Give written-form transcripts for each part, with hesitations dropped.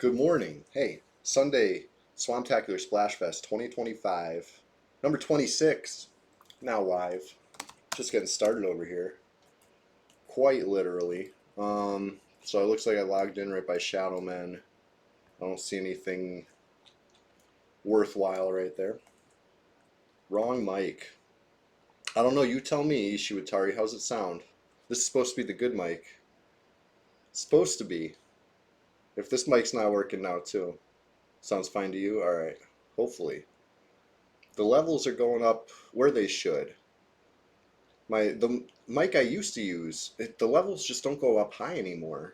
Good morning. Hey, Sunday SWAMPTACULAR SPLASHFEST 2025, number 26, now live. Just getting started over here, quite literally. So it looks like I logged in right by Shadow Man. I don't see anything worthwhile right there. Wrong mic. I don't know. You tell me, Ishiwatari. How's it sound? This is supposed to be the good mic. It's supposed to be. If this mic's not working now too, sounds fine to you. All right. Hopefully. The levels are going up where they should. The mic I used to use, the levels just don't go up high anymore.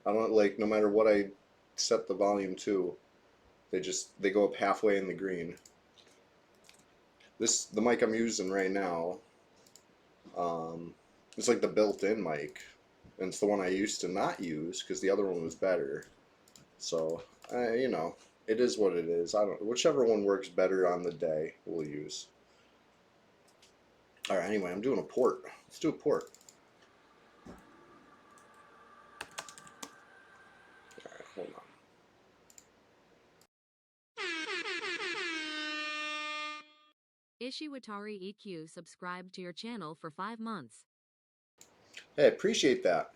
I don't like no matter what I set the volume to, they go up halfway in the green. The mic I'm using right now, it's like the built-in mic, and it's the one I used to not use because the other one was better. So it is what it is. Whichever one works better on the day, we'll use. All right. Anyway, I'm doing a port. Let's do a port. All right. Hold on. Ishiwatari EQ subscribed to your channel for 5 months. Hey, I appreciate that.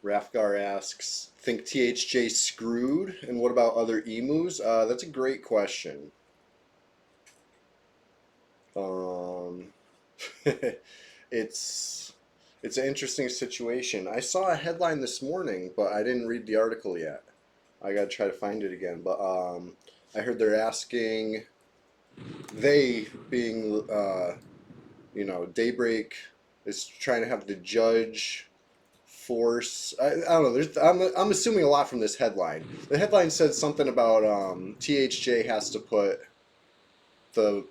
Rafgar asks, think THJ screwed? And what about other emus? That's a great question. Um, it's it's an interesting situation. I saw a headline this morning, but I didn't read the article yet. I gotta try to find it again. But I heard they're asking, they being Daybreak is trying to have the judge force. I don't know. I'm assuming a lot from this headline. The headline said something about THJ has to put the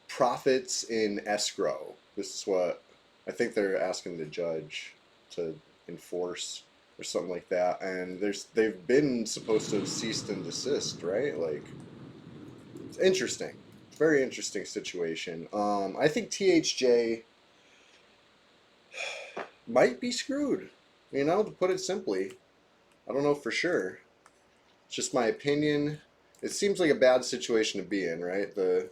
profits in escrow. This is what I think they're asking the judge to enforce or something like that. And they've been supposed to have ceased and desist, right? Like, it's interesting. It's a very interesting situation. I think THJ might be screwed. To put it simply. I don't know for sure. It's just my opinion. It seems like a bad situation to be in, right? They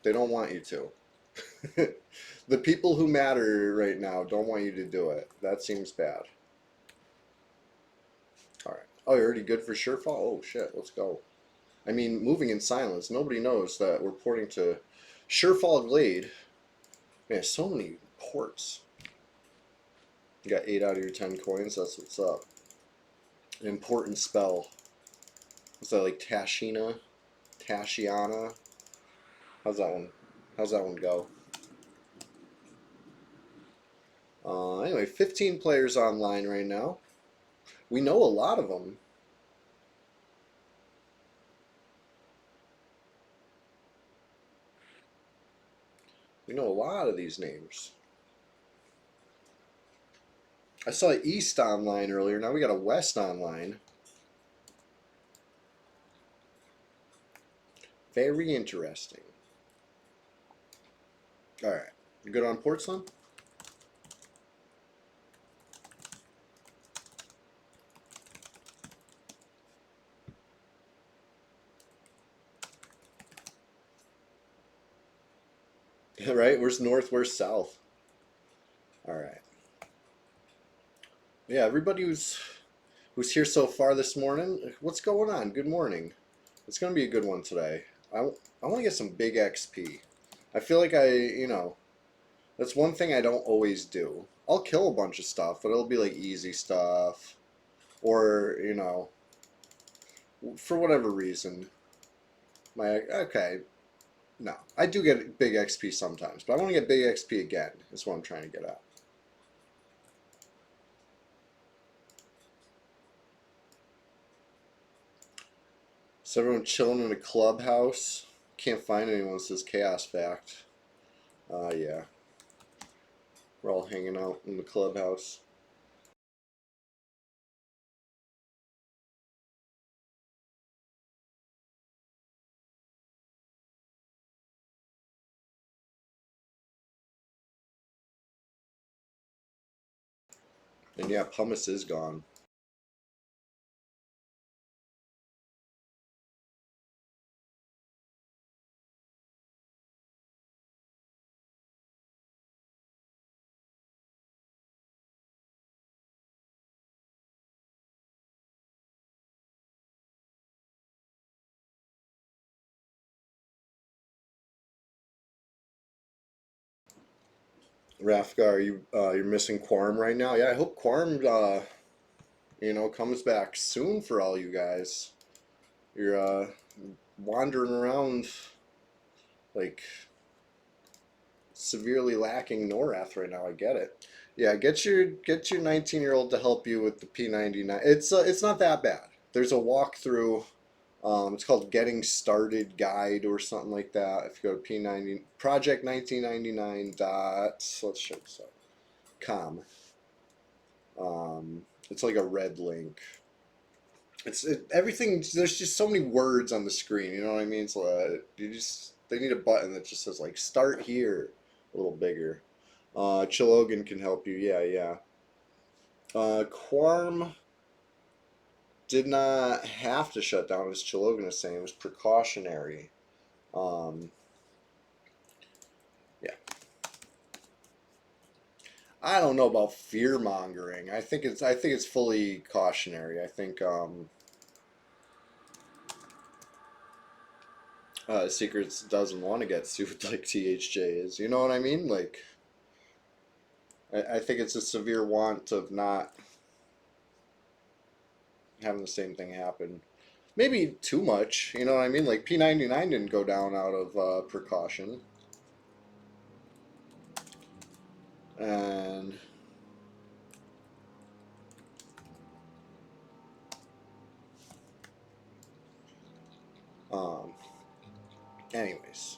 don't want you to. The people who matter right now don't want you to do it. That seems bad. All right. Oh, you're already good for Surefall? Oh, shit. Let's go. I mean, moving in silence. Nobody knows that we're porting to Surefall Glade. Man, so many ports. You got 8 out of your 10 coins. That's what's up. An important spell. Is that like Tashina? Tashiana? How's that one? How's that one go? Anyway, 15 players online right now. We know a lot of them. We know a lot of these names. I saw East online earlier. Now we got a West online. Very interesting. All right. You good on Portsmouth? Right? Where's north? Where's south? All right. Yeah, everybody who's here so far this morning, what's going on? Good morning. It's going to be a good one today. I want to get some big XP. I feel like that's one thing I don't always do. I'll kill a bunch of stuff, but it'll be like easy stuff. Or, for whatever reason. Okay, no. I do get big XP sometimes, but I want to get big XP again, is what I'm trying to get at. So everyone chilling in a clubhouse. Can't find anyone that says Chaos Fact. Yeah. We're all hanging out in the clubhouse. And yeah, Pumice is gone. Rafgar, you're missing Quorum right now. Yeah, I hope Quorum comes back soon for all you guys. You're wandering around like severely lacking Norath right now. I get it. Yeah, get your 19-year-old to help you with the P99. It's not that bad. There's a walkthrough. It's called Getting Started Guide or something like that. If you go to P90 Project 1999 dot let's show this up. Com. It's like a red link. Everything. There's just so many words on the screen. You know what I mean? So they need a button that just says like start here, a little bigger. Chilogan can help you. Yeah, yeah. Quarm did not have to shut down, as Chilogan is saying. It was precautionary. Yeah. I don't know about fear mongering. I think it's fully cautionary. I think Secrets doesn't want to get sued like THJ is. You know what I mean? Like I think it's a severe want of not having the same thing happen. Maybe too much. You know what I mean? Like P99 didn't go down out of precaution. And um, anyways,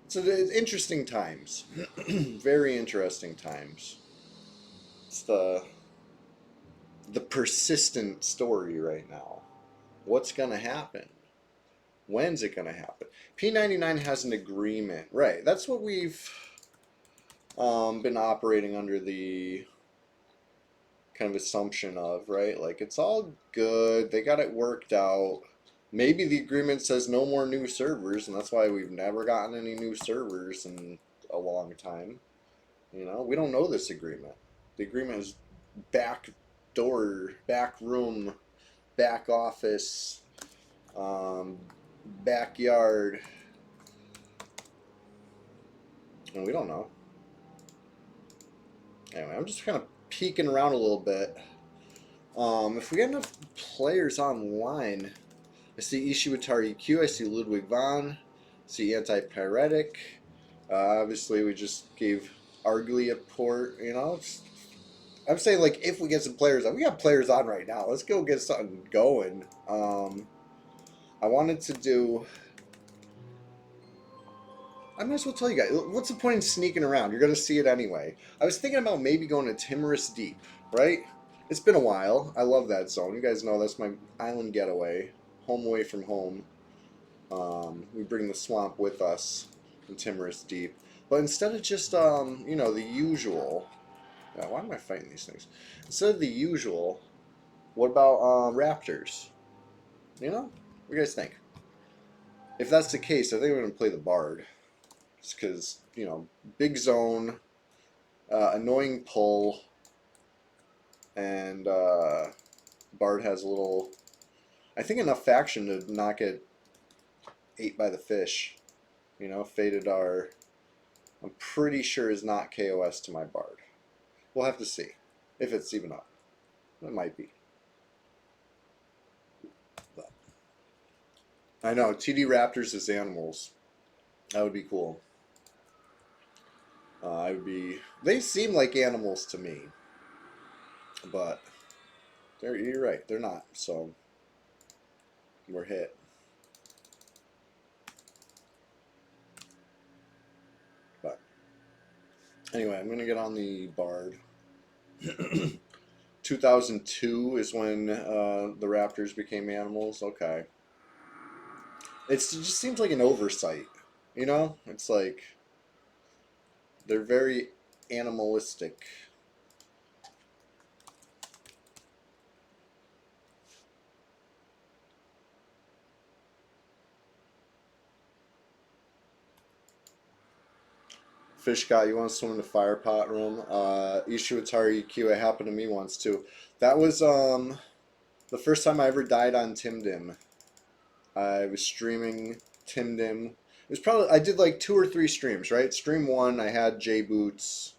it's interesting times. Very interesting times. It's the persistent story right now. What's gonna happen? When's it gonna happen? P99 has an agreement, right? That's what we've been operating under the kind of assumption of, right? Like it's all good. They got it worked out. Maybe the agreement says no more new servers, and that's why we've never gotten any new servers in a long time. We don't know this agreement. The agreement is back door, back room, back office, um, backyard, and we don't know. Anyway, I'm just kind of peeking around a little bit. If we get enough players online, I see Ishiwatari Q, I see Ludwig von, I see Antipyretic. Obviously, we just gave Arguli a port. You know, I'm saying like if we get some players on, we got players on right now. Let's go get something going. I wanted to do. I might as well tell you guys. What's the point in sneaking around? You're gonna see it anyway. I was thinking about maybe going to Timorous Deep, right? It's been a while. I love that zone. You guys know that's my island getaway, home away from home. We bring the swamp with us in Timorous Deep, but instead of just you know, the usual. Why am I fighting these things? Instead of the usual, what about raptors? You know, what do you guys think? If that's the case, I think we're gonna play the bard. Just because, you know, big zone, annoying pull, and bard has a little. I think enough faction to not get ate by the fish. You know, Faded are. I'm pretty sure is not KOS to my bard. We'll have to see if it's even up. It might be. But I know TD Raptors as animals. That would be cool. I would be. They seem like animals to me, but you're right. They're not. So we're hit. But anyway, I'm gonna get on the bard. 2002 is when the raptors became animals. Okay, it just seems like an oversight. You know, it's like they're very animalistic. Fish guy, you want to swim in the fire pot room? Ishiwatari Q, it happened to me once too. That was the first time I ever died on Timdim. I was streaming Timdim. It was probably I did like 2 or 3 streams, right? Stream 1, I had J Boots.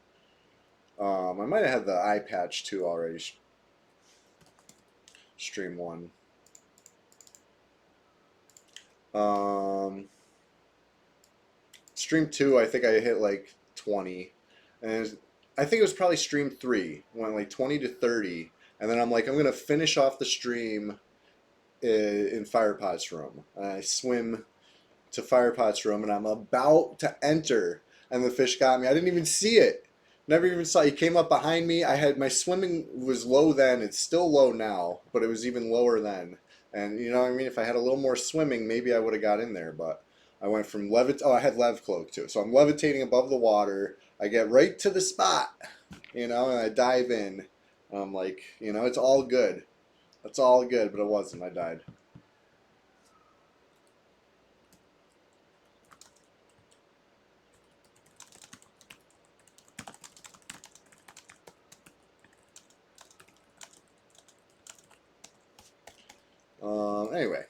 I might have had the eye patch too already. Stream 1. Stream 2, I think I hit like 20, and I think it was probably stream 3, went like 20 to 30, and then I'm like, I'm gonna finish off the stream in Firepot's room. And I swim to Firepot's room, and I'm about to enter, and the fish got me. I didn't even see it. Never even saw it. He came up behind me. I had my swimming was low then. It's still low now, but it was even lower then. And you know what I mean? If I had a little more swimming, maybe I would have got in there. But I went from Oh, I had lev cloak too. So I'm levitating above the water. I get right to the spot, you know, and I dive in. And I'm like, you know, it's all good. It's all good, but it wasn't. I died. Anyway,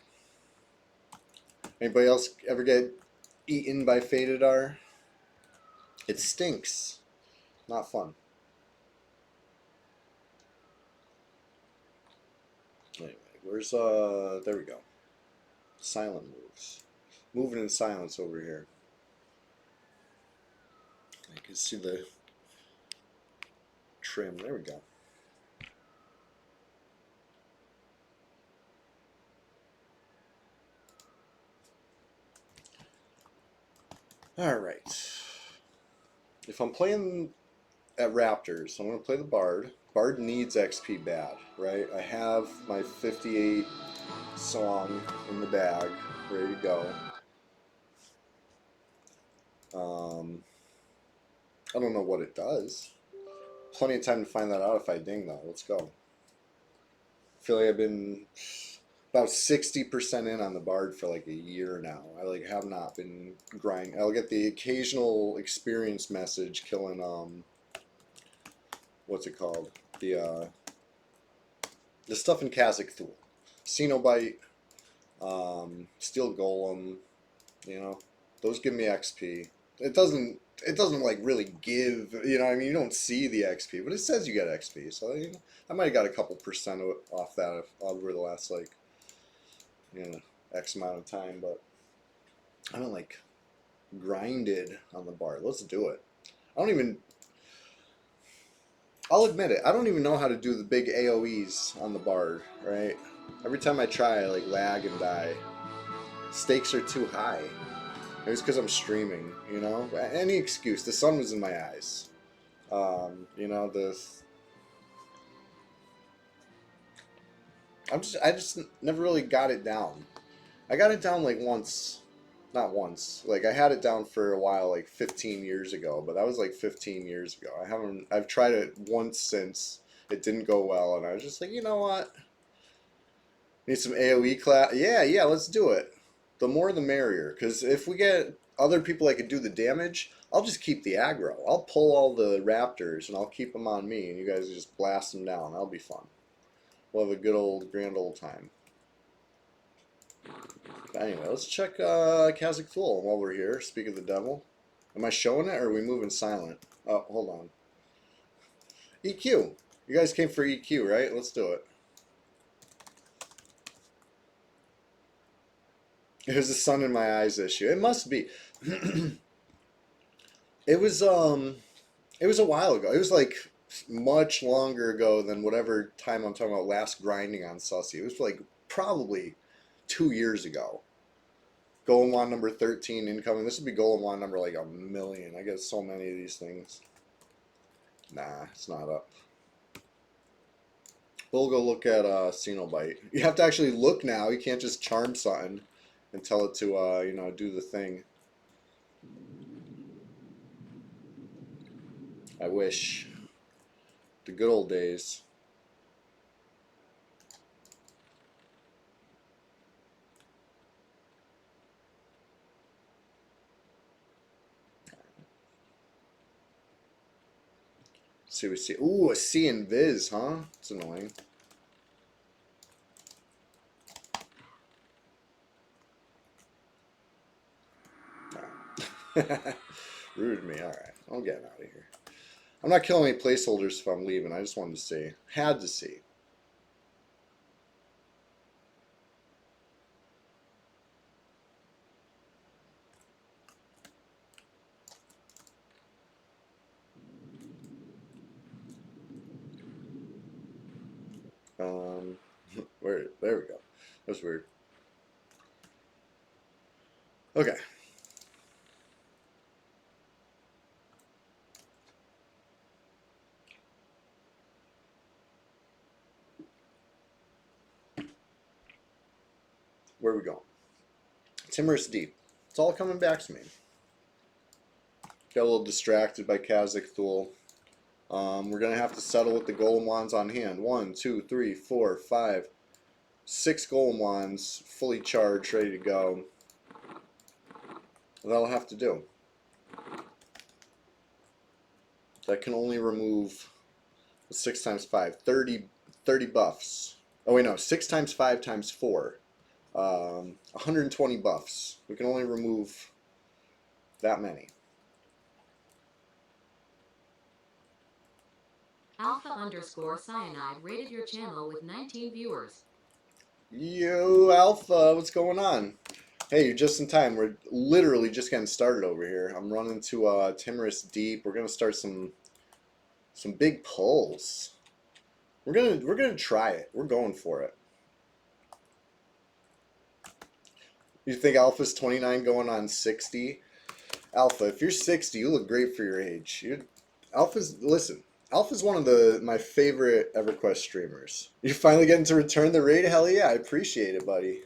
anybody else ever get eaten by Fadedar? It stinks. Not fun. Anyway, where's there we go. Silent moves. Moving in silence over here. I can see the trim. There we go. Alright. If I'm playing at Raptors, I'm going to play the Bard. Bard needs XP bad, right? I have my 58 song in the bag, ready to go. I don't know what it does. Plenty of time to find that out if I ding, though. Let's go. I feel like I've been about 60% in on the Bard for like a year now. I like have not been grinding. I'll get the occasional experience message killing what's it called? The stuff in Kazakh Thule. Cenobite, Steel Golem, you know, those give me XP. It doesn't it doesn't like really give, you know what I mean? You don't see the XP, but it says you get XP. So you know, I might have got a couple percent off that over the last like, you know, X amount of time, but I don't like grinded on the bar. Let's do it. I don't even, I'll admit it, I don't even know how to do the big AoEs on the bar, right? Every time I try, I like lag and die. Stakes are too high. Maybe it's because I'm streaming, you know? Any excuse. The sun was in my eyes. You know, I just never really got it down. I got it down like once, not once. Like I had it down for a while, like 15 years ago, but that was like 15 years ago. I've tried it once since. It didn't go well, and I was just like, you know what? Need some AoE class? Yeah, let's do it. The more the merrier, because if we get other people that can do the damage, I'll just keep the aggro. I'll pull all the raptors and I'll keep them on me, and you guys just blast them down. That'll be fun. We'll have a good old, grand old time. But anyway, let's check Kazakh Thul while we're here. Speak of the devil. Am I showing it or are we moving silent? Oh, hold on. EQ. You guys came for EQ, right? Let's do it. It was the sun in my eyes issue. It must be. It was a while ago. It was like much longer ago than whatever time I'm talking about last grinding on Sussy. It was like probably 2 years ago. Golem wand number 13 incoming. This would be Golem wand number like a million. I get so many of these things. Nah, it's not up. We'll go look at Cenobite. You have to actually look now. You can't just charm something and tell it to you know, do the thing. I wish. The good old days. See what we see. Ooh, a C and Viz, huh? It's annoying. Rude me. Alright. I'm getting out of here. I'm not killing any placeholders if I'm leaving. I just wanted to see. Had to see. Where? There we go. That's weird. Okay. Where are we going? Timorous Deep. It's all coming back to me. Got a little distracted by Kazakh Thul. We're going to have to settle with the Golem Wands on hand. 1, 2, 3, 4, 5, 6 Golem Wands fully charged, ready to go. That'll have to do. That can only remove 6 times 5, 30 buffs. Oh wait, no, 6 times 5 times 4. 120 buffs. We can only remove that many. Alpha_cyanide rated your channel with 19 viewers. Yo, Alpha, what's going on? Hey, you're just in time. We're literally just getting started over here. I'm running to Timorous Deep. We're gonna start some big pulls. We're gonna try it. We're going for it. You think Alpha's 29 going on 60? Alpha, if you're 60, you look great for your age. Listen, Alpha's one of my favorite EverQuest streamers. You're finally getting to return the raid? Hell yeah, I appreciate it, buddy.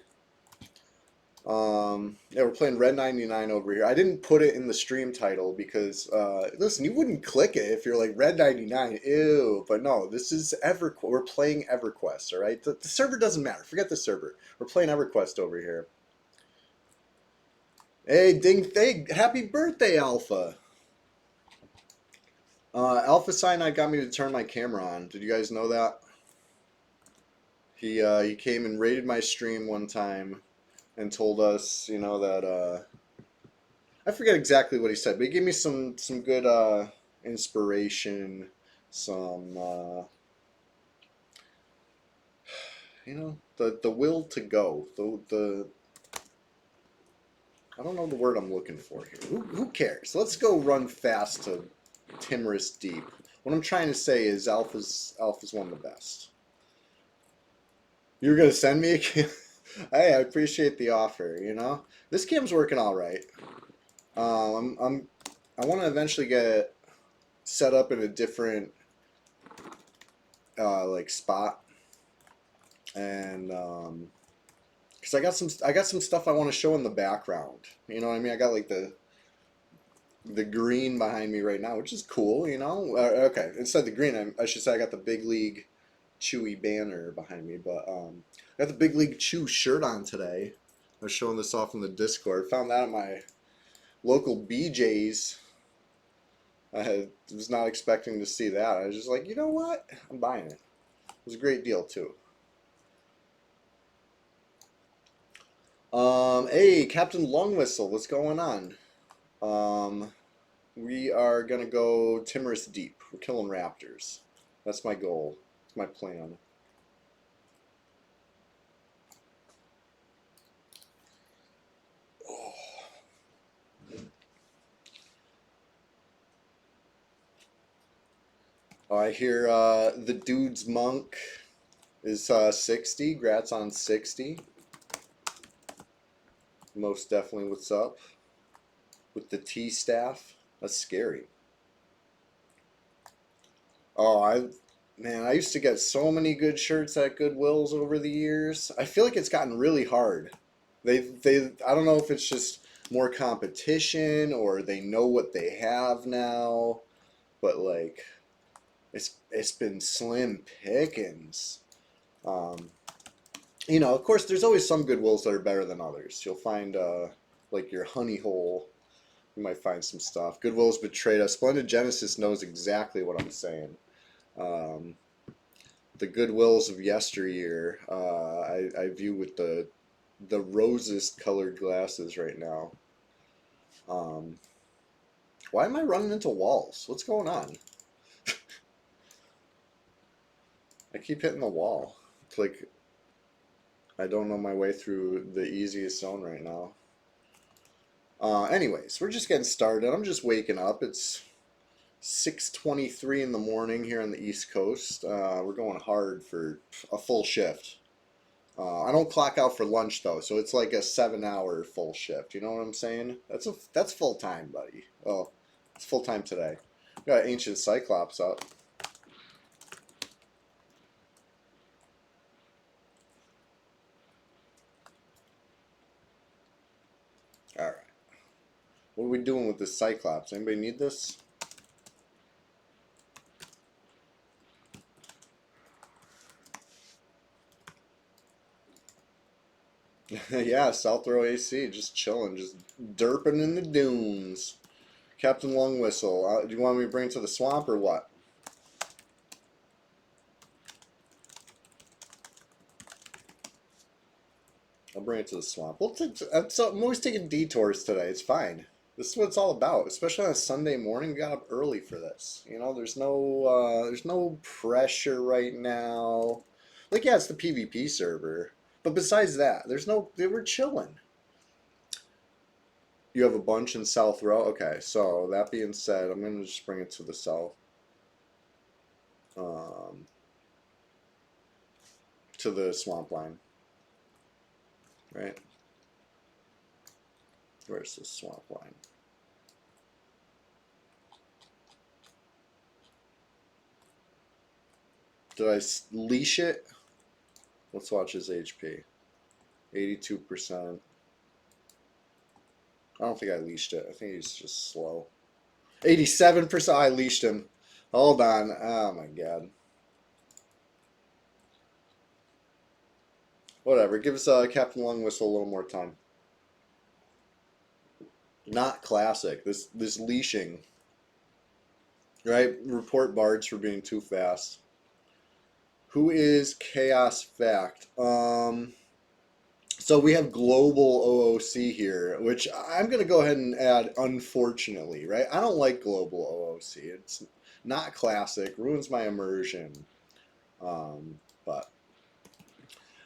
Yeah, we're playing Red 99 over here. I didn't put it in the stream title because, listen, you wouldn't click it if you're like Red 99, ew. But no, this is EverQuest. We're playing EverQuest, all right? The server doesn't matter. Forget the server. We're playing EverQuest over here. Hey, happy birthday, Alpha. Alpha Cyanide got me to turn my camera on. Did you guys know that? He came and raided my stream one time and told us, you know, that I forget exactly what he said, but he gave me some good inspiration, some the will to go, the I don't know the word I'm looking for here. Who cares? Let's go run fast to Timorous Deep. What I'm trying to say is Alpha's one of the best. You were gonna send me a cam? Hey, I appreciate the offer. This cam's working all right. I want to eventually get set up in a different like spot, and because I got some stuff I want to show in the background. You know what I mean? I got like the green behind me right now, which is cool. Okay, instead of the green, I should say I got the Big League Chewy banner behind me, but I got the Big League Chew shirt on today. I was showing this off in the Discord. Found that at my local BJ's. Was not expecting to see that. I was just like, you know what? I'm buying it. It was a great deal too. Hey, Captain Longwhistle, what's going on? We are gonna go Timorous Deep. We're killing raptors. That's my goal. That's my plan. Oh, I hear the dude's monk is 60. Grats on 60. Most definitely what's up. With the T staff. That's scary. Oh, I used to get so many good shirts at Goodwill's over the years. I feel like it's gotten really hard. I don't know if it's just more competition or they know what they have now, but like it's been slim pickings. Um, of course, there's always some Goodwills that are better than others. You'll find like your honey hole. You might find some stuff. Goodwill's betrayed us. Splendid Genesis knows exactly what I'm saying. Um, the Goodwills of yesteryear, I view with the rosest colored glasses right now. Why am I running into walls? What's going on? I keep hitting the wall. It's like I don't know my way through the easiest zone right now. Anyways, we're just getting started. I'm just waking up. It's 6:23 in the morning here on the East Coast. We're going hard for a full shift. I don't clock out for lunch though, so it's like a 7-hour full shift. You know what I'm saying? That's full time, buddy. Oh, it's full time today. Got Ancient Cyclops up. All right. What are we doing with this Cyclops? Anybody need this? Yeah, South Row AC, just chilling, just derping in the dunes. Captain Long Whistle, do you want me to bring it to the swamp or what? I'll bring it to the swamp. I'm always taking detours today. It's fine. This is what it's all about, especially on a Sunday morning. We got up early for this. There's no pressure right now. Like, yeah, it's the PvP server, but besides that, they were chilling. You have a bunch in South Row? Okay, so that being said, I'm going to just bring it to the south. To the swamp line. Right? Where's the swamp line? Did I leash it? Let's watch his HP. 82%. I don't think I leashed it. I think he's just slow. 87%. I leashed him. Hold on. Oh my god. Whatever. Give us Captain Long Whistle a little more time. Not classic. This leashing. Right? Report bards for being too fast. Who is Chaos Fact? So So we have global OOC here, which I'm going to go ahead and add unfortunately, right? I don't like global OOC. It's not classic, ruins my immersion. But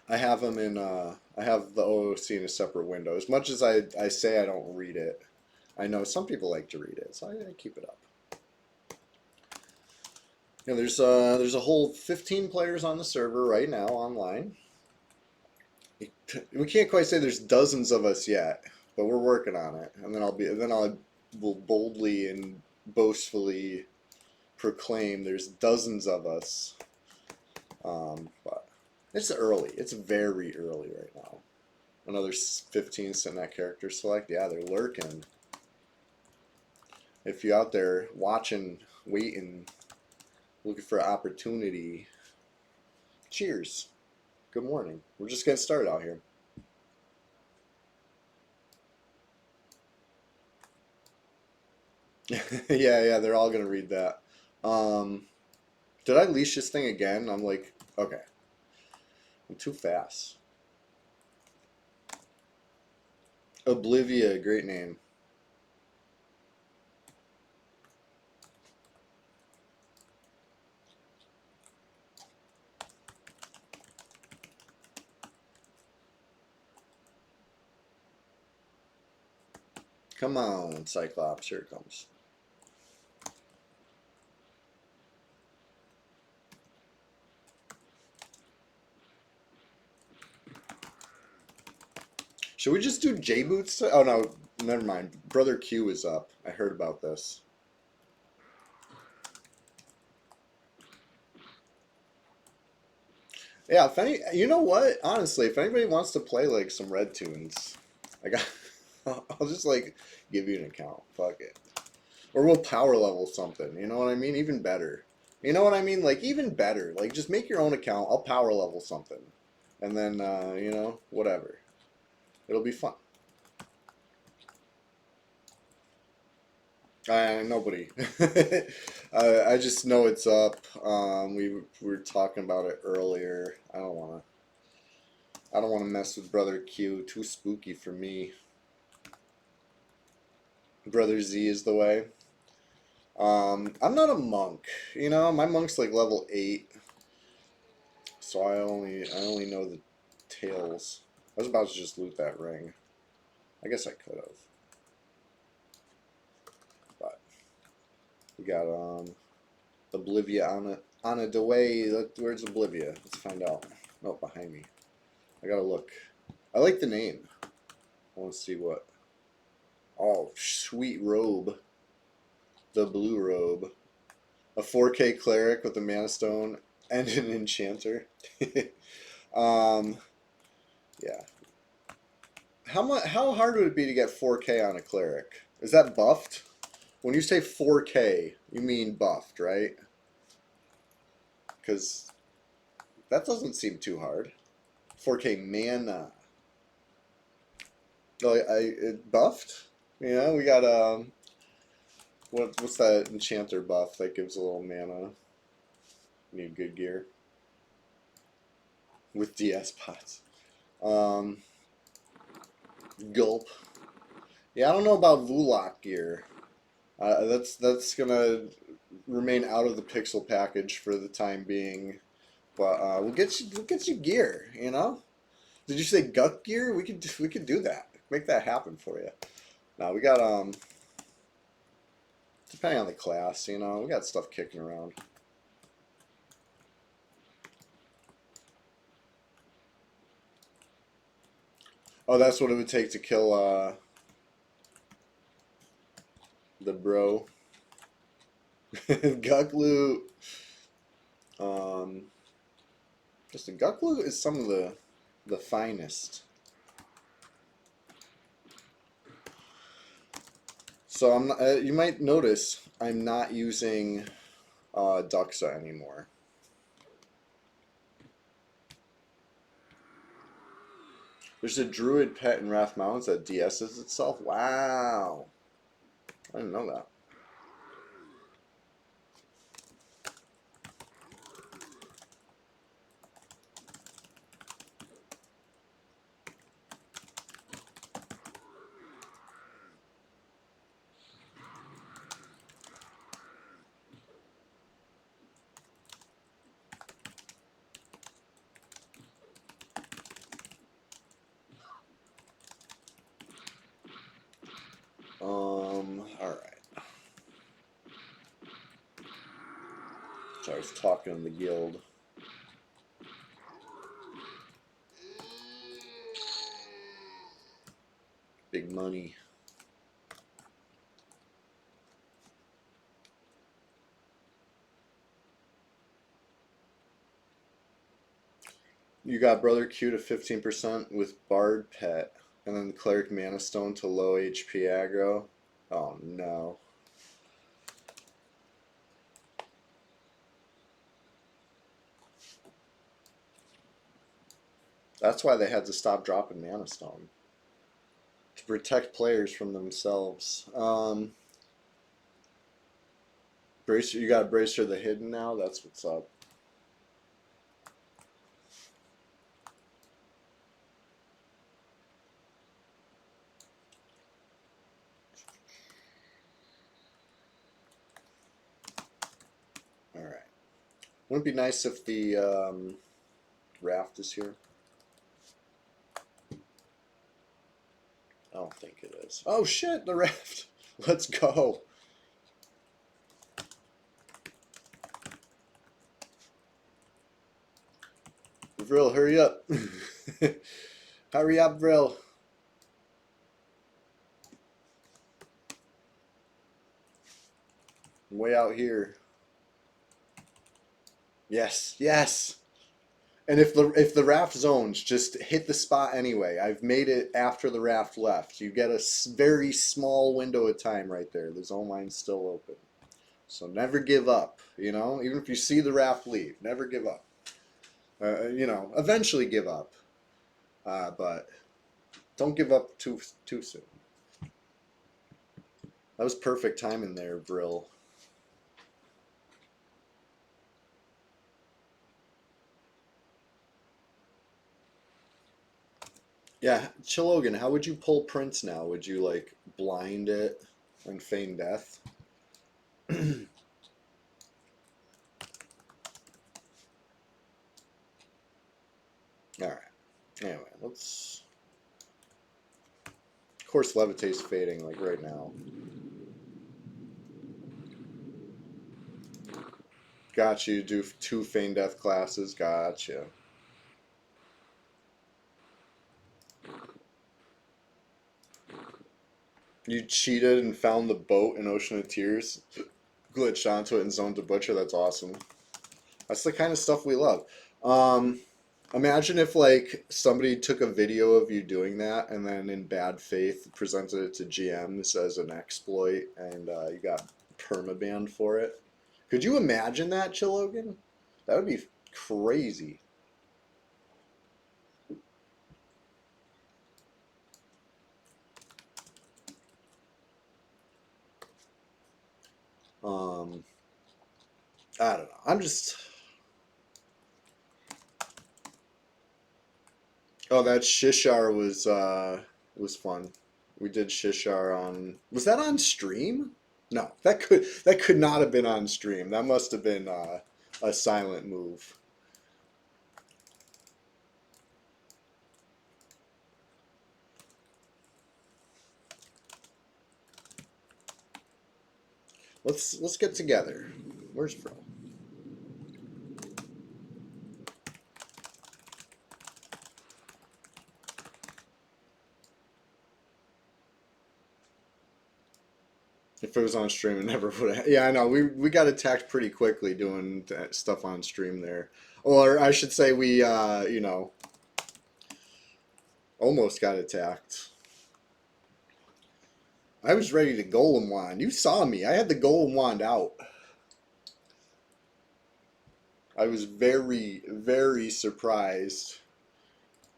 I have them in, I have the OOC in a separate window. As much as I say I don't read it, I know some people like to read it, so I keep it up. You know, there's a whole 15 players on the server right now online. We can't quite say there's dozens of us yet, but we're working on it. And then I will boldly and boastfully proclaim there's dozens of us. But it's early. It's very early right now. Another 15 sitting at character select. Yeah, they're lurking. If you're out there watching, waiting, looking for opportunity, cheers. Good morning. We're just getting started out here. Yeah, they're all gonna read that. Did I leash this thing again? I'm like, okay. I'm too fast. Oblivia, great name. Come on, Cyclops, here it comes. Should we just do J-Boots? Oh no, never mind. Brother Q is up. I heard about this. Yeah, you know what? Honestly, if anybody wants to play like some Red Tunes, I got, I'll just like give you an account. Fuck it. Or we'll power level something. You know what I mean? Even better. You know what I mean? Like even better. Like just make your own account. I'll power level something, and then you know, whatever. It'll be fun. Nobody. I just know it's up. We were talking about it earlier. I don't wanna mess with Brother Q. Too spooky for me. Brother Z is the way. I'm not a monk. You know, my monk's like level 8. So I only know the tails. I was about to just loot that ring. I guess I could have. But we got Oblivia on a way. Where's Oblivia? Let's find out. Oh, behind me. I gotta look. I like the name. I want to see what. Oh, sweet robe. The blue robe. A 4K cleric with a mana stone and an enchanter. Yeah. How hard would it be to get 4K on a cleric? Is that buffed? When you say 4K, you mean buffed, right? Because that doesn't seem too hard. 4K mana. Oh, it buffed? Yeah, we got what's that enchanter buff that gives a little mana? Need good gear with DS pots. Gulp. Yeah, I don't know about Vulak gear. That's gonna remain out of the pixel package for the time being, but we'll get you gear. You know? Did you say gut gear? We could do that. Make that happen for you. Now we got depending on the class, you know, we got stuff kicking around. Oh, that's what it would take to kill the bro. Guklu. Just the Guklu is some of the finest. So I'm not, you might notice I'm not using Duxa anymore. There's a druid pet in Wrath Mountains that DS's itself. Wow. I didn't know that. Alright. So I was talking in the guild. Big money. You got Brother Q to 15% with Bard Pet, and then Cleric Mana Stone to low HP aggro. Oh no. That's why they had to stop dropping Mana Stone. To protect players from themselves. Bracer, you got Bracer the Hidden now? That's what's up. Alright. Wouldn't it be nice if the raft is here? I don't think it is. Oh shit, the raft! Let's go! Vril, hurry up! Hurry up, Vril! I'm way out here. Yes, yes! And if the raft zones, just hit the spot anyway. I've made it after the raft left. You get a very small window of time right there. The zone line's still open. So never give up, you know? Even if you see the raft leave, never give up. You know, eventually give up. But don't give up too soon. That was perfect timing there, Vril. Yeah, Chilogan, how would you pull Prince now? Would you, like, blind it and feign death? Alright. Anyway, let's... Of course, Levitate's fading, like, right now. Got you, do 2 feign death classes, gotcha. You cheated and found the boat in Ocean of Tears, glitched onto it and zoned to Butcher, that's awesome. That's the kind of stuff we love. Imagine if like somebody took a video of you doing that and then in bad faith presented it to GMs as an exploit and you got permabanned for it. Could you imagine that, Chilogan? That would be crazy. I don't know. I'm just... Oh, that Shishar was fun. We did Shishar on... Was that on stream? No, that could not have been on stream. That must have been a silent move. Let's get together. Where's Fro? If it was on stream, it never would have. Yeah, I know. We got attacked pretty quickly doing stuff on stream there. Or I should say we, you know, almost got attacked. I was ready to Golem Wand. You saw me. I had the Golem Wand out. I was very, very surprised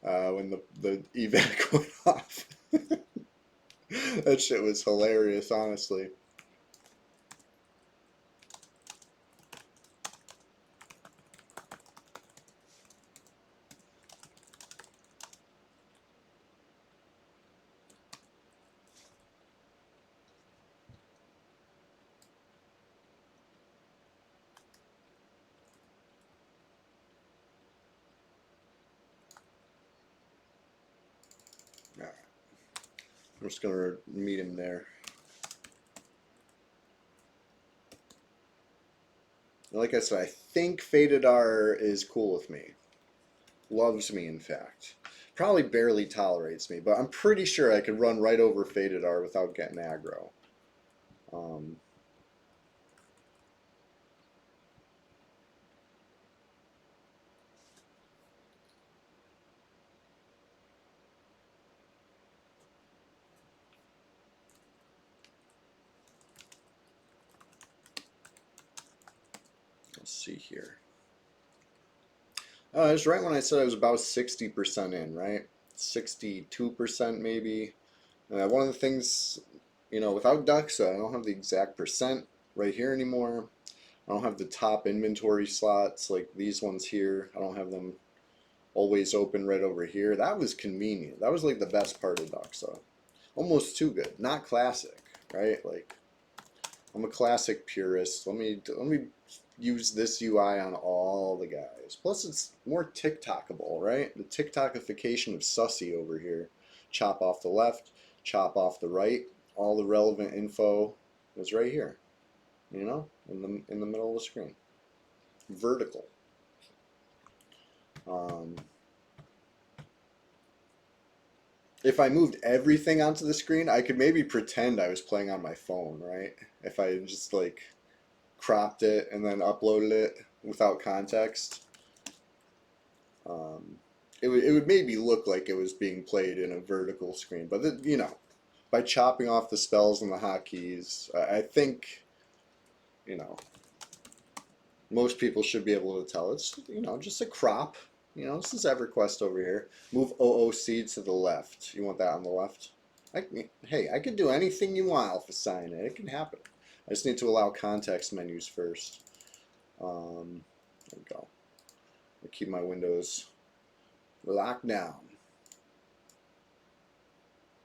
when the evac went off. That shit was hilarious, honestly. All right. I'm just gonna meet him there. Like I said, I think Faded R is cool with me. Loves me, in fact. Probably barely tolerates me, but I'm pretty sure I could run right over Faded R without getting aggro. Um, let's see here. It was right when I said I was about 60% in, right? 62% maybe. One of the things, without Duxa, I don't have the exact percent right here anymore. I don't have the top inventory slots like these ones here. I don't have them always open right over here. That was convenient. That was like the best part of Duxa. Almost too good. Not classic, right? Like, I'm a classic purist. Let me use this UI on all the guys. Plus, it's more TikTokable, right? The TikTokification of Sussy over here. Chop off the left, chop off the right. All the relevant info is right here. In the middle of the screen. Vertical. If I moved everything onto the screen, I could maybe pretend I was playing on my phone, right? If I just like cropped it and then uploaded it without context, it would maybe look like it was being played in a vertical screen. But by chopping off the spells and the hotkeys, I think most people should be able to tell it's just a crop. This is EverQuest over here. Move OOC to the left. You want that on the left? Hey, I can do anything you want, Alpha Sign. It can happen. I just need to allow context menus first. There we go. I'll keep my windows locked down.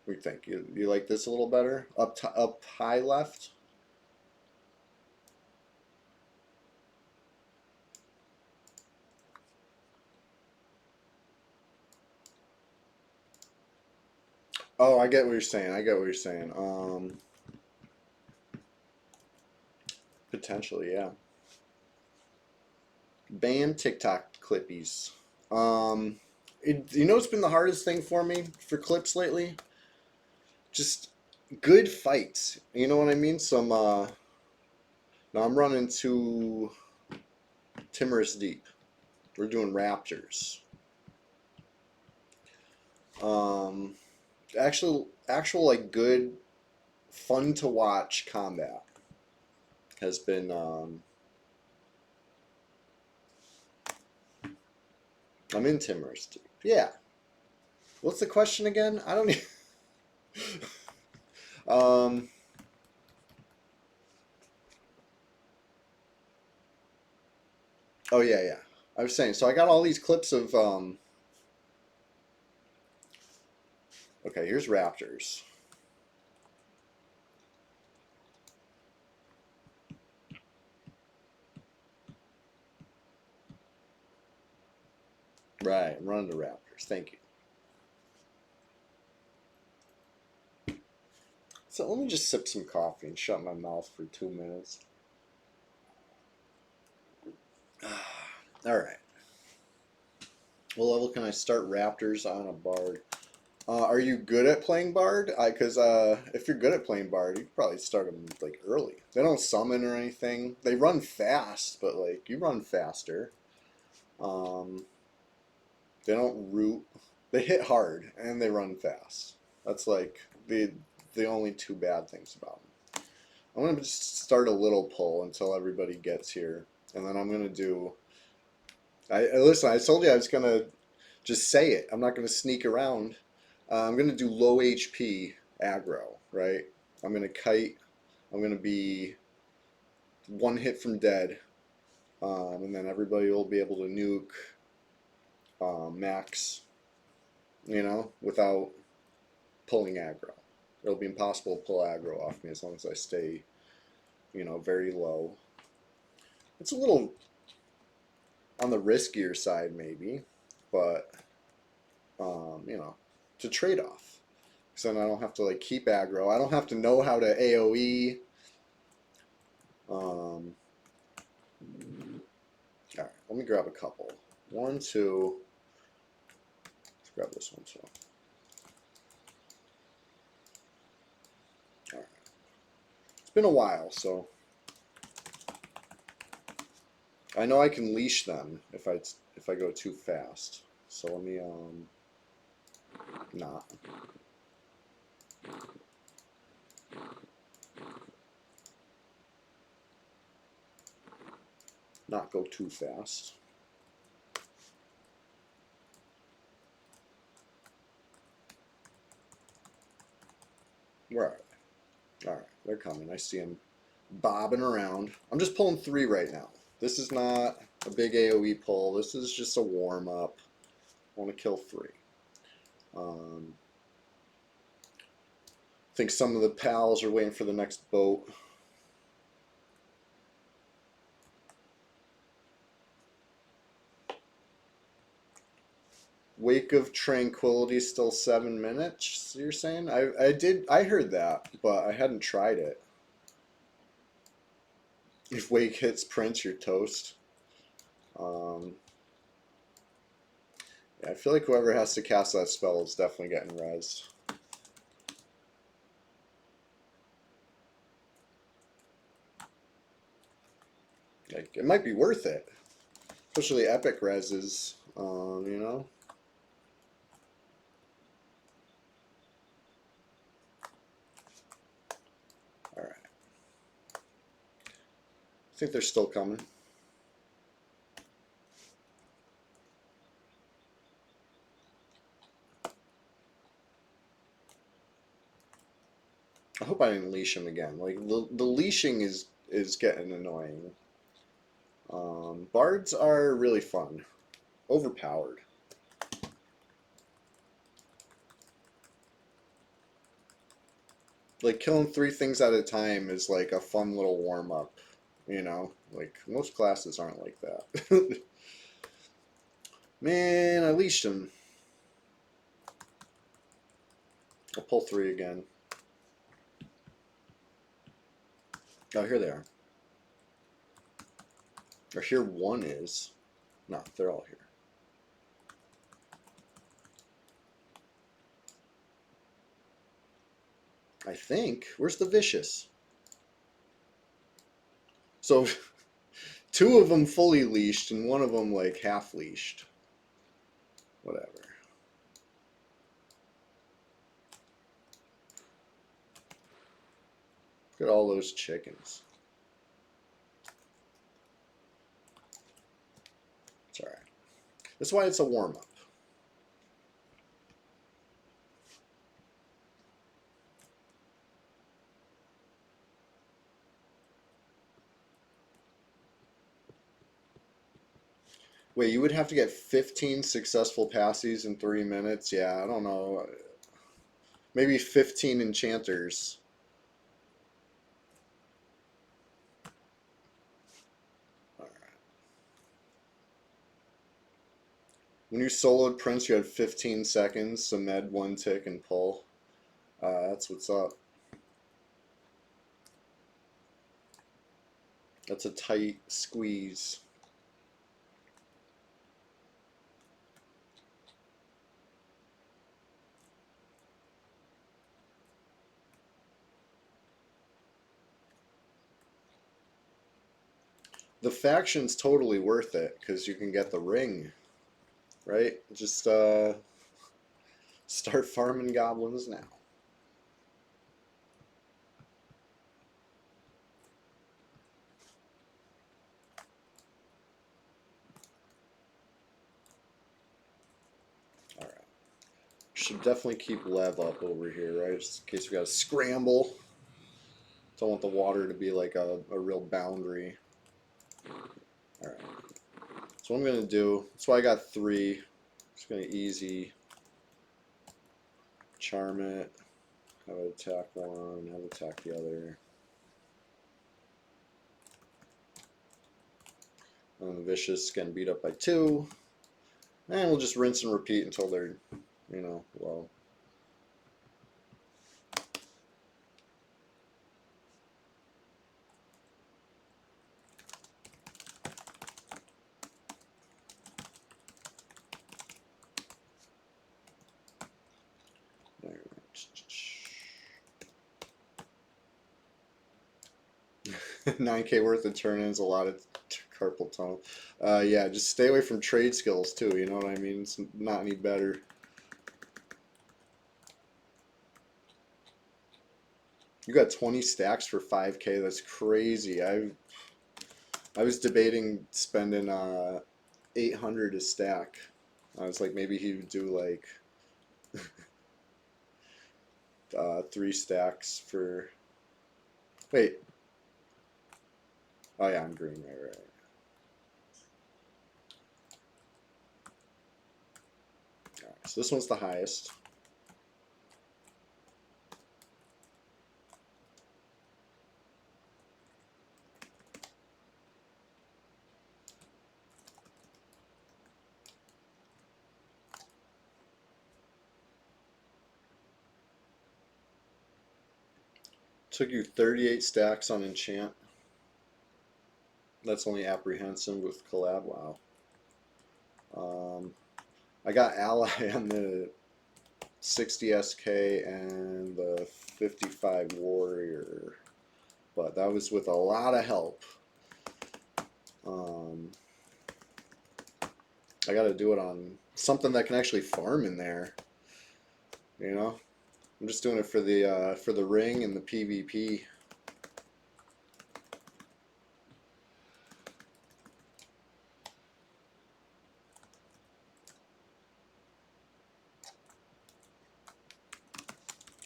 What do you think? You like this a little better? Up high left? Oh, I get what you're saying. I get what you're saying. Potentially, yeah. Ban TikTok clippies. It's been the hardest thing for me for clips lately? Just good fights. You know what I mean? Now I'm running to Timorous Deep. We're doing Raptors. Actual like good, fun to watch combat has been. I'm in Timorous Deep. Yeah. What's the question again? I don't even. um. Oh yeah, yeah. I was saying. So I got all these clips of. Okay, here's Raptors. Right, I'm running the Raptors. Thank you. So let me just sip some coffee and shut my mouth for 2 minutes. All right. What level can I start Raptors on a Bard? Are you good at playing Bard? Because if you're good at playing Bard, you could probably start them like early. They don't summon or anything. They run fast, but like you run faster. Um, they don't root. They hit hard and they run fast. That's like the only two bad things about them. I'm gonna just start a little pull until everybody gets here, and then I'm gonna do. Listen. I told you I was gonna just say it. I'm not gonna sneak around. I'm gonna do low HP aggro, right? I'm gonna kite. I'm gonna be one hit from dead, and then everybody will be able to nuke max, without pulling aggro. It'll be impossible to pull aggro off me as long as I stay, very low. It's a little on the riskier side, maybe, but it's a trade-off. So then I don't have to like keep aggro. I don't have to know how to AOE. Um, Alright, let me grab a couple. 1, 2. Let's grab this one too. Alright. It's been a while, so I know I can leash them if I go too fast. So let me not go too fast. Where are they? Alright, they're coming. I see them bobbing around. I'm just pulling 3 right now. This is not a big AoE pull. This is just a warm-up. I want to kill 3. I think some of the pals are waiting for the next boat. Wake of Tranquility still 7 minutes, you're saying? I heard that, but I hadn't tried it. If Wake hits Prince, you're toast. Yeah, I feel like whoever has to cast that spell is definitely getting rezzed. Like, it might be worth it. Especially epic rezzes, you know? Alright. I think they're still coming. I hope I didn't leash him again. Like, the leashing is getting annoying. Bards are really fun. Overpowered. Like, killing 3 things at a time is like a fun little warm-up, you know? Like, most classes aren't like that. Man, I leashed him. I'll pull 3 again. Oh, here they are. Or here one is. No, they're all here. I think. Where's the vicious? So, 2 of them fully leashed and 1 of them like half leashed. Whatever. Look at all those chickens. It's alright. That's why it's a warm-up. Wait, you would have to get 15 successful passes in 3 minutes? Yeah, I don't know. Maybe 15 enchanters. Alright. When you soloed Prince, you had 15 seconds, so med 1 tick and pull. That's what's up. That's a tight squeeze. The faction's totally worth it because you can get the ring, right? Just start farming goblins now. Alright. Should definitely keep Lev up over here, right? Just in case we gotta scramble. Don't want the water to be like a real boundary. Alright. So what I'm gonna do, that's why I got 3. Just gonna easy charm it. Have it attack 1, have it attack the other. And the vicious getting beat up by 2. And we'll just rinse and repeat until they're, you know, low. $9K worth of turn-ins, a lot of carpal tunnel. Yeah, just stay away from trade skills too. You know what I mean? It's not any better. You got 20 stacks for 5K. That's crazy. I was debating spending 800 a stack. I was like, maybe he would do like 3 stacks for. Wait. Oh yeah, I'm green. Right. All right, so this one's the highest. Took you 38 stacks on enchant. That's only apprehensive with collab. Wow. I got ally on the 60 SK and the 55 warrior, but that was with a lot of help. I got to do it on something that can actually farm in there. You know, I'm just doing it for the ring and the PvP.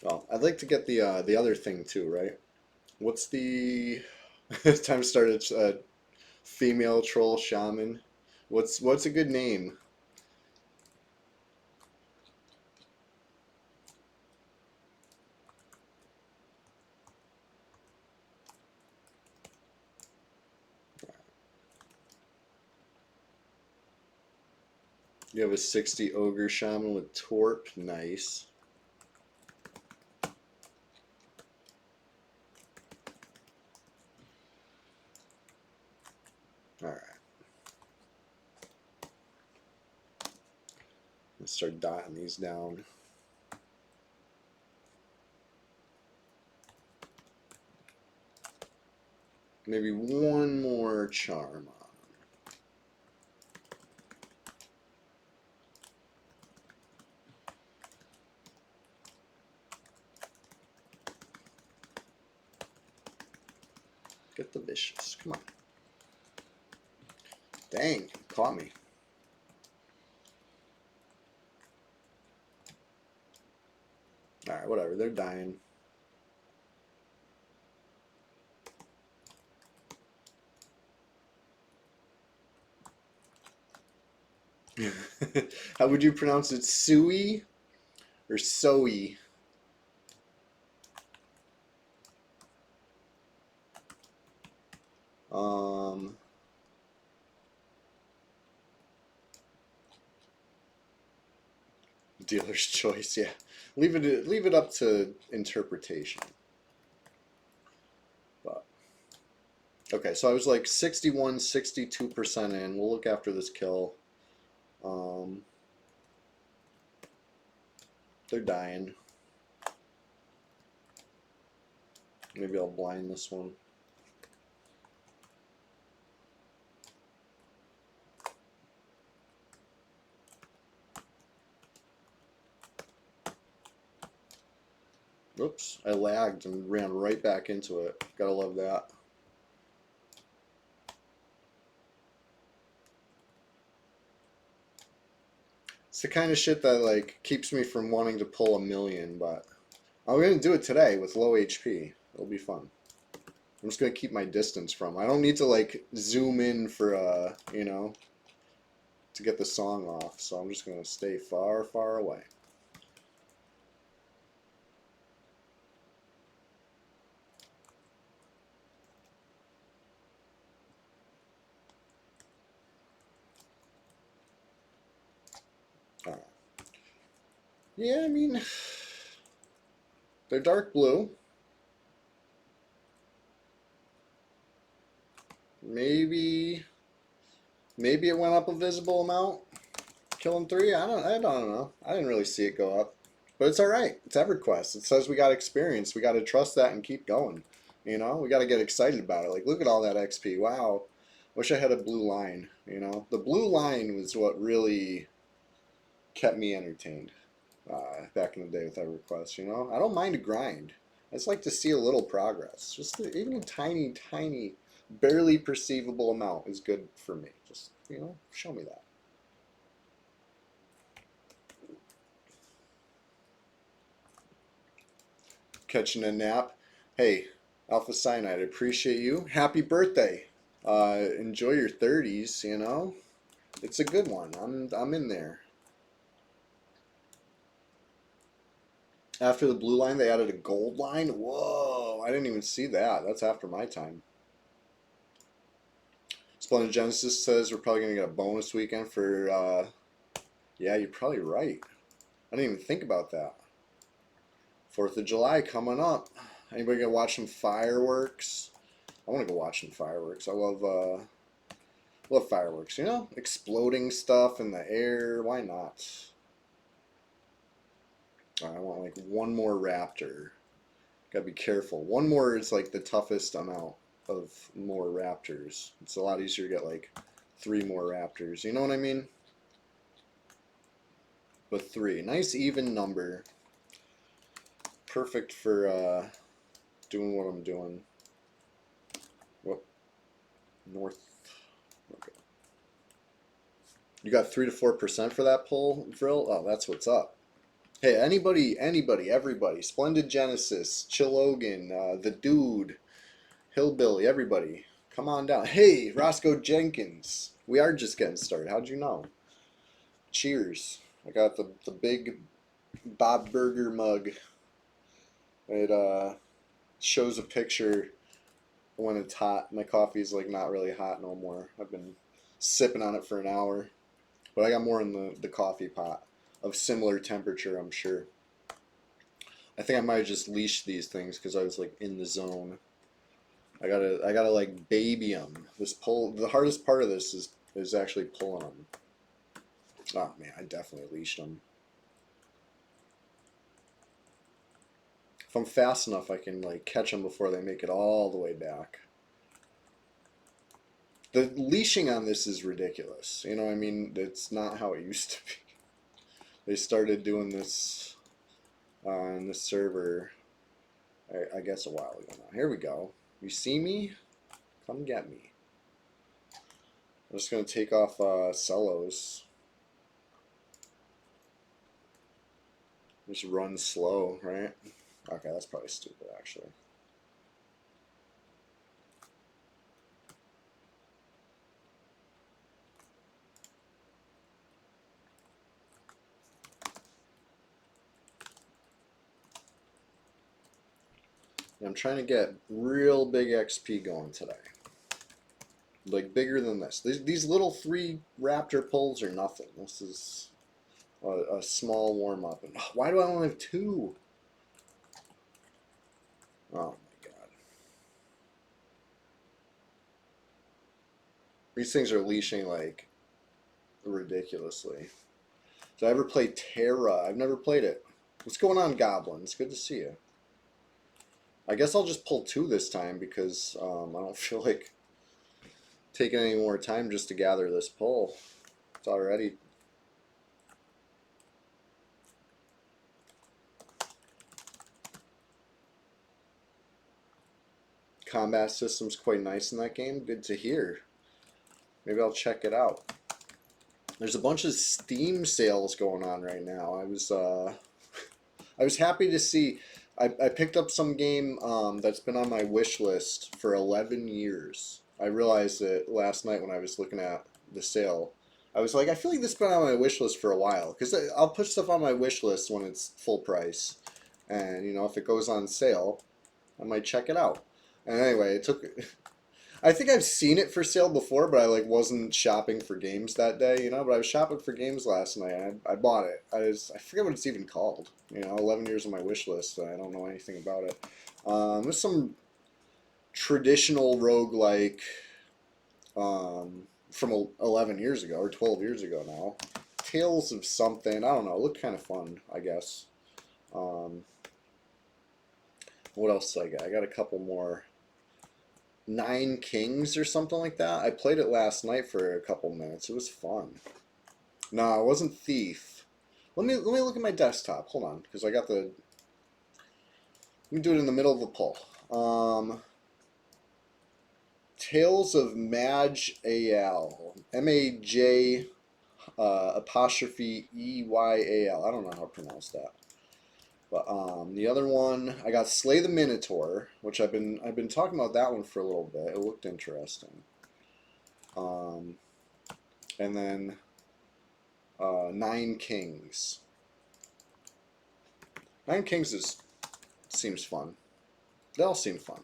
Well, I'd like to get the other thing too, right? What's the time to start a female troll shaman? What's a good name? You have a 60 ogre shaman with torp, nice. All right. Let's start dotting these down. Maybe one more charm on. Get the vicious. Come on. Dang, caught me. Alright, whatever. They're dying. How would you pronounce it? Sui or Soe? Dealer's choice, yeah. Leave it up to interpretation. But okay, so I was like 61, 62% in. We'll look after this kill. They're dying. Maybe I'll blind this one. Oops, I lagged and ran right back into it. Gotta love that. It's the kind of shit that like keeps me from wanting to pull a million, but I'm gonna do it today with low HP. It'll be fun. I'm just gonna keep my distance from. I don't need to like zoom in for you know, to get the song off. So I'm just gonna stay far, far away. All right. Yeah, I mean, they're dark blue. Maybe it went up a visible amount. Killing 3. I don't know. I didn't really see it go up. But it's all right. It's EverQuest. It says we got experience. We got to trust that and keep going. You know, we got to get excited about it. Like, look at all that XP. Wow. Wish I had a blue line. You know, the blue line was what really kept me entertained back in the day with EverQuest. You know, I don't mind a grind. I just like to see a little progress. Just even a tiny, tiny, barely perceivable amount is good for me. Just, you know, show me that. Catching a nap. Hey, Alpha Cyanide, I appreciate you. Happy birthday. Enjoy your 30s, you know. It's a good one. I'm in there. After the blue line, they added a gold line. Whoa, I didn't even see that. That's after my time. Splendid Genesis says we're probably going to get a bonus weekend for, yeah, you're probably right. I didn't even think about that. 4th of July coming up. Anybody gonna watch some fireworks? I want to go watch some fireworks. I love fireworks. You know, exploding stuff in the air. Why not? I want like one more raptor. Gotta be careful. One more is like the toughest amount of more raptors. It's a lot easier to get like 3 more raptors. You know what I mean? But 3, nice even number. Perfect for doing what I'm doing. Whoop. North. Okay. You got 3 to 4% for that pull, Vrill? Oh, that's what's up. Hey, anybody, everybody. Splendid Genesis, Chilogan, The Dude, Hillbilly, everybody. Come on down. Hey, Roscoe Jenkins. We are just getting started. How'd you know? Cheers. I got the big Bob Burger mug. It shows a picture when it's hot. My coffee's like not really hot no more. I've been sipping on it for an hour. But I got more in the coffee pot of similar temperature, I'm sure. I think I might have just leashed these things because I was like in the zone. I gotta like baby them. This pull, the hardest part of this is actually pulling them. Oh man, I definitely leashed them. If I'm fast enough, I can like catch them before they make it all the way back. The leashing on this is ridiculous. You know what I mean? It's not how it used to be. They started doing this on this server, I guess a while ago now. Here we go. You see me? Come get me. I'm just going to take off cellos. Just run slow, right? Okay, that's probably stupid, actually. I'm trying to get real big XP going today. Like bigger than this. These little 3 raptor pulls are nothing. This is a small warm up. And why do I only have 2? Oh my god. These things are leashing like ridiculously. Did I ever play Terra? I've never played it. What's going on, Goblin? It's good to see you. I guess I'll just pull 2 this time because I don't feel like taking any more time just to gather this pull. It's already... Combat system's quite nice in that game. Good to hear. Maybe I'll check it out. There's a bunch of Steam sales going on right now. I was happy to see. I picked up some game that's been on my wish list for 11 years. I realized it last night when I was looking at the sale. I was like, I feel like this has been on my wish list for a while. Because I'll put stuff on my wish list when it's full price. And, you know, if it goes on sale, I might check it out. And anyway, it took... I think I've seen it for sale before, but I like wasn't shopping for games that day, you know. But I was shopping for games last night, and I bought it. I forget what it's even called. You know, 11 years on my wish list. I don't know anything about it. There's some traditional roguelike from 11 years ago or 12 years ago now. Tales of something. I don't know. It looked kind of fun, I guess. What else do I got? I got a couple more. 9 Kings or something like that. I played it last night for a couple minutes. It was fun. No, it wasn't Thief. Let me look at my desktop. Hold on, because I got the. Let me do it in the middle of the poll. Tales of Maj Al. Maj apostrophe Eyal. I don't know how to pronounce that. But the other one, I got Slay the Minotaur, which I've been talking about that one for a little bit. It looked interesting. And then 9 Kings. 9 Kings seems fun. They all seem fun.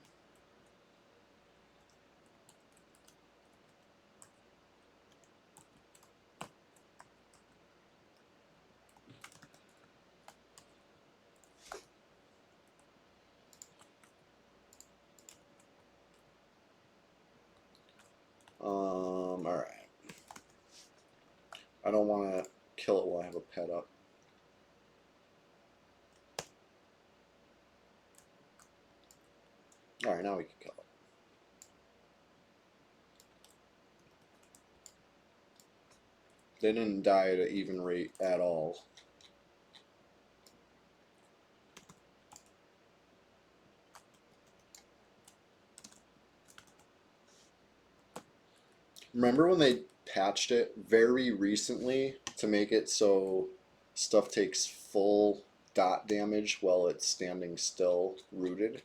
All right. I don't want to kill it while I have a pet up. All right, now we can kill it. They didn't die at an even rate at all. Remember when they patched it very recently to make it so stuff takes full dot damage while it's standing still rooted?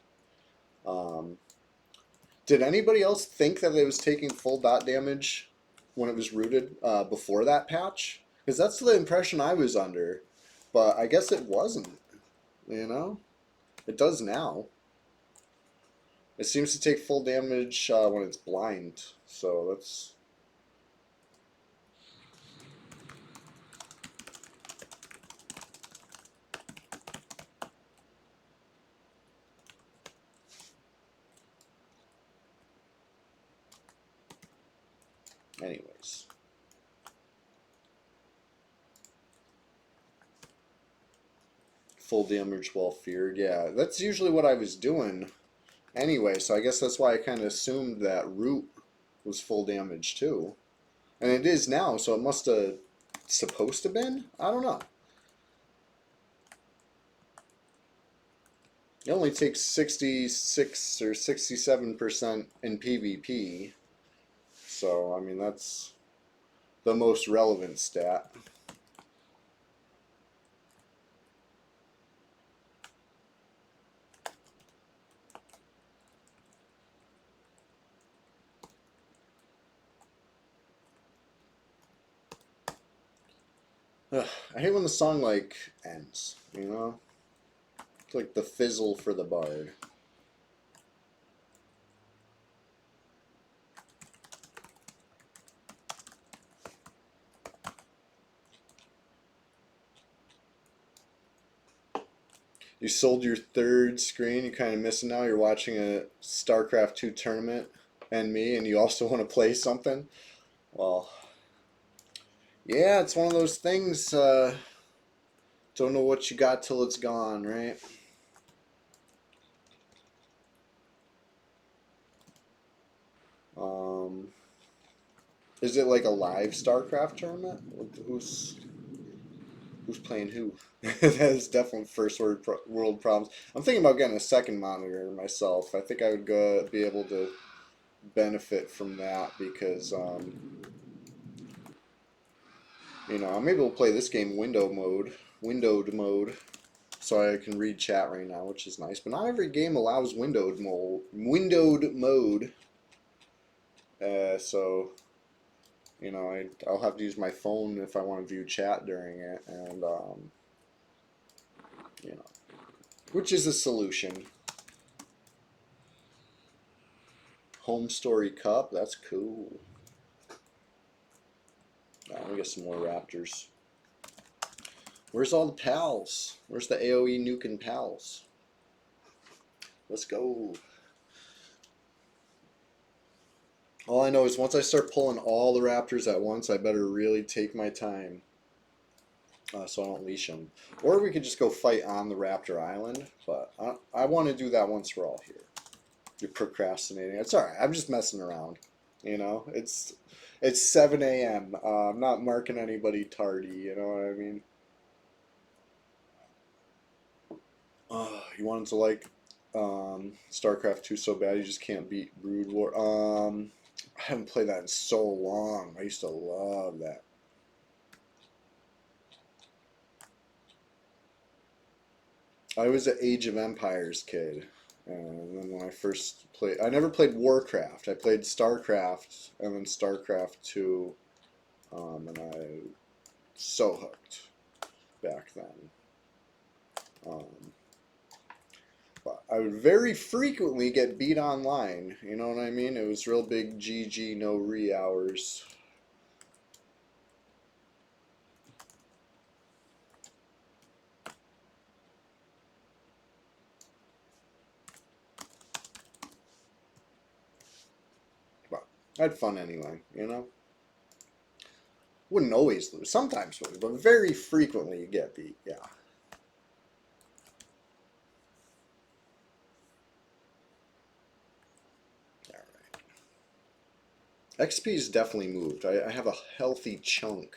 Did anybody else think that it was taking full dot damage when it was rooted before that patch? Because that's the impression I was under, but I guess it wasn't. You know, it does now. It seems to take full damage when it's blind, so that's. Anyways. Full damage while feared. Yeah, that's usually what I was doing anyway, so I guess that's why I kind of assumed that root was full damage too. And it is now, so it must have supposed to been? I don't know. It only takes 66 or 67% in PvP. So, I mean, that's the most relevant stat. Ugh, I hate when the song, like, ends, you know? It's like the fizzle for the bard. You sold your third screen. You're kind of missing now. You're watching a StarCraft 2 tournament and me, and you also want to play something. Well, yeah, it's one of those things. Don't know what you got till it's gone, right? Is it like a live StarCraft tournament? Who's playing who? That is definitely first world problems. I'm thinking about getting a second monitor myself. I think I would be able to benefit from that because you know, I'm able to play this game windowed mode, so I can read chat right now, which is nice. But not every game allows windowed mode. So, you know, I'll have to use my phone if I want to view chat during it, and you know, which is a solution. Home Story Cup, that's cool. Let me get some more Raptors. Where's all the pals? Where's the AoE nuking pals? Let's go. All I know is once I start pulling all the Raptors at once, I better really take my time. so I don't leash them. Or we could just go fight on the Raptor Island, but I want to do that once we're all here. You're procrastinating. It's alright, I'm just messing around. You know, it's 7 a.m. I'm not marking anybody tardy, you know what I mean? You wanted to like StarCraft 2 so bad you just can't beat Brood War. I haven't played that in so long. I used to love that. I was an Age of Empires kid. And then when I first played, I never played Warcraft. I played StarCraft and then StarCraft 2. And I so hooked back then. But I would very frequently get beat online. You know what I mean? It was real big GG, no re hours. But I had fun anyway, you know? Wouldn't always lose. Sometimes would, but very frequently you get beat, yeah. Alright. XP's definitely moved. I have a healthy chunk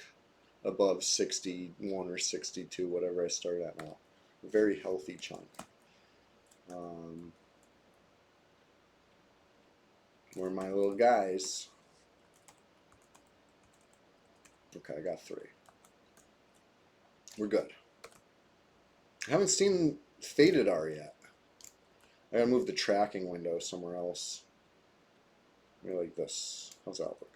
above 61 or 62, whatever I start at now. A very healthy chunk. Where are my little guys? Okay, I got 3. We're good. I haven't seen Faded R yet. I gotta move the tracking window somewhere else. Maybe like this. How's that look?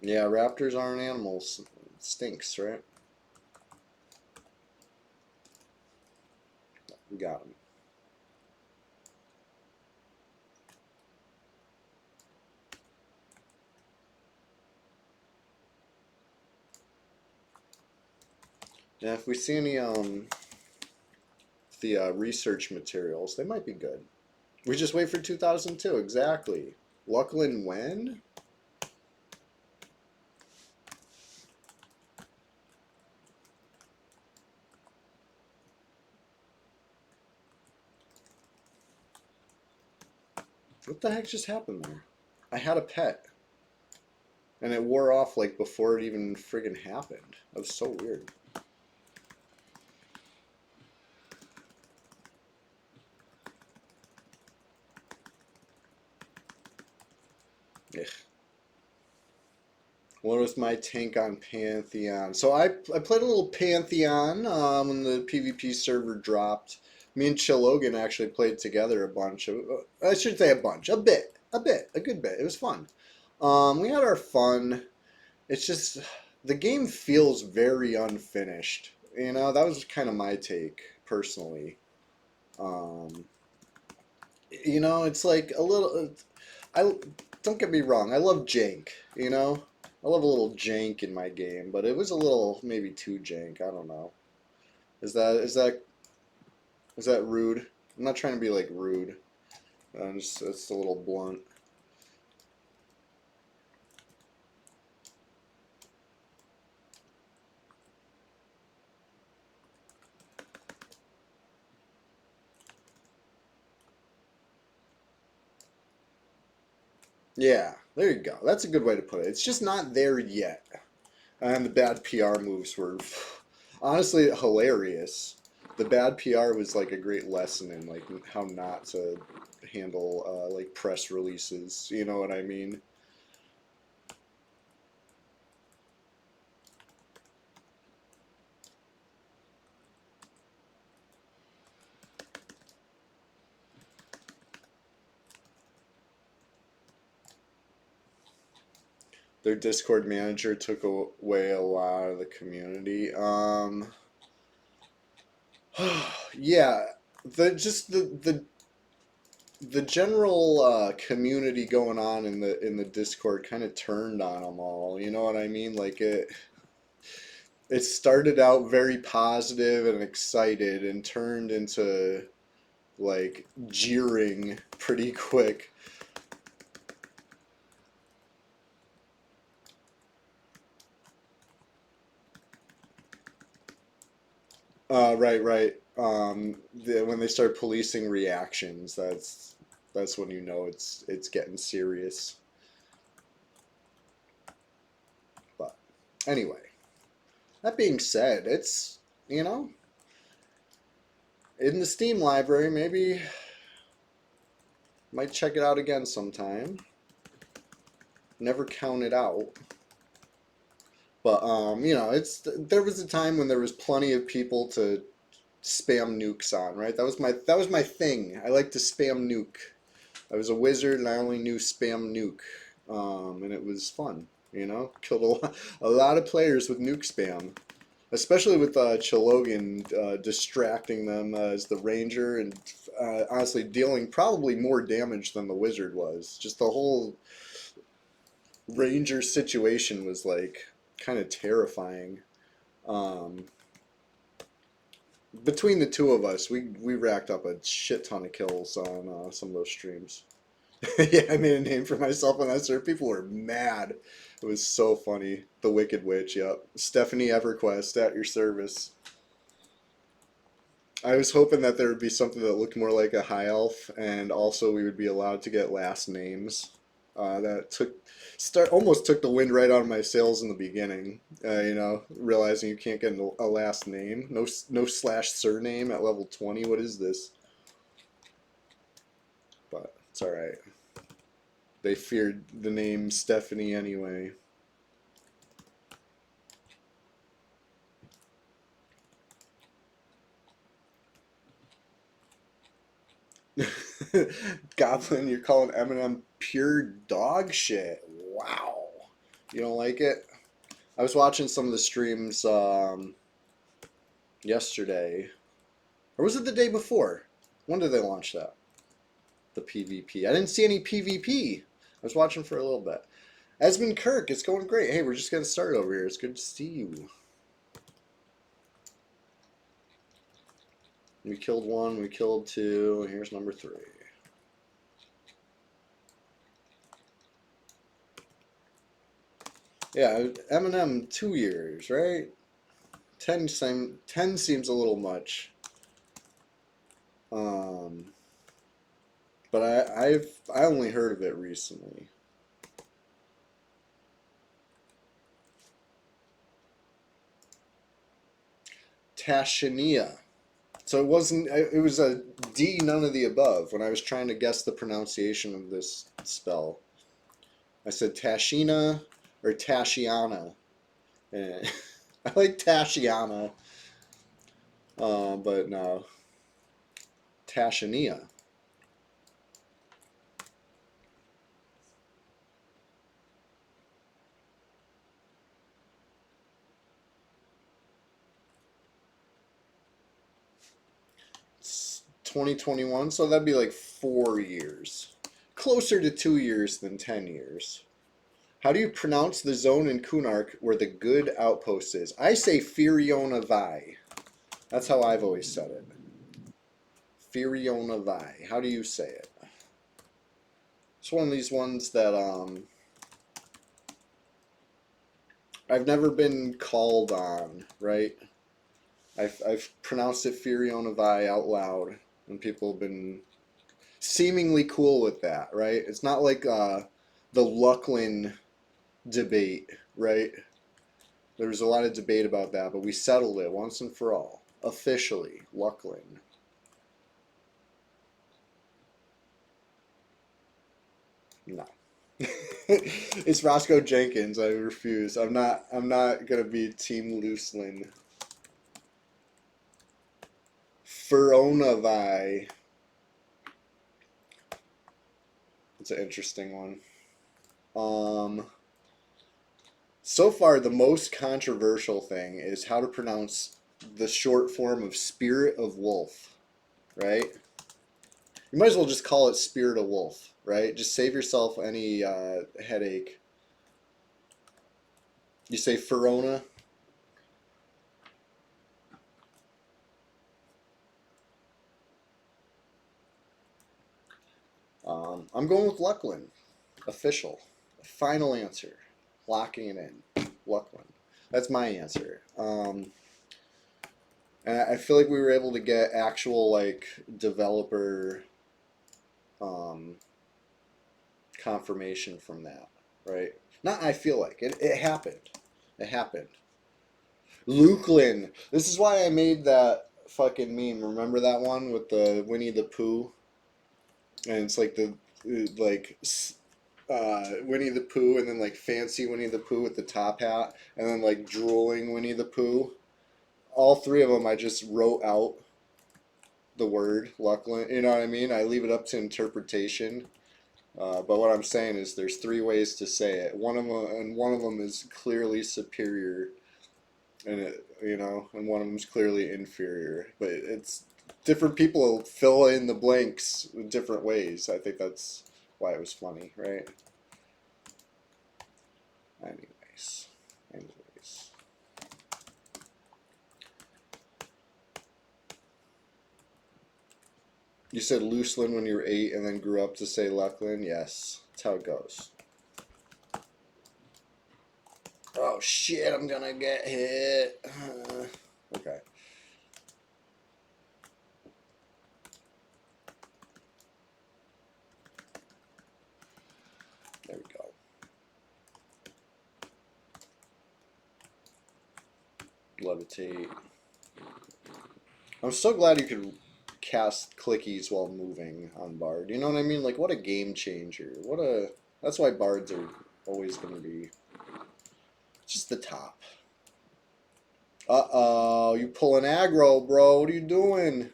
Yeah, raptors aren't animals. It stinks, right? We got them. Yeah, if we see any research materials, they might be good. We just wait for 2002, exactly. Luckland when? What the heck just happened there? I had a pet. And it wore off like before it even friggin' happened. That was so weird. Ugh. What was my tank on Pantheon? So I played a little Pantheon when the PvP server dropped. Me and Chilogan actually played together a bunch. I should say a bunch. A good bit. It was fun. We had our fun. It's just the game feels very unfinished. You know, that was kind of my take personally. Um, you know, it's like a little. I don't get me wrong. I love jank. You know, I love a little jank in my game, but it was a little maybe too jank. I don't know. Is that rude? I'm not trying to be like rude. It's a little blunt. Yeah, there you go. That's a good way to put it. It's just not there yet. And the bad PR moves were honestly hilarious. The bad PR was like a great lesson in like how not to handle like press releases. You know what I mean? Their Discord manager took away a lot of the community. Yeah, the general community going on in the Discord kind of turned on them all. You know what I mean? Like it started out very positive and excited and turned into like jeering pretty quick. Right. When they start policing reactions, that's when you know it's getting serious. But anyway, that being said, it's, you know, in the Steam library. Maybe might check it out again sometime. Never count it out. But you know, there was a time when there was plenty of people to spam nukes on, right? That was my thing. I like to spam nuke. I was a wizard and I only knew spam nuke, and it was fun. You know, killed a lot of players with nuke spam, especially with Chilogan distracting them as the ranger and honestly dealing probably more damage than the wizard was. Just the whole ranger situation was like kind of terrifying. Um, Between the two of us, we racked up a shit ton of kills on some of those streams. Yeah, I made a name for myself on that server. People were mad. It was so funny. The Wicked Witch, yep. Stephanie EverQuest at your service. I was hoping that there would be something that looked more like a high elf, and also we would be allowed to get last names. That almost took the wind right out of my sails in the beginning. You know, realizing you can't get a last name, no slash surname at level 20. What is this? But it's all right. They feared the name Stephanie anyway. Goblin, you're calling Eminem pure dog shit. Wow. You don't like it? I was watching some of the streams yesterday. Or was it the day before? When did they launch that? The PvP. I didn't see any PvP. I was watching for a little bit. Esmond Kirk, it's going great. Hey, we're just getting started over here. It's good to see you. We killed one, we killed two, and here's number 3. Yeah, Eminem 2 years, right? 10 seems a little much. Um, but I only heard of it recently. Tashinia. So it was a D, none of the above. When I was trying to guess the pronunciation of this spell, I said Tashina or Tashiana. And I like Tashiana, but no. Tashinia. 2021, so that'd be like 4 years. Closer to 2 years than 10 years. How do you pronounce the zone in Kunark where the good outpost is? I say Firiona Vi. That's how I've always said it. Firiona Vi. How do you say it? It's one of these ones that I've never been called on, right? I've pronounced it Firiona Vi out loud, and people have been seemingly cool with that, right? It's not like the Lucklin debate, right? There was a lot of debate about that, but we settled it once and for all. Officially, Lucklin. No. It's Roscoe Jenkins. I refuse. I'm not gonna be Team Looselin. Furonavi. It's an interesting one. So far, the most controversial thing is how to pronounce the short form of Spirit of Wolf, right? You might as well just call it Spirit of Wolf, right? Just save yourself any headache. You say Furona. I'm going with Luckland. Official. Final answer. Locking it in. Luckland. That's my answer. And I feel like we were able to get actual like developer confirmation from that, right? Not I feel like it happened. It happened. Lukeland. This is why I made that fucking meme. Remember that one with the Winnie the Pooh? And it's like the like Winnie the Pooh, and then like fancy Winnie the Pooh with the top hat, and then like drooling Winnie the Pooh. All three of them, I just wrote out the word Luckland. You know what I mean? I leave it up to interpretation. But what I'm saying is, there's three ways to say it. One of them is clearly superior, and and one of them is clearly inferior. But it's different people fill in the blanks in different ways. I think that's why it was funny, right? Anyways. You said Looseland when you were 8 and then grew up to say Luckland? Yes, that's how it goes. Oh shit, I'm gonna get hit. Okay. There we go. Levitate. I'm so glad you could cast clickies while moving on Bard. You know what I mean? Like, what a game changer. That's why Bards are always going to be just the top. Uh-oh, you pulling aggro, bro. What are you doing?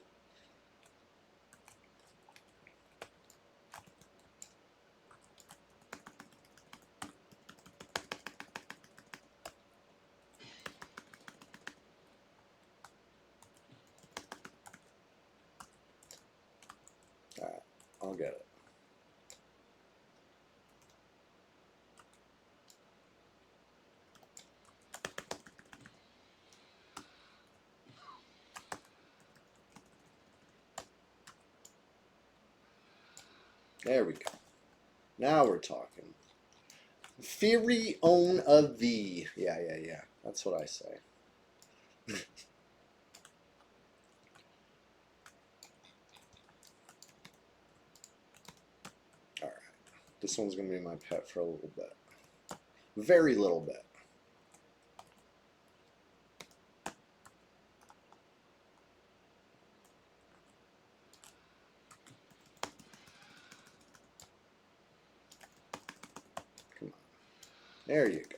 Alright, I'll get it. There we go. Now we're talking. Fury own a V. Yeah. That's what I say. Alright. This one's going to be my pet for a little bit. Very little bit. Come on. There you go.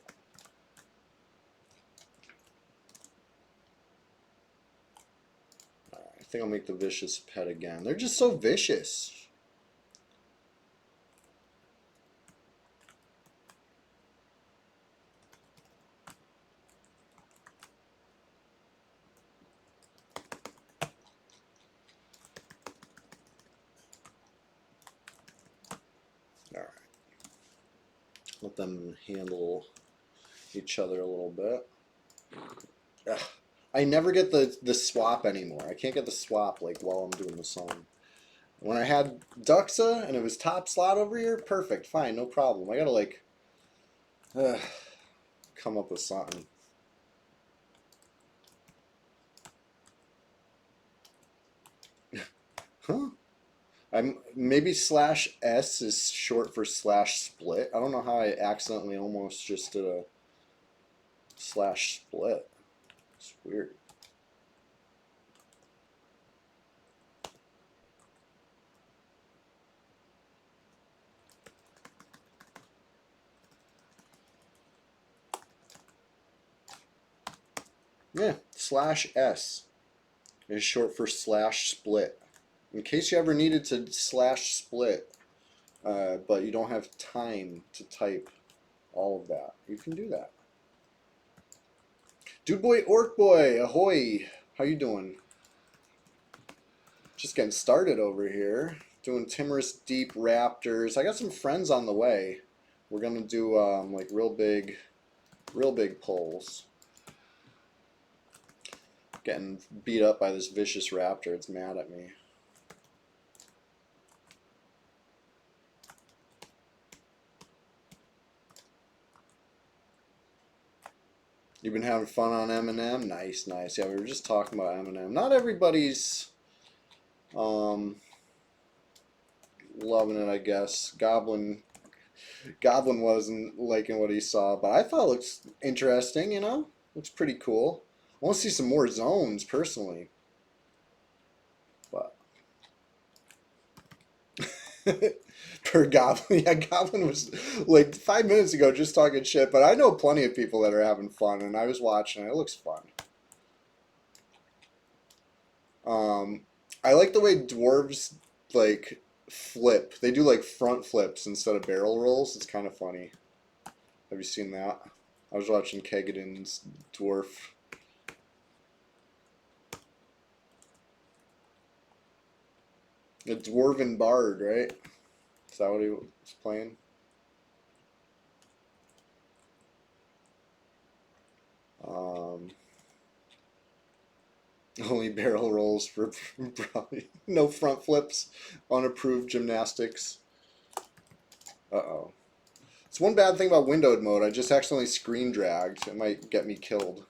Alright, I think I'll make the vicious pet again. They're just so vicious. Alright. Let them handle each other a little bit. Ugh. I never get the swap anymore. I can't get the swap like while I'm doing the song. When I had Duxa and it was top slot over here, perfect, fine, no problem. I gotta like come up with something. Huh? Maybe /S is short for /split. I don't know how I accidentally almost just did a /split. It's weird. Yeah, /S is short for /split. In case you ever needed to /split, but you don't have time to type all of that, you can do that. Dude boy, orc boy, ahoy! How you doing? Just getting started over here. Doing timorous deep raptors. I got some friends on the way. We're gonna do like real big pulls. Getting beat up by this vicious raptor. It's mad at me. You've been having fun on Eminem? Nice, nice. Yeah, we were just talking about Eminem. Not everybody's um, loving it, I guess. Goblin wasn't liking what he saw, but I thought it looks interesting, you know? Looks pretty cool. I want to see some more zones, personally. But per Goblin, yeah, Goblin was like 5 minutes ago just talking shit, but I know plenty of people that are having fun, and I was watching it. It looks fun. Um, I like the way dwarves like flip. They do like front flips instead of barrel rolls. It's kind of funny. Have you seen that? I was watching Kegadin's dwarf. The dwarven bard, right? Is that what he was playing? Um, only barrel rolls for probably no front flips, unapproved gymnastics. Uh-oh. It's one bad thing about windowed mode. I just accidentally screen dragged. It might get me killed.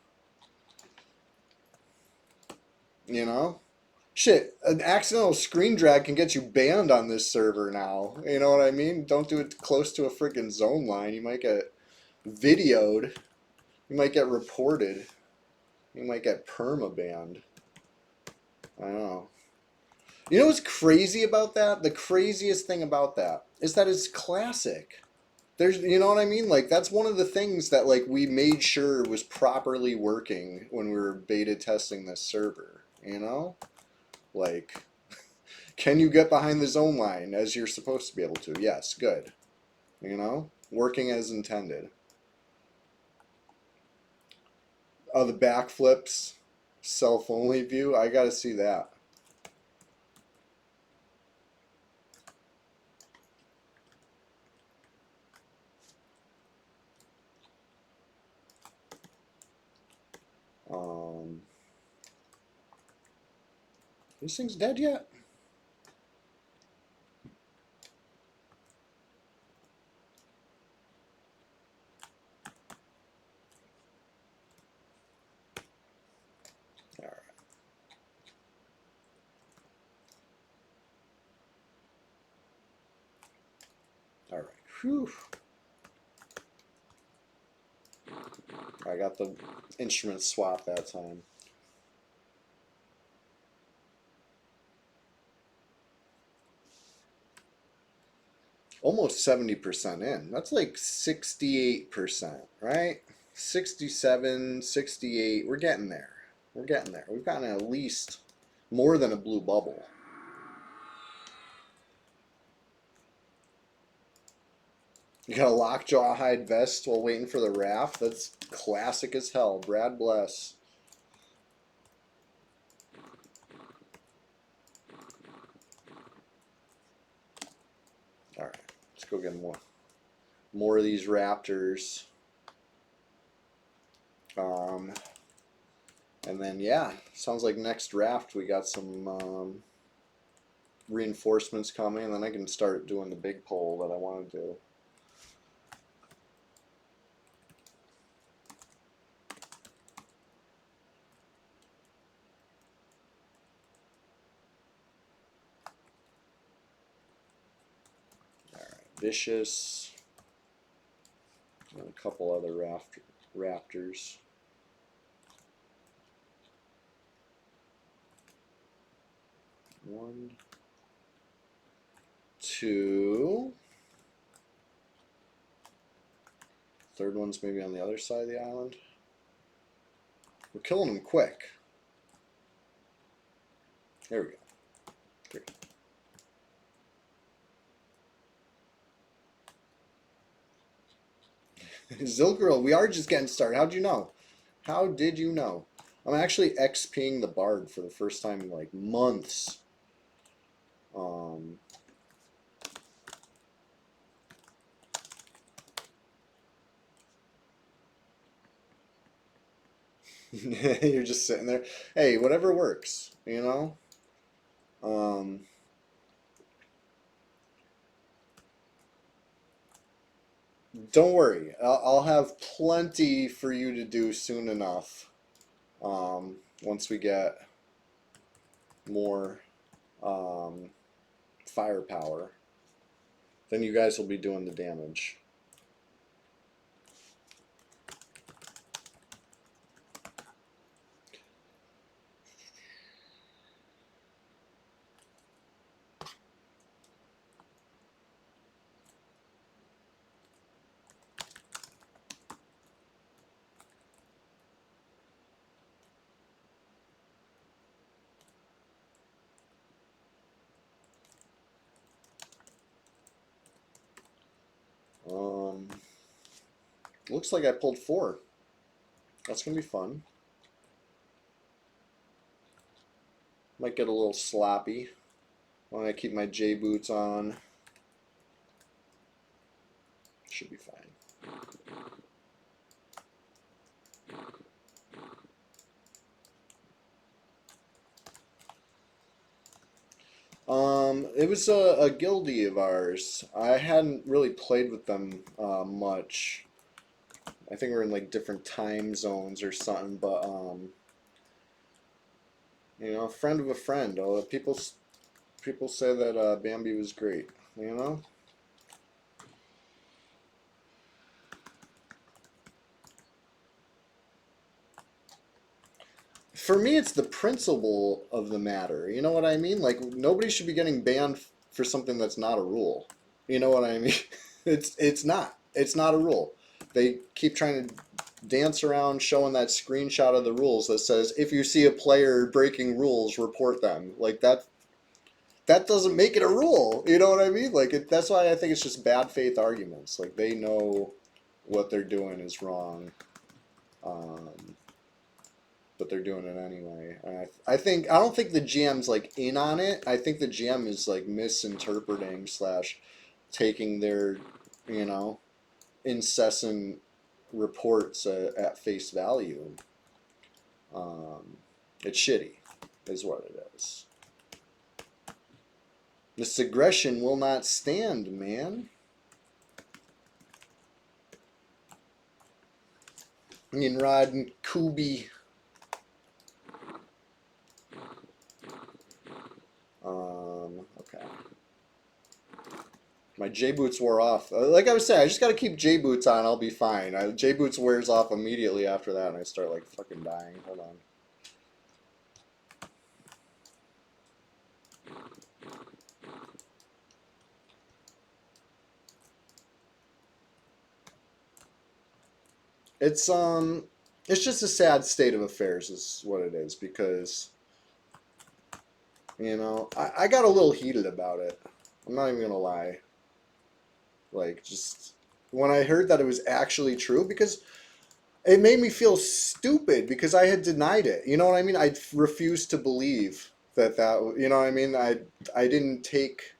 You know? Shit, an accidental screen drag can get you banned on this server now. You know what I mean? Don't do it close to a freaking zone line. You might get videoed. You might get reported. You might get perma banned. I don't know. You know what's crazy about that? The craziest thing about that is that it's classic. There's, you know what I mean? Like that's one of the things that like we made sure was properly working when we were beta testing this server. You know, like, can you get behind the zone line as you're supposed to be able to? Yes, good. You know, working as intended. Oh, the backflips, self-only view. I gotta see that. Um, this thing's dead yet? All right. All right. Whew. I got the instrument swap that time. Almost 70% in. That's like 68%, right? 67, 68. We're getting there. We're getting there. We've gotten at least more than a blue bubble. You got a lockjaw hide vest while waiting for the raft? That's classic as hell. Brad bless. Alright, let's go get more of these raptors. And then yeah, sounds like next draft we got some reinforcements coming, and then I can start doing the big poll that I want to do. Vicious, and a couple other raptors. One, two. Third one's maybe on the other side of the island. We're killing them quick. There we go. Here. Zilgirl, we are just getting started. How'd you know? How did you know? I'm actually XPing the Bard for the first time in like months. You're just sitting there. Hey, whatever works, you know? Don't worry, I'll have plenty for you to do soon enough. Once we get more firepower, then you guys will be doing the damage. Looks like I pulled 4. That's gonna be fun. Might get a little sloppy when I keep my J boots on. Should be fine. It was a guildie of ours. I hadn't really played with them much. I think we're in like different time zones or something, but you know, a friend of a friend. People say that Bambi was great. You know. For me, it's the principle of the matter. You know what I mean? Like nobody should be getting banned for something that's not a rule. You know what I mean? It's not. It's not a rule. They keep trying to dance around showing that screenshot of the rules that says if you see a player breaking rules, report them. Like that doesn't make it a rule. You know what I mean? Like that's why I think it's just bad faith arguments. Like they know what they're doing is wrong. But they're doing it anyway. And I don't think the GM's like in on it. I think the GM is like misinterpreting slash taking their, you know, incessant reports at face value. It's shitty, is what it is. This aggression will not stand, man. Nimrod and Kubi. Okay. My J boots wore off. Like I was saying, I just gotta keep J boots on. I'll be fine. J boots wears off immediately after that, and I start like fucking dying. Hold on. It's just a sad state of affairs, is what it is, because you know I got a little heated about it. I'm not even gonna lie. Like just when I heard that it was actually true, because it made me feel stupid because I had denied it. You know what I mean? I refused to believe that you know what I mean? I didn't take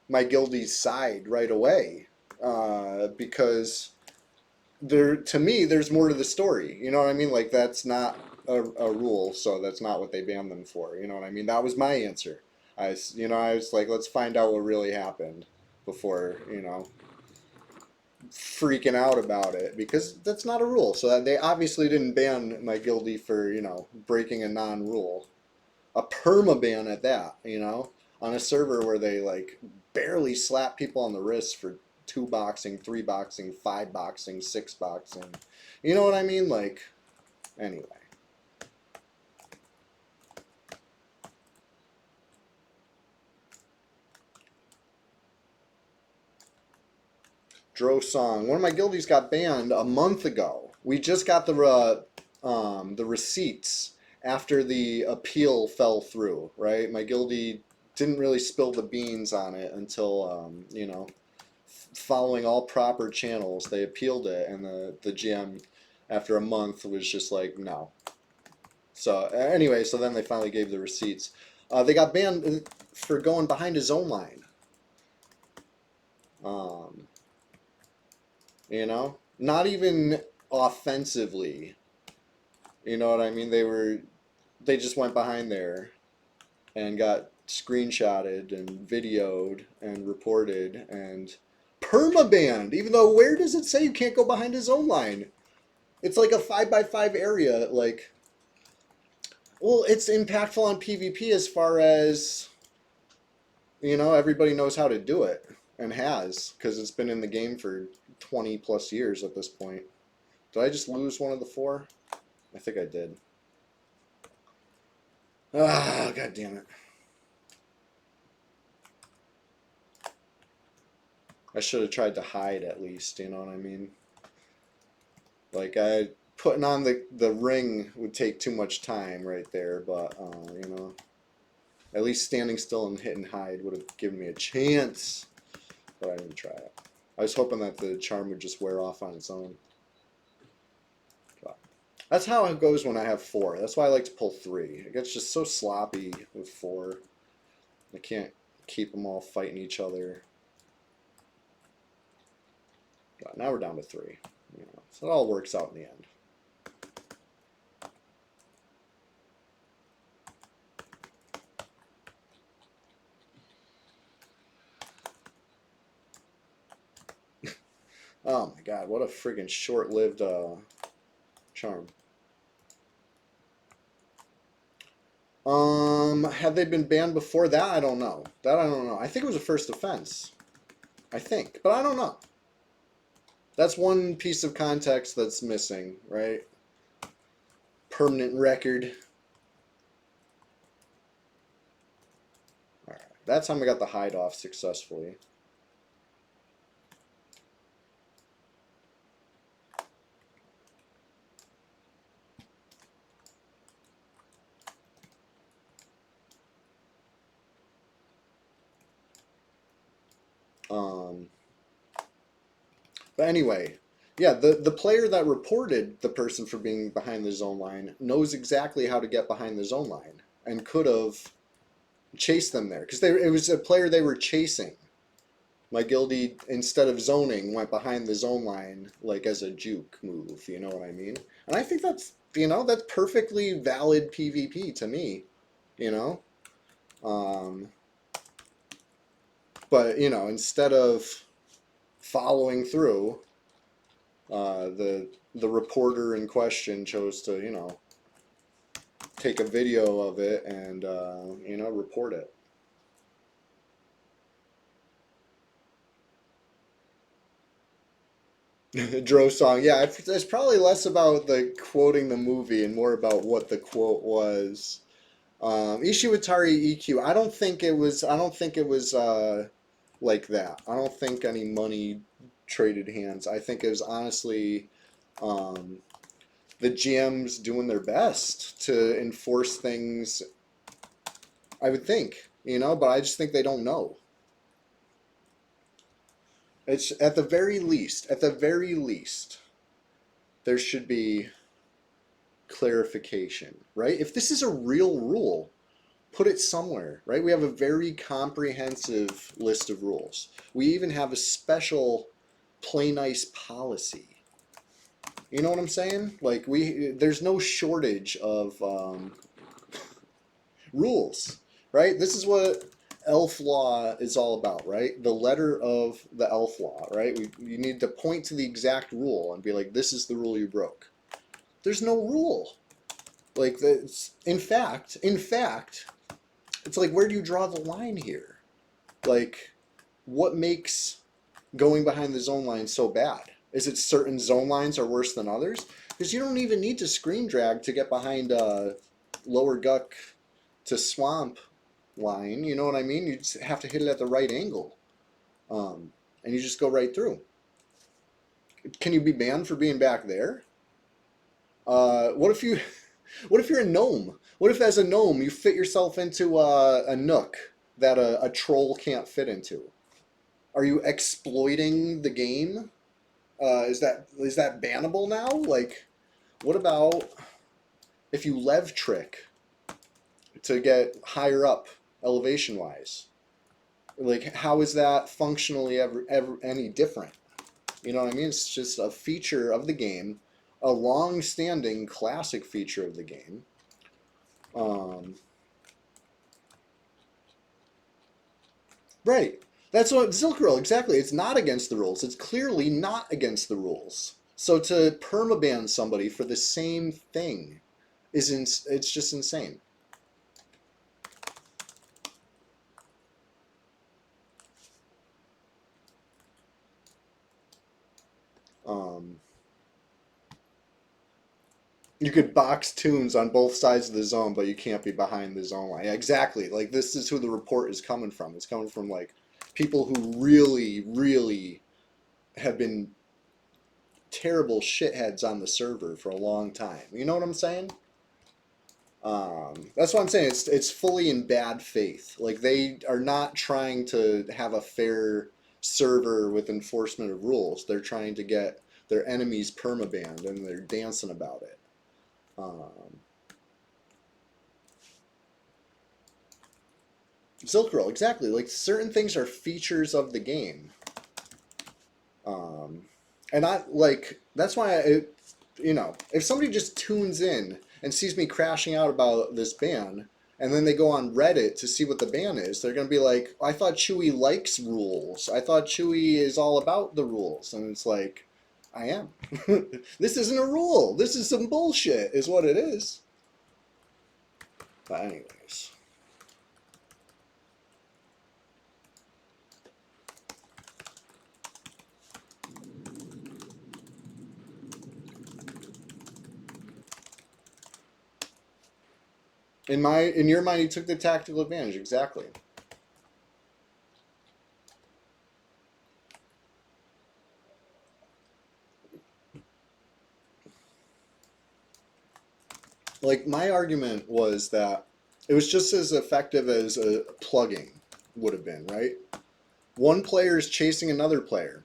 my guildie's side right away because there to me there's more to the story. You know what I mean? Like that's not a rule, so that's not what they banned them for. You know what I mean? That was my answer. I was like, let's find out what really happened before freaking out about it, because that's not a rule. So that they obviously didn't ban my guildie for breaking a non-rule, a perma ban at that. On a server where they like barely slap people on the wrist for 2 boxing, 3 boxing, 5 boxing, 6 boxing. You know what I mean? Like, anyway. Dro Song. One of my guildies got banned a month ago. We just got the receipts after the appeal fell through, right? My guildie didn't really spill the beans on it until, following all proper channels, they appealed it, and the GM, after a month, was just like, no. So anyway, so then they finally gave the receipts. They got banned for going behind his own line. Not even offensively. You know what I mean? They just went behind there and got screenshotted and videoed and reported and permabanned, even though where does it say you can't go behind his own line? It's like a 5x5 area, like, well, it's impactful on PvP as far as, you know, everybody knows how to do it and has, because it's been in the game for 20 plus years at this point. Did I just lose one of the 4? I think I did. Ah, god damn it. I should have tried to hide at least, you know what I mean? Like, putting on the ring would take too much time right there, but, you know, at least standing still and hitting hide would have given me a chance, but I didn't try it. I was hoping that the charm would just wear off on its own. But that's how it goes when I have 4. That's why I like to pull 3. It gets just so sloppy with 4. I can't keep them all fighting each other. But now we're down to 3. You know, so it all works out in the end. Oh my god, what a friggin' short-lived charm. Had they been banned before that? I don't know. That I don't know. I think it was a first offense. I think, but I don't know. That's one piece of context that's missing, right? Permanent record. Alright, that time I got the hide off successfully. But anyway, yeah, the player that reported the person for being behind the zone line knows exactly how to get behind the zone line and could have chased them there because it was a player they were chasing. My guildie, instead of zoning, went behind the zone line like as a juke move. You know what I mean? And I think that's, you know, that's perfectly valid PvP to me. You know, but you know, instead of following through, the reporter in question chose to, you know, take a video of it and you know, report it. Dro song, yeah, it's probably less about the quoting the movie and more about what the quote was. Ishiwatari EQ. I don't think it was. I don't think it was like that. I don't think any money traded hands. I think it was honestly um, the GMs doing their best to enforce things. I would think, you know, but I just think they don't know. It's at the very least. At the very least, there should be clarification, right? If this is a real rule, put it somewhere, right? We have a very comprehensive list of rules. We even have a special play nice policy. You know what I'm saying? Like there's no shortage of rules, right? This is what elf law is all about, right? The letter of the elf law, right? You need to point to the exact rule and be like, this is the rule you broke. There's no rule. Like that's in fact, it's like, where do you draw the line here? Like, what makes going behind the zone line so bad? Is it certain zone lines are worse than others? Because you don't even need to screen drag to get behind lower guck to swamp line. You know what I mean? You just have to hit it at the right angle. And you just go right through. Can you be banned for being back there? What if you... What if you're a gnome? What if as a gnome you fit yourself into a nook that a troll can't fit into? Are you exploiting the game? Is that bannable now? Like, what about if you lev trick to get higher up elevation wise? Like, how is that functionally ever any different? You know what I mean? It's just a feature of the game, a long-standing classic feature of the game. Right. That's what Zilkril, exactly. It's not against the rules. It's clearly not against the rules. So to permaban somebody for the same thing it's just insane. Um, you could box tunes on both sides of the zone, but you can't be behind the zone line. Yeah, exactly. Like this is who the report is coming from. It's coming from like people who really, really have been terrible shitheads on the server for a long time. You know what I'm saying? That's what I'm saying. It's fully in bad faith. Like they are not trying to have a fair server with enforcement of rules. They're trying to get their enemies permabanned, and they're dancing about it. Silk Roll, exactly. Like certain things are features of the game, and I like that's why if somebody just tunes in and sees me crashing out about this ban, and then they go on Reddit to see what the ban is, they're gonna be like, "I thought Chewy likes rules. I thought Chewy is all about the rules," and it's like, I am. This isn't a rule. This is some bullshit, is what it is. But anyways. In your mind, he took the tactical advantage, exactly. Like my argument was that it was just as effective as a plugging would have been, right? One player is chasing another player.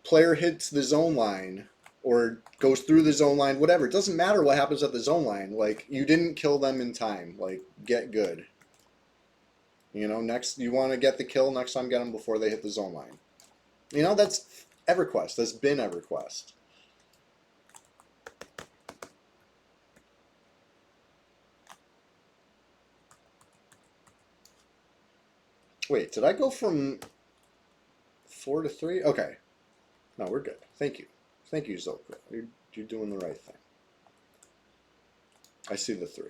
Player hits the zone line or goes through the zone line, whatever. It doesn't matter what happens at the zone line. Like you didn't kill them in time. Like get good. Next you want to get the kill, next time get them before they hit the zone line. That's EverQuest. That's been EverQuest. Wait, did I go from 4 to 3? Okay. No, we're good. Thank you. Thank you, Zilkra. You're doing the right thing. I see the 3.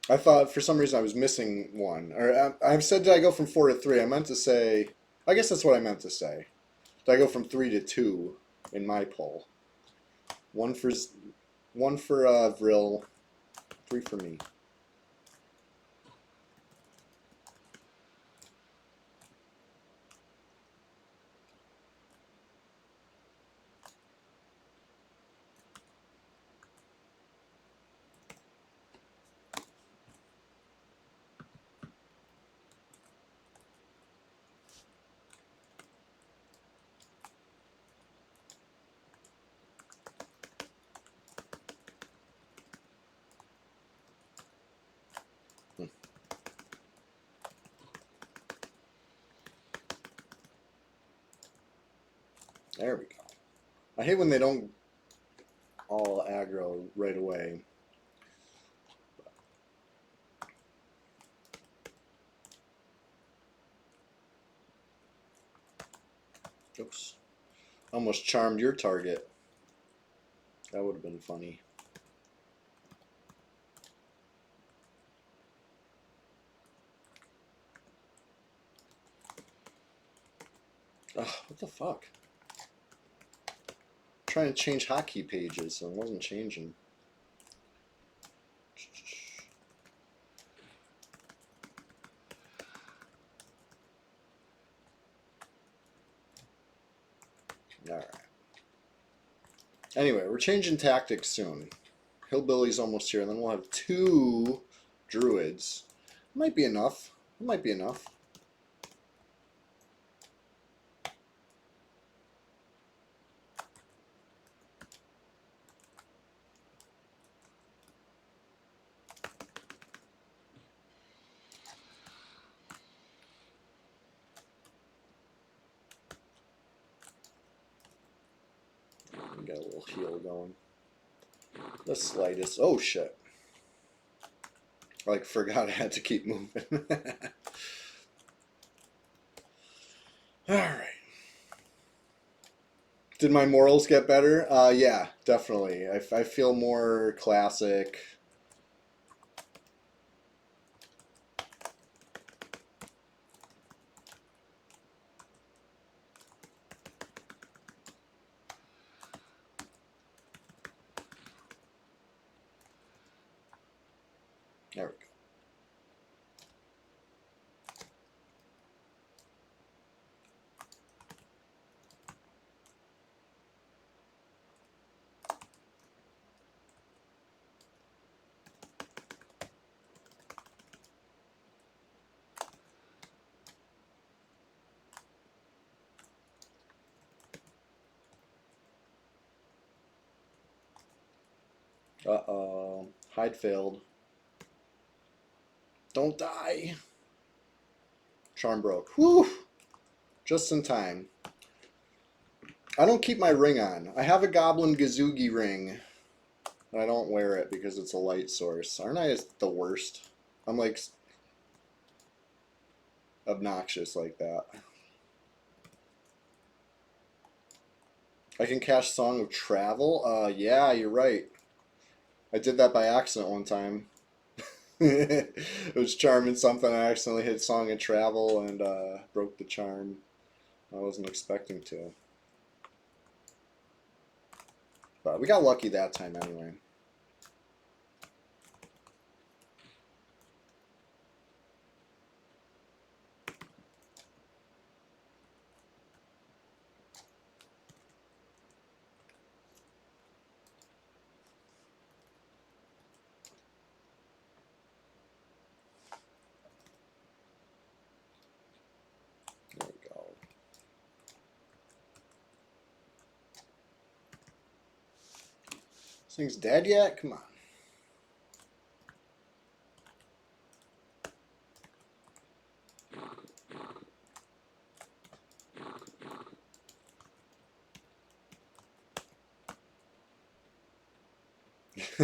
I thought for some reason I was missing one. Or I've said did I go from 4 to 3? I meant to say, I guess that's what I meant to say. Did I go from 3 to 2 in my poll? One for Vril, 3 for me. There we go. I hate when they don't all aggro right away. Oops. Almost charmed your target. That would have been funny. Ugh, what the fuck? Trying to change hotkey pages and it wasn't changing. Alright. Anyway, we're changing tactics soon. Hillbilly's almost here, and then we'll have 2 druids. Might be enough. It might be enough. We got a little heal going. The slightest. Oh shit. Like forgot I had to keep moving. Did my morals get better? Yeah, definitely. I feel more classic. There we go. Uh-oh. Hide failed. Don't die. Charm broke. Whew. Just in time. I don't keep my ring on. I have a Goblin Gazoogie ring. I don't wear it because it's a light source. Aren't I the worst? I'm like obnoxious like that. I can cast Song of Travel? Yeah, you're right. I did that by accident one time. It was charming something. I accidentally hit Song of Travel and broke the charm. I wasn't expecting to. But we got lucky that time anyway. There we go. This thing's dead yet? Come on.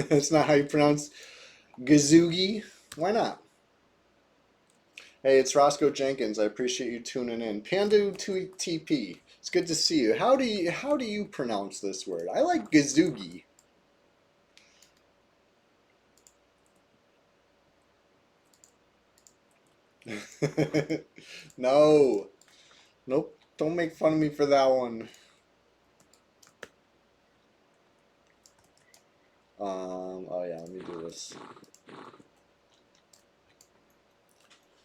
That's not how you pronounce Gazoogie? Why not? Hey, it's Roscoe Jenkins. I appreciate you tuning in. Pandu TP. It's good to see you. How do you pronounce this word? I like Gazoogie. No. Nope. Don't make fun of me for that one. Oh yeah, let me do this.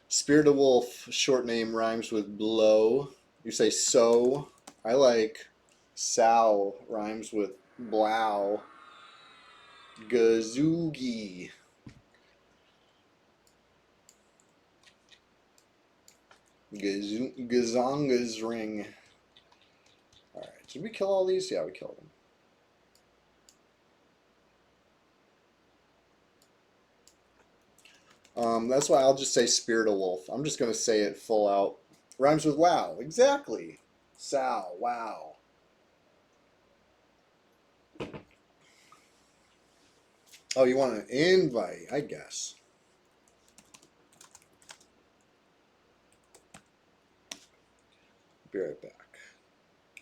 Spirit of Wolf, short name, rhymes with blow. You say so. I like sow, rhymes with blow. Gazoogie. Gazonga's ring. Alright, did we kill all these? Yeah, we killed them. That's why I'll just say Spirit of Wolf. I'm just going to say it full out. Rhymes with wow. Exactly. Sow. Wow. Oh, you want an invite, I guess. Be right back.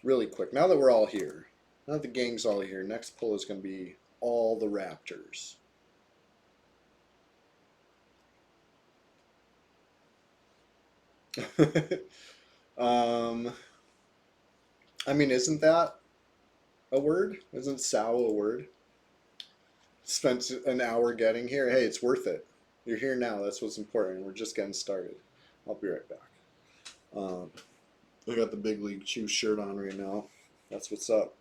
Really quick. Now that we're all here, now that the gang's all here, next pull is going to be all the raptors. I mean, isn't that a word? Isn't sow a word? Spent an hour getting here. Hey, it's worth it. You're here now. That's what's important. We're just getting started. I'll be right back. I got the Big League Chew shirt on right now. That's what's up.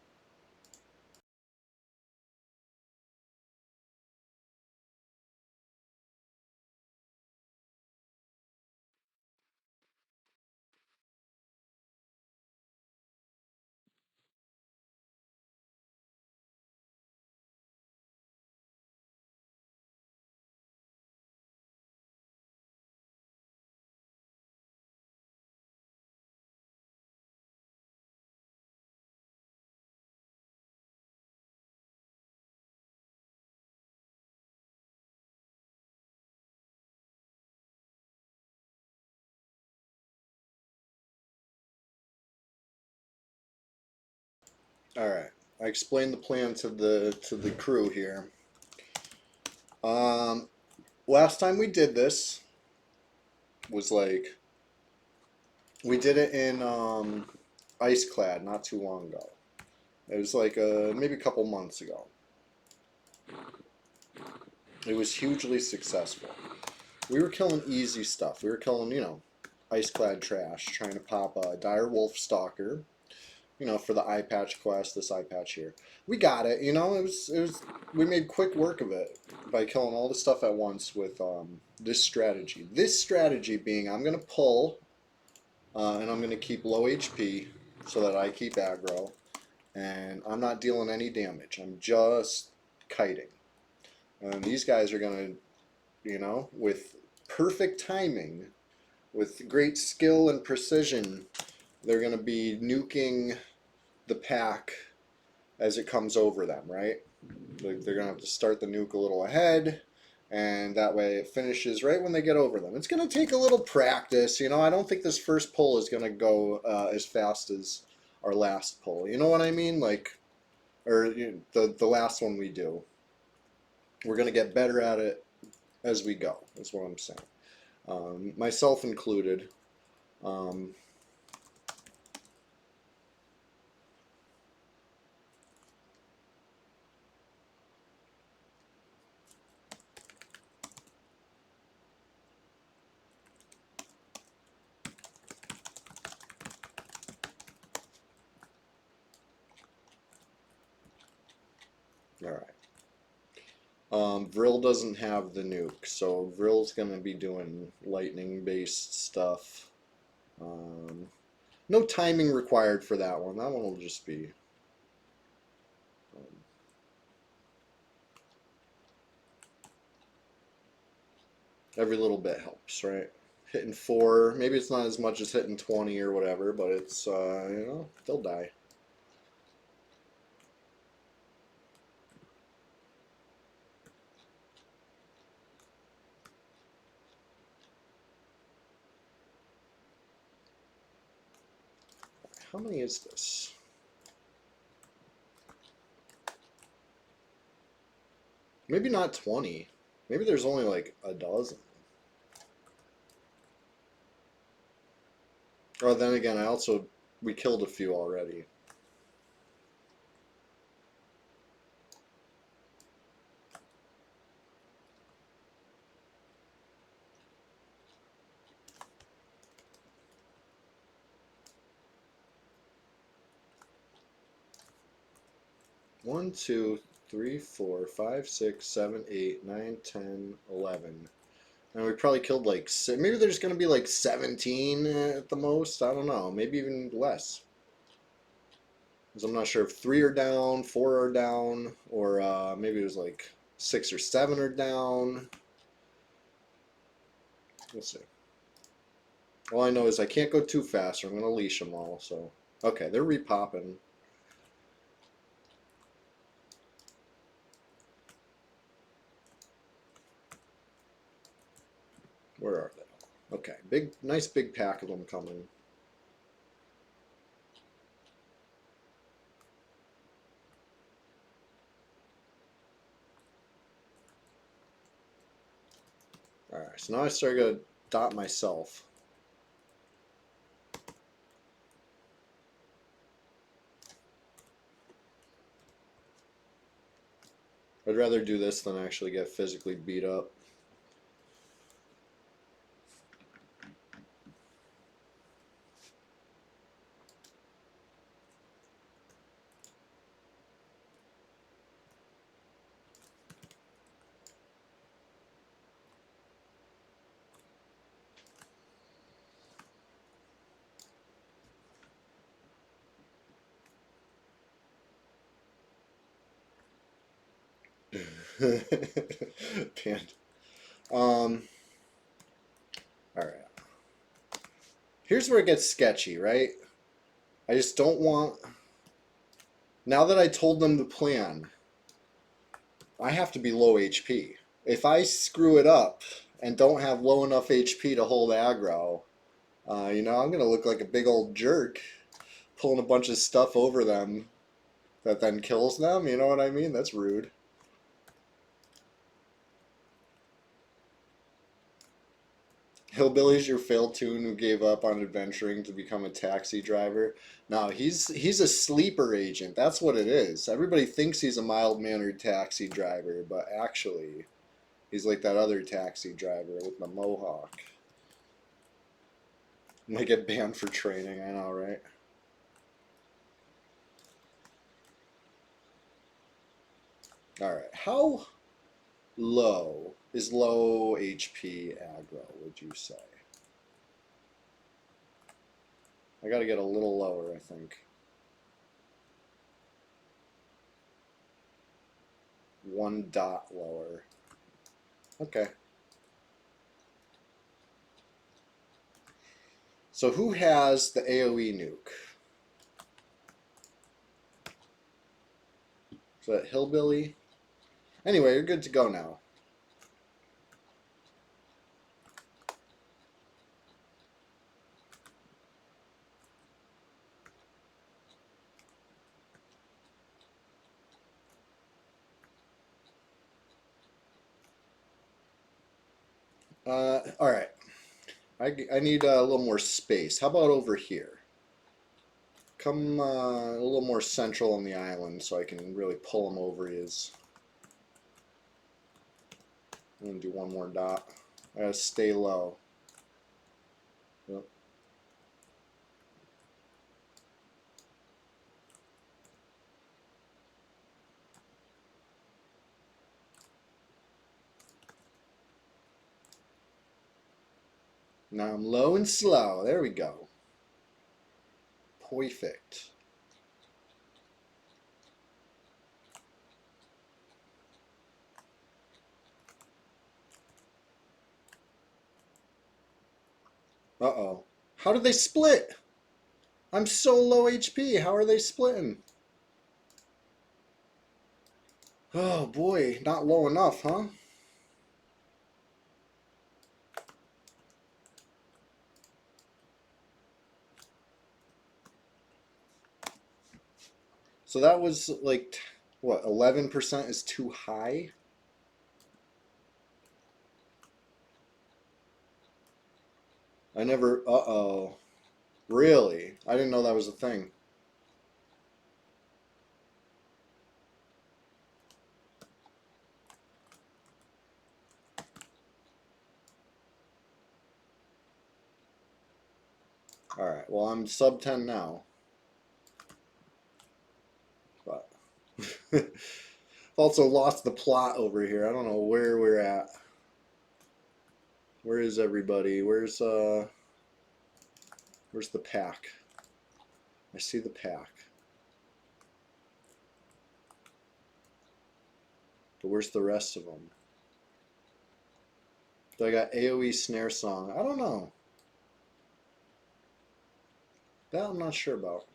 Alright. I explained the plan to the crew here. Last time we did this was like we did it in Ice Clad not too long ago. It was like maybe a couple months ago. It was hugely successful. We were killing easy stuff. We were killing, Ice Clad trash, trying to pop a Dire Wolf Stalker, for the eye patch quest, this eye patch here. We got it, we made quick work of it by killing all the stuff at once with this strategy. This strategy being I'm going to pull and I'm going to keep low HP so that I keep aggro, and I'm not dealing any damage. I'm just kiting. And these guys are going to, with perfect timing, with great skill and precision, they're going to be nuking the pack as it comes over them, right? They're going to have to start the nuke a little ahead, and that way it finishes right when they get over them. It's going to take a little practice. I don't think this first pull is going to go as fast as our last pull. You know what I mean? Or the last one we do. We're going to get better at it as we go, is what I'm saying. Myself included. All right. Vril doesn't have the nuke, so Vril's going to be doing lightning-based stuff. No timing required for that one. That one will just be... every little bit helps, right? Hitting 4, maybe it's not as much as hitting 20 or whatever, but it's, they'll die. How many is this? Maybe not 20. Maybe there's only like a dozen. Oh, then again, we killed a few already. One, 2, 3, 4, 5, 6, 7, 8, 9, 10, 11. And we probably killed like maybe there's going to be like 17 at the most. I don't know. Maybe even less. Because I'm not sure if 3 are down, 4 are down, or maybe it was like 6 or 7 are down. We'll see. All I know is I can't go too fast or I'm going to leash them all. So, okay, they're repopping. Where are they? Okay, nice big pack of them coming. Alright, so now I start to dot myself. I'd rather do this than actually get physically beat up. Panda. Alright. Here's where it gets sketchy, right? I just don't want... Now that I told them the plan, I have to be low HP. If I screw it up and don't have low enough HP to hold aggro, I'm going to look like a big old jerk pulling a bunch of stuff over them that then kills them. You know what I mean? That's rude. Hillbilly's your failed tune who gave up on adventuring to become a taxi driver. No, he's a sleeper agent. That's what it is. Everybody thinks he's a mild-mannered taxi driver, but actually, he's like that other taxi driver with the mohawk. Might get banned for training, I know, right? Alright, how low is low HP aggro, would you say? I gotta get a little lower, I think. 1 dot lower. Okay. So who has the AoE nuke? Is that Hillbilly? Anyway, you're good to go now. All right. I need a little more space. How about over here? Come a little more central on the island so I can really pull him over his. I'm gonna do 1 more dot. I gotta stay low. Yep. Now I'm low and slow. There we go. Perfect. Uh-oh. How did they split? I'm so low HP. How are they splitting? Oh boy, not low enough, huh? So that was like, what, 11% is too high? I never, uh-oh. Really? I didn't know that was a thing. Alright, well I'm sub 10 now. But I've also lost the plot over here. I don't know where we're at. Where is everybody? Where's the pack? I see the pack. But where's the rest of them? So I got AoE snare song. I don't know. That I'm not sure about.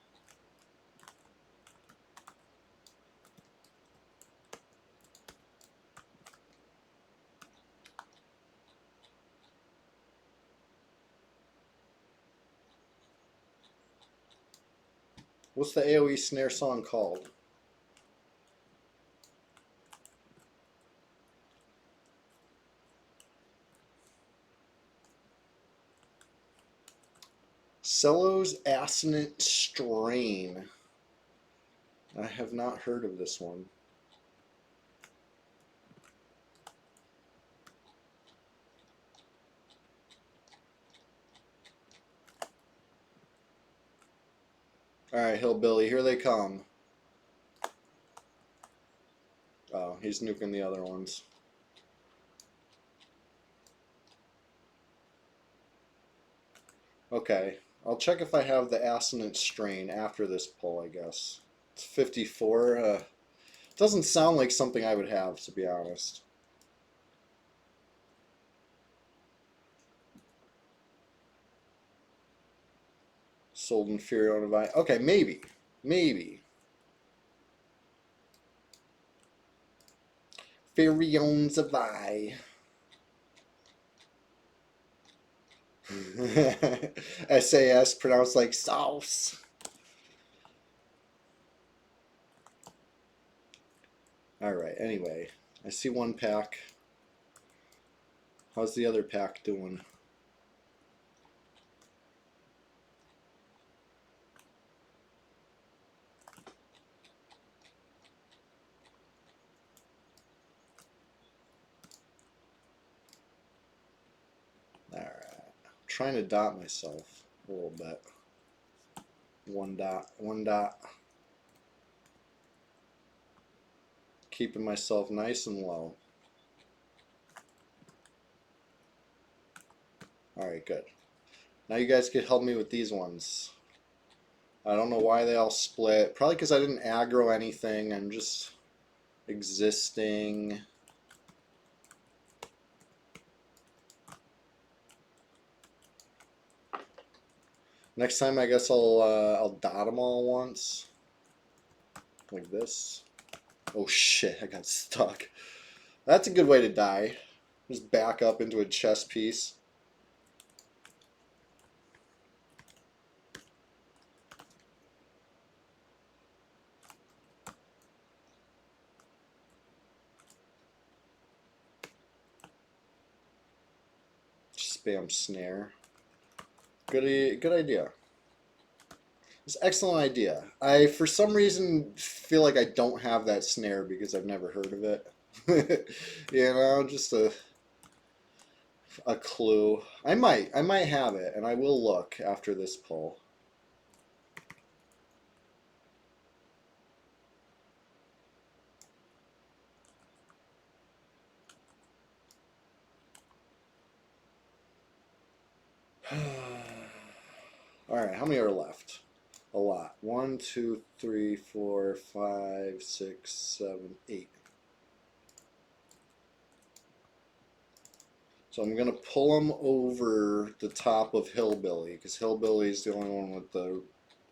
What's the AoE snare song called? Cello's Assonant Strain. I have not heard of this one. Alright, Hillbilly, here they come. Oh, he's nuking the other ones. Okay, I'll check if I have the Assonant Strain after this pull, I guess. It's 54. Doesn't sound like something I would have, to be honest. Sold Inferior Divine. Okay, maybe. Maybe. Furiones of I. SAS pronounced like sauce. Alright, anyway. I see one pack. How's the other pack doing? Alright. Trying to dot myself a little bit. One dot, one dot. Keeping myself nice and low. Alright, good. Now you guys could help me with these ones. I don't know why they all split. Probably because I didn't aggro anything. I'm just existing. Next time I guess I'll dot them all once. Like this. Oh shit, I got stuck. That's a good way to die. Just back up into a chess piece. Spam snare. Good idea. It's an excellent idea. I, for some reason, feel like I don't have that snare because I've never heard of it. You know, just a clue. I might have it, and I will look after this pull. Alright, how many are left? A lot. 1, 2, 3, 4, 5, 6, 7, 8. So I'm going to pull them over the top of Hillbilly, because Hillbilly is the only one with the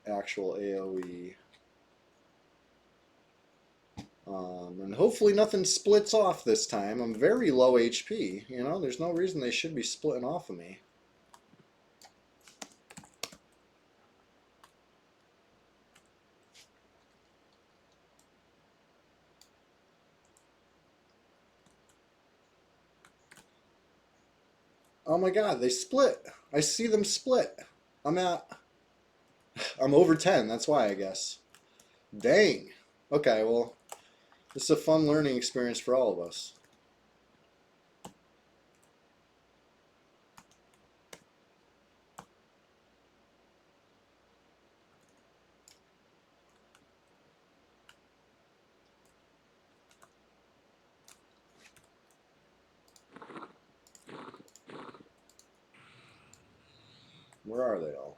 actual AoE. And hopefully nothing splits off this time. I'm very low HP. You know, there's no reason they should be splitting off of me. Oh my god, they split. I see them split. I'm over 10, that's why I guess. Dang. Okay, well, this is a fun learning experience for all of us. Where are they all?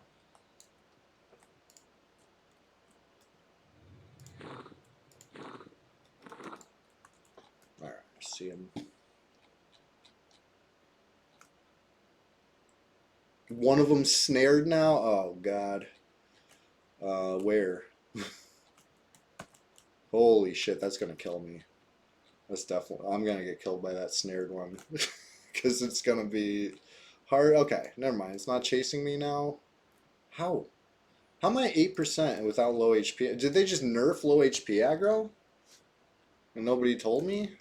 Alright, I see them. One of them snared now? Oh, God. Where? Holy shit, that's gonna kill me. That's definitely... I'm gonna get killed by that snared one. Because it's gonna be hard. Okay, never mind. It's not chasing me now. How? How am I 8% without low HP? Did they just nerf low HP aggro? And nobody told me?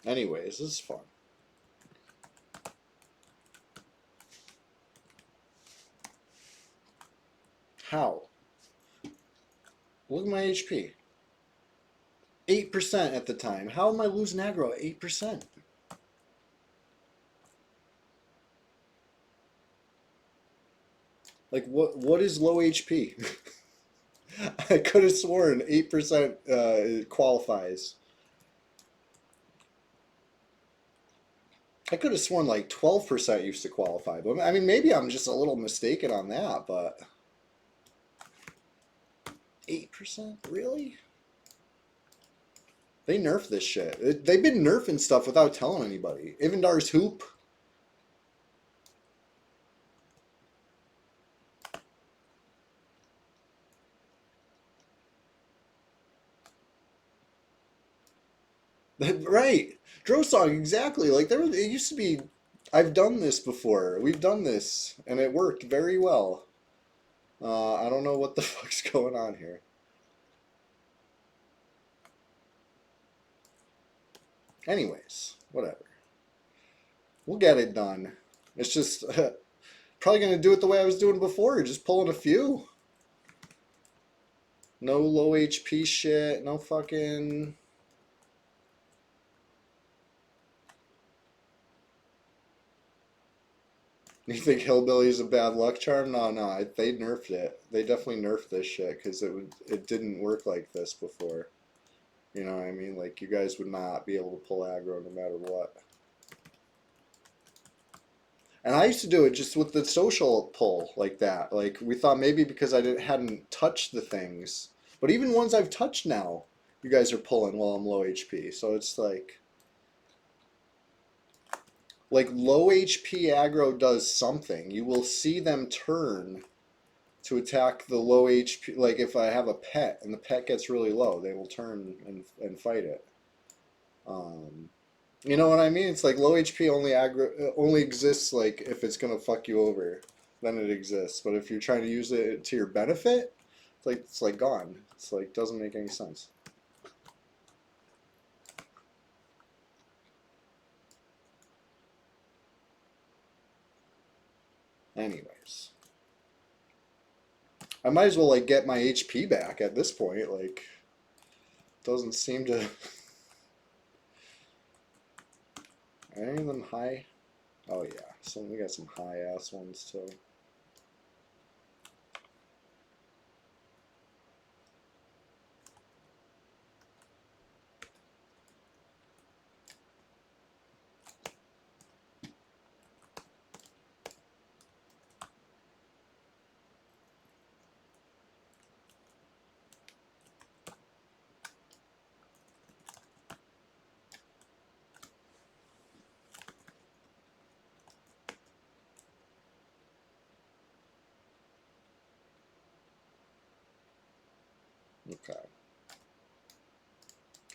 Anyways, this is fun. How? Look at my HP. 8% at the time. How am I losing aggro at 8%? Like, what is low HP? I could have sworn 8% qualifies. I could have sworn like 12% used to qualify. But I mean, maybe I'm just a little mistaken on that, but 8%? Really? They nerf this shit. They've been nerfing stuff without telling anybody. Ivandar's hoop. Right. Drosong, exactly. Like it used to be. I've done this before. We've done this, and it worked very well. I don't know what the fuck's going on here. Anyways, whatever. We'll get it done. It's just probably gonna do it the way I was doing before, just pulling a few. No low HP shit. No fucking. You think Hillbilly's a bad luck charm? No, no, they nerfed it. They definitely nerfed this shit because it didn't work like this before. You know what I mean? Like you guys would not be able to pull aggro no matter what. And I used to do it just with the social pull like that. Like we thought maybe because hadn't touched the things, but even ones I've touched now, you guys are pulling while I'm low HP. So it's like low HP aggro does something. You will see them turn to attack the low HP. Like if I have a pet and the pet gets really low, they will turn and fight it. You know what I mean? It's like low HP only exists like if it's gonna fuck you over, then it exists. But if you're trying to use it to your benefit, it's like gone. It's like doesn't make any sense. Anyways, I might as well like get my HP back at this point. Like, doesn't seem to. Are any of them high? Oh yeah, so we got some high ass ones too. Okay.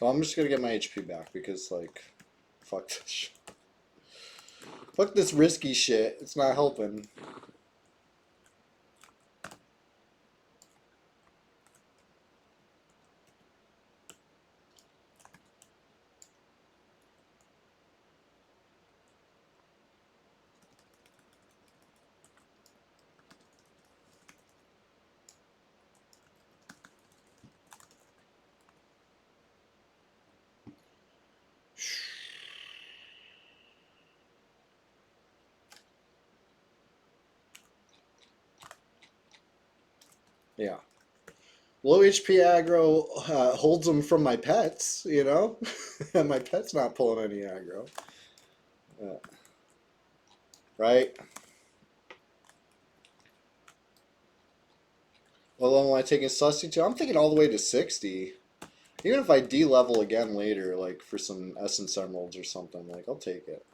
Well, I'm just gonna get my HP back because like, fuck this shit. Fuck this risky shit. It's not helping. Yeah. Low HP aggro holds them from my pets, you know? And my pet's not pulling any aggro. Right? Well, am I taking Sussy too? I'm thinking all the way to 60. Even if I D-level again later, like for some Essence Emeralds or something, like I'll take it.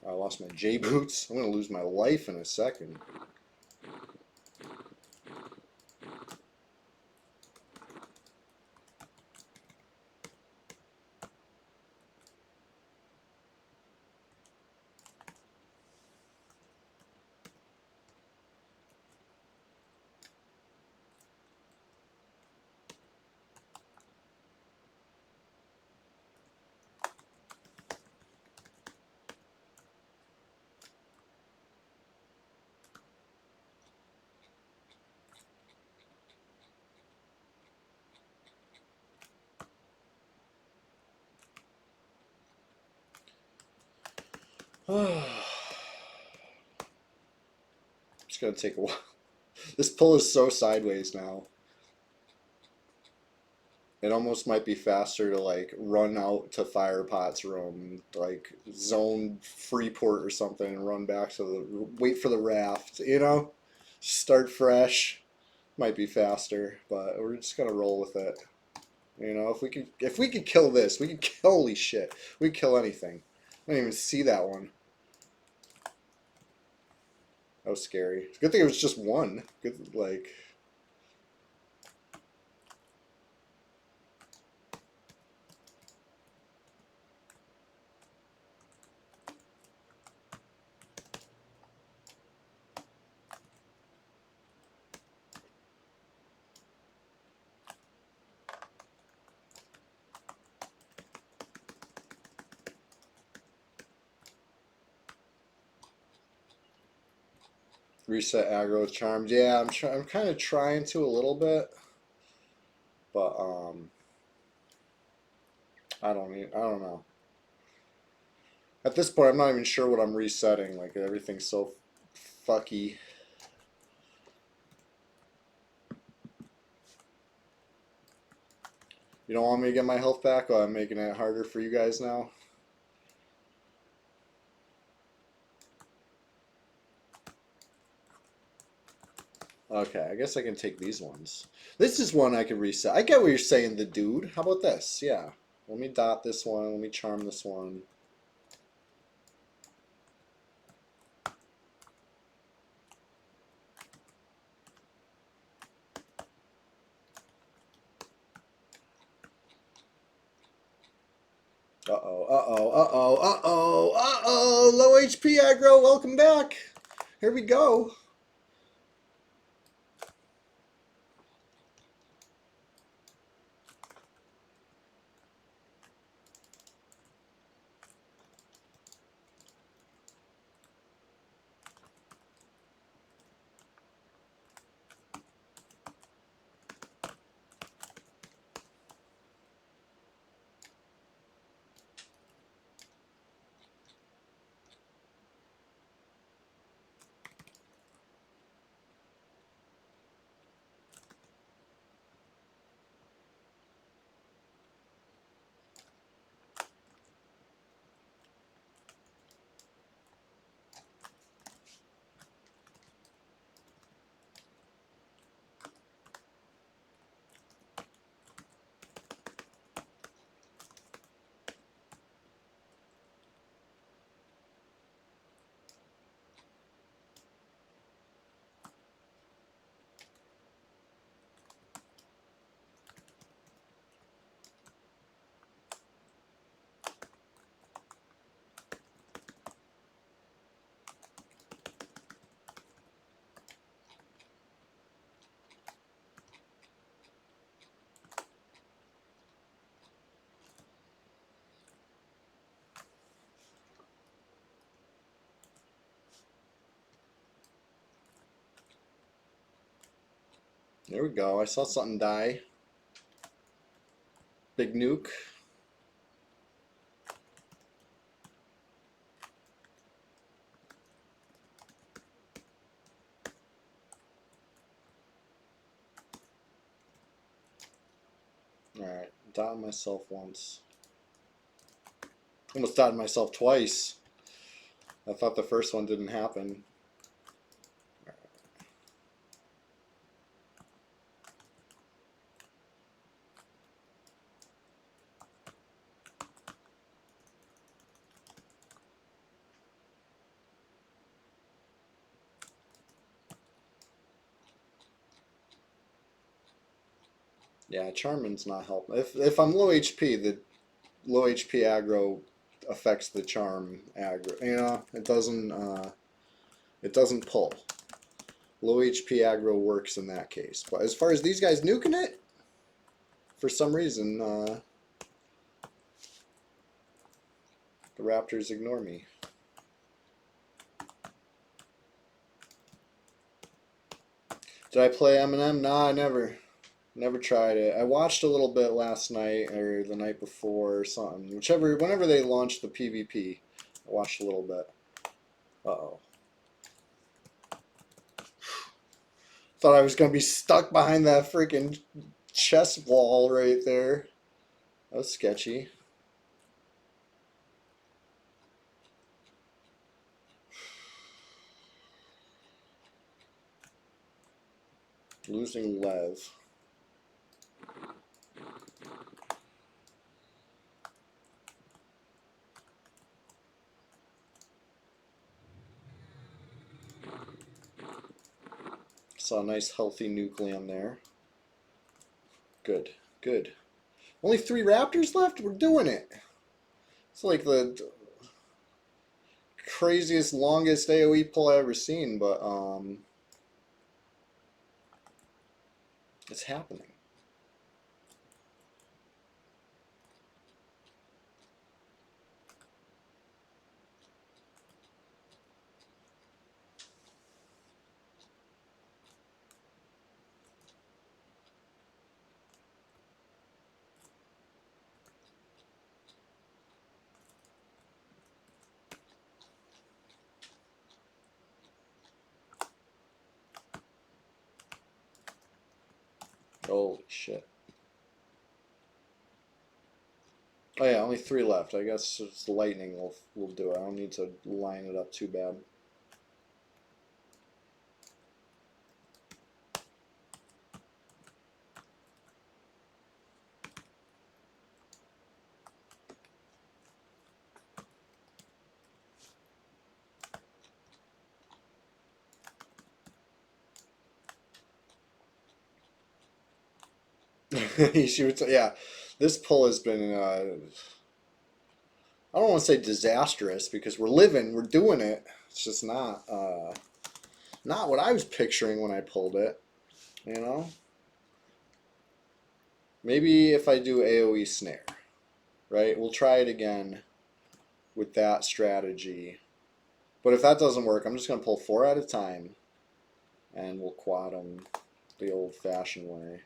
I lost my J-Boots. I'm going to lose my life in a second. It's going to take a while. This pull is so sideways now. It almost might be faster to like run out to Firepot's room, like zone Freeport or something, and run back to wait for the raft. You know, start fresh. Might be faster, but we're just gonna roll with it. You know, if we could kill this, we could kill, holy shit, we could kill anything. I didn't even see that one. That was scary. Good thing it was just one. Good, like. Reset aggro with charms. Yeah, I'm kind of trying to a little bit, but I don't know. At this point, I'm not even sure what I'm resetting. Like everything's so fucky. You don't want me to get my health back? Oh, I'm making it harder for you guys now. Okay, I guess I can take these ones. This is one I can reset. I get what you're saying, the dude. How about this? Yeah. Let me dot this one. Let me charm this one. Uh-oh, uh-oh, uh-oh, uh-oh, uh-oh. Low HP aggro, welcome back. Here we go. There we go. I saw something die. Big nuke. Alright, dotted myself once. Almost dotted myself twice. I thought the first one didn't happen. Yeah, Charmin's not helping. If I'm low HP, the low HP aggro affects the charm aggro. You know, it doesn't pull. Low HP aggro works in that case. But as far as these guys nuking it, for some reason, the Raptors ignore me. Did I play Eminem? Nah, I never tried it. I watched a little bit last night or the night before or something. Whenever they launched the PvP, I watched a little bit. Uh-oh. Thought I was gonna be stuck behind that freaking chest wall right there. That was sketchy. Losing Lev. Saw a nice healthy nucleum there. Good, good. Only 3 raptors left? We're doing it. It's like the craziest, longest AoE pull I've ever seen, but it's happening. Holy shit. Oh yeah, only 3 left. I guess it's lightning will do it. I don't need to line it up too bad. Yeah, this pull has been I don't want to say disastrous because we're living, we're doing it. It's just not what I was picturing when I pulled it, you know? Maybe if I do AoE snare, right? We'll try it again with that strategy. But if that doesn't work, I'm just going to pull 4 at a time and we'll quad them the old-fashioned way.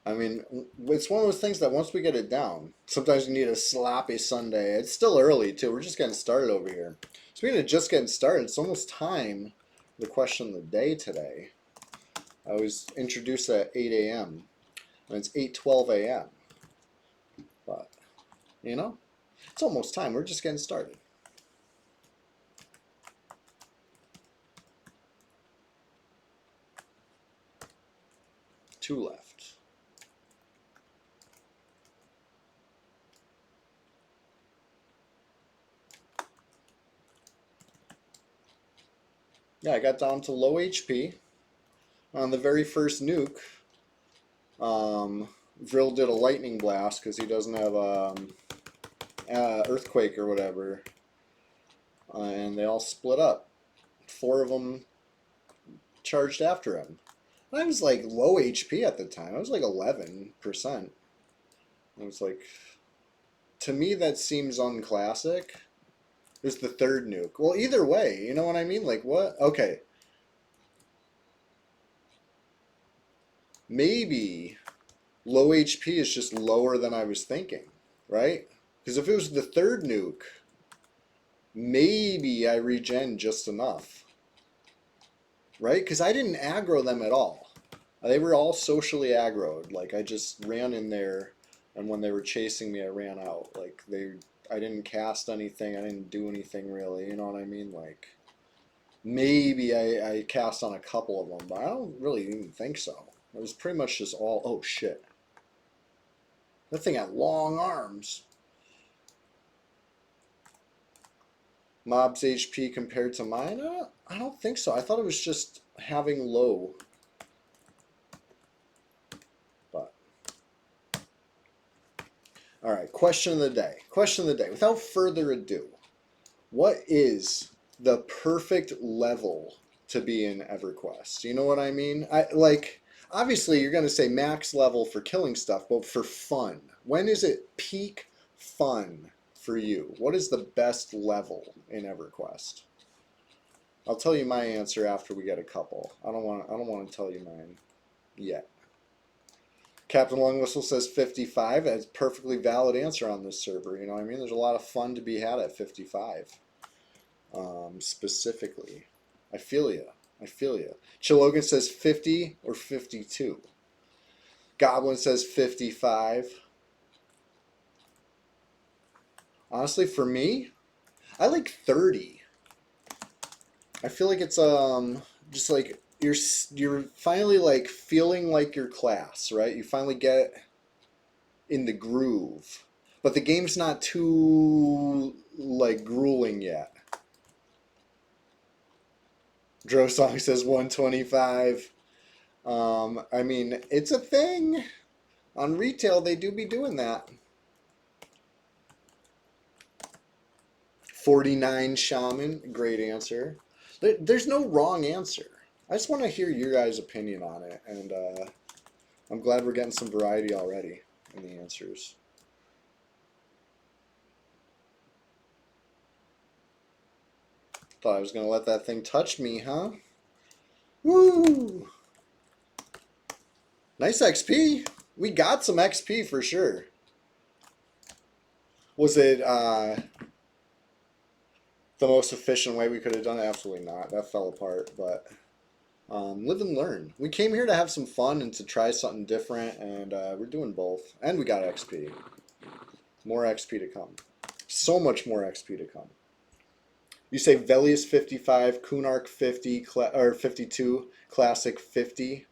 I mean, it's one of those things that once we get it down, sometimes we need a sloppy Sunday. It's still early, too. We're just getting started over here. Speaking of just getting started, it's almost time for the question of the day today. I was introduced at 8 a.m. and it's 8:12 a.m. But, you know, it's almost time. We're just getting started. Two left. Yeah, I got down to low HP on the very first nuke. Vril did a lightning blast because he doesn't have earthquake or whatever, and they all split up. 4 of them charged after him. I was like low HP at the time. I was like 11%. I was like, to me that seems unclassic. It was the 3rd nuke. Well, either way, you know what I mean? Like what? Okay. Maybe low HP is just lower than I was thinking, right? Because if it was the 3rd nuke, maybe I regen just enough, right? Because I didn't aggro them at all. They were all socially aggroed. Like I just ran in there, and when they were chasing me, I ran out. Like I didn't cast anything. I didn't do anything really. You know what I mean? Like maybe I cast on a couple of them, but I don't really even think so. It was pretty much just all. Oh shit! That thing had long arms. Mob's HP compared to mine? I don't think so. I thought it was just having low. But all right, question of the day. Question of the day. Without further ado, what is the perfect level to be in EverQuest? You know what I mean? Obviously you're going to say max level for killing stuff, but for fun. When is it peak fun for you? What is the best level in EverQuest? I'll tell you my answer after we get a couple. I don't want to tell you mine yet. Captain Long Whistle says 55. That's a perfectly valid answer on this server. You know what I mean? There's a lot of fun to be had at 55. Specifically. I feel you. I feel you. Chilogan says 50 or 52. Goblin says 55. Honestly, for me, I like 30. I feel like it's just like you're finally like feeling like your class, right? You finally get in the groove. But the game's not too like grueling yet. Drosong says 125. I mean, it's a thing. On retail, they do be doing that. 49 Shaman, great answer. There's no wrong answer. I just want to hear your guys' opinion on it, and I'm glad we're getting some variety already in the answers. Thought I was going to let that thing touch me, huh? Woo! Nice XP. We got some XP for sure. Was it the most efficient way we could have done it? Absolutely not. That fell apart, but live and learn. We came here to have some fun and to try something different, and we're doing both. And we got XP. More XP to come. So much more XP to come. You say Velius 55, Kunark 50, or 52, Classic 50.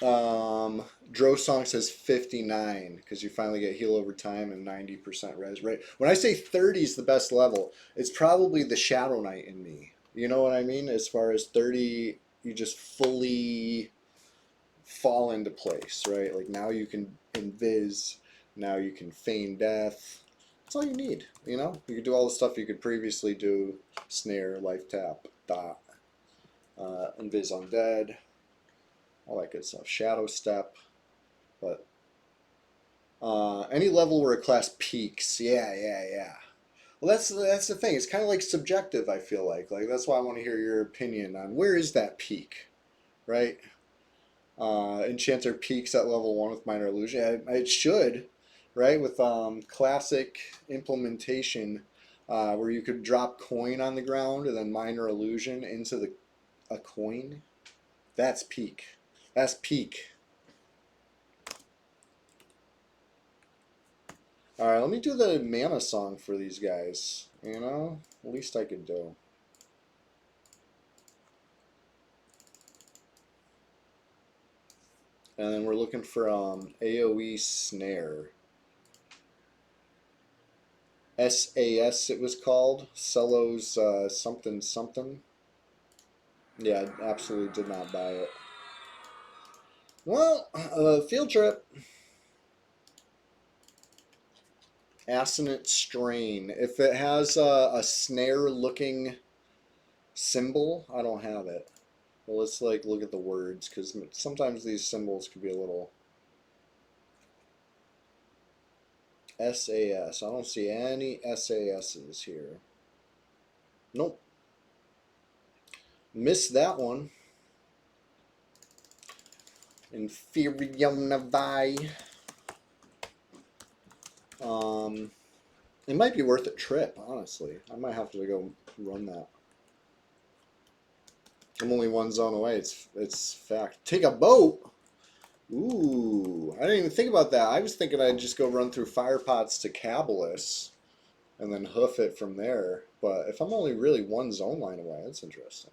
Drosong says 59 because you finally get heal over time and 90% res. Right. When I say 30 is the best level, it's probably the Shadow Knight in me. You know what I mean? As far as 30, you just fully fall into place, right? Like now you can invis, now you can feign death. That's all you need, you know? You can do all the stuff you could previously do: snare, life tap, dot, invis undead, all that good stuff. Shadow step, but any level where a class peaks, yeah. Well, that's the thing. It's kind of like subjective. I feel like that's why I want to hear your opinion on where is that peak, right? Enchanter peaks at level 1 with minor illusion. It should, right? With classic implementation, where you could drop coin on the ground and then minor illusion into a coin. That's peak. That's peak. All right, let me do the mana song for these guys. You know, least I could do. And then we're looking for AoE snare. SAS it was called. Cello's something something. Yeah, absolutely did not buy it. Well, field trip. Assonant strain. If it has a snare looking symbol, I don't have it. Well, let's like look at the words because sometimes these symbols could be a little. SAS. I don't see any SASs here. Nope. Missed that one. Inferium Navi. It might be worth a trip, honestly. I might have to go run that. I'm only one zone away. It's fact. Take a boat. Ooh, I didn't even think about that. I was thinking I'd just go run through Firepots to Cabalus and then hoof it from there. But if I'm only really one zone line away, that's interesting.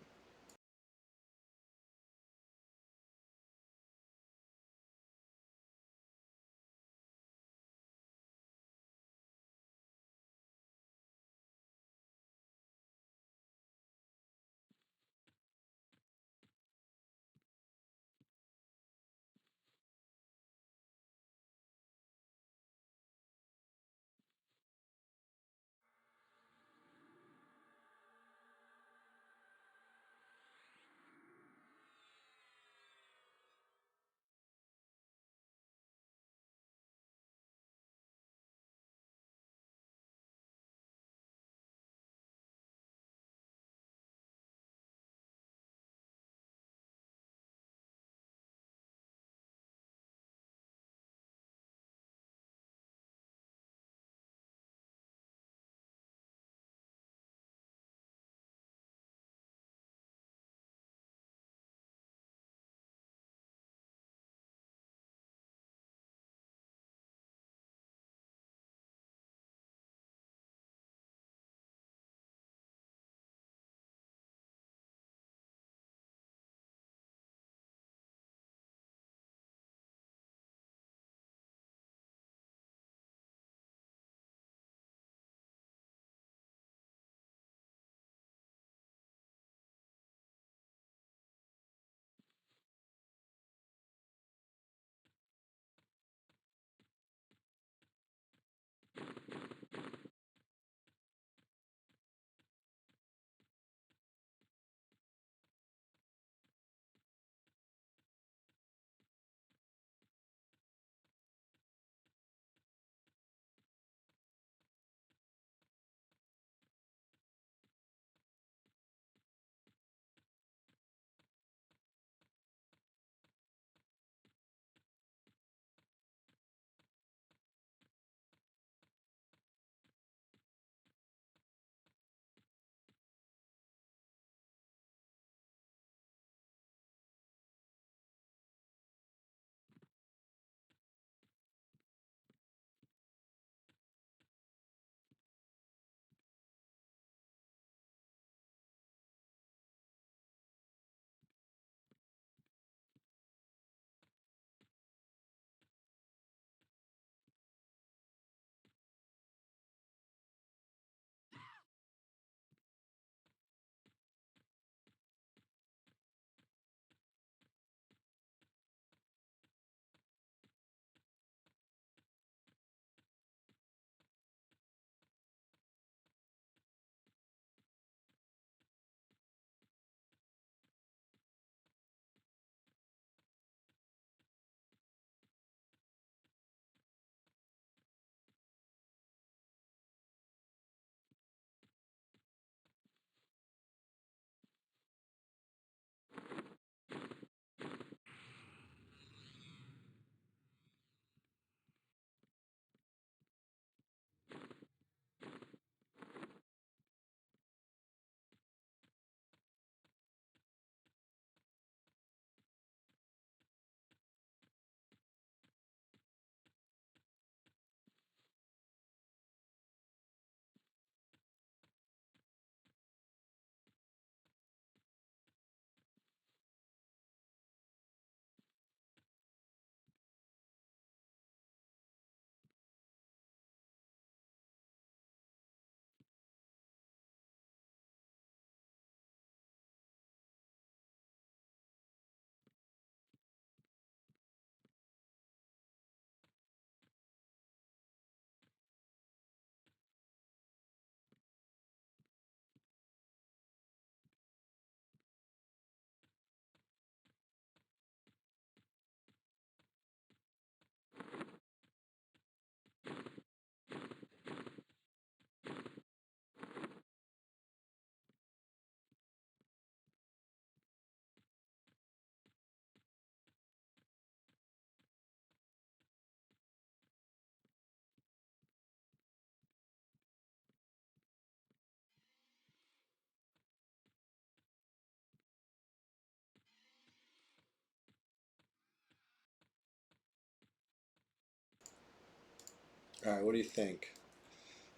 All right, what do you think?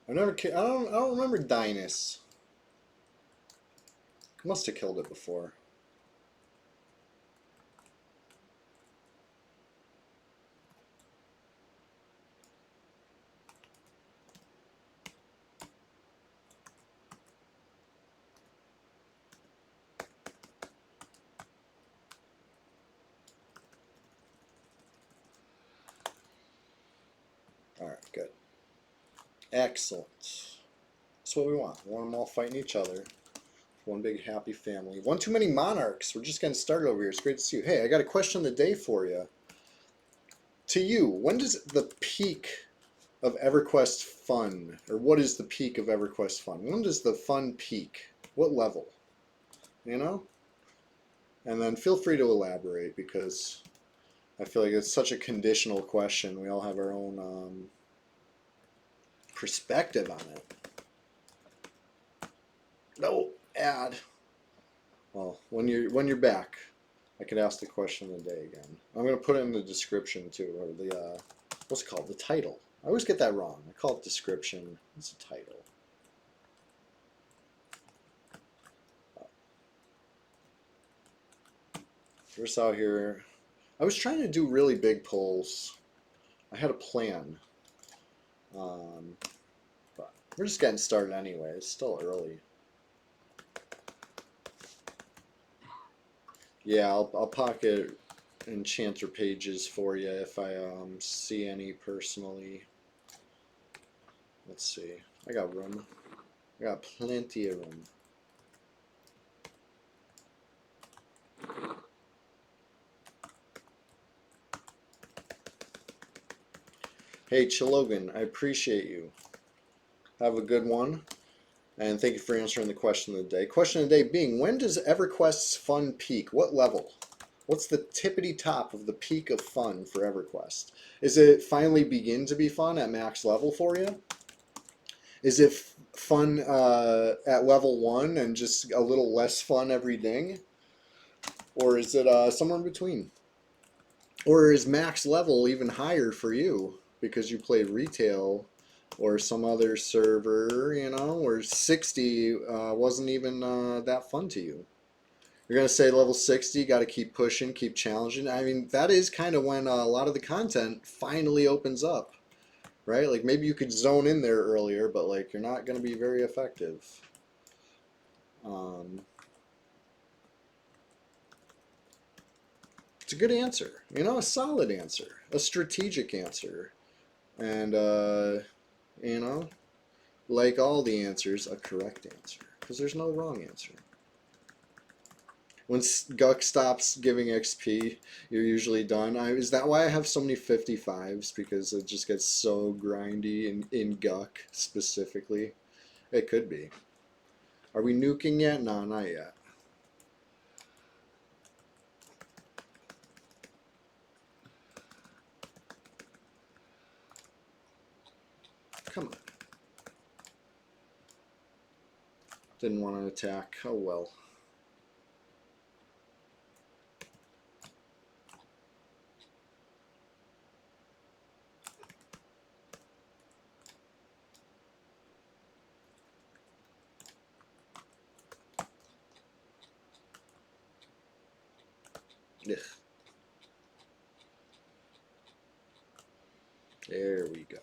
I don't remember Dynus. Must have killed it before. All right, good. Excellent. That's what we want. We want them all fighting each other. One big happy family. One too many monarchs. We're just getting started over here. It's great to see you. Hey, I got a question of the day for you. To you, when does the peak of EverQuest fun, or what is the peak of EverQuest fun? When does the fun peak? What level? You know? And then feel free to elaborate, because I feel like it's such a conditional question. We all have our own perspective on it. No, add. Well, when you're back, I could ask the question of the day again. I'm gonna put it in the description too, or the what's it called? The title. I always get that wrong. I call it description. It's a title. First out here, I was trying to do really big pulls. I had a plan, but we're just getting started anyway. It's still early. Yeah, I'll pocket enchanter pages for you if I see any personally. Let's see. I got room. I got plenty of room. Hey, Chilogan, I appreciate you. Have a good one. And thank you for answering the question of the day. Question of the day being, when does EverQuest's fun peak? What level? What's the tippity top of the peak of fun for EverQuest? Is it finally begin to be fun at max level for you? Is it fun at level 1 and just a little less fun every ding? Or is it somewhere in between? Or is max level even higher for you because you play retail or some other server, you know, where 60 wasn't even that fun to you? You're going to say level 60, got to keep pushing, keep challenging. I mean, that is kind of when a lot of the content finally opens up, right? Like maybe you could zone in there earlier, but like you're not going to be very effective. It's a good answer, you know, a solid answer, a strategic answer. And, you know, like all the answers, a correct answer. Because there's no wrong answer. When Guck stops giving XP, you're usually done. Is that why I have so many 55s? Because it just gets so grindy in Guck specifically? It could be. Are we nuking yet? No, not yet. Come on. Didn't want to attack. Oh well. Ugh. There we go.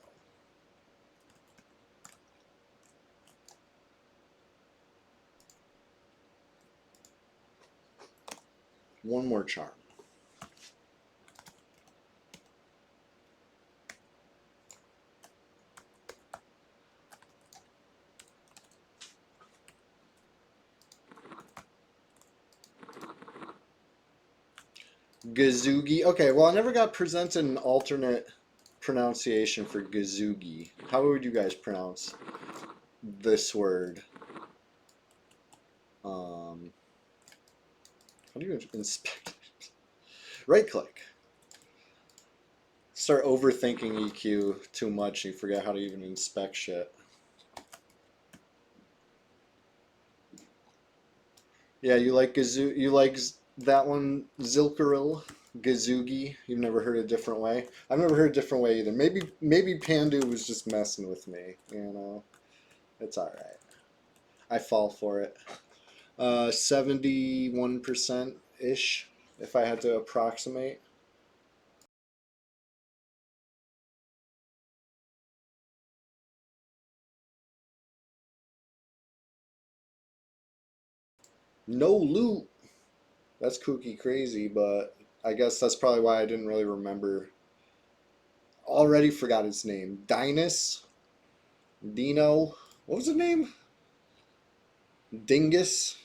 One more charm. Gazugi. Okay, well, I never got presented an alternate pronunciation for Gazugi. How would you guys pronounce this word? How do you inspect it? Right click. Start overthinking EQ too much, you forget how to even inspect shit. Yeah, you like that one, Zilkaril? Gazugi. You've never heard a different way? I've never heard a different way either. Maybe Pandu was just messing with me. You know, it's all right. I fall for it. 71% ish, if I had to approximate. No loot. That's kooky crazy, but I guess that's probably why I didn't really remember. Already forgot his name. Dinus? Dino? What was his name? Dingus?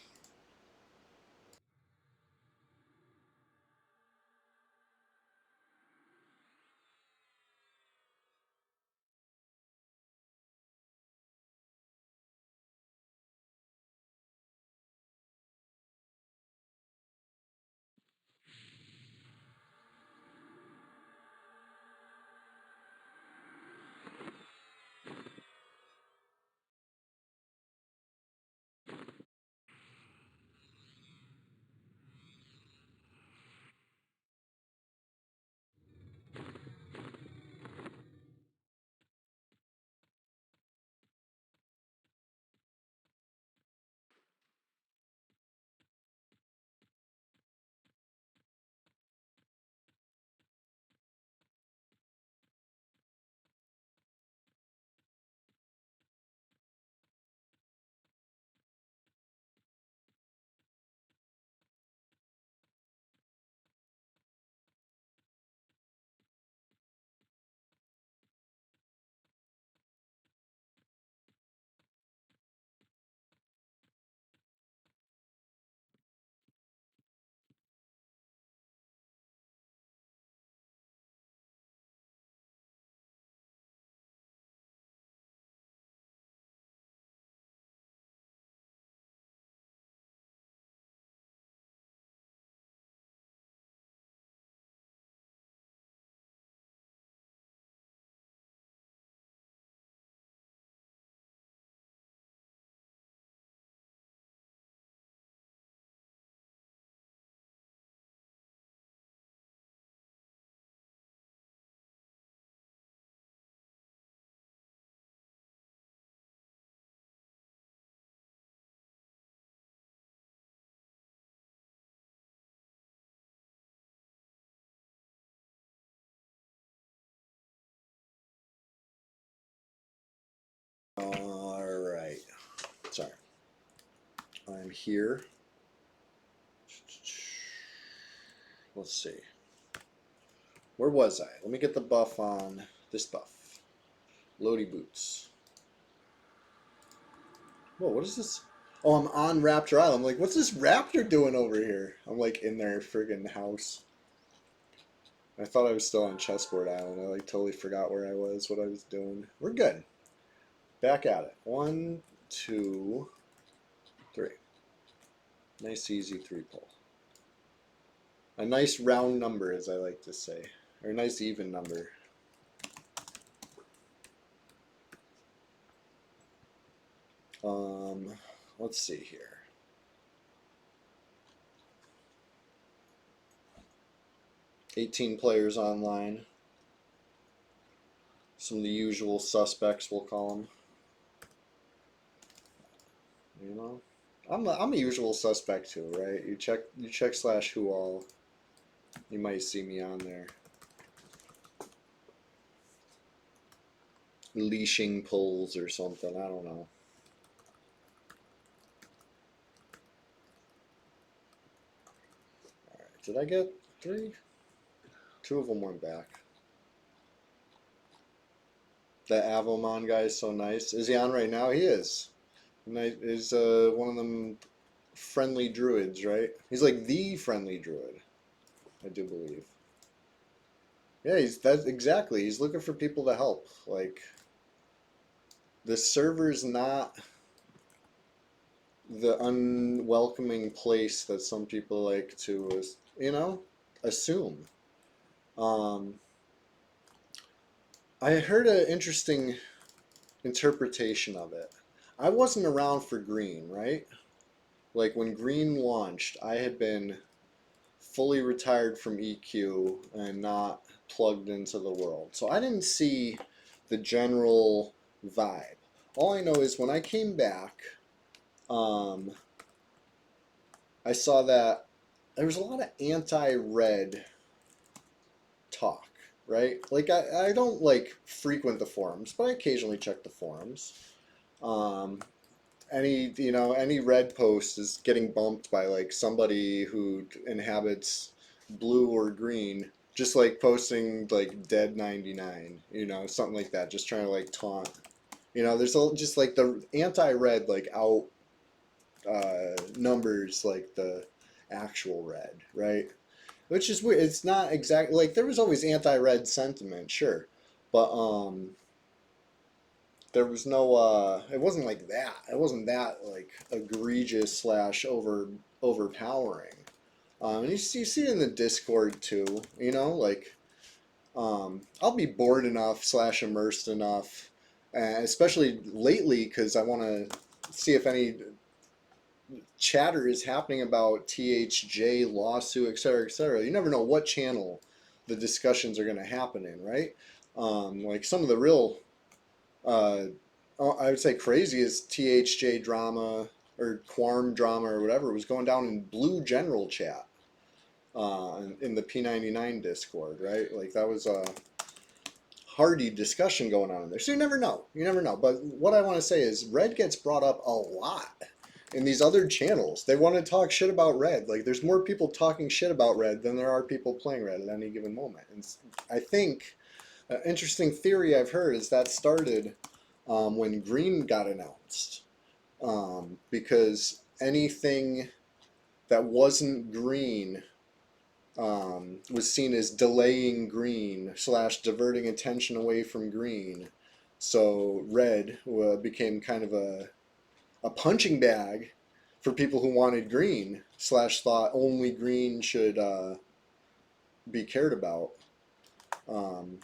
Alright. Sorry. I'm here. Let's see. Where was I? Let me get the buff on this buff. Lodi boots. Whoa, what is this? Oh, I'm on Raptor Island. I'm like, what's this raptor doing over here? I'm like in their friggin' house. I thought I was still on Chessboard Island. I like totally forgot where I was, what I was doing. We're good. Back at it. 1, 2, 3. Nice easy 3 pull. A nice round number, as I like to say. Or a nice even number. Let's see here. $18 players online. Some of the usual suspects, we'll call them. You know, I'm a usual suspect too, right? You check slash who all. You might see me on there. Leashing pulls or something. I don't know. All right, did I get 3? 2 of them went back. That Avomon guy is so nice. Is he on right now? He is. Is one of them friendly druids, right? He's like the friendly druid, I do believe. Yeah, that's exactly. He's looking for people to help. Like, the server's not the unwelcoming place that some people like to, assume. Um, I heard an interesting interpretation of it. I wasn't around for Green, right? Like when Green launched, I had been fully retired from EQ and not plugged into the world. So I didn't see the general vibe. All I know is when I came back, um, I saw that there was a lot of anti-red talk, right? Like I don't like frequent the forums, but I occasionally check the forums. Um, any red post is getting bumped by like somebody who inhabits blue or green, just like posting like dead 99, something like that, just trying to like taunt. There's just like the anti-red like out numbers like the actual red, right? Which is weird. It's not exactly like there was always anti-red sentiment, sure, but there was no it wasn't like that. It wasn't that like egregious slash overpowering. And you see it in the Discord too, like I'll be bored enough slash immersed enough, especially lately because I want to see if any chatter is happening about THJ lawsuit, et cetera, et cetera. You never know what channel the discussions are going to happen in, right? Like some of the real, uh, I would say crazy is THJ drama or Quarm drama or whatever was going down in Blue General chat in the P99 Discord, right? Like that was a hearty discussion going on in there. So you never know. You never know. But what I want to say is Red gets brought up a lot in these other channels. They want to talk shit about Red. Like there's more people talking shit about Red than there are people playing Red at any given moment. And I think an interesting theory I've heard is that started when Green got announced. Because anything that wasn't green was seen as delaying green slash diverting attention away from green. So red became kind of a punching bag for people who wanted green slash thought only green should be cared about. Um,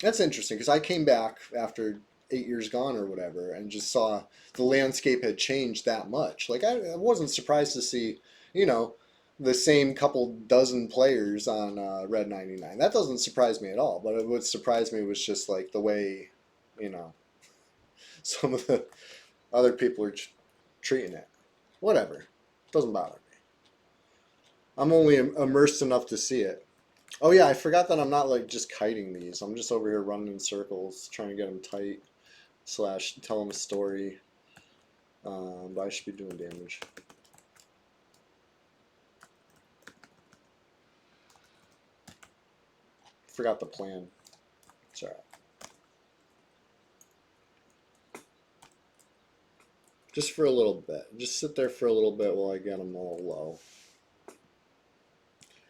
that's interesting because I came back after 8 years gone or whatever and just saw the landscape had changed that much. Like I wasn't surprised to see, you know, the same couple dozen players on Red 99. That doesn't surprise me at all. But what surprised me was just like the way, you know, some of the other people are treating it. Whatever, doesn't bother me. I'm only immersed enough to see it. Oh yeah, I forgot that I'm not like just kiting these. I'm just over here running in circles, trying to get them tight, slash tell them a story. But I should be doing damage. Forgot the plan. It's alright. Just for a little bit. Just sit there for a little bit while I get them all low.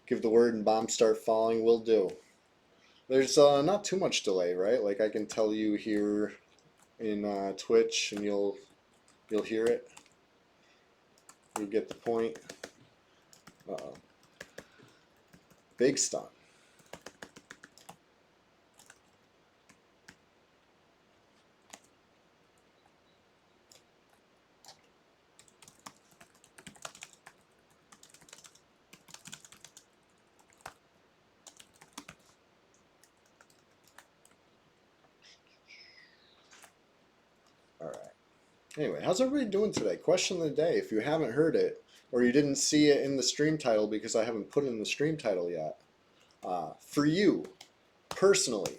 Give the word and bombs start falling. Will do. There's not too much delay, right? Like I can tell you here in Twitch, and you'll hear it. You get the point. Uh-oh. Big stun. All right. Anyway, how's everybody doing today? Question of the day. If you haven't heard it, or you didn't see it in the stream title because I haven't put it in the stream title yet, for you, personally,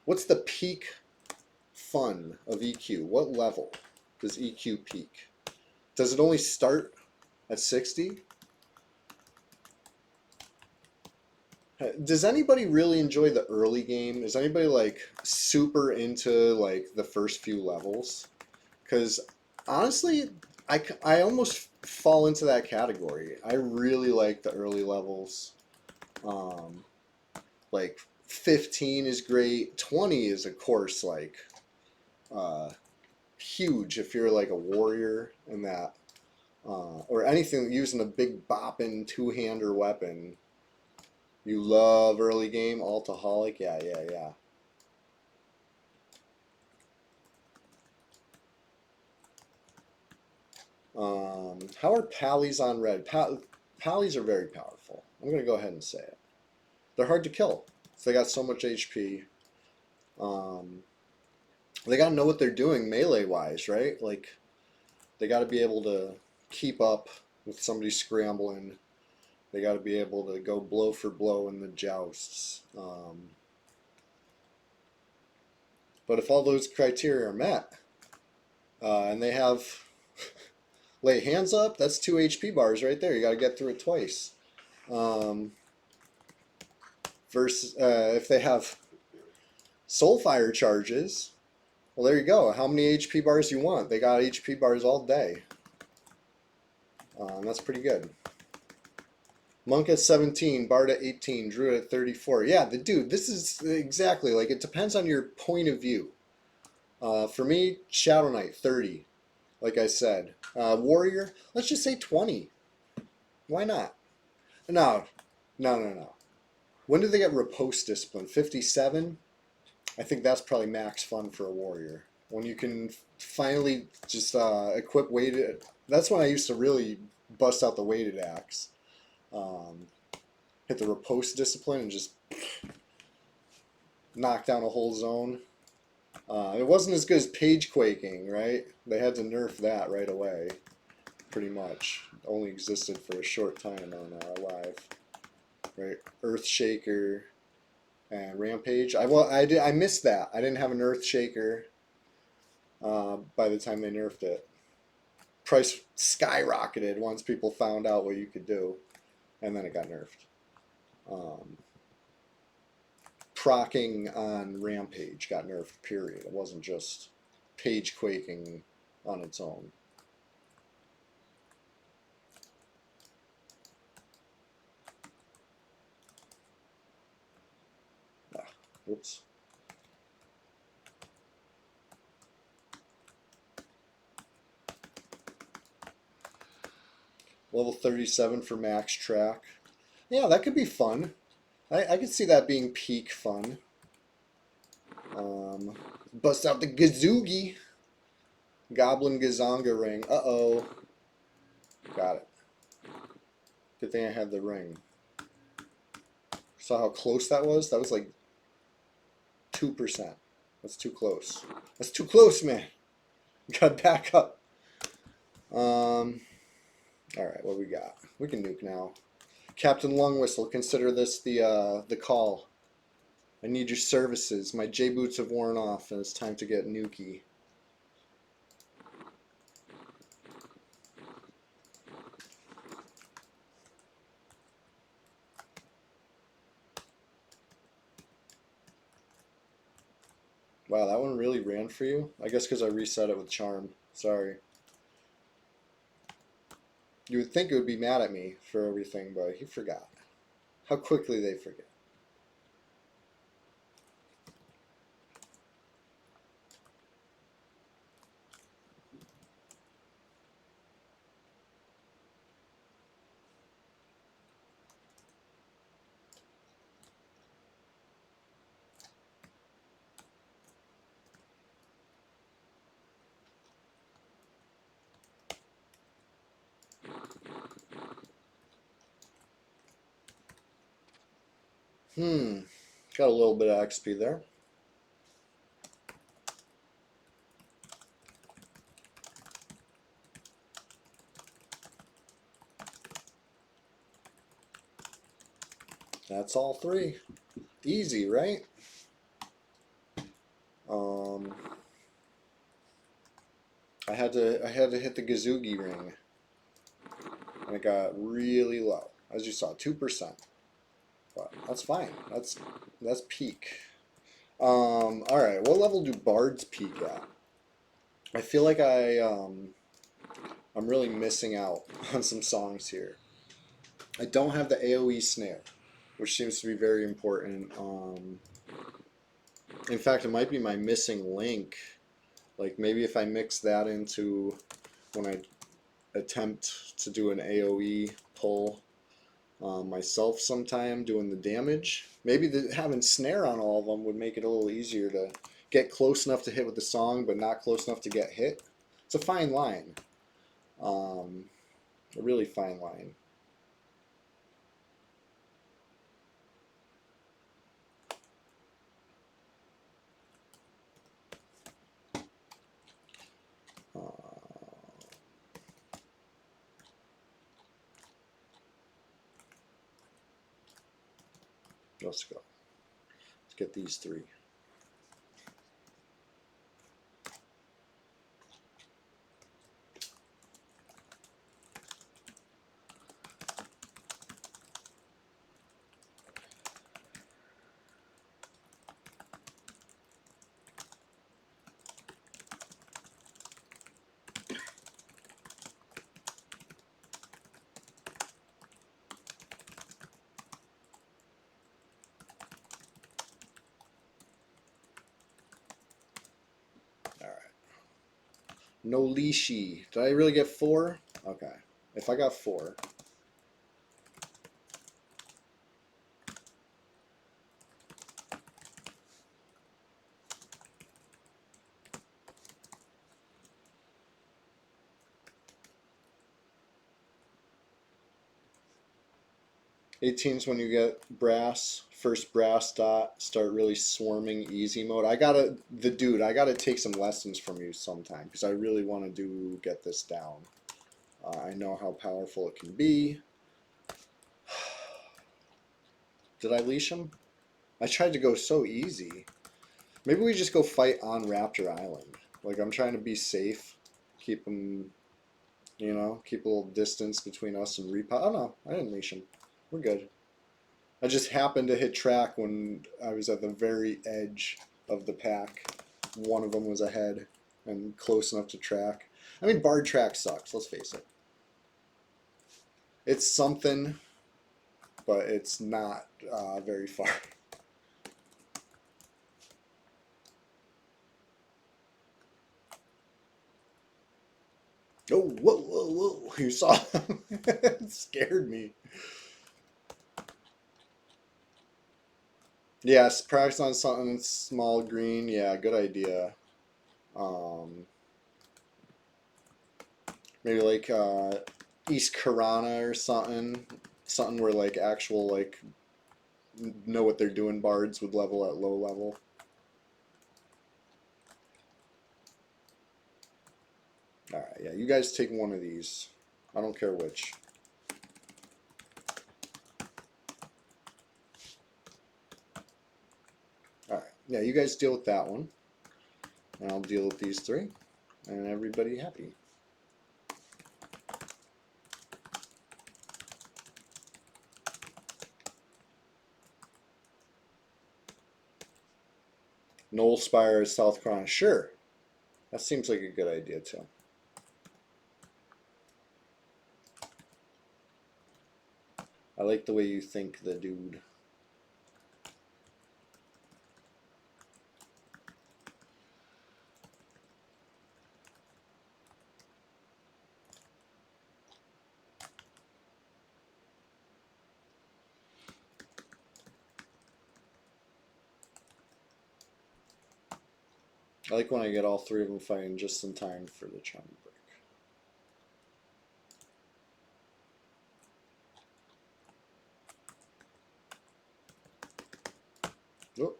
what's the peak fun of EQ? What level does EQ peak? Does it only start at 60? Does anybody really enjoy the early game? Is anybody like super into like the first few levels? Because honestly, I almost fall into that category. I really like the early levels. Um, like 15 is great. 20 is of course like uh, huge if you're like a warrior in that, or anything using a big bopping two-hander weapon. You love early game, Altaholic, yeah, yeah, yeah. How are pallies on red? Pallies are very powerful. I'm going to go ahead and say it. They're hard to kill. So they got so much HP. They got to know what they're doing melee-wise, right? Like, they got to be able to keep up with somebody scrambling. They got to be able to go blow for blow in the jousts. But if all those criteria are met, and they have lay hands up, that's 2 HP bars right there. You got to get through it twice. Versus if they have Soulfire charges, well, there you go. How many HP bars you want? They got HP bars all day. That's pretty good. Monk at 17, Bard at 18, Druid at 34. Yeah, dude, this is exactly like, it depends on your point of view. For me, Shadow Knight 30, like I said. Warrior, let's just say 20. Why not? No. When do they get Riposte Discipline? 57? I think that's probably max fun for a warrior. When you can finally just equip weighted. That's when I used to really bust out the weighted axe. Hit the Riposte Discipline and just knock down a whole zone. It wasn't as good as Page Quaking, right? They had to nerf that right away, pretty much. It only existed for a short time on Live. Right, Earthshaker and Rampage. I missed that. I didn't have an Earthshaker by the time they nerfed it. Price skyrocketed once people found out what you could do, and then it got nerfed. Procking on Rampage got nerfed, period. It wasn't just Page Quaking on its own. Whoops. Level 37 for max track. Yeah, that could be fun. I could see that being peak fun. Bust out the Gazoogie. Goblin Gazonga ring. Uh-oh. Got it. Good thing I had the ring. Saw how close that was? That was like 2%. That's too close. That's too close, man. Gotta back up. Alright, what we got? We can nuke now. Captain Lungwhistle, consider this the call. I need your services. My J-boots have worn off and it's time to get nukey. Wow, that one really ran for you? I guess because I reset it with Charm. Sorry. You would think it would be mad at me for everything, but he forgot. How quickly they forget. Got a little bit of XP there. That's all 3. Easy, right? I had to hit the Gazoogie ring, and it got really low, as you saw, 2%. But that's fine. That's peak. All right, what level do bards peak at? I feel like I'm really missing out on some songs here. I don't have the AoE snare, which seems to be very important. In fact, it might be my missing link. Like maybe if I mix that into when I attempt to do an AoE pull myself sometime doing the damage, maybe having snare on all of them would make it a little easier to get close enough to hit with the song, but not close enough to get hit. It's a fine line. A really fine line. Let's go. Let's get these 3. No leashy. Did I really get 4? Okay. If I got 4. Eighteen's when you get brass, first brass dot, start really swarming easy mode. I gotta take some lessons from you sometime because I really want to get this down. I know how powerful it can be. Did I leash him? I tried to go so easy. Maybe we just go fight on Raptor Island. Like, I'm trying to be safe. Keep him, you know, keep a little distance between us and Repo. Oh no, I didn't leash him. We're good. I just happened to hit track when I was at the very edge of the pack. One of them was ahead and close enough to track. I mean, barred track sucks, let's face it. It's something, but it's not very far. Oh, whoa, whoa, whoa. You saw him. It scared me. Yes, practice on something small green. Yeah, good idea. Maybe like East Karana or something. Something where like actual like know what they're doing bards would level at low level. Alright, yeah, you guys take one of these. I don't care which. Alright, yeah, you guys deal with that one. And I'll deal with these 3. And everybody happy. Knoll Spire is South Crown. Sure. That seems like a good idea too. I like the way you think, the dude. I like when I get all 3 of them fighting just in time for the charm break. Oh.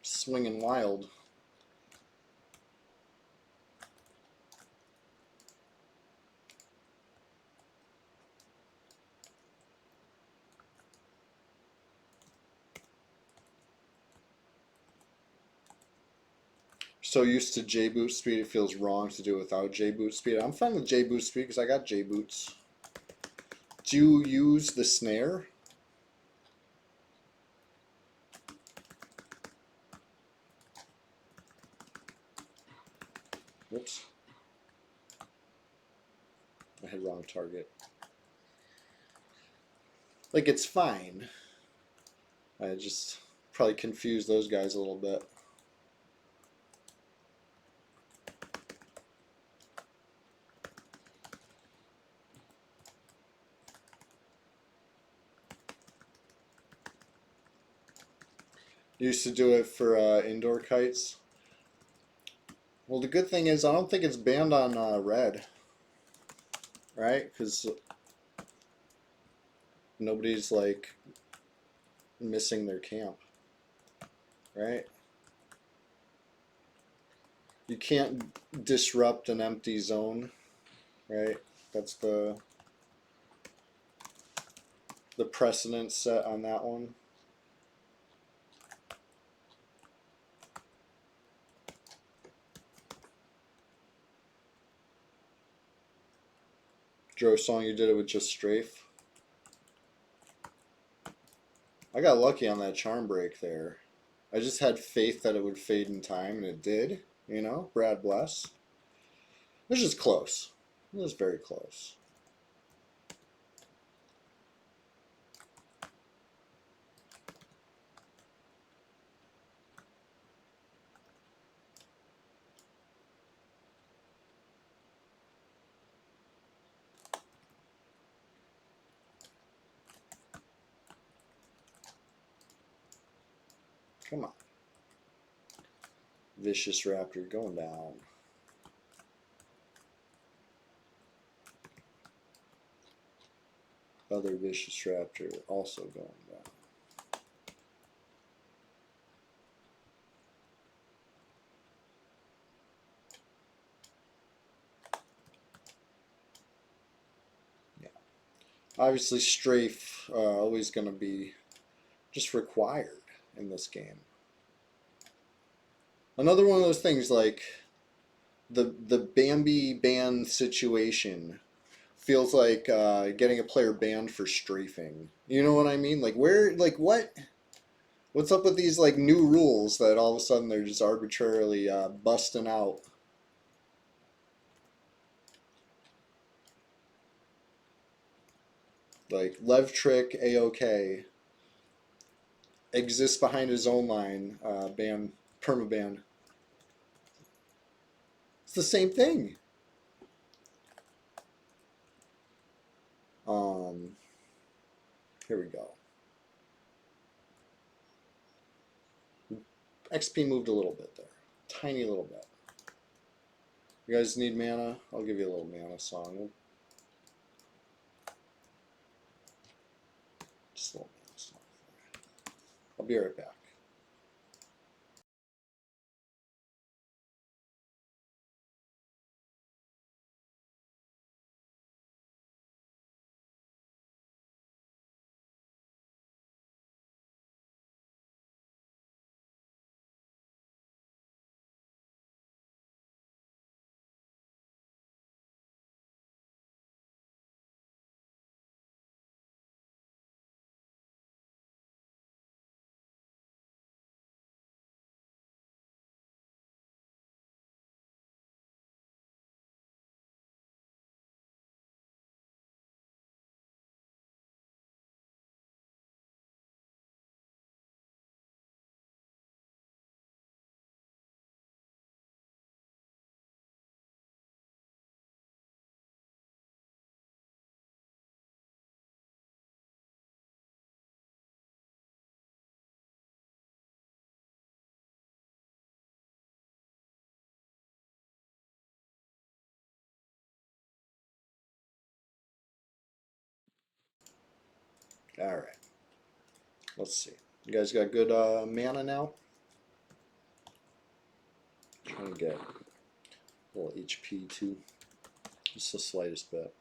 Swinging wild. So used to J boot speed, it feels wrong to do it without J boot speed. I'm fine with J boot speed because I got J boots. Do you use the snare? Whoops. I had wrong target. Like, it's fine. I just probably confused those guys a little bit. Used to do it for indoor kites. Well, the good thing is I don't think it's banned on red, right? Because nobody's like missing their camp, right? You can't disrupt an empty zone, right? That's the the precedent set on that one. Joe Song, you did it with just strafe. I got lucky on that charm break there. I just had faith that it would fade in time, and it did. You know, Brad bless. It was just close. It was very close. Come on. Vicious Raptor going down. Other Vicious Raptor also going down. Yeah. Obviously, strafe always going to be just required in this game. Another one of those things like the Bambi ban situation feels like getting a player banned for strafing. You know what I mean? Like where, like what? What's up with these like new rules that all of a sudden they're just arbitrarily busting out? Like Lev Trick AOK exists behind his own line, ban permaban. It's the same thing. Here we go. XP moved a little bit there, tiny little bit. You guys need mana? I'll give you a little mana song. Just a little mana song. I'll be right back. All right. Let's see. You guys got good mana now? Trying to get a little HP too. Just the slightest bit.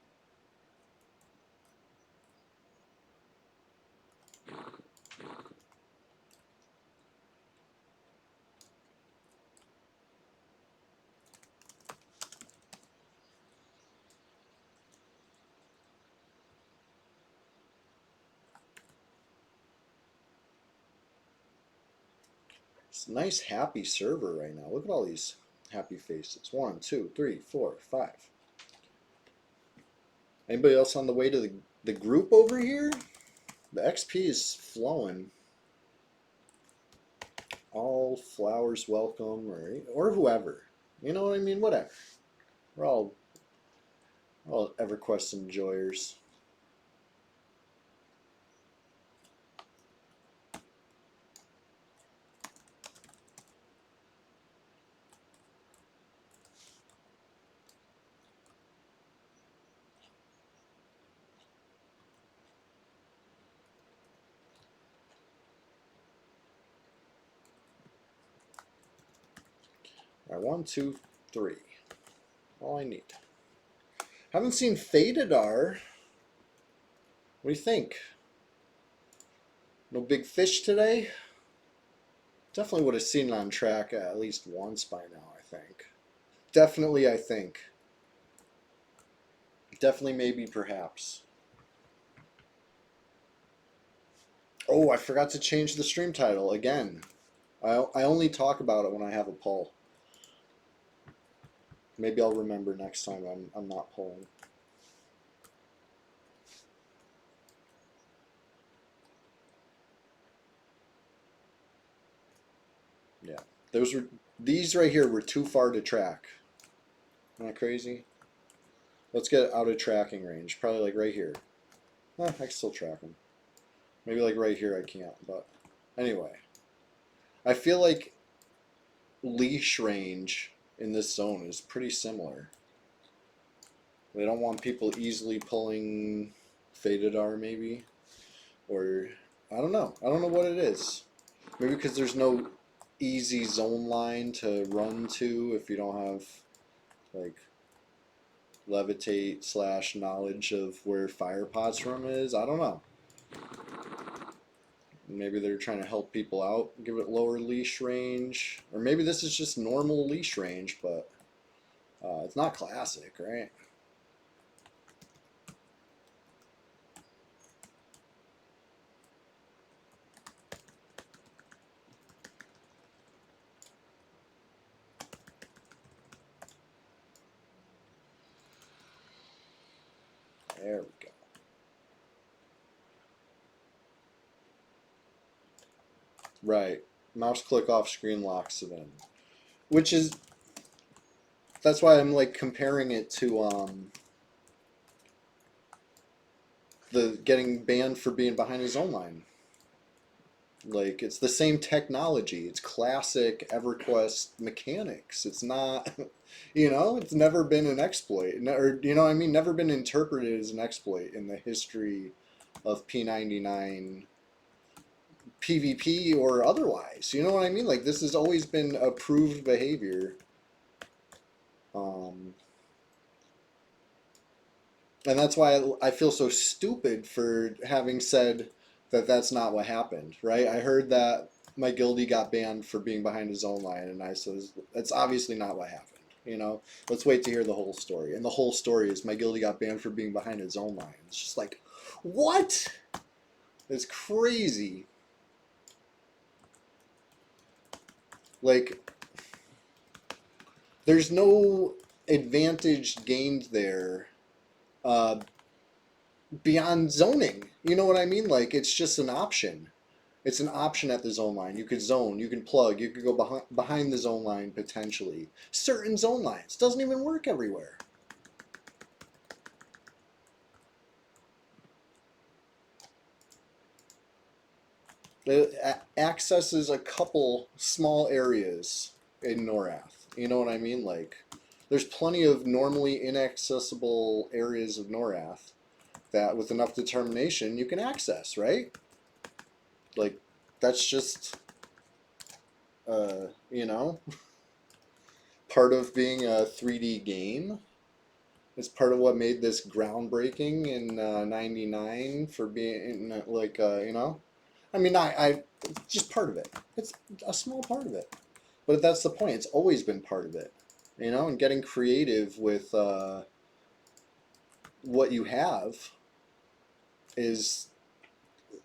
It's a nice happy server right now. Look at all these happy faces. 1, 2, 3, 4, 5. Anybody else on the way to the group over here? The XP is flowing. All flowers welcome, or whoever. You know what I mean? Whatever. We're all EverQuest enjoyers. All right, 1, 2, 3. All I need. Haven't seen Fadedar. What do you think? No big fish today. Definitely would have seen it on track at least once by now, I think. Definitely, I think. Definitely, maybe, perhaps. Oh, I forgot to change the stream title again. I only talk about it when I have a poll. Maybe I'll remember next time I'm not polling. Yeah. These right here were too far to track. Am I crazy? Let's get out of tracking range. Probably like right here. I can still track them. Maybe like right here I can't, but anyway. I feel like leash range in this zone is pretty similar. They don't want people easily pulling faded R maybe, or I don't know. I don't know what it is. Maybe because there's no easy zone line to run to if you don't have like levitate / knowledge of where Firepot's room is. I don't know. Maybe they're trying to help people out, give it lower leash range, or maybe this is just normal leash range, but it's not classic, right? There we go. Right. Mouse click off screen locks it in. Which is, that's why I'm like comparing it to the getting banned for being behind his own line. Like it's the same technology. It's classic EverQuest mechanics. It's not, it's never been an exploit. Or, you know what I mean? Never been interpreted as an exploit in the history of P99 PvP or otherwise. You know what I mean? Like this has always been approved behavior. And that's why I feel so stupid for having said that that's not what happened, right? I heard that my guildie got banned for being behind his own line, and I said, that's obviously not what happened. Let's wait to hear the whole story. And the whole story is my guildie got banned for being behind his own line. It's just like, what? It's crazy. Like, there's no advantage gained there beyond zoning. You know what I mean? Like it's just an option. It's an option at the zone line. You could zone, you can plug, you could go behind the zone line potentially. Certain zone lines doesn't even work everywhere. It accesses a couple small areas in Norath. You know what I mean? Like there's plenty of normally inaccessible areas of Norath that with enough determination you can access, right? Like that's just you know, part of being a 3D game. It's part of what made this groundbreaking in '99 for being like I mean I just part of it. It's a small part of it, but that's the point. It's always been part of it, and getting creative with what you have is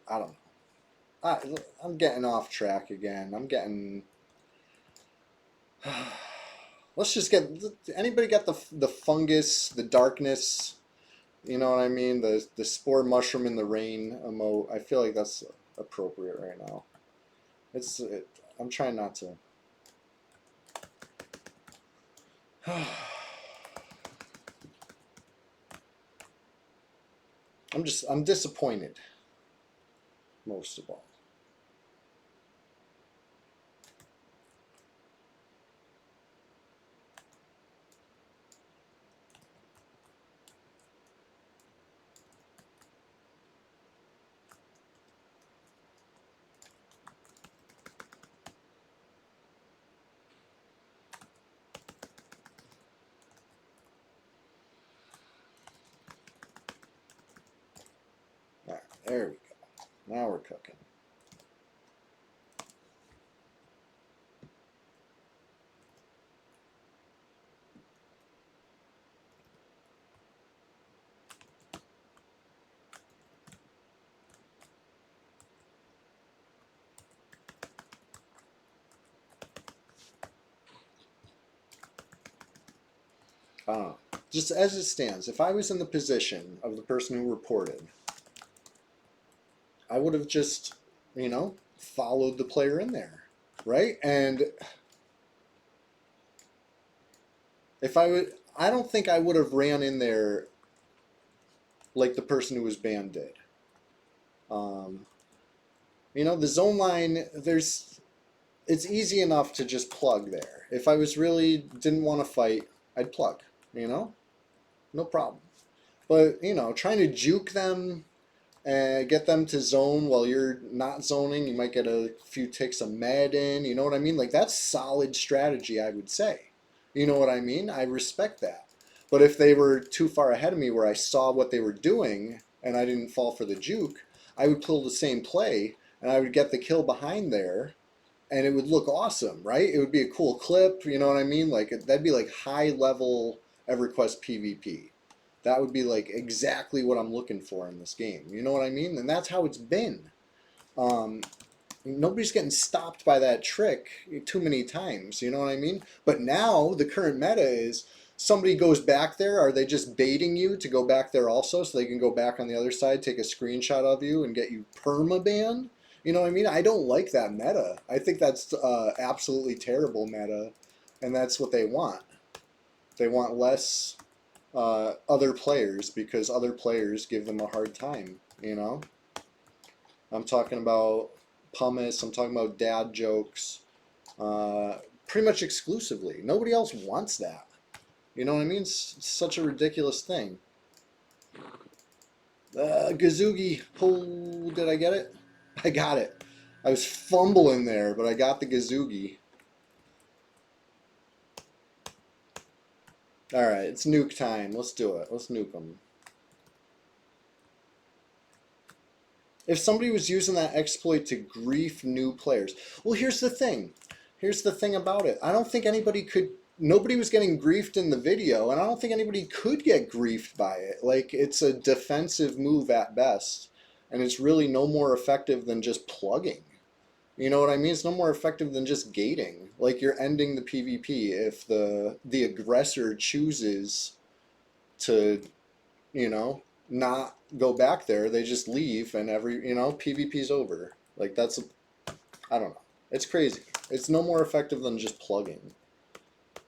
I don't know. I'm getting off track again. I'm getting. Let's just get. Anybody got the fungus, the darkness? You know what I mean? The spore mushroom in the rain emote. I feel like that's appropriate right now. I'm trying not to. I'm disappointed. Most of all. All right, there we go. Now we're cooking. I don't know. Just as it stands, if I was in the position of the person who reported, I would have just, you know, followed the player in there, right? And if I would, I don't think I would have ran in there like the person who was banned did. Um, you know, the zone line, it's easy enough to just plug there. If I was really didn't want to fight, I'd plug, you know, no problem. But, you know, trying to juke them and get them to zone while you're not zoning, you might get a few ticks of med in, you know what I mean? Like, that's solid strategy, I would say. You know what I mean? I respect that. But if they were too far ahead of me where I saw what they were doing and I didn't fall for the juke, I would pull the same play and I would get the kill behind there and it would look awesome, right? It would be a cool clip, you know what I mean? Like, that'd be like high level EverQuest PvP. That would be like exactly what I'm looking for in this game. You know what I mean? And that's how it's been. Um, Nobody's getting stopped by that trick too many times. You know what I mean? But now the current meta is somebody goes back there. Are they just baiting you to go back there also so they can go back on the other side, take a screenshot of you, and get you perma banned? You know what I mean? I don't like that meta. I think that's absolutely terrible meta, and that's what they want. They want less other players because other players give them a hard time, you know? I'm talking about pumice, I'm talking about dad jokes, pretty much exclusively. Nobody else wants that. You know what I mean? It's such a ridiculous thing. Gazoogie. Oh, did I get it? I got it. I was fumbling there, but I got the Gazoogie. Alright, it's nuke time. Let's do it. Let's nuke them. If somebody was using that exploit to grief new players, well, here's the thing. Here's the thing about it. I don't think anybody could. Nobody was getting griefed in the video, and I don't think anybody could get griefed by it. Like, it's a defensive move at best, and it's really no more effective than just plugging. You know what I mean? It's no more effective than just gating. Like, you're ending the PvP if the aggressor chooses to, you know, not go back there. They just leave, and PvP's over. Like, I don't know. It's crazy. It's no more effective than just plugging,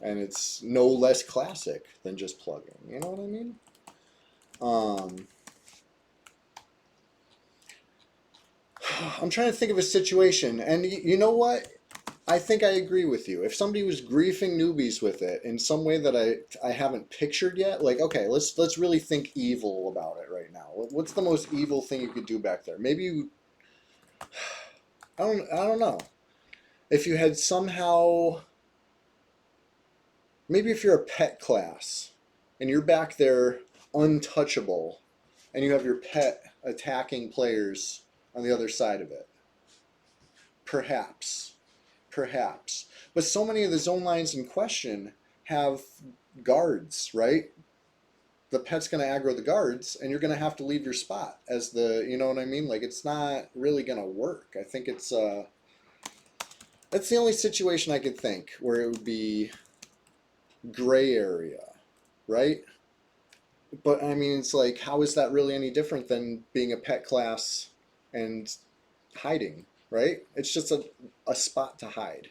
and it's no less classic than just plugging. You know what I mean? I'm trying to think of a situation, and you know what? I think I agree with you. If somebody was griefing newbies with it in some way that I haven't pictured yet, like, okay, let's really think evil about it right now. What's the most evil thing you could do back there? Maybe I don't know. If you had somehow, maybe if you're a pet class and you're back there untouchable and you have your pet attacking players on the other side of it. Perhaps. Perhaps. But so many of the zone lines in question have guards, right? The pet's going to aggro the guards, and you're going to have to leave your spot as you know what I mean? Like, it's not really going to work. I think that's the only situation I could think where it would be gray area, right? But I mean, it's like, how is that really any different than being a pet class and hiding, right? It's just a spot to hide.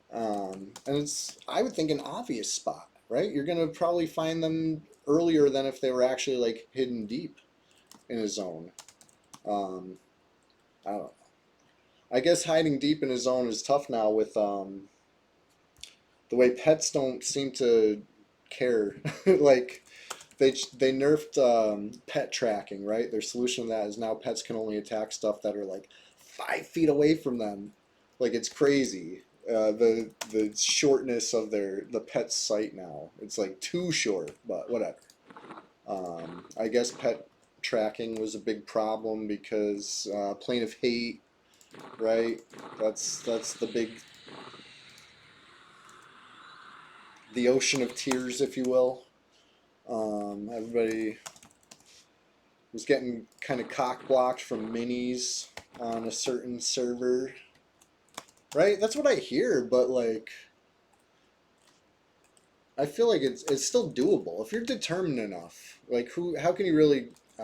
And it's, I would think, an obvious spot, right? You're going to probably find them earlier than if they were actually like hidden deep in a zone. I don't know. I guess hiding deep in a zone is tough now with the way pets don't seem to care. Like, they nerfed pet tracking, right? Their solution to that is now pets can only attack stuff that are like 5 feet away from them. Like, it's crazy. The shortness of the pet's sight now. It's like too short, but whatever. I guess pet tracking was a big problem because Plane of Hate, right? That's the ocean of tears, if you will. Everybody was getting kind of cock blocked from minis on a certain server, right? That's what I hear, but like, I feel like it's still doable if you're determined enough. Like how can you really? I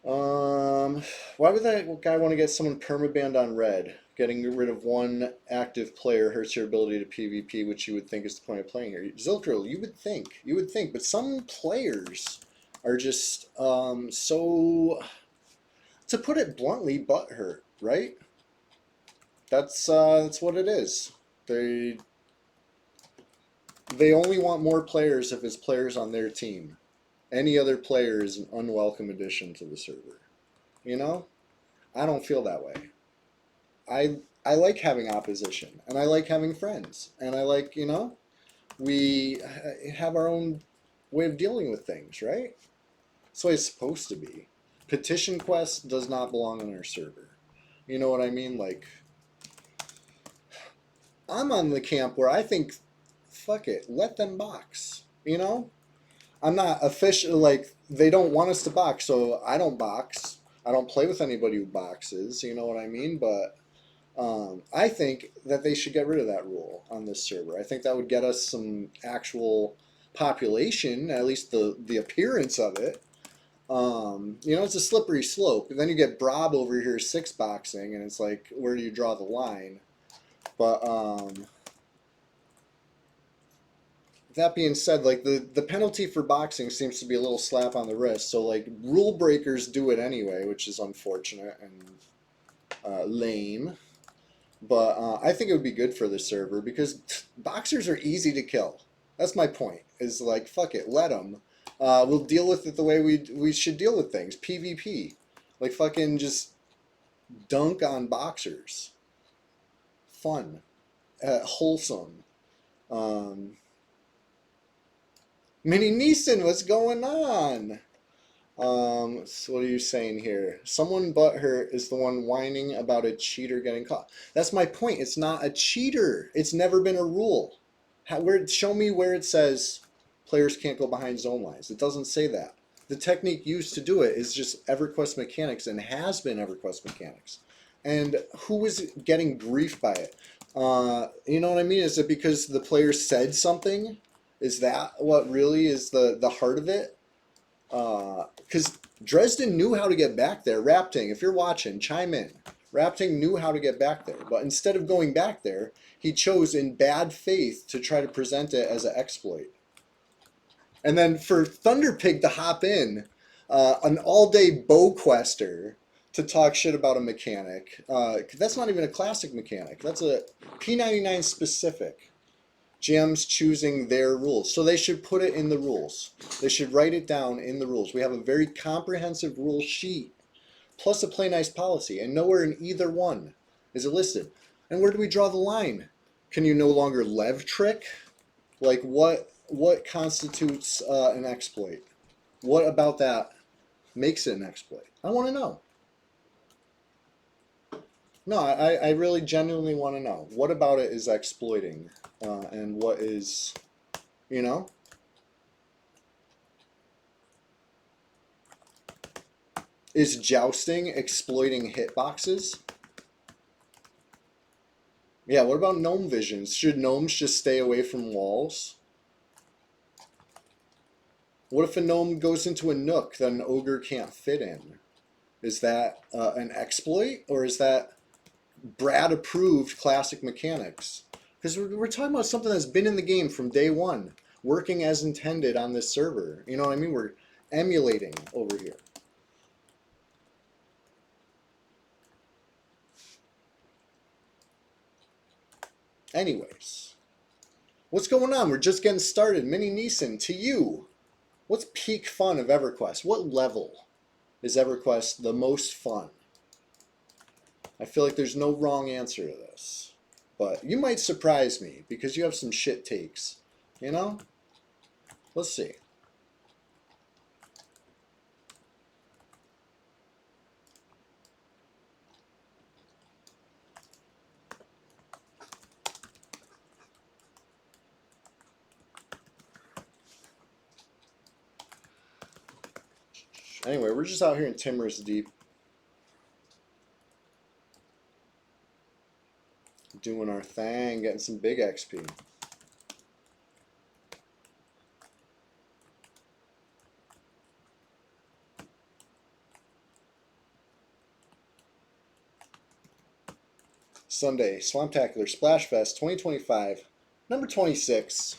don't Why would that guy want to get someone permabanned on red? Getting rid of one active player hurts your ability to PvP, which you would think is the point of playing here. Ziltril, you would think, but some players are just so, to put it bluntly, butthurt, right? That's what it is. They they only want more players if it's players on their team. Any other player is an unwelcome addition to the server. You know? I don't feel that way. I like having opposition, and I like having friends, and I like, we have our own way of dealing with things, right? That's the way it's supposed to be. Petition quest does not belong on our server. You know what I mean? Like, I'm on the camp where I think, fuck it, let them box. You know? I'm not official, like, they don't want us to box, so I don't box. I don't play with anybody who boxes, you know what I mean? But I think that they should get rid of that rule on this server. I think that would get us some actual population, at least the appearance of it. It's a slippery slope. And then you get Brob over here six boxing, and it's like, where do you draw the line? But that being said, like the penalty for boxing seems to be a little slap on the wrist. So like rule breakers do it anyway, which is unfortunate and lame. But I think it would be good for the server because boxers are easy to kill. That's my point. Is like, fuck it, let them. We'll deal with it the way we should deal with things. PvP, like fucking just dunk on boxers. Fun, wholesome. Mini Neeson, what's going on? So what are you saying here? Someone but her is the one whining about a cheater getting caught. That's my point. It's not a cheater. It's never been a rule. Show me where it says players can't go behind zone lines. It doesn't say that. The technique used to do it is just EverQuest mechanics and has been EverQuest mechanics. And who is getting grief by it? You know what I mean? Is it because the player said something? Is that what really is the heart of it? Because Dresden knew how to get back there. Rapting, if you're watching, chime in. Rapting knew how to get back there, but instead of going back there, he chose in bad faith to try to present it as an exploit. And then for Thunderpig to hop in, an all-day bow quester, to talk shit about a mechanic. That's not even a classic mechanic. That's a P99 specific. GMs choosing their rules. So they should put it in the rules. They should write it down in the rules. We have a very comprehensive rule sheet, plus a play nice policy, and nowhere in either one is it listed. And where do we draw the line? Can you no longer lev trick? Like what constitutes an exploit? What about that makes it an exploit? I want to know. No, I really genuinely want to know. What about it is exploiting? And what is, you know? Is jousting exploiting hitboxes? Yeah, what about gnome visions? Should gnomes just stay away from walls? What if a gnome goes into a nook that an ogre can't fit in? Is that an exploit, or is that Brad approved classic mechanics? Because we're talking about something that's been in the game from day one, working as intended on this server. You know what I mean? We're emulating over here. Anyways, what's going on? We're just getting started. Mini Neeson, to you, what's peak fun of EverQuest? What level is EverQuest the most fun? I feel like there's no wrong answer to this. But you might surprise me because you have some shit takes. You know? Let's see. Anyway, we're just out here in Timorous Deep. doing our thing, getting some big XP. Sunday, Swamptacular Splashfest 2025, number 26.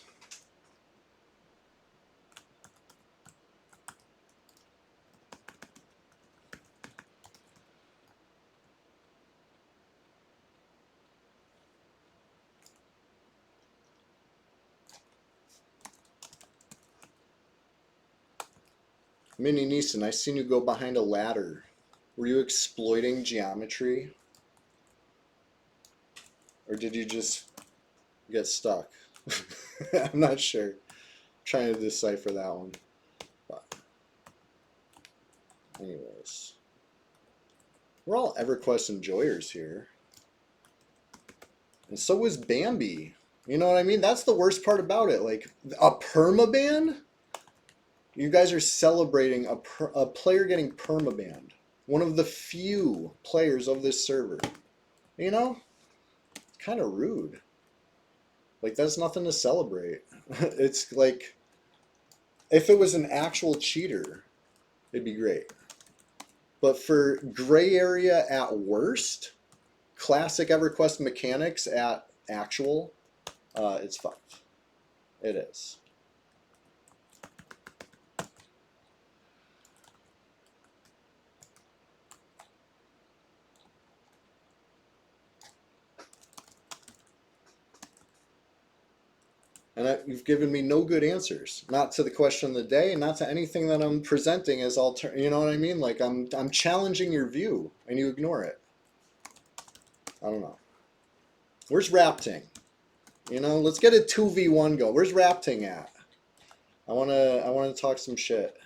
Minnie Neeson, I seen you go behind a ladder. Were you exploiting geometry? Or did you just get stuck? I'm not sure. I'm trying to decipher that one. But anyways. We're all EverQuest enjoyers here. And so was Bambi. You know what I mean? That's the worst part about it. Like, a permaban? You guys are celebrating a player getting permabanned. One of the few players of this server. You know? Kind of rude. Like, that's nothing to celebrate. It's like, if it was an actual cheater, it'd be great. But for gray area at worst, classic EverQuest mechanics at actual, it's fucked. It is. And you've given me no good answers, not to the question of the day, not to anything that I'm presenting as you know what I mean? Like I'm challenging your view, and you ignore it. I don't know. Where's Rapting? You know, let's get a 2v1 go. Where's Rapting at? I wanna talk some shit.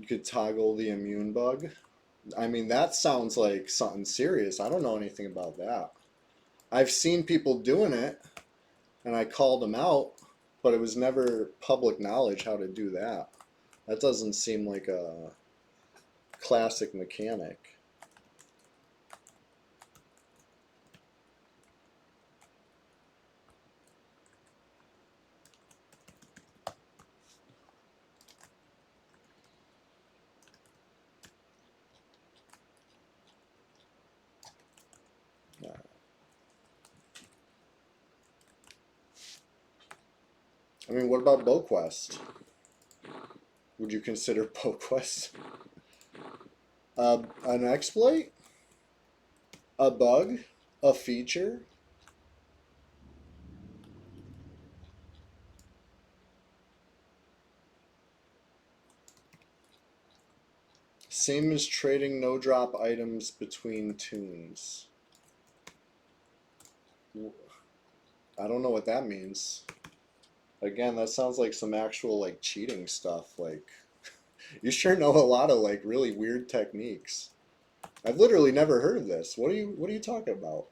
You could toggle the immune bug. I mean, that sounds like something serious. I don't know anything about that. I've seen people doing it, and I called them out, but it was never public knowledge how to do that. That doesn't seem like a classic mechanic. I mean, what about BowQuest? Would you consider BowQuest an exploit? A bug? A feature? Same as trading no-drop items between tunes. I don't know what that means. Again, that sounds like some actual like cheating stuff. Like, you sure know a lot of like really weird techniques. I've literally never heard of this. What are you talking about?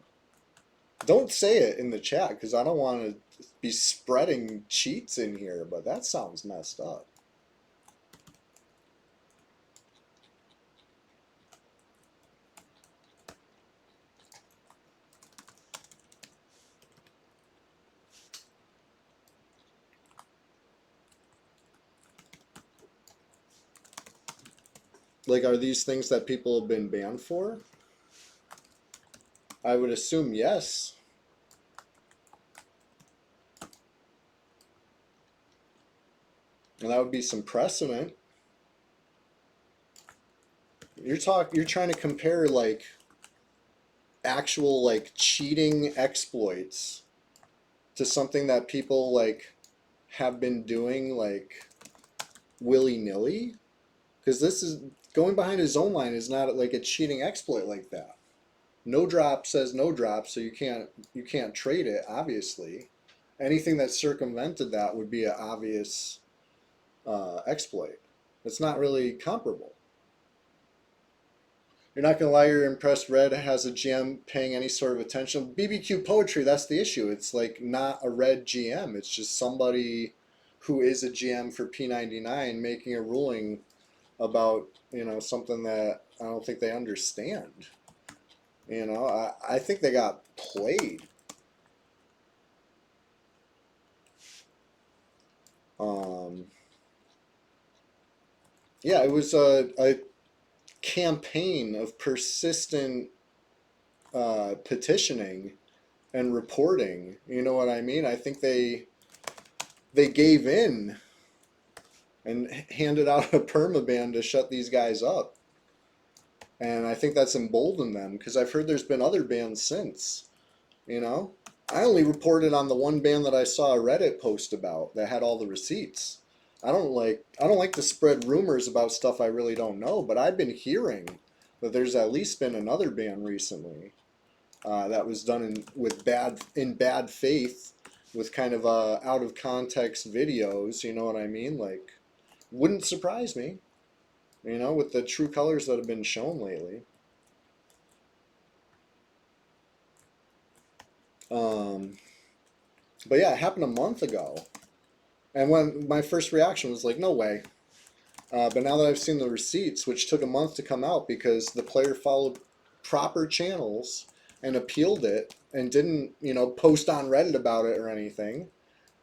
Don't say it in the chat because I don't want to be spreading cheats in here, but that sounds messed up. Like, are these things that people have been banned for? I would assume yes. And that would be some precedent. You're trying to compare like actual like cheating exploits to something that people like have been doing like willy-nilly? Because this is going behind his own line is not like a cheating exploit like that. No drop says no drop, so you can't trade it, obviously. Anything that circumvented that would be an obvious exploit. It's not really comparable. You're not gonna lie, you're impressed Red has a GM paying any sort of attention. BBQ Poetry, that's the issue. It's like not a Red GM. It's just somebody who is a GM for P99 making a ruling about, you know, something that I don't think they understand. You know, I think they got played. Yeah, it was a campaign of persistent petitioning and reporting. You know what I mean? I think they gave in and handed out a permaban to shut these guys up. And I think that's emboldened them because I've heard there's been other bans since. You know, I only reported on the one ban that I saw a Reddit post about that had all the receipts. I don't like to spread rumors about stuff I really don't know, but I've been hearing that there's at least been another ban recently that was done in bad faith with kind of out of context videos. You know what I mean? Like, wouldn't surprise me. You know, with the true colors that have been shown lately. But yeah, it happened a month ago. And when my first reaction was like, no way. But now that I've seen the receipts, which took a month to come out because the player followed proper channels and appealed it and didn't, you know, post on Reddit about it or anything,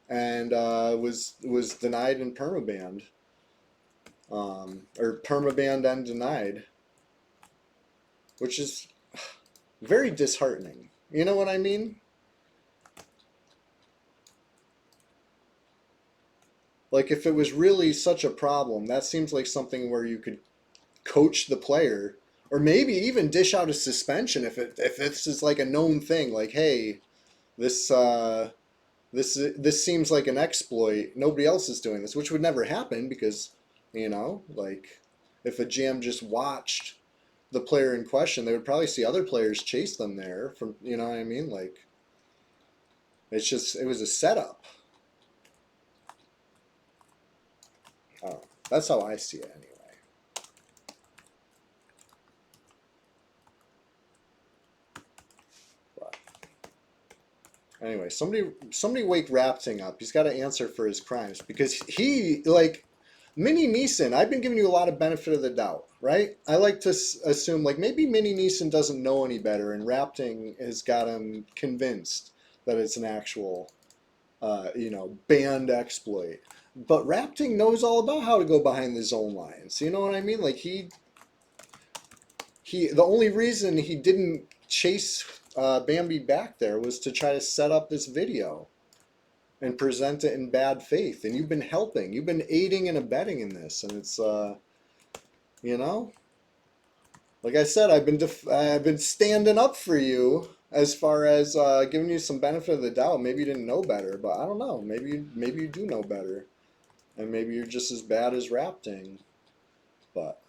and was denied and permabanned, or permabanned and denied, which is very disheartening. You know what I mean? Like, if it was really such a problem, that seems like something where you could coach the player, or maybe even dish out a suspension if this is like a known thing. Like, hey, this this seems like an exploit. Nobody else is doing this, which would never happen because, you know, like if a GM just watched the player in question, they would probably see other players chase them there from, you know what I mean? Like, it was a setup. Oh, that's how I see it anyway. But anyway, somebody wake Rapting up. He's got to answer for his crimes because he, like, Mini Neeson. I've been giving you a lot of benefit of the doubt, right? I like to assume like maybe Mini Neeson doesn't know any better, and Rapting has got him convinced that it's an actual, you know, banned exploit. But Rapting knows all about how to go behind the zone lines. You know what I mean? Like the only reason he didn't chase Bambi back there was to try to set up this video and present it in bad faith. And you've been helping, you've been aiding and abetting in this, and it's you know, like I said, I've been standing up for you as far as giving you some benefit of the doubt. Maybe you didn't know better, but I don't know. Maybe you do know better, and maybe you're just as bad as Rapting. But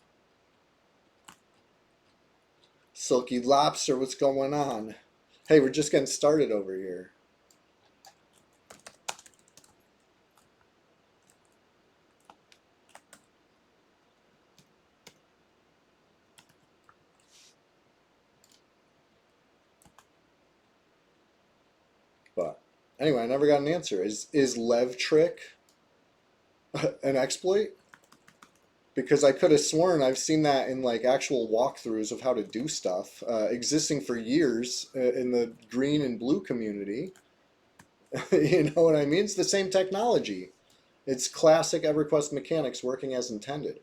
Silky Lobster, what's going on? Hey, we're just getting started over here. But anyway, I never got an answer. Is Lev Trick an exploit? Because I could have sworn I've seen that in like actual walkthroughs of how to do stuff, existing for years in the green and blue community. You know what I mean? It's the same technology. It's classic EverQuest mechanics working as intended.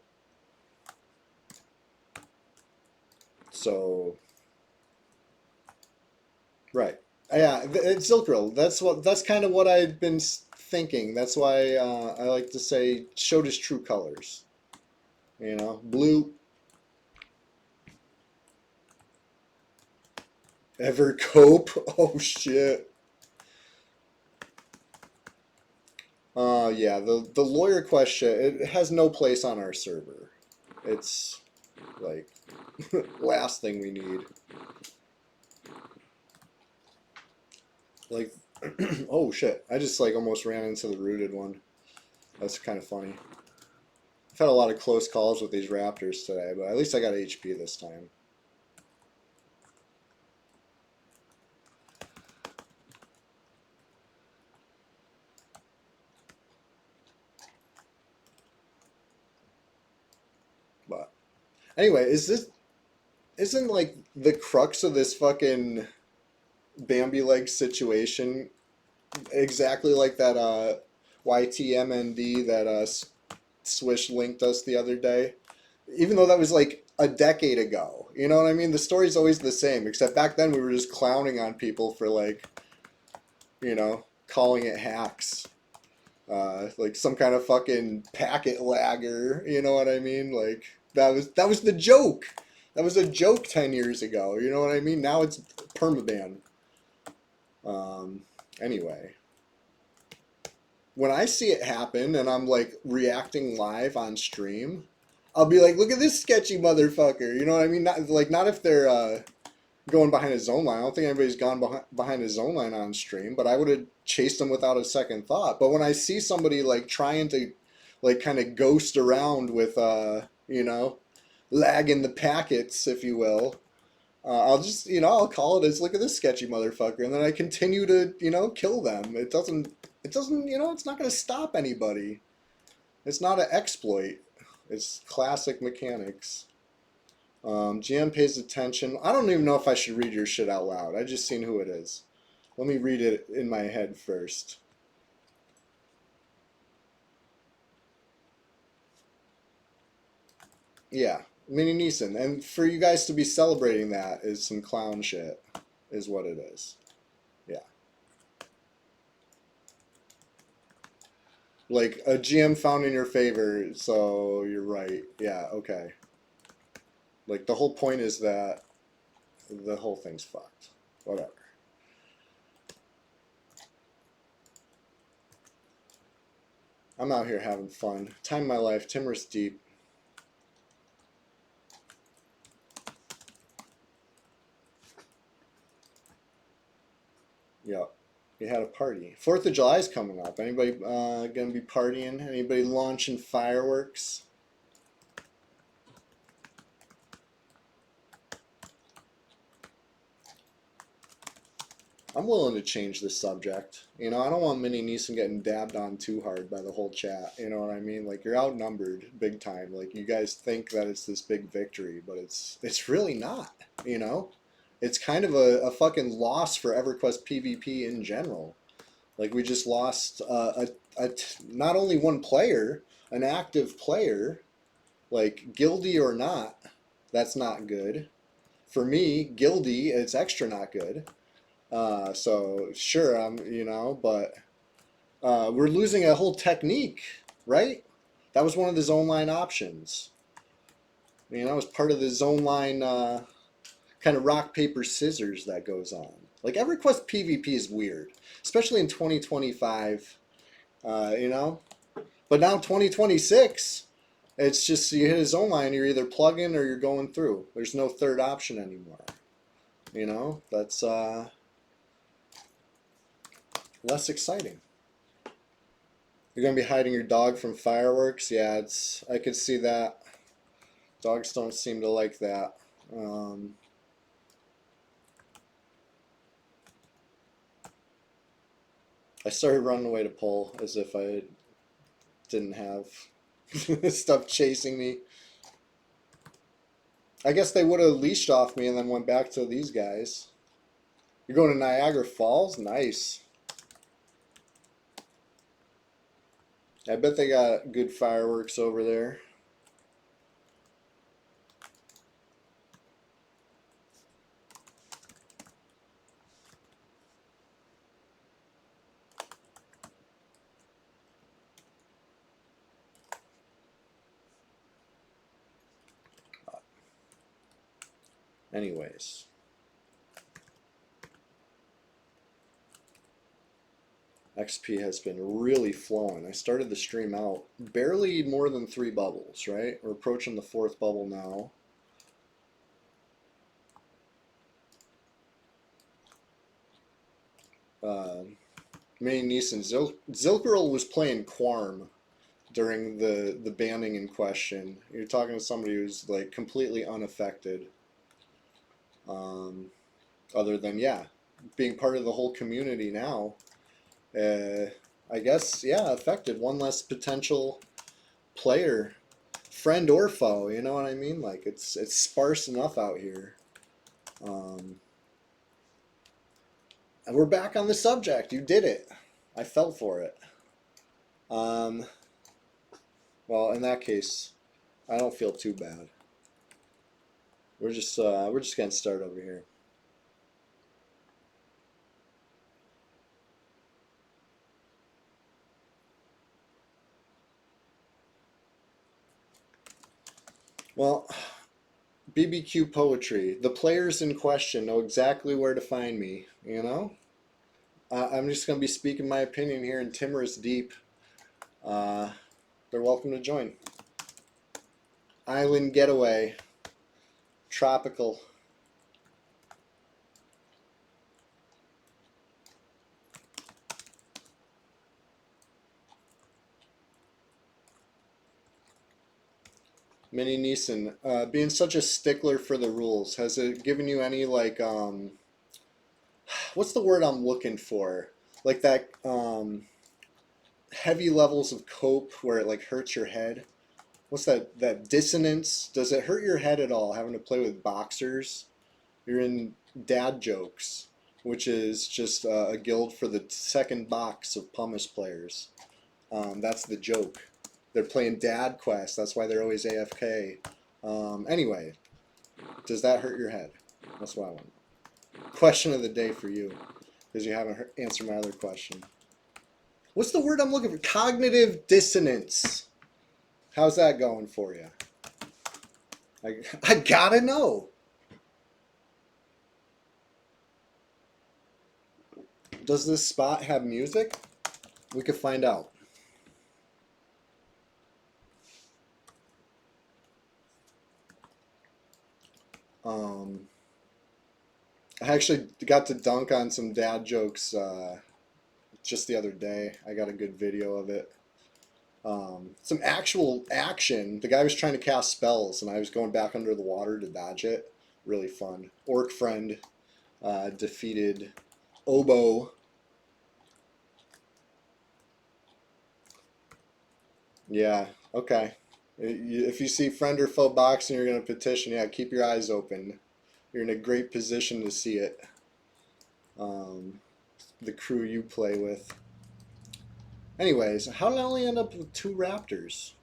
So, right. Yeah, it's Zilkril. That's kind of what I've been thinking. That's why I like to say showed his true colors. You know, blue. Evercope. Oh shit. Yeah, the lawyer question, it has no place on our server. It's like last thing we need. Like, oh shit! I just like almost ran into the rooted one. That's kind of funny. I've had a lot of close calls with these raptors today, but at least I got HP this time. But anyway, isn't like the crux of this fucking Bambi leg situation exactly like that YTMND that Swish linked us the other day? Even though that was like a decade ago. You know what I mean? The story's always the same, except back then we were just clowning on people for like, calling it hacks. Like some kind of fucking packet lagger, you know what I mean? Like that was the joke. That was a joke 10 years ago, you know what I mean? Now it's permaban. Um, anyway, when I see it happen and I'm like reacting live on stream, I'll be like, "Look at this sketchy motherfucker." You know what I mean? Not if they're going behind his zone line. I don't think anybody's gone behind his zone line on stream, but I would have chased them without a second thought. But when I see somebody like trying to like kind of ghost around with lagging the packets, if you will, I'll just I'll call it as, "Look at this sketchy motherfucker," and then I continue to kill them. It doesn't it's not going to stop anybody. It's not an exploit. It's classic mechanics. GM pays attention. I don't even know if I should read your shit out loud. I just seen who it is. Let me read it in my head first. Yeah, Mini Neeson. And for you guys to be celebrating that is some clown shit, is what it is. Yeah. Like a GM found in your favor, so you're right. Yeah, okay. Like the whole point is that the whole thing's fucked. Whatever. I'm out here having fun. Time of my life. Timorous deep. Yep. We had a party. 4th of July is coming up. Anybody gonna be partying? Anybody launching fireworks? I'm willing to change the subject. I don't want Mini Neeson getting dabbed on too hard by the whole chat. You know what I mean? Like, you're outnumbered big time. Like, you guys think that it's this big victory, but it's really not. It's kind of a fucking loss for EverQuest PvP in general. Like, we just lost not only one player, an active player, like Gildy or not. That's not good. For me, Gildy, it's extra not good. So sure, but we're losing a whole technique, right? That was one of the zone line options. It was part of the zone line kind of rock paper scissors that goes on. Like EverQuest PvP is weird, especially in 2025. But now 2026, it's just you hit a zone line, you're either plugging or you're going through. There's no third option anymore. That's less exciting. You're gonna be hiding your dog from fireworks. Yeah, I could see that. Dogs don't seem to like that. I started running away to pole as if I didn't have stuff chasing me. I guess they would have leashed off me and then went back to these guys. You're going to Niagara Falls? Nice. I bet they got good fireworks over there. Anyways. XP has been really flowing. I started the stream out barely more than 3 bubbles, right? We're approaching the 4th bubble now. Mini Neeson. Zilkerl was playing Quarm during the banning in question. You're talking to somebody who's like completely unaffected. Other than, yeah, being part of the whole community now. I guess, yeah, affected. One less potential player, friend or foe. You know what I mean? Like it's sparse enough out here. And we're back on the subject. You did it. I fell for it. Um, well, in that case, I don't feel too bad. We're just getting started over here. Well, BBQ poetry. The players in question know exactly where to find me. You know, I'm just gonna be speaking my opinion here in Timorous Deep. They're welcome to join. Island getaway. Tropical. Mini Neeson, being such a stickler for the rules, has it given you any like what's the word I'm looking for? Like that heavy levels of cope where it like hurts your head. What's that dissonance? Does it hurt your head at all having to play with boxers? You're in dad jokes, which is just a guild for the second box of pumice players. That's the joke. They're playing dad quest. That's why they're always AFK. Anyway, does that hurt your head? That's what I want. Question of the day for you, because you haven't answered my other question. What's the word I'm looking for? Cognitive dissonance. How's that going for you? I gotta know. Does this spot have music? We could find out. I actually got to dunk on some dad jokes just the other day. I got a good video of it. Some actual action. The guy was trying to cast spells, and I was going back under the water to dodge it. Really fun. Orc friend defeated Oboe. Yeah, okay. If you see friend or foe boxing, you're going to petition. Yeah, keep your eyes open. You're in a great position to see it. The crew you play with. Anyways, how did I only end up with 2 raptors?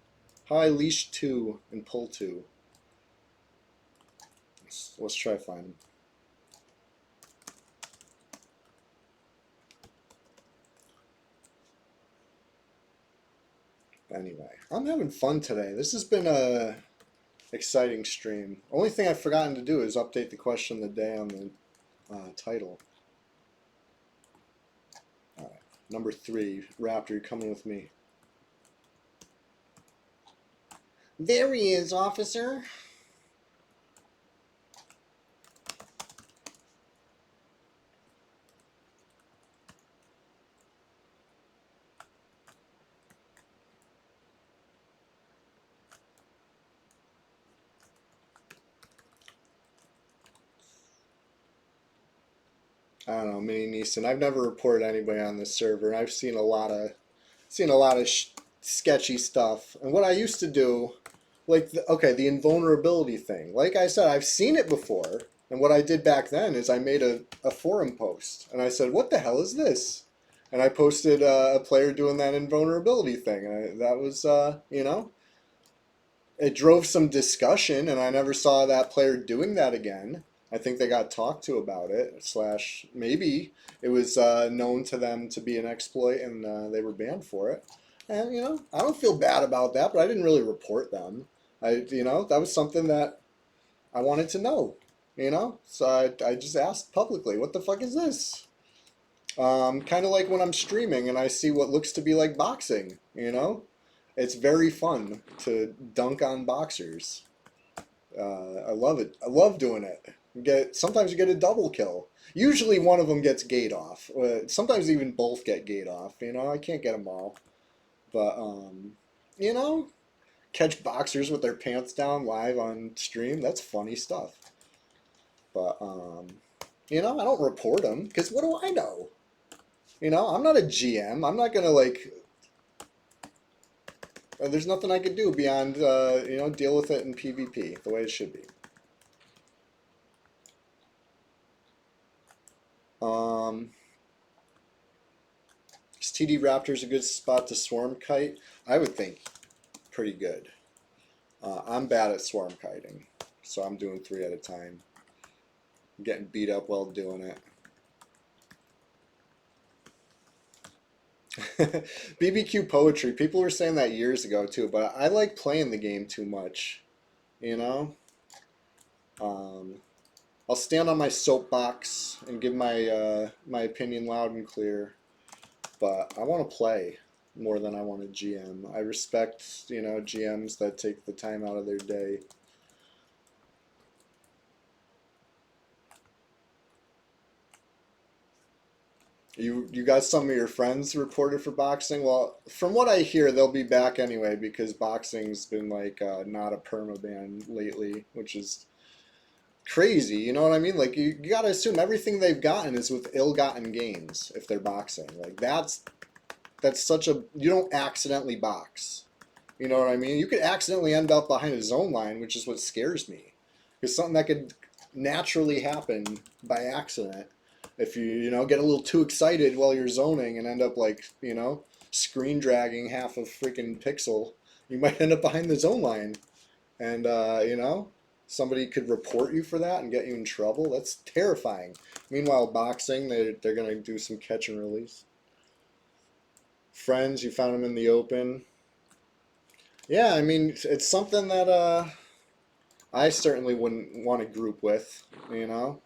How I leashed 2 and pull 2. Let's try finding. Anyway, I'm having fun today. This has been a exciting stream. Only thing I've forgotten to do is update the question of the day on the title. All right, number 3, Raptor, you're coming with me. There he is, officer. I don't know, Mini Neeson. I've never reported anybody on this server. I've seen a lot of sketchy stuff. And what I used to do, like, the invulnerability thing. Like I said, I've seen it before. And what I did back then is I made a forum post. And I said, what the hell is this? And I posted a player doing that invulnerability thing. And that was, you know, it drove some discussion. And I never saw that player doing that again. I think they got talked to about it, / maybe it was known to them to be an exploit and they were banned for it. And, you know, I don't feel bad about that, but I didn't really report them. You know, that was something that I wanted to know, you know? So I just asked publicly, what the fuck is this? Kind of like when I'm streaming and I see what looks to be like boxing, you know? It's very fun to dunk on boxers. I love it. I love doing it. Sometimes you get a double kill. Usually one of them gets gate off. Sometimes even both get gate off. You know, I can't get them all, but you know, catch boxers with their pants down live on stream. That's funny stuff. But you know, I don't report them because what do I know? You know, I'm not a GM. I'm not gonna like. There's nothing I could do beyond you know, deal with it in PvP the way it should be. Is TD Raptors a good spot to swarm kite? I would think pretty good. I'm bad at swarm kiting, so I'm doing 3 at a time. I'm getting beat up while doing it. BBQ poetry. People were saying that years ago too, but I like playing the game too much. You know, I'll stand on my soapbox and give my opinion loud and clear, but I want to play more than I want to GM. I respect, you know, GMs that take the time out of their day. You got some of your friends reported for boxing? Well, from what I hear, they'll be back anyway because boxing's been like not a permaban lately, which is crazy. You know what I mean? Like you gotta assume everything they've gotten is with ill-gotten gains if they're boxing. Like that's such a, you don't accidentally box. You know what I mean? You could accidentally end up behind a zone line, which is what scares me. It's something that could naturally happen by accident. If you know, get a little too excited while you're zoning and end up like, you know, screen dragging half a freaking pixel, you might end up behind the zone line. And, you know, somebody could report you for that and get you in trouble. That's terrifying. Meanwhile, boxing, they're going to do some catch and release. Friends, you found them in the open. Yeah, I mean, it's something that I certainly wouldn't want to group with, you know?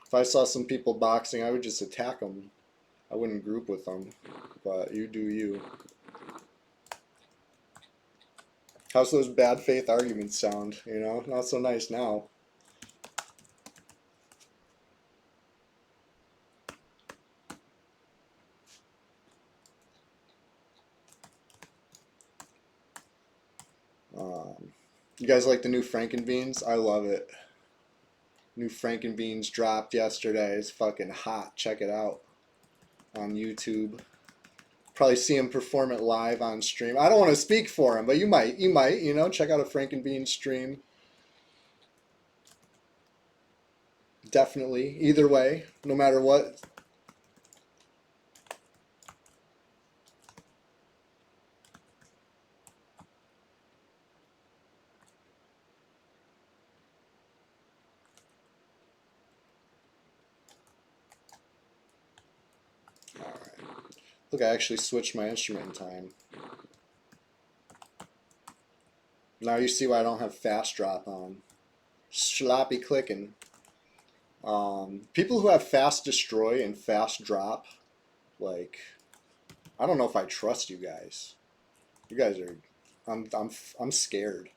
If I saw some people boxing, I would just attack them. I wouldn't group with them, but you do you. How's those bad faith arguments sound, you know? Not so nice now. You guys like the new Frankenbeans? I love it. New Frankenbeans dropped yesterday. It's fucking hot. Check it out on YouTube. Probably see him perform it live on stream. I don't want to speak for him, but you might, you know, check out a Frankenbeans stream. Definitely. Either way, no matter what. Look, I actually switched my instrument in time. Now you see why I don't have fast drop on. Sloppy clicking. People who have fast destroy and fast drop, like, I don't know if I trust you guys. You guys are, I'm scared.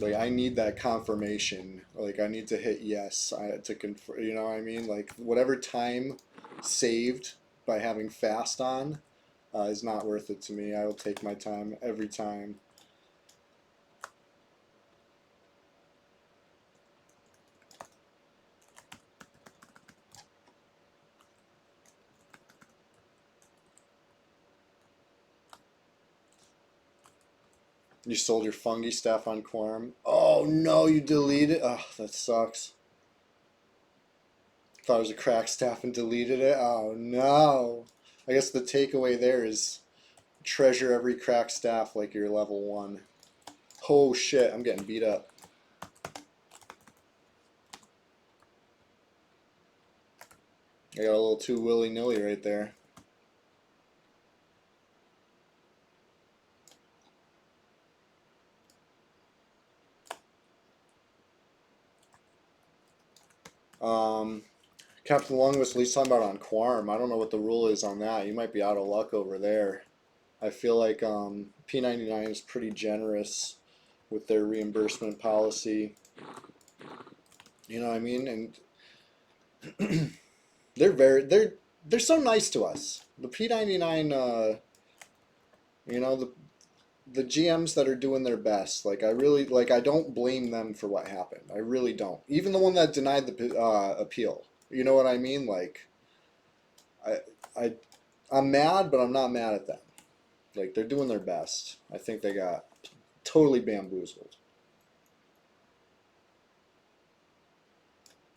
Like I need that confirmation. Like I need to hit yes to confirm. You know what I mean? Like whatever time saved by having fast on is not worth it to me. I will take my time every time. You sold your fungi staff on Quorum. Oh no, you deleted. Oh, that sucks. Thought it was a crack staff and deleted it. Oh no. I guess the takeaway there is treasure every crack staff like you're level 1. Oh shit, I'm getting beat up. I got a little too willy-nilly right there. Captain Longwist, at least talking about on Quarm. I don't know what the rule is on that. You might be out of luck over there. I feel like P99 is pretty generous with their reimbursement policy. You know what I mean? And they're so nice to us. The P99, you know, the GMs that are doing their best. Like I don't blame them for what happened. I really don't. Even the one that denied the appeal. You know what I mean? Like, I I I'm mad, but I'm not mad at them. Like, they're doing their best. I think they got totally bamboozled.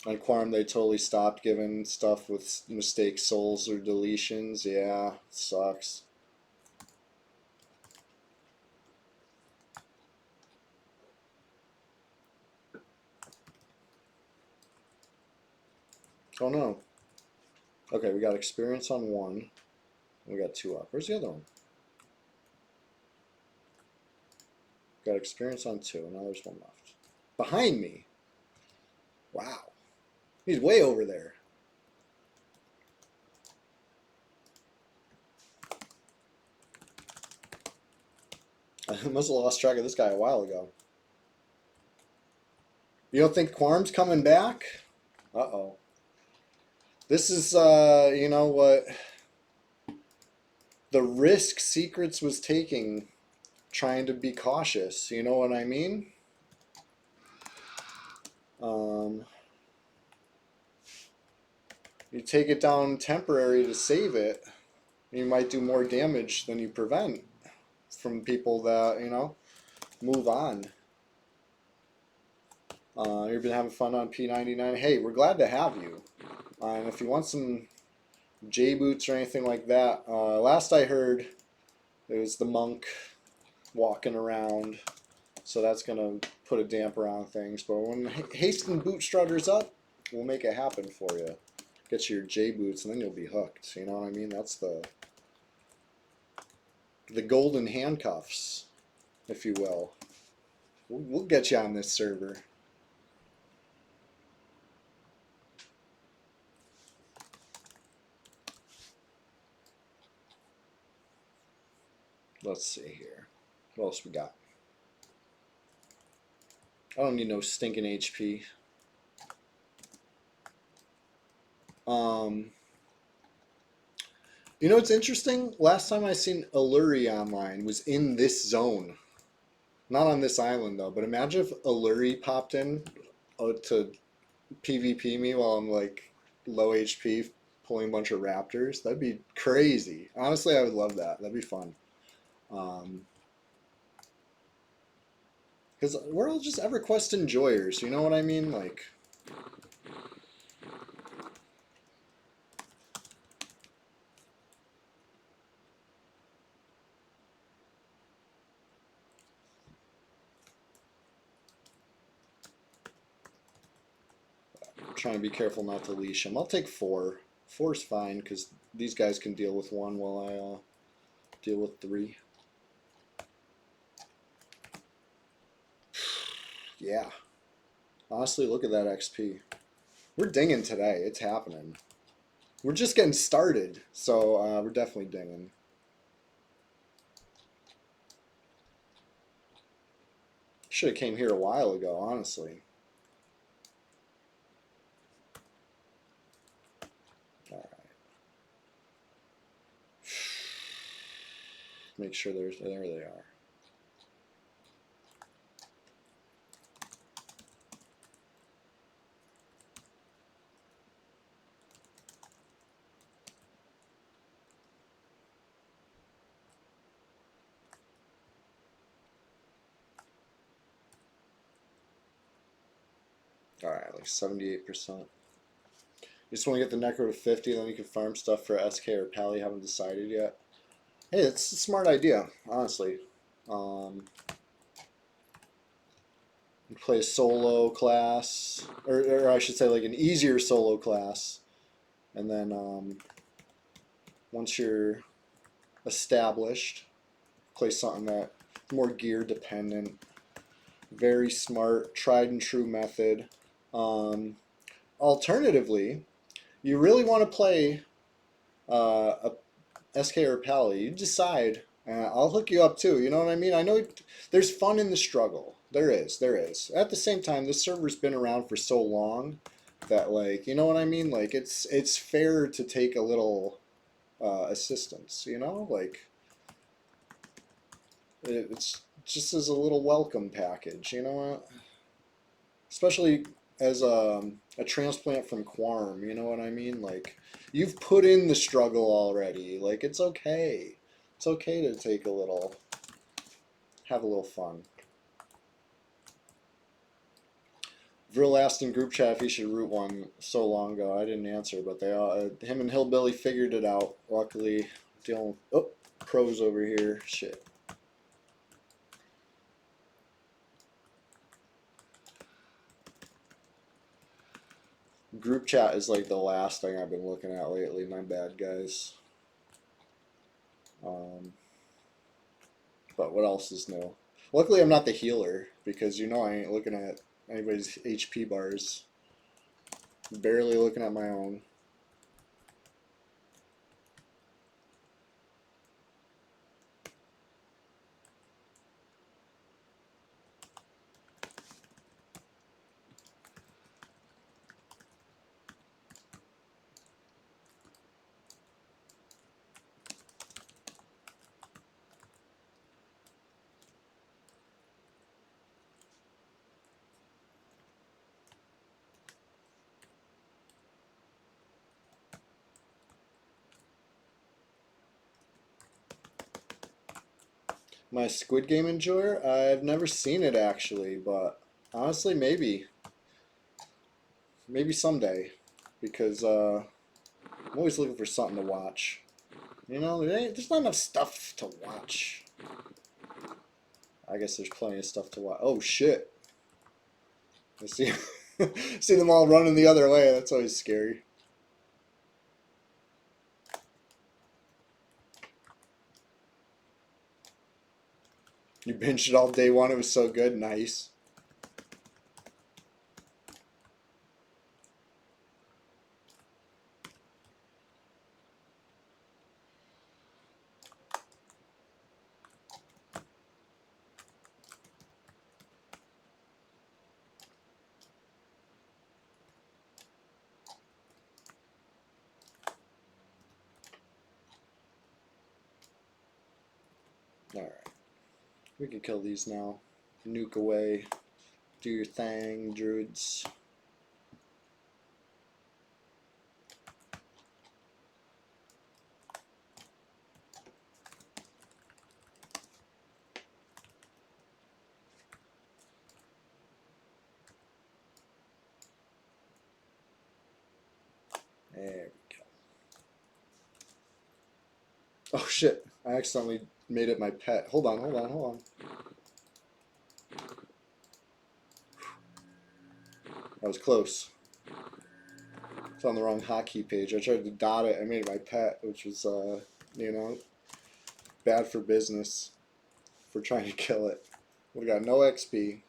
On Quorum, they totally stopped giving stuff with mistake souls or deletions. Yeah, sucks. Oh no. Okay, we got experience on one. We got two up. Where's the other one? Got experience on two. Now there's one left. Behind me. Wow. He's way over there. I must have lost track of this guy a while ago. You don't think Quarm's coming back? Uh-oh. This is, you know what? The risk Secrets was taking, trying to be cautious. You know what I mean? You take it down temporary to save it, you might do more damage than you prevent from people that, you know, move on. You've been having fun on P99. Hey, we're glad to have you. And if you want some J boots or anything like that, last I heard, it was the monk walking around, so that's gonna put a damper on things. But when Hasten Boot Strutter's up, we'll make it happen for you. Get you your J boots, and then you'll be hooked. You know what I mean? That's the golden handcuffs, if you will. We'll get you on this server. Let's see here. What else we got? I don't need no stinking HP. You know what's interesting? Last time I seen Alluri online was in this zone. Not on this island though, but imagine if Alluri popped in to PvP me while I'm like low HP pulling a bunch of raptors. That'd be crazy. Honestly, I would love that. That'd be fun. Because we're all just EverQuest enjoyers, you know what I mean? Like, I'm trying to be careful not to leash him. I'll take four. Four's fine, because these guys can deal with one while I deal with three. Yeah. Honestly, look at that XP. We're dinging today. It's happening. We're just getting started, so we're definitely dinging. Should have came here a while ago, honestly. All right. Make sure there they are. Alright, like 78%. You just want to get the Necro to 50, then you can farm stuff for SK or Pally. Haven't decided yet. Hey, it's a smart idea, honestly. Play a solo class, or I should say like an easier solo class. And then once you're established, play something that more gear dependent. Very smart, tried and true method. Alternatively, you really want to play a SK or Pally, you decide. I'll hook you up too. You know what I mean? I know there's fun in the struggle. There is. There is. At the same time, this server's been around for so long that, like, you know what I mean? Like, it's fair to take a little assistance. You know, like it's just as a little welcome package. You know what? Especially as a transplant from Quarm. You know what I mean? Like, you've put in the struggle already. Like, it's okay. It's okay to take a little, have a little fun. Vril asked in group chat if he should root one so long ago. I didn't answer, but they all, him and Hillbilly figured it out. Luckily, dealing. Oh, pros over here. Shit. Group chat is like the last thing I've been looking at lately. My bad, guys. But what else is new? Luckily, I'm not the healer because you know I ain't looking at anybody's HP bars. Barely looking at my own. My Squid Game enjoyer? I've never seen it actually, but honestly, maybe. Maybe someday. Because I'm always looking for something to watch. You know, there's not enough stuff to watch. I guess there's plenty of stuff to watch. Oh shit. I see see them all running the other way. That's always scary. You binged it all day one. It was so good. Nice. Alright. We can kill these now. Nuke away. Do your thing, druids. There we go. Oh shit. I accidentally made it my pet. Hold on, hold on, hold on. That was close. It's on the wrong hotkey page. I tried to dot it. I made it my pet, which was, you know, bad for business for trying to kill it. We got no XP.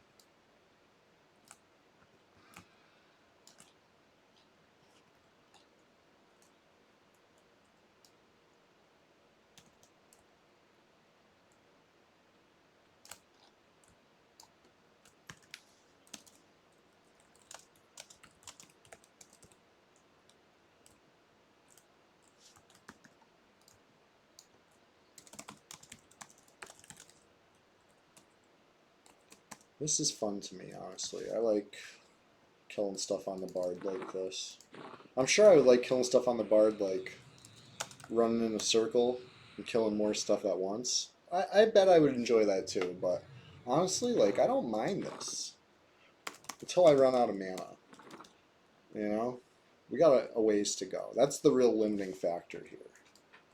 This is fun to me, honestly. I like killing stuff on the bard like this. I'm sure I would like killing stuff on the bard, like running in a circle and killing more stuff at once. I bet I would enjoy that too, but honestly, like, I don't mind this. Until I run out of mana. You know? We got a ways to go. That's the real limiting factor here.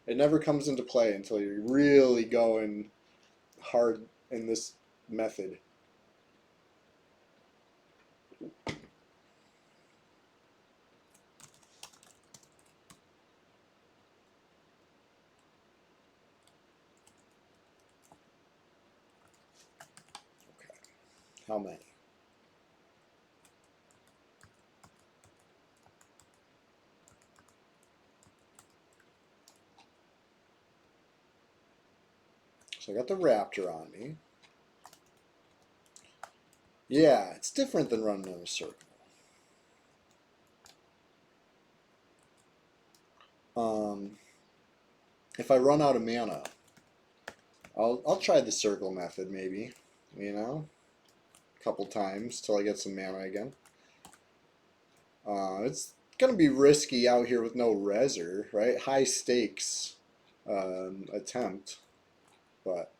It never comes into play until you're really going hard in this method. Okay. How many? So I got the raptor on me. Yeah, it's different than running in a circle. If I run out of mana, I'll try the circle method maybe, you know, a couple times till I get some mana again. It's gonna be risky out here with no reser, right? High stakes attempt, but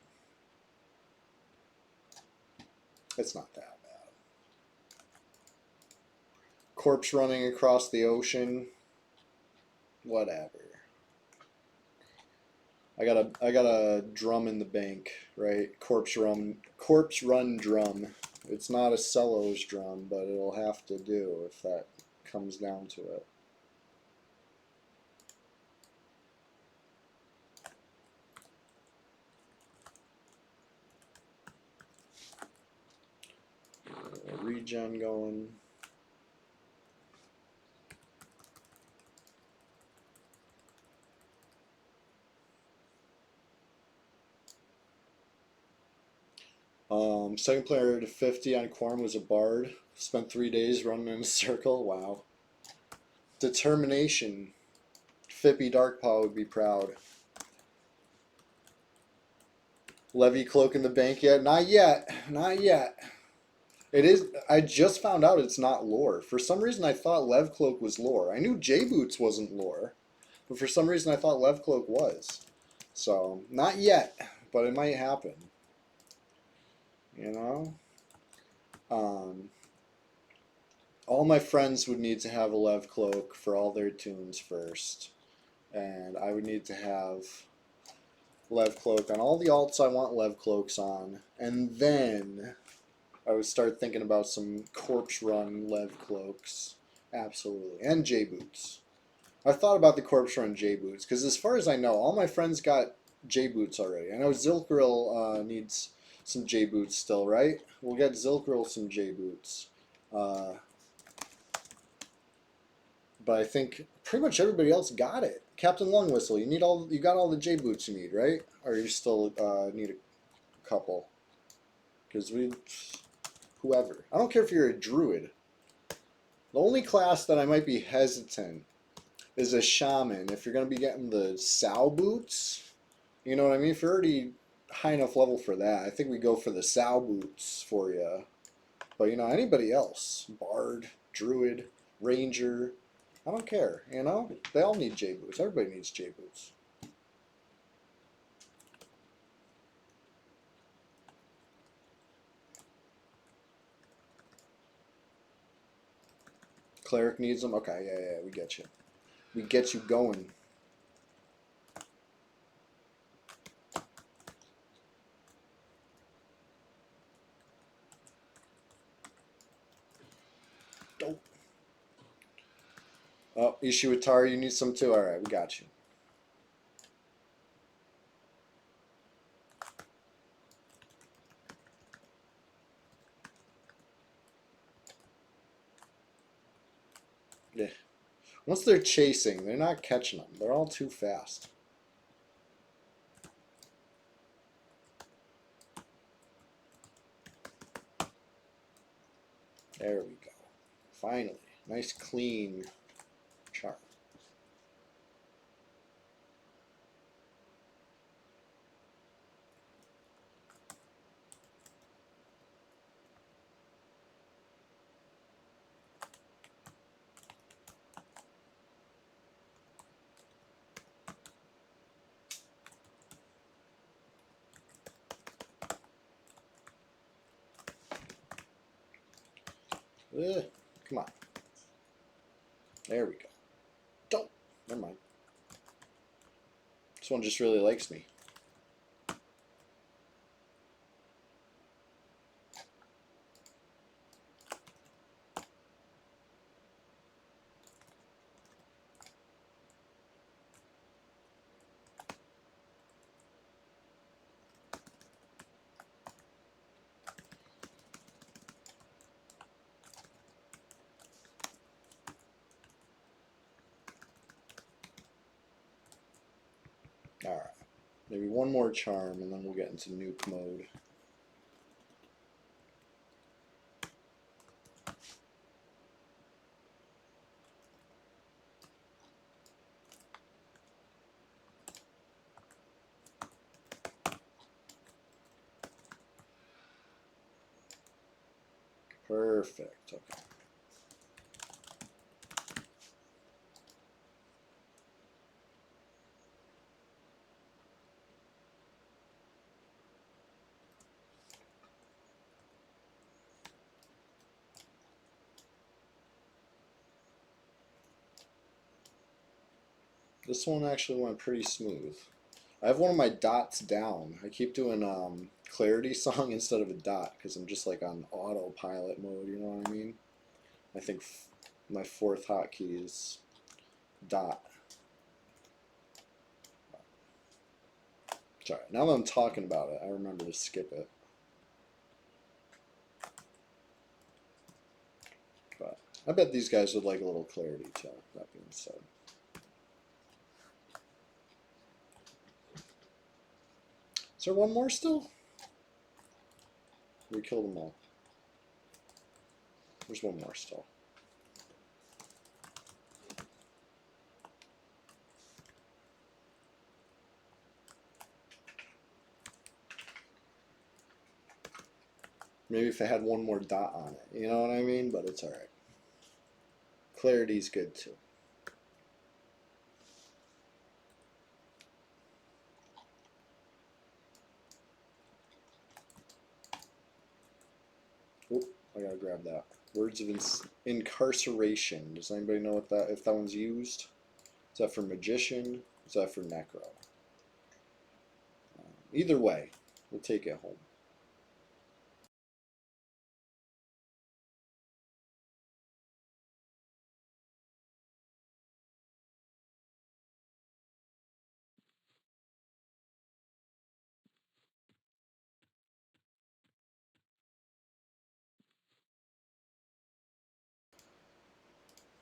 it's not that bad. Corpse running across the ocean, whatever. I got a drum in the bank, right? Corpse run drum. It's not a Celos drum, but it'll have to do if that comes down to it. Regen going. Second player to 50 on Quorum was a bard. Spent 3 days running in a circle. Wow. Determination. Fippy Darkpaw would be proud. Levy Cloak in the bank yet? Not yet. Not yet. It is. I just found out it's not lore. For some reason, I thought Lev Cloak was lore. I knew J Boots wasn't lore, but for some reason, I thought Lev Cloak was. So not yet, but it might happen. You know. All my friends would need to have a Lev Cloak for all their tunes first, and I would need to have Lev Cloak on all the alts I want Lev Cloaks on, and then I would start thinking about some Corpse Run Lev Cloaks. Absolutely. And J Boots. I thought about the Corpse Run J Boots, because as far as I know, all my friends got J Boots already. I know Zilkril needs some J Boots still, right? We'll get Zilkril some J Boots. But I think pretty much everybody else got it. Captain Lungwhistle, you got all the J Boots you need, right? Or you still need a couple? Because whoever. I don't care if you're a druid. The only class that I might be hesitant is a shaman. If you're going to be getting the Sow boots, you know what I mean? If you're already high enough level for that, I think we go for the Sow boots for you. But you know, anybody else, bard, druid, ranger, I don't care. You know, they all need J boots. Everybody needs J boots. Cleric needs them. Okay, yeah, we get you. We get you going. Dope. Oh, Ishiwatari, you need some too? Alright, we got you. Yeah. Once they're chasing, they're not catching them. They're all too fast. There we go. Finally. Nice clean chart. Come on. There we go. Don't. Never mind. This one just really likes me. Alright. Maybe one more charm, and then we'll get into nuke mode. Perfect. Okay. This one actually went pretty smooth. I have one of my dots down. I keep doing clarity song instead of a dot because I'm just like on autopilot mode, you know what I mean? I think my fourth hotkey is dot. Sorry, now that I'm talking about it, I remember to skip it. But I bet these guys would like a little clarity too, that being said. Is there one more still? We killed them all. There's one more still. Maybe if I had one more dot on it, you know what I mean? But it's alright. Clarity's good too. Oop, I gotta grab that. Words of incarceration. Does anybody know what that, if that one's used? Is that for magician? Is that for necro? Either way, we'll take it home.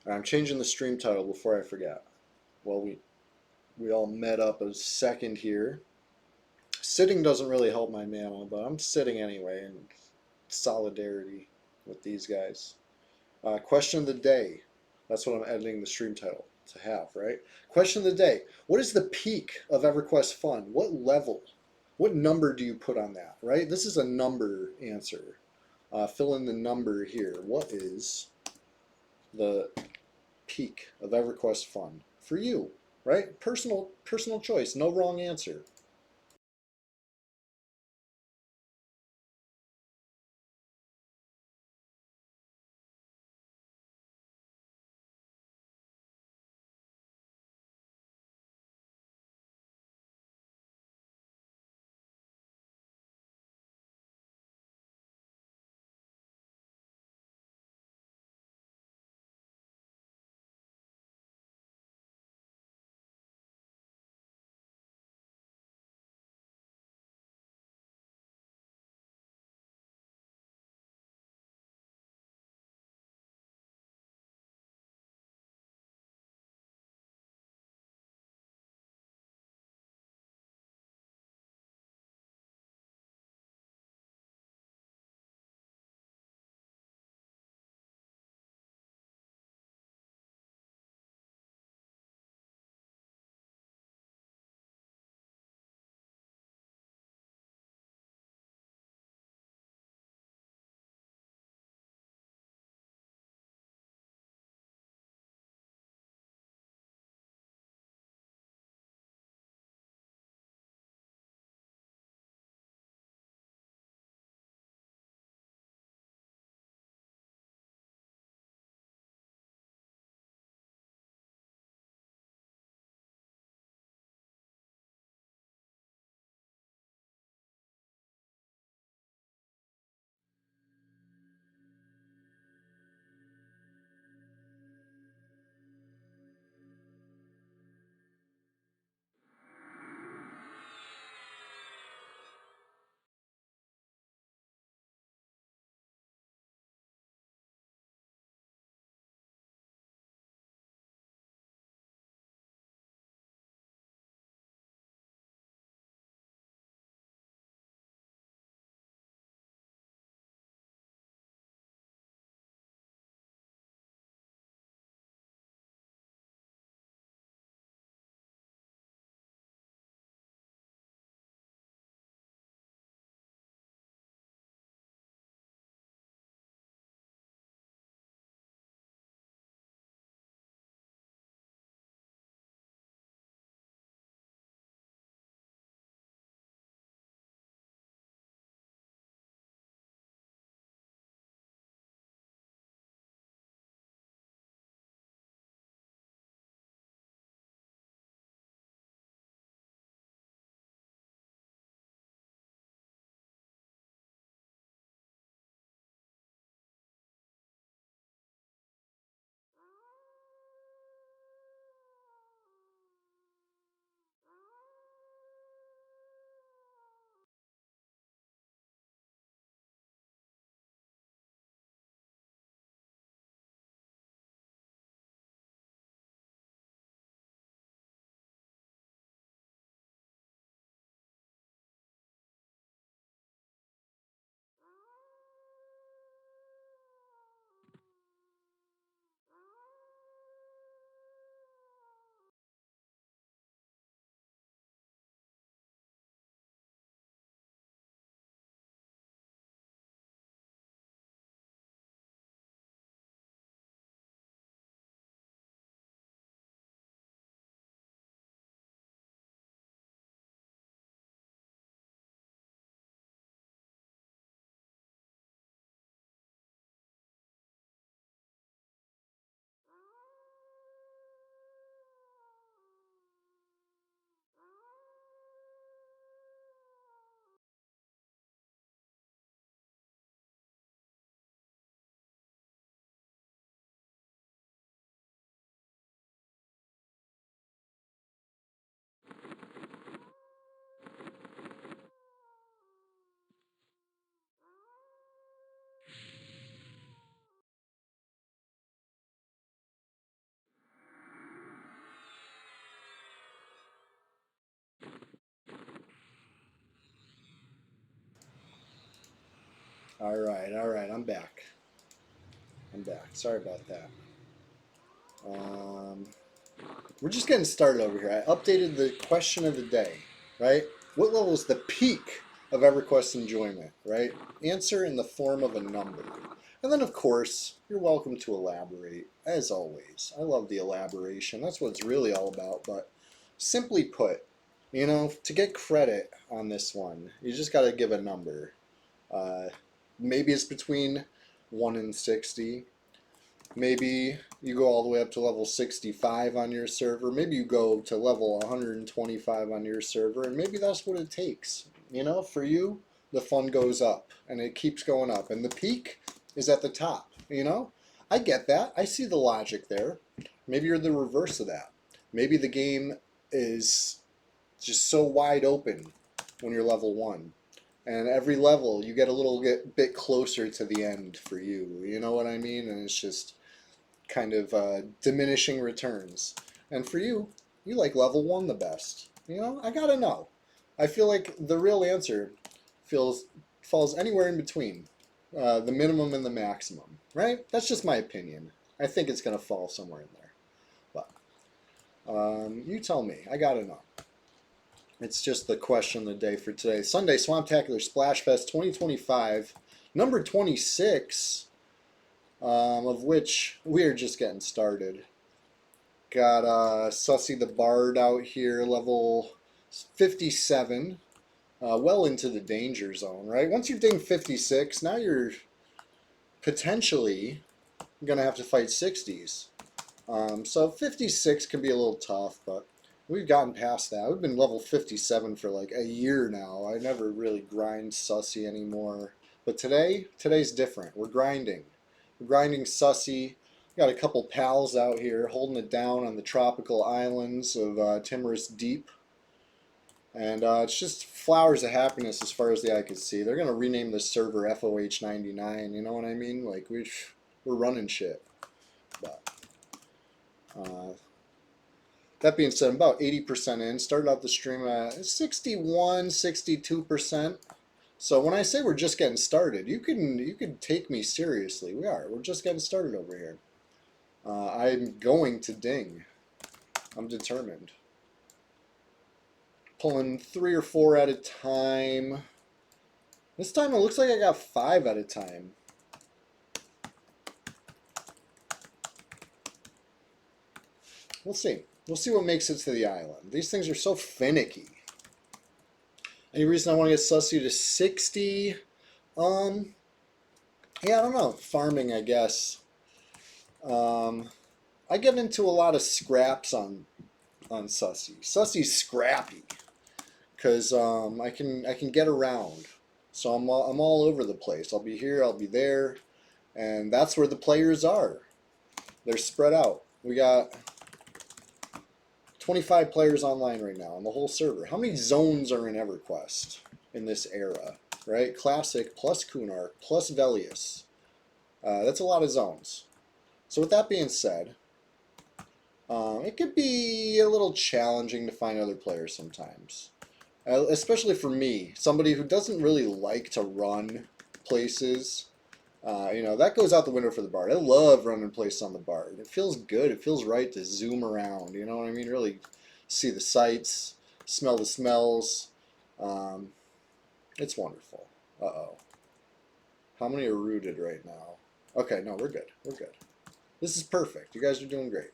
I'm changing the stream title before I forget. Well, we all met up a second here. Sitting doesn't really help my mana, but I'm sitting anyway in solidarity with these guys. Question of the day. That's what I'm editing the stream title to have, right? Question of the day. What is the peak of EverQuest Fun? What level? What number do you put on that, right? This is a number answer. Fill in the number here. What is the peak of EverQuest Fun for you, right? Personal choice. No wrong answer. All right, I'm back. Sorry about that. We're just getting started over here. I updated the question of the day, right? What level is the peak of EverQuest enjoyment, right? Answer in the form of a number. And then, of course, you're welcome to elaborate, as always. I love the elaboration. That's what it's really all about. But simply put, you know, to get credit on this one, you just got to give a number. Maybe it's between 1 and 60. Maybe you go all the way up to level 65 on your server. Maybe you go to level 125 on your server, and maybe that's what it takes. You know, for you, the fun goes up, and it keeps going up, and the peak is at the top. You know, I get that. I see the logic there. Maybe you're the reverse of that. Maybe the game is just so wide open when you're level 1. And every level, you get a little bit closer to the end for you. You know what I mean? And it's just kind of diminishing returns. And for you, you like level 1 the best. You know, I gotta know. I feel like the real answer falls anywhere in between the minimum and the maximum, right? That's just my opinion. I think it's gonna fall somewhere in there. But you tell me. I gotta know. It's just the question of the day for today. Sunday, Swamptacular Splashfest 2025, number 26. Of which we are just getting started. Got Sussy the Bard out here, level 57, well into the danger zone, right? Once you've dinged 56, now you're potentially going to have to fight 60s. So 56 can be a little tough, but we've gotten past that. We've been level 57 for like a year now. I never really grind Sussy anymore. But today's different. We're grinding. Grinding Sussy. Got a couple pals out here holding it down on the tropical islands of Timorous Deep. And it's just flowers of happiness as far as the eye could see. They're going to rename the server FOH99, you know what I mean? Like, we're running shit. But that being said, I'm about 80% in. Started out the stream at 61, 62%. So when I say we're just getting started, you can take me seriously. We're just getting started over here. I'm going to ding. I'm determined. Pulling 3 or 4 at a time. This time it looks like I got 5 at a time. We'll see. We'll see what makes it to the island. These things are so finicky. Any reason I want to get Sussy to 60? Yeah, I don't know. Farming, I guess. I get into a lot of scraps on Sussy. Sussy's scrappy because I can get around. So I'm all over the place. I'll be here, I'll be there, and that's where the players are. They're spread out. We got 25 players online right now on the whole server. How many zones are in EverQuest in this era? Right? Classic plus Kunark plus Velius. That's a lot of zones. So with that being said, it could be a little challenging to find other players sometimes. Especially for me, somebody who doesn't really like to run places. You know, that goes out the window for the Bard. I love running places on the Bard. It feels good. It feels right to zoom around. You know what I mean? Really see the sights, smell the smells. It's wonderful. Uh-oh. How many are rooted right now? Okay, no, we're good. We're good. This is perfect. You guys are doing great.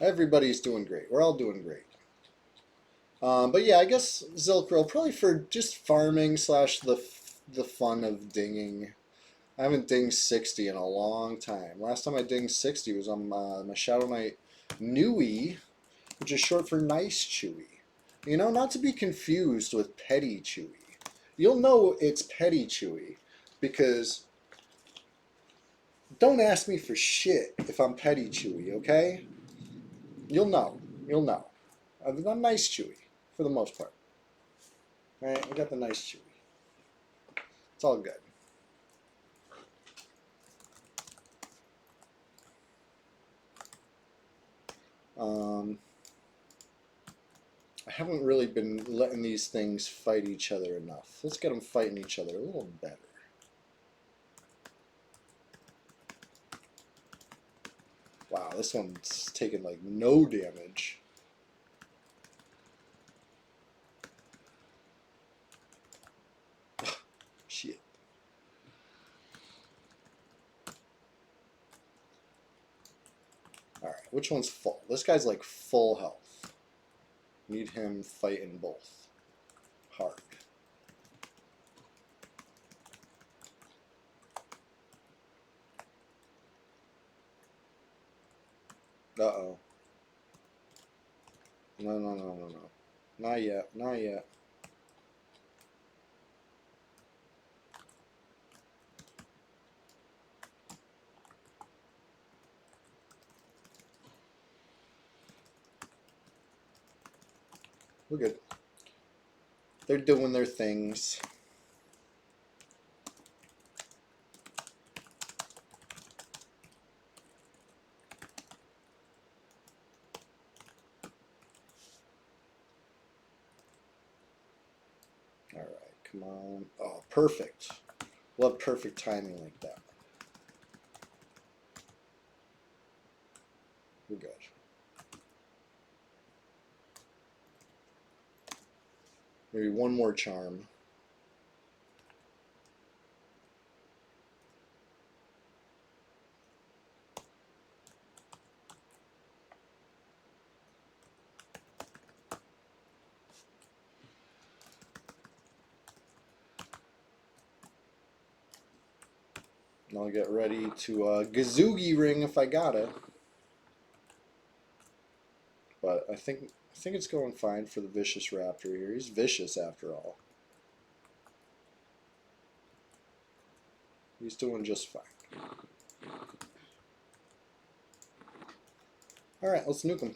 Everybody's doing great. We're all doing great. But yeah, I guess Zilkril, probably for just farming / the fun of dinging. I haven't dinged 60 in a long time. Last time I dinged 60 was on my Shadow Knight Nui, which is short for Nice Chewy. You know, not to be confused with Petty Chewy. You'll know it's Petty Chewy because don't ask me for shit if I'm Petty Chewy, okay? You'll know. You'll know. I'm Nice Chewy for the most part. All right, I got the Nice Chewy. It's all good. I haven't really been letting these things fight each other enough. Let's get them fighting each other a little better. Wow, this one's taking like no damage. Shit. Alright, which one's full? This guy's like full health. Need him fighting both. Hard. Uh-oh. No, no, no, no, no. Not yet, not yet. We're good. They're doing their things. Alright, come on. Oh, perfect. Love perfect timing like that. We're good. Maybe one more charm. And I'll get ready to Gazoogie ring if I gotta. But I think it's going fine for the vicious raptor here. He's vicious after all. He's doing just fine. Alright, let's nuke him.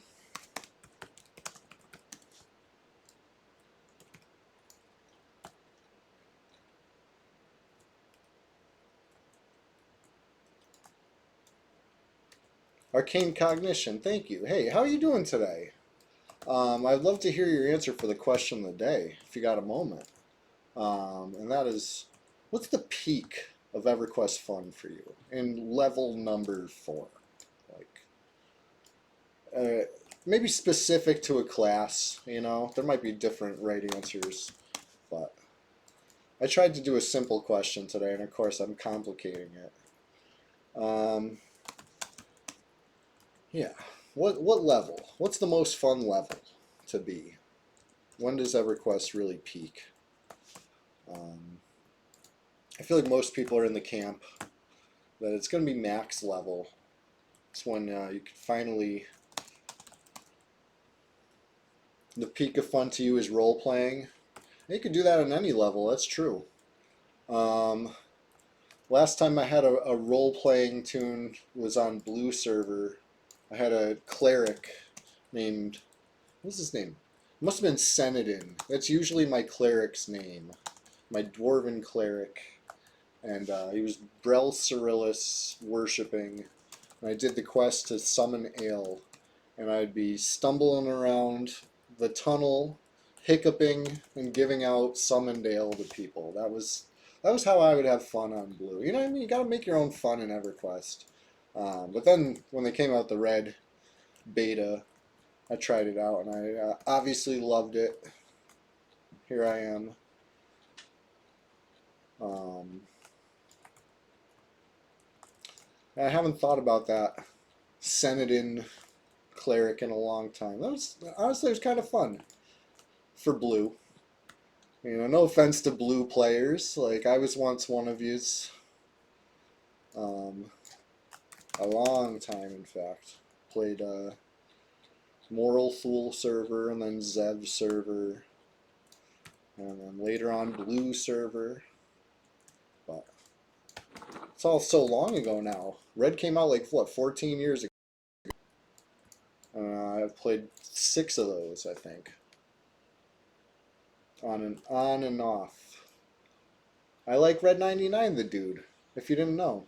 Arcane Cognition, thank you. Hey, how are you doing today? I'd love to hear your answer for the question of the day, if you got a moment. And that is, what's the peak of EverQuest fun for you in level number 4? Like, maybe specific to a class, you know? There might be different right answers, but I tried to do a simple question today, and of course I'm complicating it. Yeah, what level? What's the most fun level to be? When does EverQuest really peak? I feel like most people are in the camp that it's going to be max level. It's when you can finally... The peak of fun to you is role playing. You can do that on any level, that's true. Last time I had a role playing tune was on Blue server. I had a cleric named... What's his name? It must have been Senedin. That's usually my cleric's name. My dwarven cleric. And he was Brel Cyrillus worshipping. And I did the quest to summon Ale. And I'd be stumbling around the tunnel, hiccuping, and giving out summoned ale to people. That was how I would have fun on Blue. You know what I mean? You gotta make your own fun in EverQuest. But then when they came out the red beta, I tried it out and I obviously loved it. Here I am. I haven't thought about that Senedin cleric in a long time. That was honestly, it was kind of fun for Blue. You know, no offense to Blue players. Like, I was once one of yous. A long time, in fact. Played Moral Fool server, and then Zev server, and then later on Blue server. But it's all so long ago now. Red came out like, what, 14 years ago? I've played 6 of those, I think. On and off. I like Red 99, the dude, if you didn't know.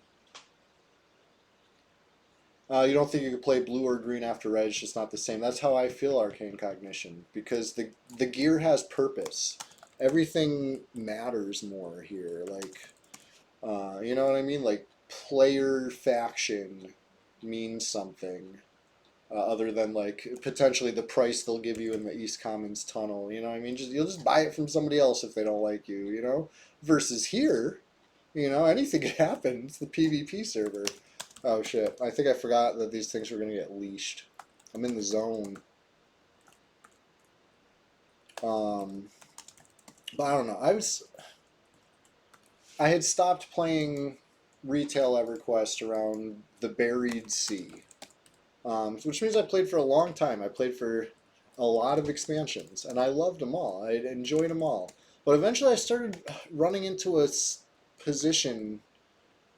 You don't think you could play blue or green after red? It's just not the same. That's how I feel Arcane Cognition, because the gear has purpose. Everything matters more here. Like, you know what I mean? Like, player faction means something other than like potentially the price they'll give you in the East Commons tunnel. You know what I mean? Just you'll just buy it from somebody else if they don't like you. You know, versus here, you know, anything could happen. It's the PvP server. Oh shit! I think I forgot that these things were gonna get leashed. I'm in the zone. Um, but I don't know. I had stopped playing retail EverQuest around the Buried Sea, which means I played for a long time. I played for a lot of expansions, and I loved them all. I enjoyed them all. But eventually, I started running into a position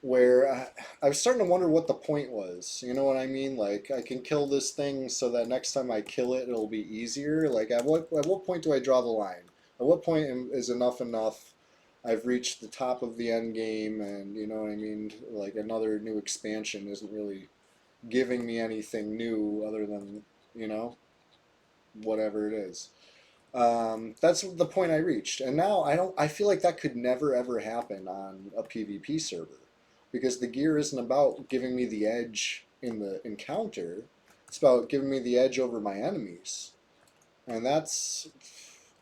where I was starting to wonder what the point was. You know what I mean? Like, I can kill this thing so that next time I kill it, it'll be easier. Like, at what point do I draw the line? At what point is enough enough? I've reached the top of the end game, and you know what I mean? Like, another new expansion isn't really giving me anything new other than, you know, whatever it is. That's the point I reached, and now I don't. I feel like that could never ever happen on a PvP server, because the gear isn't about giving me the edge in the encounter. It's about giving me the edge over my enemies, and that's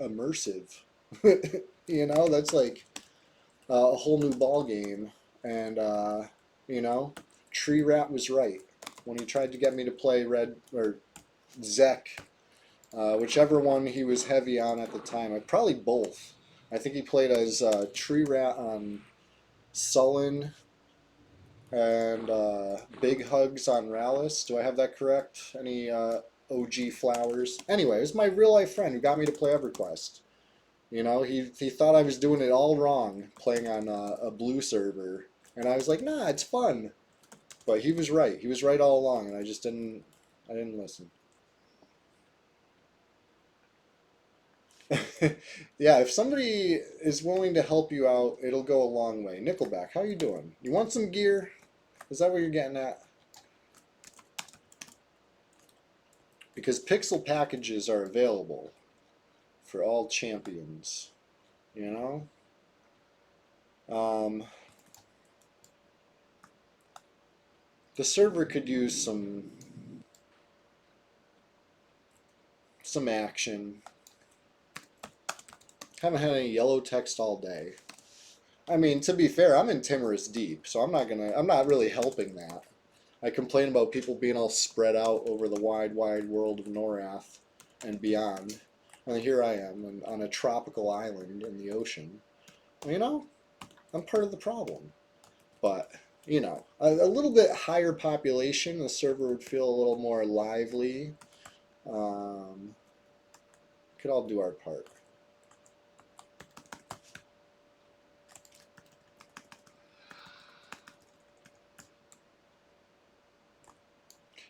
immersive. You know, that's like a whole new ball game. And you know, Tree Rat was right when he tried to get me to play Red or Zek, whichever one he was heavy on at the time. Probably both. I think he played as Tree Rat on Sullen and Big Hugs on Rallis. Do I have that correct? Any OG Flowers? Anyway, it was my real life friend who got me to play EverQuest. You know, he thought I was doing it all wrong playing on a blue server, and I was like, nah, it's fun. But he was right. He was right all along, and I didn't listen. Yeah, if somebody is willing to help you out, it'll go a long way. Nickelback, how you doing? You want some gear? Is that what you're getting at? Because pixel packages are available for all champions, you know? Um, the server could use some action. Haven't had any yellow text all day. I mean, to be fair, I'm in Timorous Deep, so I'm not really helping that. I complain about people being all spread out over the wide, wide world of Norath and beyond. And here I am on a tropical island in the ocean. You know, I'm part of the problem. But, you know, a little bit higher population, the server would feel a little more lively. Um, could all do our part.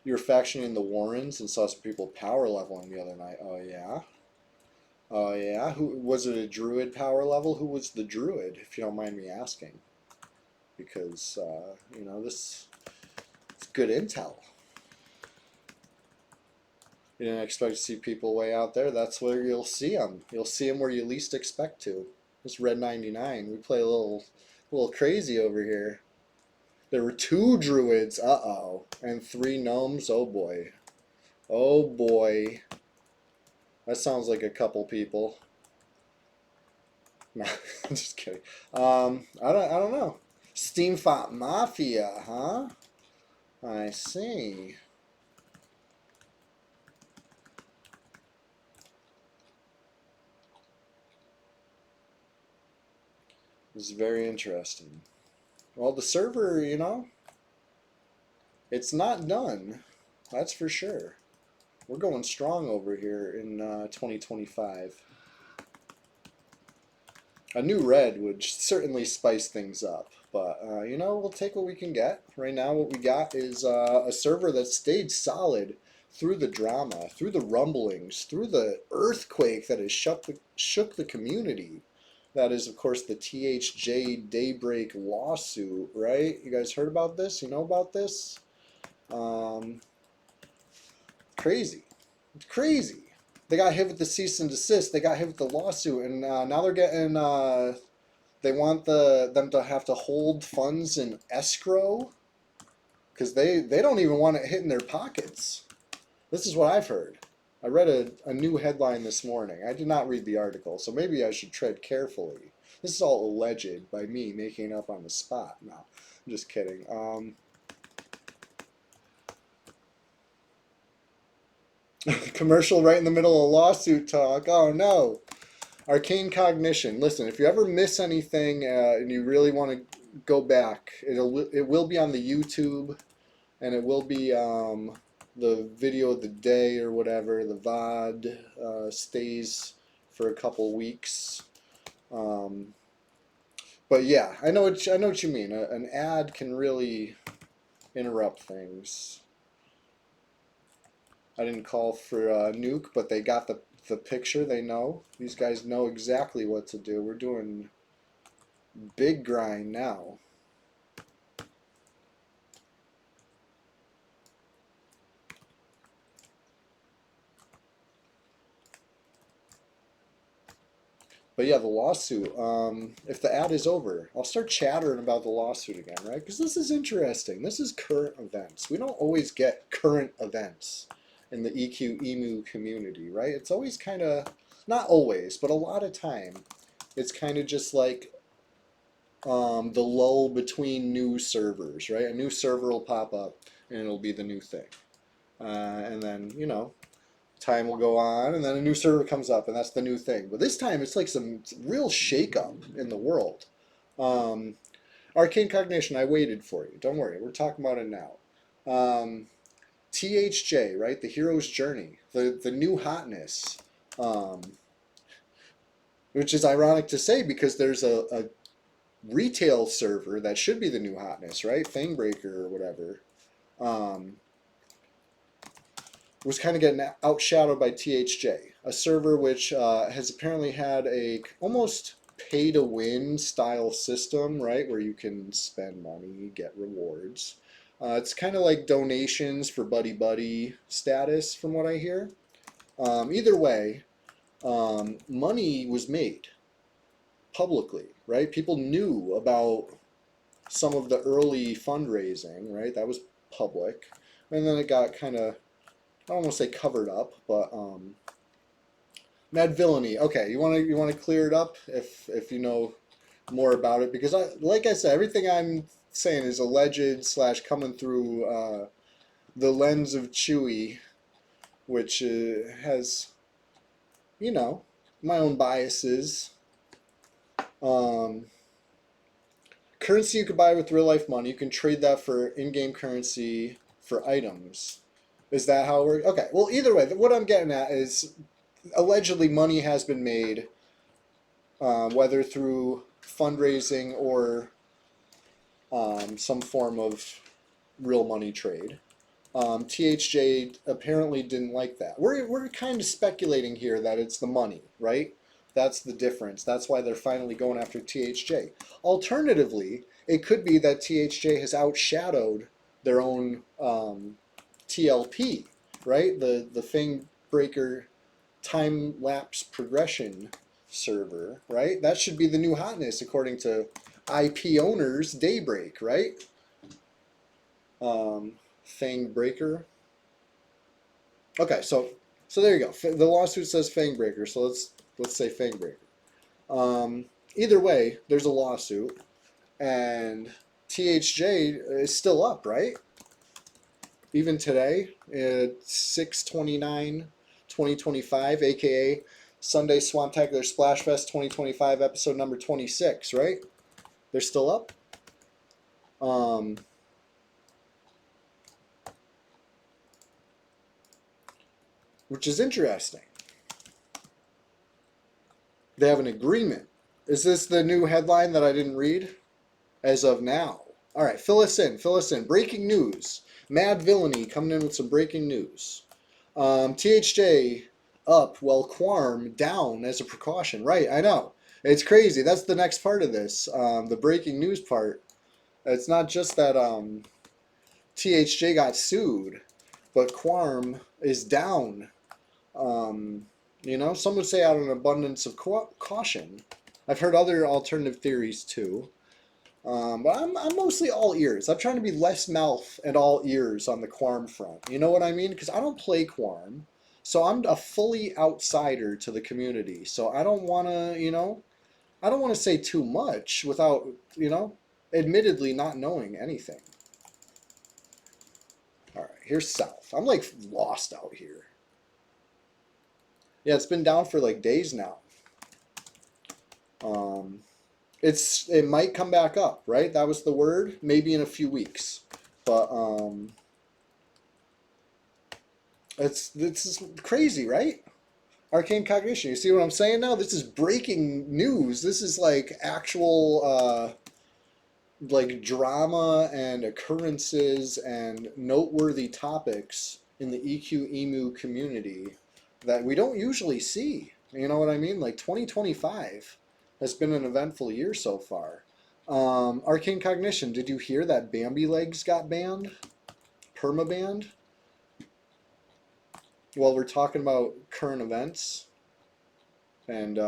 You were factioning the Warrens and saw some people power leveling the other night. Oh, yeah? Oh, yeah? Who was it, a druid power level? Who was the druid, if you don't mind me asking? Because, you know, it's good intel. You didn't expect to see people way out there. That's where you'll see them. You'll see them where you least expect to. This Red 99. We play a little crazy over here. There were 2 druids. Uh-oh. And 3 gnomes. Oh, boy. Oh, boy. That sounds like a couple people. No, I'm just kidding. I don't know. Steamfont Mafia, huh? I see. This is very interesting. Well, the server, you know, it's not done. That's for sure. We're going strong over here in 2025. A new red would certainly spice things up, but you know, we'll take what we can get. Right now, what we got is a server that stayed solid through the drama, through the rumblings, through the earthquake that has shook the community. That is, of course, the THJ Daybreak lawsuit, right? You guys heard about this? You know about this? Crazy. It's crazy. They got hit with the cease and desist. They got hit with the lawsuit, and now they're getting. They want them to have to hold funds in escrow because they don't even want it hitting their pockets. This is what I've heard. I read a new headline this morning. I did not read the article, so maybe I should tread carefully. This is all alleged by me making it up on the spot. No, I'm just kidding. Commercial right in the middle of lawsuit talk. Oh no. Arcane Cognition. Listen, if you ever miss anything and you really want to go back, it will be on the YouTube, and it will be the video of the day or whatever. The VOD stays for a couple weeks. But yeah, I know what you mean. An ad can really interrupt things. I didn't call for a nuke, but they got the picture. They know. These guys know exactly what to do. We're doing big grind now. But yeah, the lawsuit. If the ad is over, I'll start chattering about the lawsuit again, right? Because this is interesting. This is current events. We don't always get current events in the EQ EMU community, right? It's always kind of, not always, but a lot of time, it's kind of just like the lull between new servers, right? A new server will pop up and it'll be the new thing. And then, time will go on and then a new server comes up and that's the new thing. But this time it's like some real shakeup in the world. Arcane Cognition, I waited for you. Don't worry, we're talking about it now. THJ, right? The hero's journey, the new hotness, which is ironic to say because there's a retail server that should be the new hotness, right? Fangbreaker or whatever, was kind of getting outshadowed by THJ, a server which has apparently had a almost pay-to-win style system, right? Where you can spend money, get rewards. It's kind of like donations for buddy buddy status, from what I hear. Either way, money was made publicly, right? People knew about some of the early fundraising, right? That was public, and then it got kind of, I don't want to say covered up, but Mad Villainy. Okay, you want to clear it up if you know more about it, because like I said, everything I'm saying is alleged / coming through the lens of Chewy, which has, my own biases. Currency you could buy with real life money. You can trade that for in-game currency for items. Is that how it works? Okay, well, either way, what I'm getting at is allegedly money has been made, whether through fundraising or some form of real money trade. THJ apparently didn't like that. We're kind of speculating here that it's the money, right? That's the difference. That's why they're finally going after THJ. Alternatively, it could be that THJ has outshadowed their own TLP, right? The Fang Breaker time lapse progression server, right? That should be the new hotness according to IP owners Daybreak, right? Fang Breaker. Okay, so there you go. The lawsuit says Fang Breaker, so let's say Fang Breaker. Either way, there's a lawsuit, and THJ is still up, right? Even today, at 6/29/2025, aka Sunday SWAMPTACULAR SPLASHFEST 2025, episode number 26, right? They're still up. Which is interesting. They have an agreement. Is this the new headline that I didn't read? As of now. All right, fill us in. Breaking news. Mad Villainy coming in with some breaking news. THJ up while Quarm down as a precaution. Right, I know. It's crazy. That's the next part of this. The breaking news part. It's not just that THJ got sued, but Quorum is down. You know, some would say out of an abundance of caution. I've heard other alternative theories too. But I'm mostly all ears. I'm trying to be less mouth and all ears on the Quorum front. You know what I mean? Because I don't play Quorum. So I'm a fully outsider to the community. So I don't want to, you know, I don't want to say too much without, you know, admittedly not knowing anything. All right, here's South. I'm like lost out here. Yeah, it's been down for like days now. Um, it might come back up, right? That was the word. Maybe in a few weeks, but this is crazy, right? Arcane cognition. You see what I'm saying now? This is breaking news. This is like actual like drama and occurrences and noteworthy topics in the EQ emu community that we don't usually see. You know what I mean? Like 2025 has been an eventful year so far. Arcane cognition. Did you hear that Bambi Legs got banned? Permabanned? Well, we're talking about current events and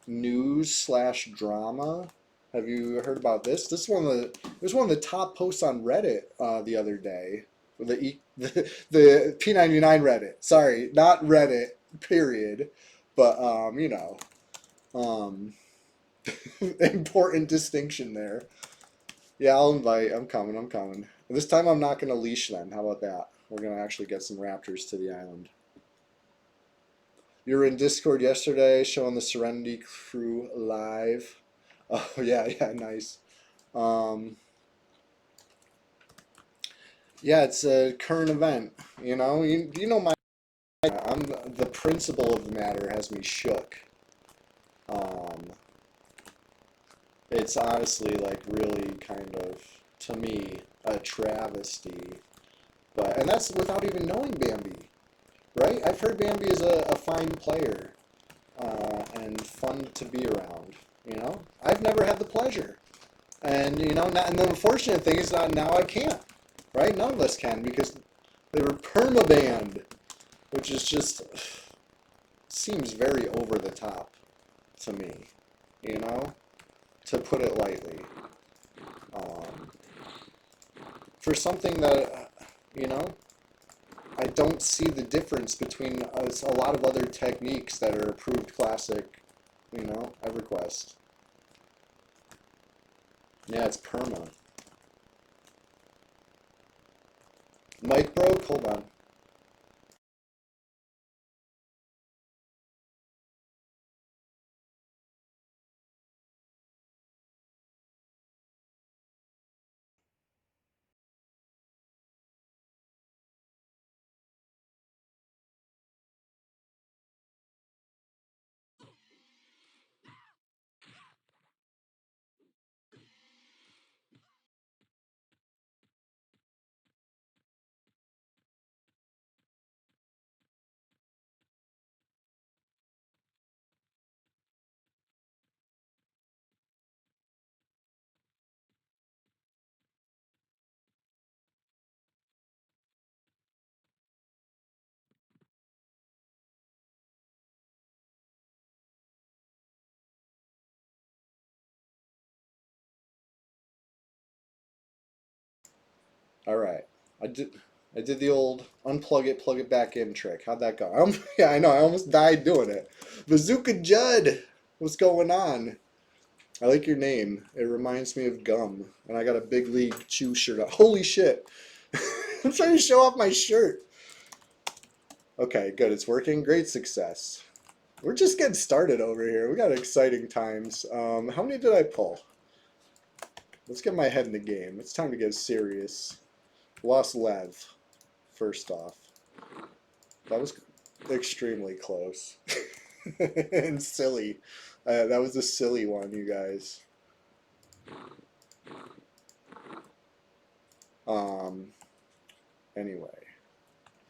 news slash drama. Have you heard about this? This is one of the it was one of the top posts on Reddit the other day. The P99 Reddit. Sorry, not Reddit. Period. But you know, um, important distinction there. Yeah, I'll invite. I'm coming. I'm coming. This time I'm not going to leash them. How about that? We're going to actually get some raptors to the island. You were in Discord yesterday showing the Serenity crew live. Oh yeah, yeah, nice. Um, yeah, it's a current event. You know, you know my. I'm the principle of the matter has me shook. Um, it's honestly like really kind of to me a travesty. But and that's without even knowing Bambi, right? I've heard Bambi is a fine player and fun to be around. You know, I've never had the pleasure. And you know, and the unfortunate thing is that now I can't, right? None of us can because they were permabanned, which is just seems very over the top to me, you know, to put it lightly. Um, for something that, you know, I don't see the difference between a lot of other techniques that are approved classic, you know, EverQuest. Yeah, it's perma. Mic broke? Hold on. All right. I did I did the old unplug it, plug it back in trick. How'd that go? Yeah, I know. I almost died doing it. Bazooka Judd, what's going on? I like your name. It reminds me of gum. And I got a big league chew shirt on. Holy shit. I'm trying to show off my shirt. Okay, good. It's working. Great success. We're just getting started over here. We got exciting times. How many did I pull? Let's get my head in the game. It's time to get serious. Lost Lev, first off. That was extremely close. And silly. That was a silly one, you guys. Um, anyway.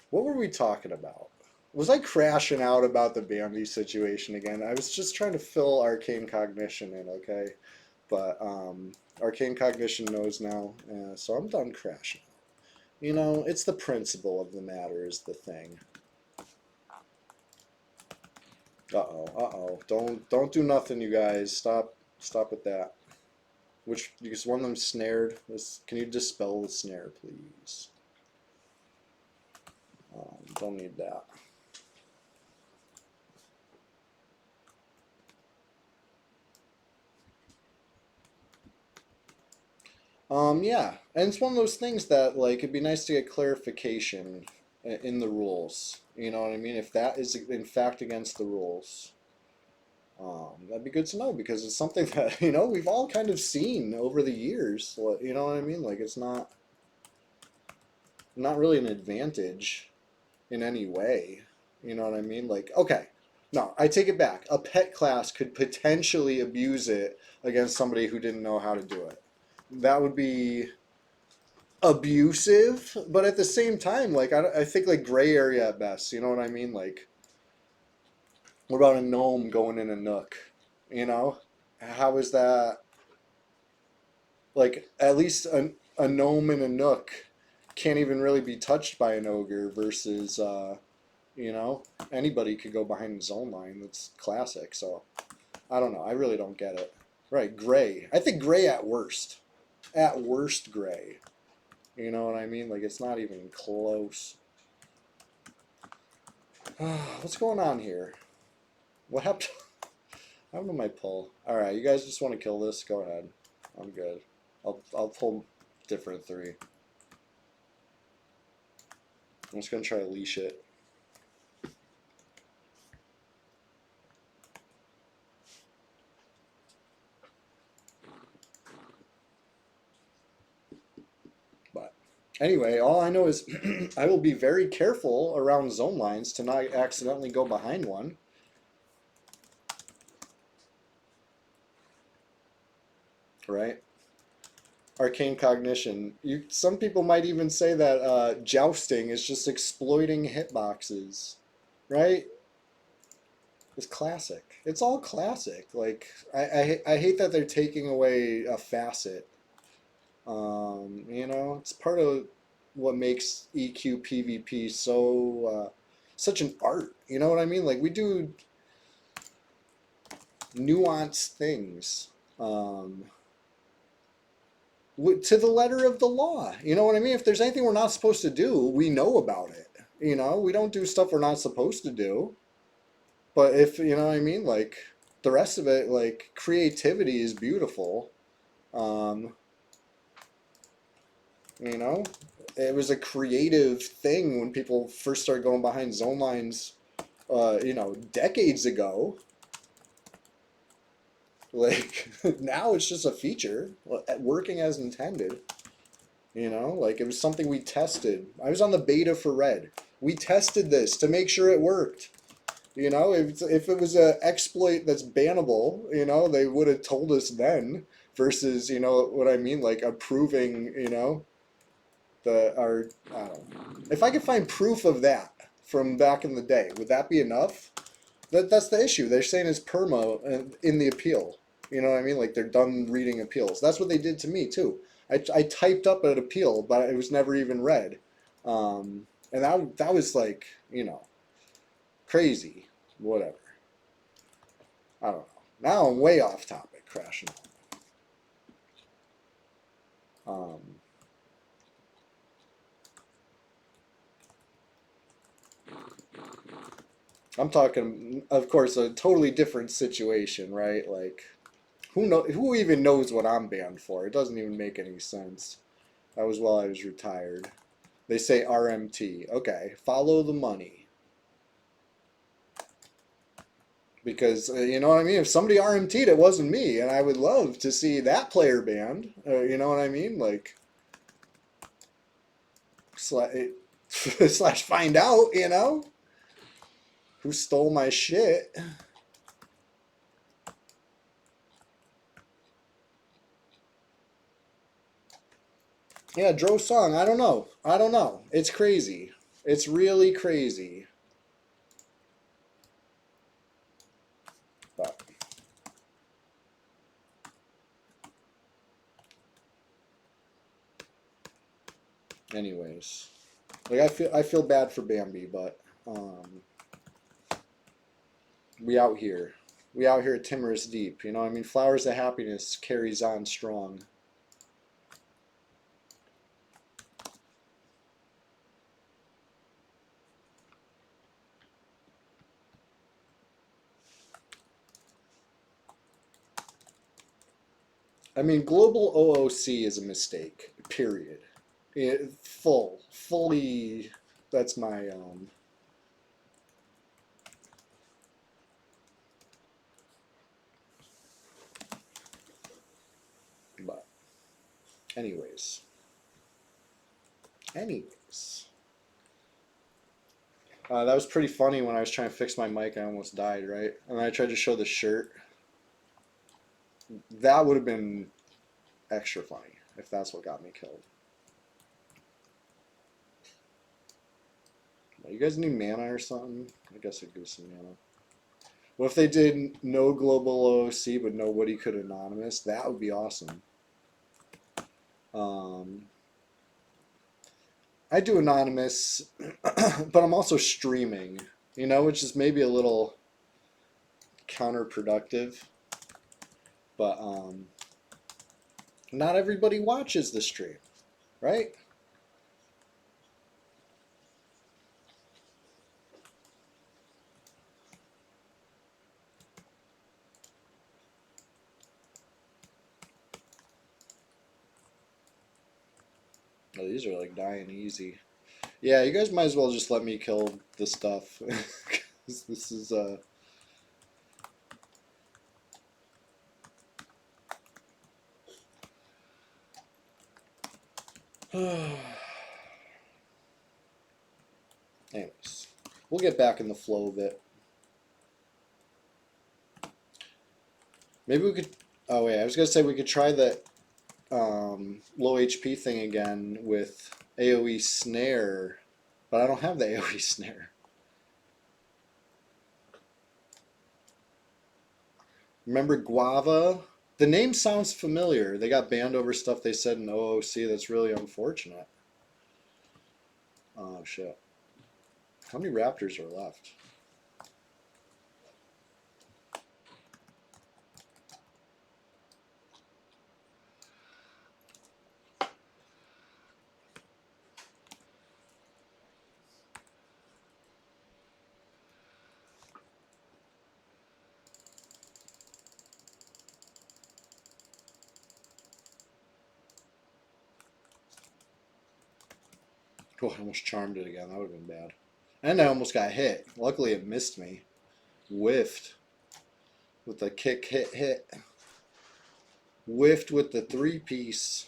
What were we talking about? Was I crashing out about the Bambi situation again? I was just trying to fill Arcane Cognition in, okay? But Arcane Cognition knows now, so I'm done crashing. You know, it's the principle of the matter is the thing. Uh-oh, uh-oh. Don't do nothing, you guys. Stop with that. Which, because one of them snared. Can you dispel the snare, please? Don't need that. Yeah, and it's one of those things that, like, it'd be nice to get clarification in the rules. You know what I mean? If that is in fact against the rules, that'd be good to know because it's something that, you know, we've all kind of seen over the years. You know what I mean? Like, it's not really an advantage in any way. You know what I mean? Like, okay, no, I take it back. A pet class could potentially abuse it against somebody who didn't know how to do it. That would be abusive, but at the same time, like, I think like gray area at best. You know what I mean? Like, what about a gnome going in a nook? You know, how is that? Like, at least a gnome in a nook can't even really be touched by an ogre versus you know, anybody could go behind his own line. That's classic. So I don't know. I really don't get it. Right, gray. I think gray at worst. At worst, gray. You know what I mean? Like, it's not even close. What's going on here? What happened? What happened to my pull? All right, you guys just want to kill this? Go ahead. I'm good. I'll pull different three. I'm just gonna try to leash it. But anyway, all I know is I will be very careful around zone lines to not accidentally go behind one. Right? Arcane cognition. Some people might even say that jousting is just exploiting hitboxes, right? It's classic. It's all classic. Like I hate that they're taking away a facet. You know, it's part of what makes EQ PvP such an art. You know what I mean? Like, we do nuanced things. Um, to the letter of the law. You know what I mean? If there's anything we're not supposed to do, we know about it. You know, we don't do stuff we're not supposed to do. But if, you know what I mean, like, the rest of it, like, creativity is beautiful. Um, you know, it was a creative thing when people first started going behind zone lines, you know, decades ago. Like, now it's just a feature working as intended. You know, like, it was something we tested. I was on the beta for Red. We tested this to make sure it worked. You know, if it was an exploit that's bannable, you know, they would have told us then. Versus, you know what I mean, like approving, you know, our. I don't know. If I could find proof of that from back in the day, would that be enough? That's the issue. They're saying it's perma in the appeal. You know what I mean? Like, they're done reading appeals. That's what they did to me too. I typed up an appeal, but it was never even read. And that was like, you know, crazy. Whatever. I don't know. Now I'm way off topic, crashing. Um, I'm talking, of course, a totally different situation, right? Like, who even knows what I'm banned for? It doesn't even make any sense. That was while I was retired. They say RMT. Okay, follow the money. Because, you know what I mean? If somebody RMT'd, it wasn't me, and I would love to see that player banned. You know what I mean? Like, slash find out, you know? Who stole my shit? Yeah, Dro Song. I don't know. I don't know. It's crazy. It's really crazy. But Anyways, like I feel bad for Bambi, but we out here. We out here at Timorous Deep. You know, I mean, Flowers of Happiness carries on strong. I mean, global OOC is a mistake. Period. Fully. That's my But anyways, anyways, that was pretty funny when I was trying to fix my mic. I almost died, right? And I tried to show the shirt. That would have been extra funny if that's what got me killed. You guys need mana or something? I guess I'd give some mana. What if they did no global OOC but nobody could anonymous? That would be awesome. I do anonymous, but I'm also streaming, you know, which is maybe a little counterproductive. But not everybody watches the stream, right? Oh, these are like dying easy. Yeah, you guys might as well just let me kill the stuff. This is anyways, we'll get back in the flow of it. Maybe we could. Oh wait, I was gonna say we could try that low HP thing again with AOE snare, but I don't have the AOE snare. Remember Guava? The name sounds familiar. They got banned over stuff they said in OOC. That's really unfortunate. Oh shit. How many raptors are left? Oh, I almost charmed it again. That would have been bad. And I almost got hit. Luckily, it missed me. Whiffed with the kick, hit. Whiffed with the three-piece.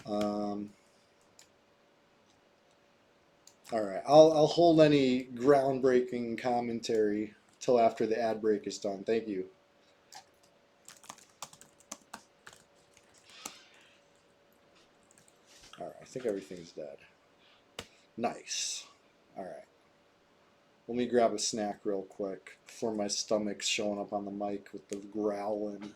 All right, I'll hold any groundbreaking commentary till after the ad break is done. Thank you. All right, I think everything's dead. Nice. All right. Let me grab a snack real quick before my stomach's showing up on the mic with the growling.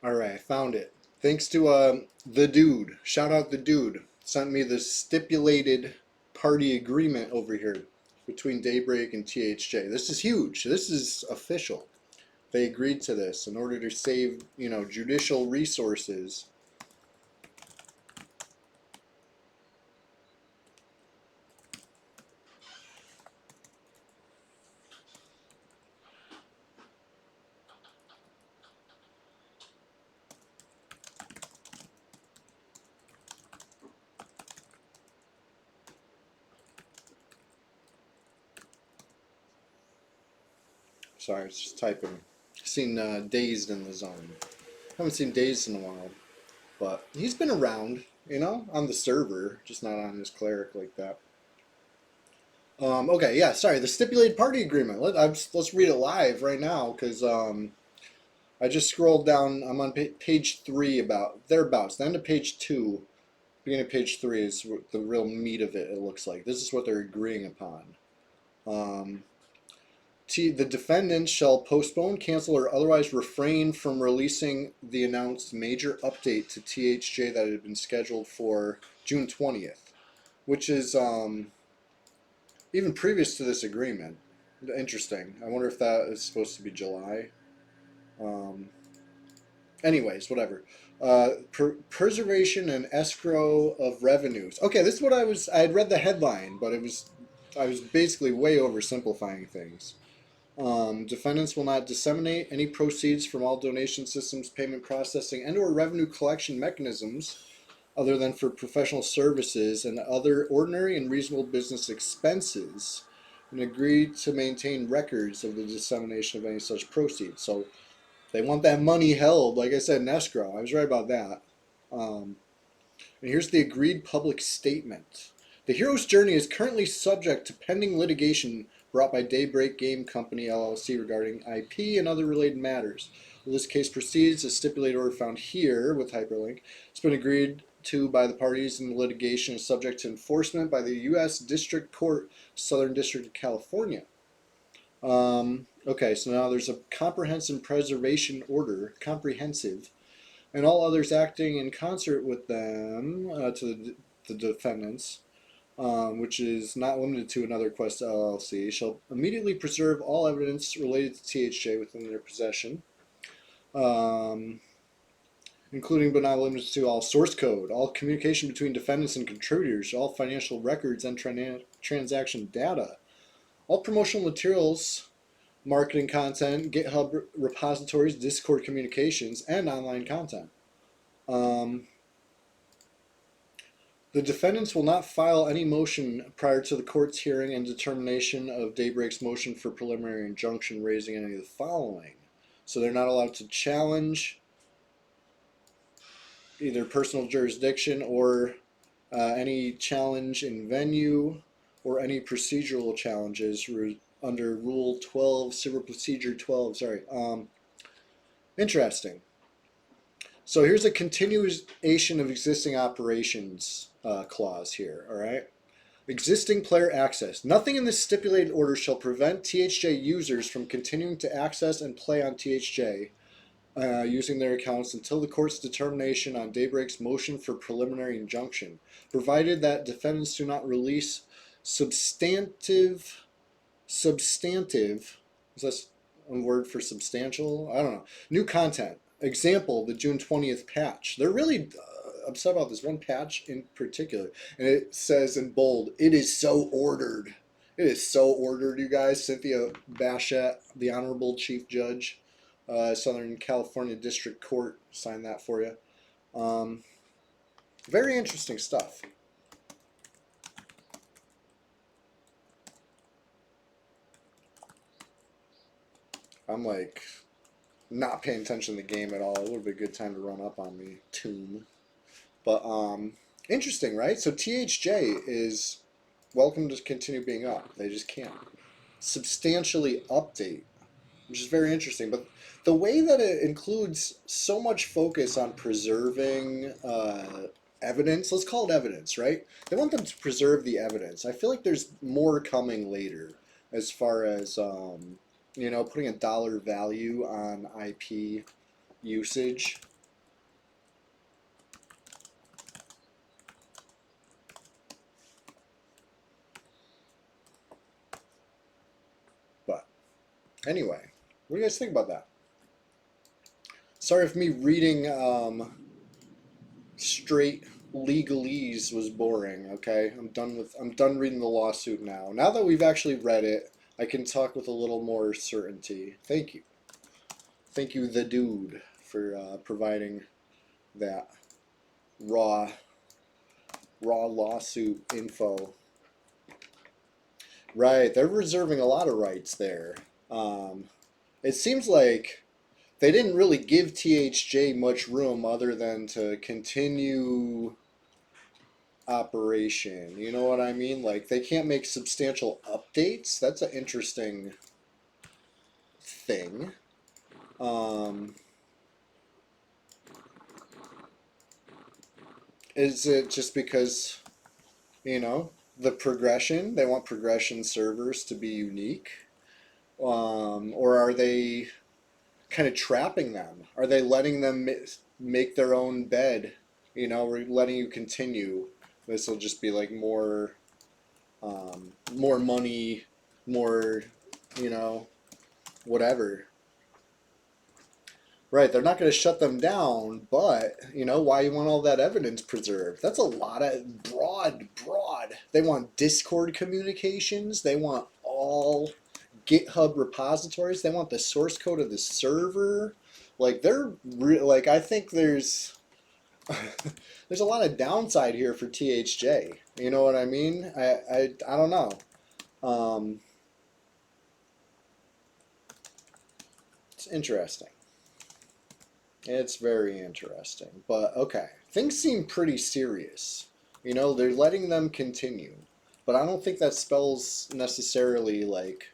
All right, I found it. Thanks to the dude. Shout out the dude. Sent me the stipulated party agreement over here between Daybreak and THJ. This is huge. This is official. They agreed to this in order to save, judicial resources. Sorry, I was just typing. Seen Dazed in the zone. Haven't seen Dazed in a while, but he's been around, on the server, just not on his cleric like that. Okay, yeah, sorry. The stipulated party agreement. Let's read it live right now because I just scrolled down. I'm on page 3, about thereabouts. The end of page 2, beginning of page 3 is the real meat of it. It looks like this is what they're agreeing upon. Um, the defendants shall postpone, cancel, or otherwise refrain from releasing the announced major update to THJ that had been scheduled for June 20th, which is even previous to this agreement. Interesting. I wonder if that is supposed to be July. Um, Anyways, whatever. Preservation and escrow of revenues. Okay, this is what I had read the headline, but I was basically way oversimplifying things. Defendants will not disseminate any proceeds from all donation systems, payment processing, and/or revenue collection mechanisms other than for professional services and other ordinary and reasonable business expenses, and agree to maintain records of the dissemination of any such proceeds. So they want that money held, like I said, in escrow. I was right about that. Um, and here's the agreed public statement. The hero's journey is currently subject to pending litigation brought by Daybreak Game Company LLC regarding IP and other related matters. Well, this case proceeds, a stipulated order found here with hyperlink. It's been agreed to by the parties in the litigation is subject to enforcement by the U.S. District Court, Southern District of California. Okay, so now there's a comprehensive preservation order, comprehensive, and all others acting in concert with them to the defendants, which is not limited to Another Quest LLC, shall immediately preserve all evidence related to THJ within their possession, um, including but not limited to all source code, all communication between defendants and contributors, all financial records and transaction data, all promotional materials, marketing content, GitHub repositories, Discord communications, and online content. The defendants will not file any motion prior to the court's hearing and determination of Daybreak's motion for preliminary injunction raising any of the following. So they're not allowed to challenge either personal jurisdiction or any challenge in venue or any procedural challenges under Rule 12, Civil Procedure 12. Sorry. Interesting. So here's a continuation of existing operations clause here, all right? Existing player access. Nothing in this stipulated order shall prevent THJ users from continuing to access and play on THJ using their accounts until the court's determination on Daybreak's motion for preliminary injunction, provided that defendants do not release substantive, is that a word for substantial? I don't know. New content. Example, the June 20th patch. They're really upset about this one patch in particular. And it says in bold, it is so ordered. It is so ordered, you guys. Cynthia Bashett, the Honorable Chief Judge, Southern California District Court, signed that for you. Very interesting stuff. I'm like not paying attention to the game at all. It would be a good time to run up on me, Tomb. But interesting, right? So THJ is welcome to continue being up. They just can't substantially update, which is very interesting. But the way that it includes so much focus on preserving evidence, let's call it evidence, right? They want them to preserve the evidence. I feel like there's more coming later as far as, putting a dollar value on IP usage. Anyway, what do you guys think about that? Sorry if me reading straight legalese was boring. Okay, I'm done reading the lawsuit now. Now that we've actually read it, I can talk with a little more certainty. Thank you, the dude, for providing that raw lawsuit info. Right, they're reserving a lot of rights there. Um, it seems like they didn't really give THJ much room other than to continue operation. You know what I mean? Like they can't make substantial updates. That's an interesting thing. Um, is it just because, you know, the progression, they want progression servers to be unique? Or are they kind of trapping them? Are they letting them make their own bed? You know, we're letting you continue. This will just be like more money, more, you know, whatever. Right, they're not going to shut them down, but you know why you want all that evidence preserved? That's a lot of broad. They want Discord communications. They want all GitHub repositories. They want the source code of the server. Like like I think there's there's a lot of downside here for THJ. You know what I mean? I don't know. Um, it's interesting. It's very interesting. But okay, things seem pretty serious. You know, they're letting them continue. But I don't think that spells necessarily like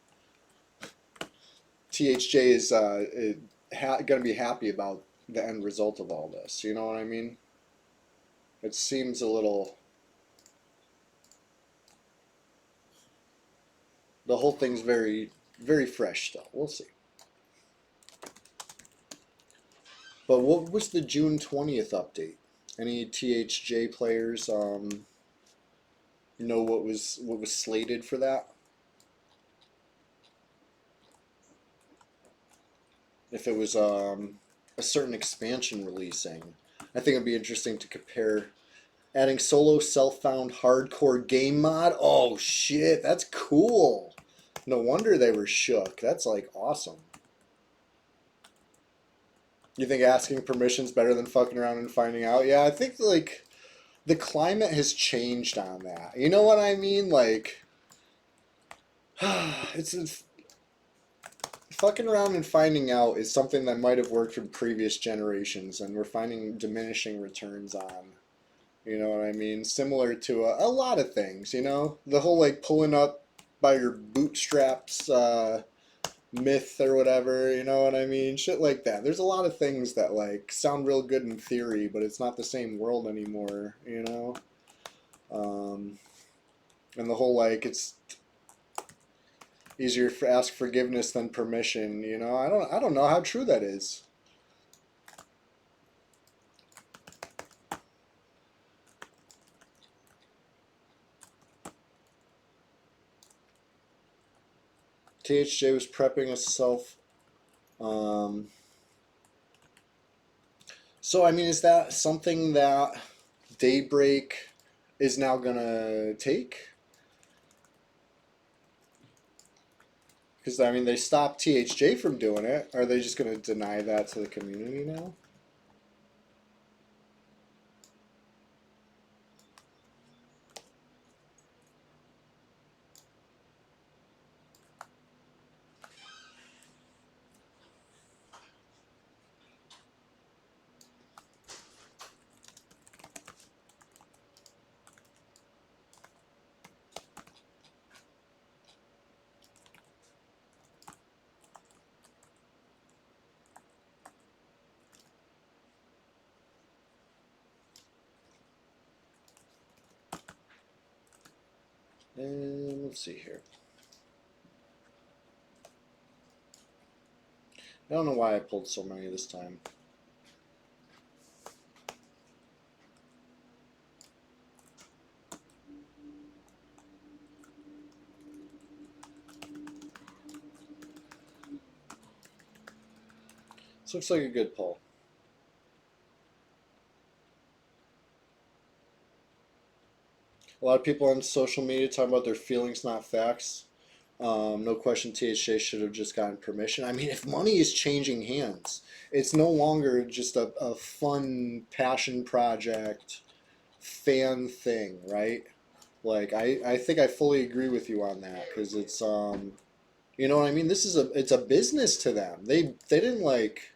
THJ is going to be happy about the end result of all this. You know what I mean? It seems a little. The whole thing's very fresh still. We'll see. But what was the June 20th update? Any THJ players know what was slated for that? If it was a certain expansion releasing. I think it'd be interesting to compare adding solo self-found hardcore game mod. Oh shit, that's cool. No wonder they were shook. That's like awesome. You think asking permission's better than fucking around and finding out? Yeah, I think like the climate has changed on that. You know what I mean? Like it's fucking around and finding out is something that might have worked in previous generations, and we're finding diminishing returns on. You know what I mean? Similar to a lot of things, you know? The whole like pulling up by your bootstraps myth or whatever, you know what I mean? Shit like that. There's a lot of things that like sound real good in theory, but it's not the same world anymore, you know? Um, and the whole like it's easier to ask forgiveness than permission, you know? I don't know how true that is. THJ was prepping itself. Um, so I mean, is that something that Daybreak is now gonna take? Because I mean, they stopped THJ from doing it. Are they just gonna deny that to the community now? And let's see here. I don't know why I pulled so many this time. looks like a good pull. A lot of people on social media talking about their feelings, not facts. No question THJ should have just gotten permission. I mean, if money is changing hands, it's no longer just a fun passion project, fan thing, right? Like, I think I fully agree with you on that because it's, you know what I mean? It's a business to them. They didn't like,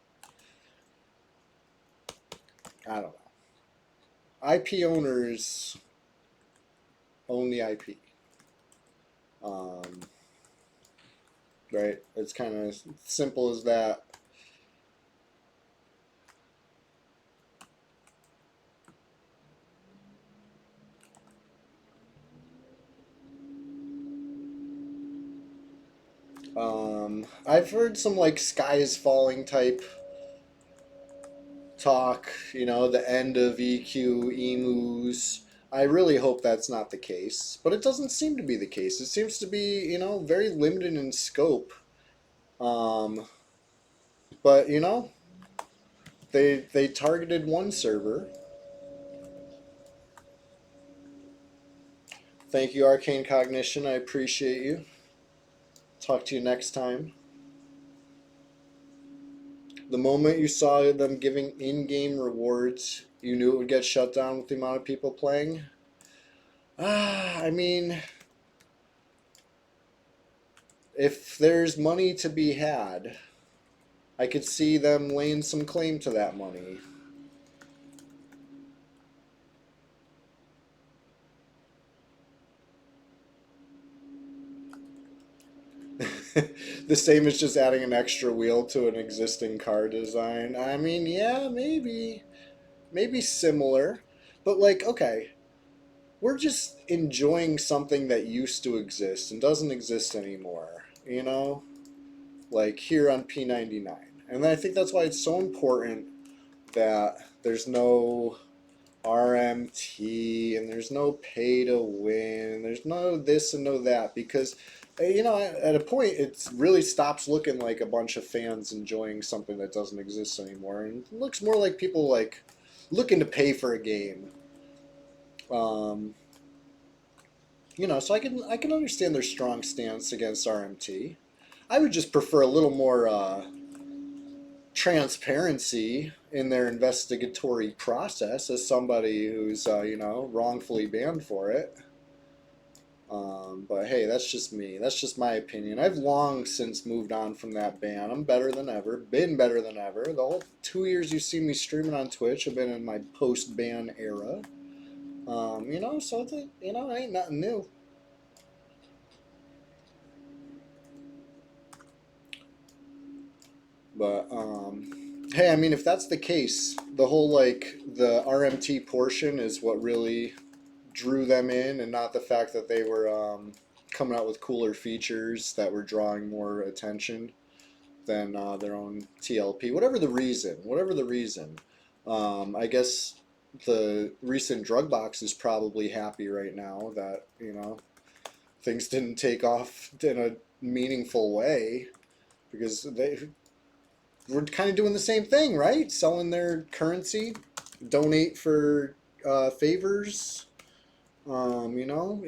I don't know. IP owners own the IP. Um, right? It's kind of simple as that. I've heard some like sky is falling type talk, you know, the end of EQ, emus. I really hope that's not the case, but it doesn't seem to be the case. It seems to be, you know, very limited in scope. Um, but you know, they targeted one server. Thank you, Arcane Cognition. I appreciate you. Talk to you next time. The moment you saw them giving in-game rewards, you knew it would get shut down with the amount of people playing. I mean, if there's money to be had, I could see them laying some claim to that money. The same as just adding an extra wheel to an existing car design. I mean, yeah, maybe similar, but like, okay, we're just enjoying something that used to exist and doesn't exist anymore, you know? Like here on P99. And I think that's why it's so important that there's no RMT and there's no pay to win and there's no this and no that because you know at a point it really stops looking like a bunch of fans enjoying something that doesn't exist anymore and it looks more like people like looking to pay for a game. Um, you know, so I can understand their strong stance against RMT. I would just prefer a little more transparency in their investigatory process as somebody who's you know wrongfully banned for it. But hey, that's just me. That's just my opinion. I've long since moved on from that ban. I'm better than ever. Been better than ever. The whole 2 years you see me streaming on Twitch have been in my post-ban era. You know, so you know, ain't nothing new. But hey, I mean, if that's the case, the whole like the RMT portion is what really drew them in, and not the fact that they were coming out with cooler features that were drawing more attention than their own TLP. Whatever the reason, I guess the recent drug box is probably happy right now that you know things didn't take off in a meaningful way because they were kind of doing the same thing, right? Selling their currency, donate for favors. You know,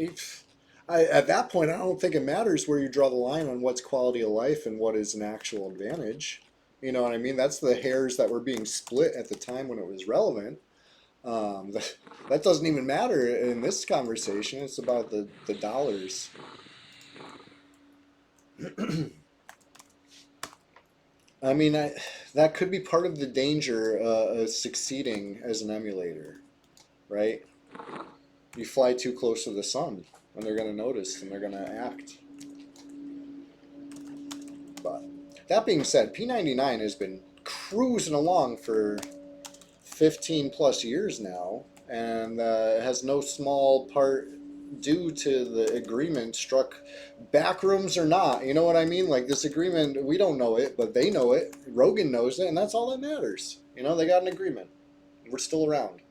at that point, I don't think it matters where you draw the line on what's quality of life and what is an actual advantage. You know what I mean? That's the hairs that were being split at the time when it was relevant. That doesn't even matter in this conversation. It's about the dollars. I mean, that could be part of the danger of succeeding as an emulator, right? You fly too close to the sun, and they're going to notice, and they're going to act. But that being said, P99 has been cruising along for 15 plus years now, and has no small part due to the agreement struck, backrooms or not. You know what I mean? Like this agreement, we don't know it, but they know it. Rogan knows it, and that's all that matters. You know, they got an agreement. We're still around.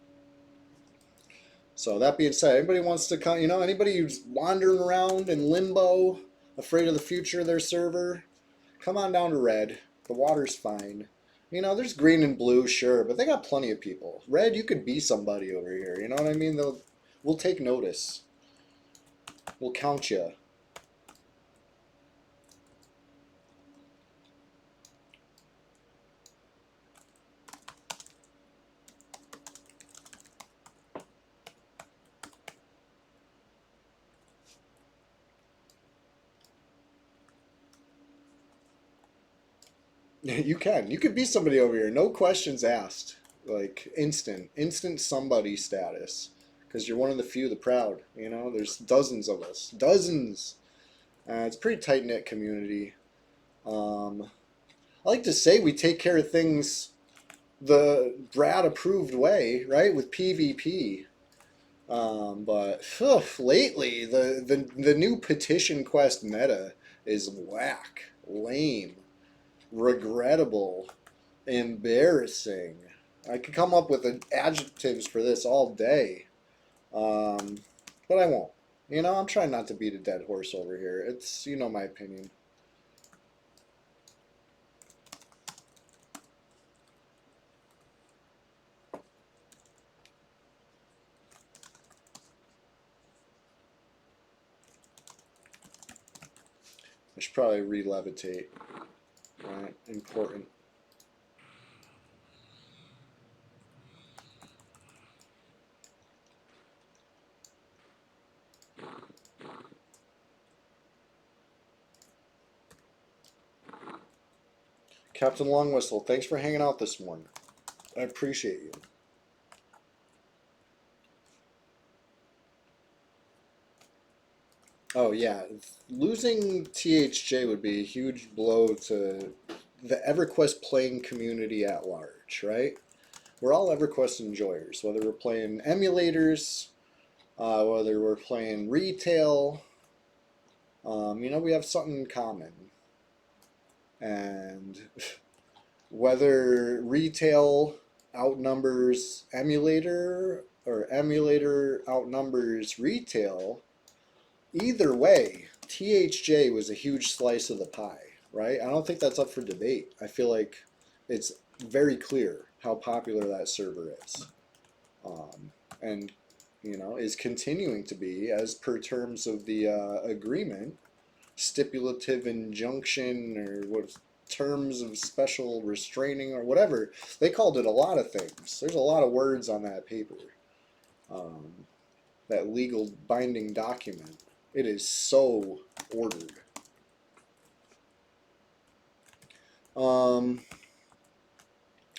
So that being said, anybody wants to come, you know, anybody who's wandering around in limbo, afraid of the future of their server, come on down to Red. The water's fine. You know, there's green and blue, sure, but they got plenty of people. Red, you could be somebody over here. You know what I mean? We'll take notice. We'll count you. You can. You could be somebody over here. No questions asked. Like instant somebody status. Because you're one of the few, the proud. You know, there's dozens of us. Dozens. It's a pretty tight knit community. I like to say we take care of things the Brad approved way, right? With PvP. But lately, the new petition quest meta is whack, lame, regrettable, embarrassing. I could come up with adjectives for this all day, um, but I won't. You know, I'm trying not to beat a dead horse over here. It's, you know, my opinion. I should probably re-levitate. Right? Important. Captain Long Whistle, thanks for hanging out this morning. I appreciate you. Oh yeah, losing THJ would be a huge blow to the EverQuest playing community at large, right? We're all EverQuest enjoyers, whether we're playing emulators, whether we're playing retail. You know, we have something in common, and whether retail outnumbers emulator or emulator outnumbers retail, either way, THJ was a huge slice of the pie, right? I don't think that's up for debate. I feel like it's very clear how popular that server is. And, you know, is continuing to be as per terms of the agreement, stipulative injunction, or what terms of special restraining, or whatever. They called it a lot of things. There's a lot of words on that paper, um, that legal binding document. It is so ordered. Um,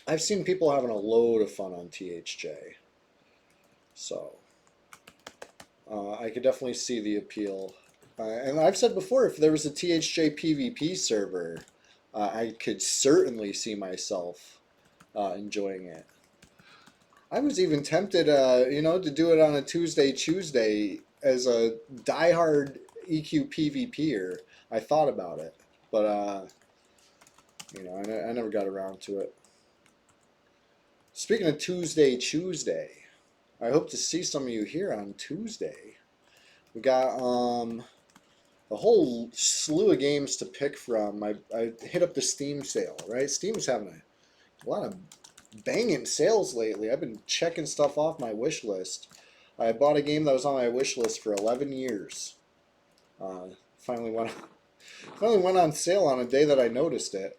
I've seen people having a load of fun on THJ, so I could definitely see the appeal. And I've said before, if there was a THJ PvP server, I could certainly see myself enjoying it. I was even tempted, you know, to do it on a Tuesday as a diehard EQ PvPer. I thought about it, but you know, I never got around to it. Speaking of Tuesday, I hope to see some of you here on Tuesday. We got a whole slew of games to pick from. I hit up the Steam sale, right? Steam's having a lot of banging sales lately. I've been checking stuff off my wish list. I bought a game that was on my wish list for 11 years. Finally went on sale on a day that I noticed it.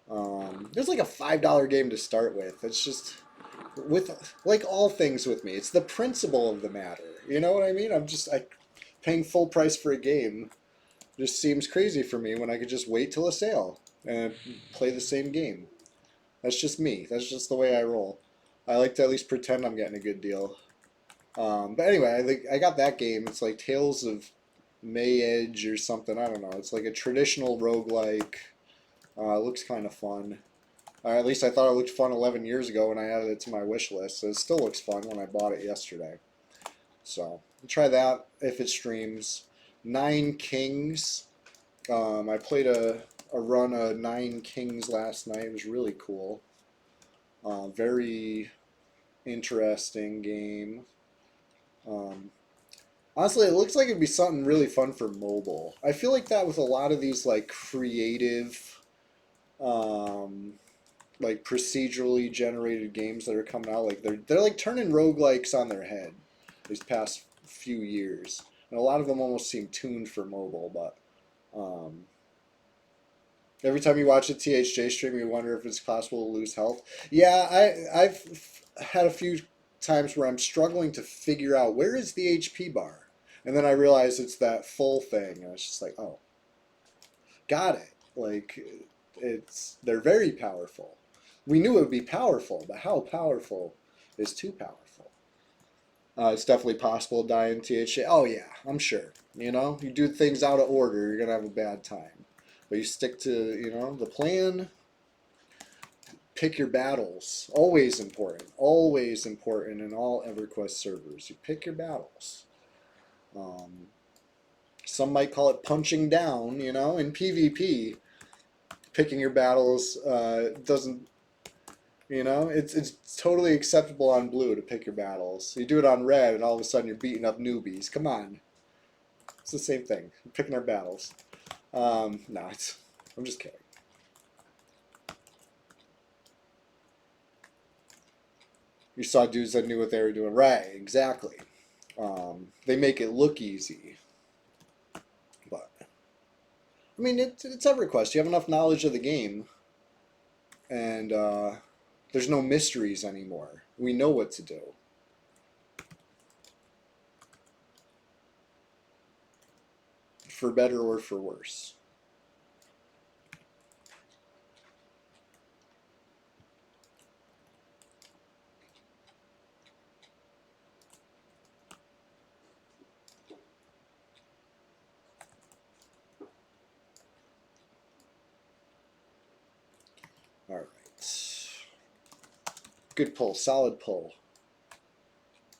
It was like a $5 game to start with. It's just, with like all things with me, it's the principle of the matter. You know what I mean? Paying full price for a game just seems crazy for me when I could just wait till a sale and play the same game. That's just me. That's just the way I roll. I like to at least pretend I'm getting a good deal. But anyway, I got that game. It's like Tales of May Edge or something. I don't know. It's like a traditional roguelike. It looks kind of fun. At least I thought it looked fun 11 years ago when I added it to my wish list. So it still looks fun when I bought it yesterday. So I'll try that if it streams. Nine Kings. I played a run of Nine Kings last night. It was really cool. Very interesting game. Honestly, it looks like it'd be something really fun for mobile. I feel like that with a lot of these like creative, um, like procedurally generated games that are coming out. Like they're like turning roguelikes on their head these past few years, and a lot of them almost seem tuned for mobile. But every time you watch a THJ stream, you wonder if it's possible to lose health. Yeah, I've had a few times where I'm struggling to figure out where is the HP bar, and then I realize it's that full thing, and it's just like, oh, got it. Like they're very powerful. We knew it would be powerful, but how powerful is too powerful? It's definitely possible to die in THA. Oh yeah, I'm sure. You know, you do things out of order, you're gonna have a bad time. But you stick to, you know, the plan. Pick your battles. Always important. Always important in all EverQuest servers. You pick your battles. Um, some might call it punching down. You know, in PvP, picking your battles doesn't. You know, it's totally acceptable on blue to pick your battles. You do it on red, and all of a sudden you're beating up newbies. Come on, it's the same thing. We're picking our battles. No, I'm just kidding. You saw dudes that knew what they were doing. Right, exactly. They make it look easy, but I mean, it's EverQuest. You have enough knowledge of the game, and there's no mysteries anymore. We know what to do. For better or for worse. All right. Good pull, solid pull.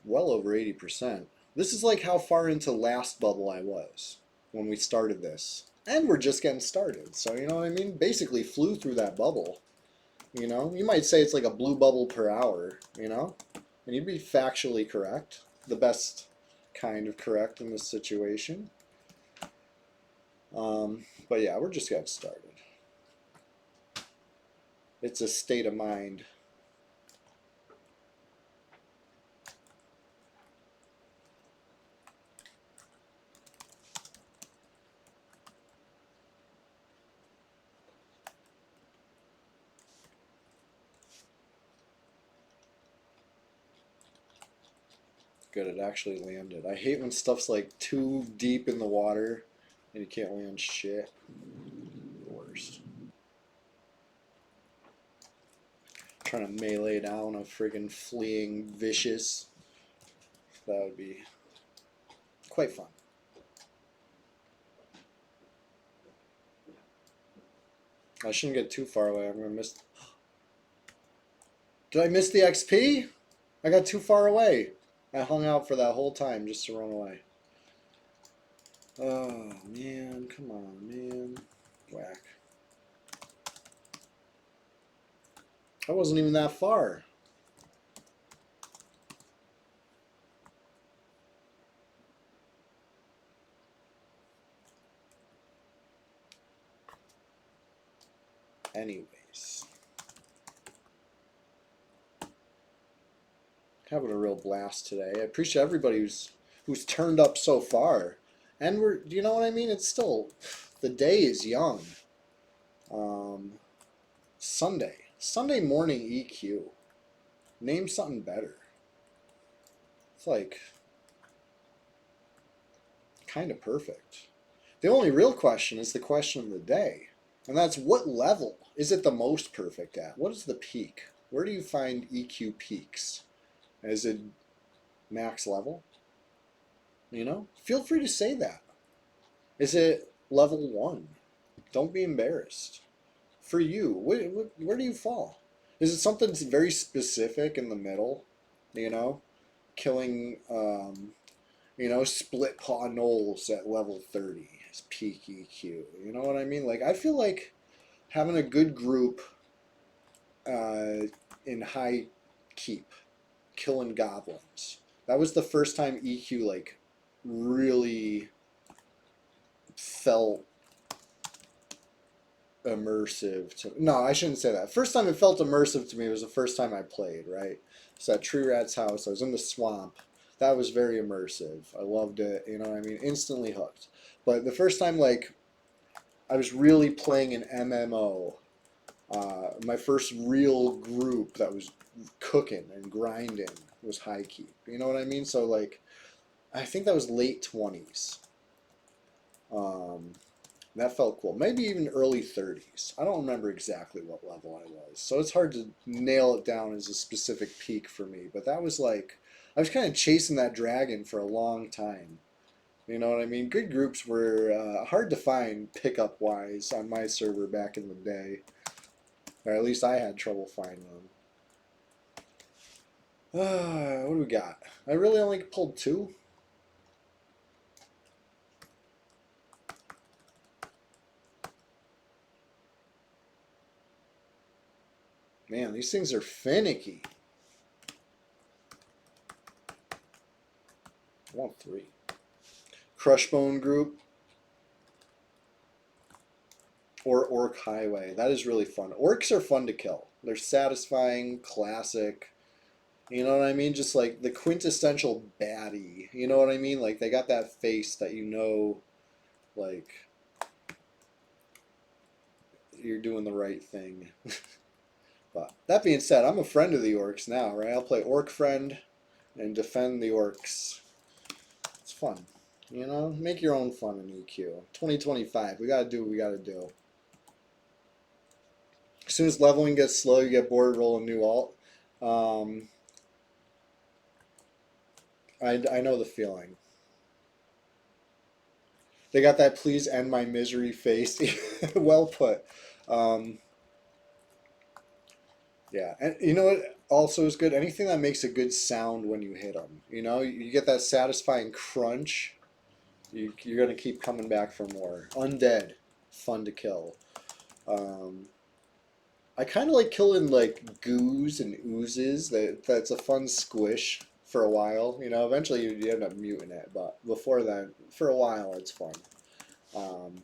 Well over 80%. This is like how far into last bubble I was when we started this. And we're just getting started. So, you know what I mean? Basically flew through that bubble. You know, you might say it's like a blue bubble per hour, you know? And you'd be factually correct. The best kind of correct in this situation. But yeah, we're just getting started. It's a state of mind. Good, it actually landed. I hate when stuff's like too deep in the water and you can't land shit. The worst. Trying to melee down a friggin' fleeing vicious. That would be quite fun. I shouldn't get too far away. I'm gonna miss. Did I miss the XP? I got too far away. I hung out for that whole time just to run away. Oh man, come on, man. Whack. I wasn't even that far. Anyways. Having a real blast today. I appreciate everybody who's turned up so far. And we're, you know what I mean? It's still, the day is young. Sunday morning EQ. Name something better. It's like kind of perfect. The only real question is the question of the day. And that's, what level is it the most perfect at? What is the peak? Where do you find EQ peaks? Is it max level? You know? Feel free to say that. Is it level 1? Don't be embarrassed. For you, where do you fall? Is it something very specific in the middle? You know? Killing, you know, split paw gnolls at level 30 is peak EQ. You know what I mean? Like, I feel like having a good group in high keep, killing goblins. That was the first time EQ, like, really felt immersive to no, I shouldn't say that. First time it felt immersive to me was the first time I played, right? So at Tree Rat's house, I was in the swamp. That was very immersive. I loved it, you know what I mean? Instantly hooked. But the first time like I was really playing an MMO, my first real group that was cooking and grinding was High Keep. You know what I mean? So like I think that was late 20s. Um, that felt cool. Maybe even early 30s. I don't remember exactly what level I was. So it's hard to nail it down as a specific peak for me. But that was like, I was kind of chasing that dragon for a long time. You know what I mean? Good groups were hard to find pickup wise on my server back in the day. Or at least I had trouble finding them. What do we got? I really only pulled two. Man, these things are finicky. I want three. Crushbone group or Orc Highway. That is really fun. Orcs are fun to kill. They're satisfying, classic. You know what I mean? Just like the quintessential baddie. You know what I mean? Like they got that face that you know, like you're doing the right thing. But that being said, I'm a friend of the orcs now, right? I'll play Orc Friend and defend the orcs. It's fun. You know? Make your own fun in EQ. 2025. We gotta do what we gotta do. As soon as leveling gets slow, you get bored, roll a new alt. Um, I know the feeling. They got that please end my misery face. Well put. Um, yeah, and you know what also is good? Anything that makes a good sound when you hit them. You know, you get that satisfying crunch. You're gonna keep coming back for more. Undead, fun to kill. Um, I kind of like killing like goos and oozes. That's a fun squish for a while. You know, eventually you end up muting it, but before that, for a while, it's fun. Um,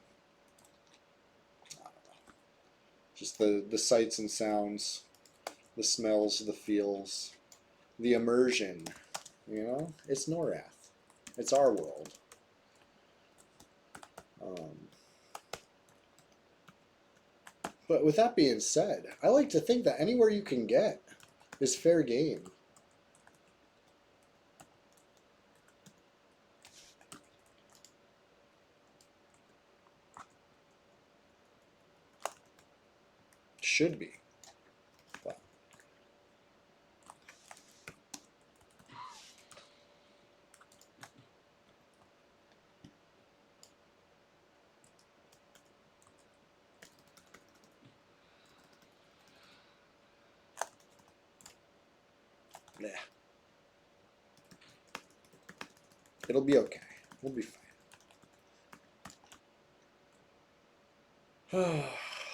just the sights and sounds, the smells, the feels, the immersion. You know, it's Norath. It's our world. Um, but with that being said, I like to think that anywhere you can get is fair game. Should be. But nah, it'll be okay. We'll be fine.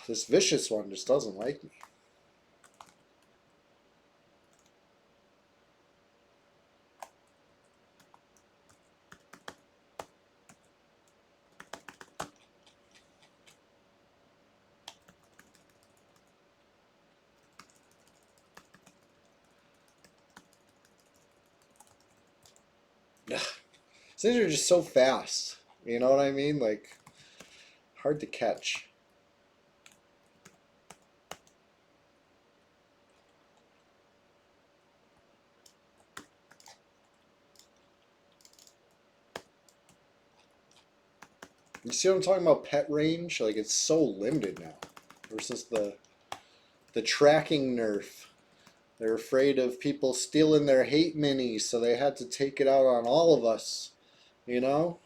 This vicious one just doesn't like me. Ugh. These are just so fast. You know what I mean? Like, hard to catch. You see what I'm talking about? Pet range? Like, it's so limited now. Versus the tracking nerf. They're afraid of people stealing their hate minis, so they had to take it out on all of us. You know?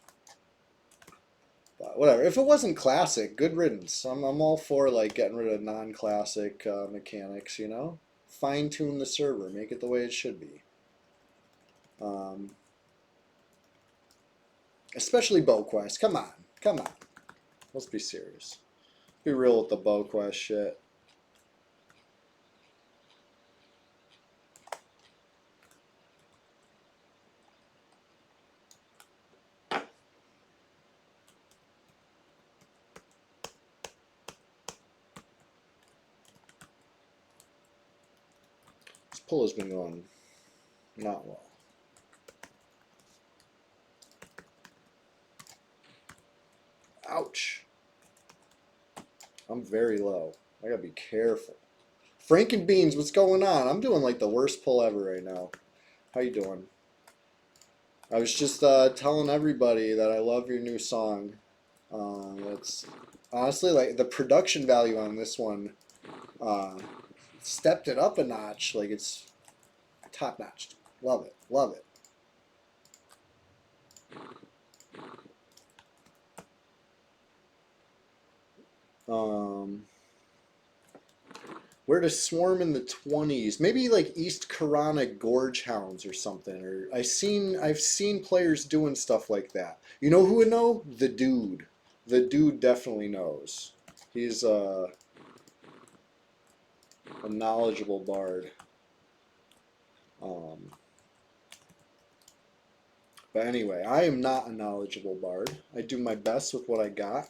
But whatever. If it wasn't classic, good riddance. I'm all for like getting rid of non-classic mechanics. You know, fine tune the server, make it the way it should be. Um, especially bow quest. Come on, come on. Let's be serious. Be real with the bow quest shit. Pull has been going not well. Ouch. I'm very low. I gotta be careful. Frankenbeans, what's going on? I'm doing like the worst pull ever right now. How you doing? I was just telling everybody that I love your new song. It's honestly like the production value on this one stepped it up a notch. Like it's top notch. Love it. Love it. Where to swarm in the 20s? Maybe like East Corona Gorge Hounds or something. Or I've seen players doing stuff like that. You know who would know? The dude. The dude definitely knows. He's a knowledgeable bard. But anyway, I am not a knowledgeable bard. I do my best with what I got.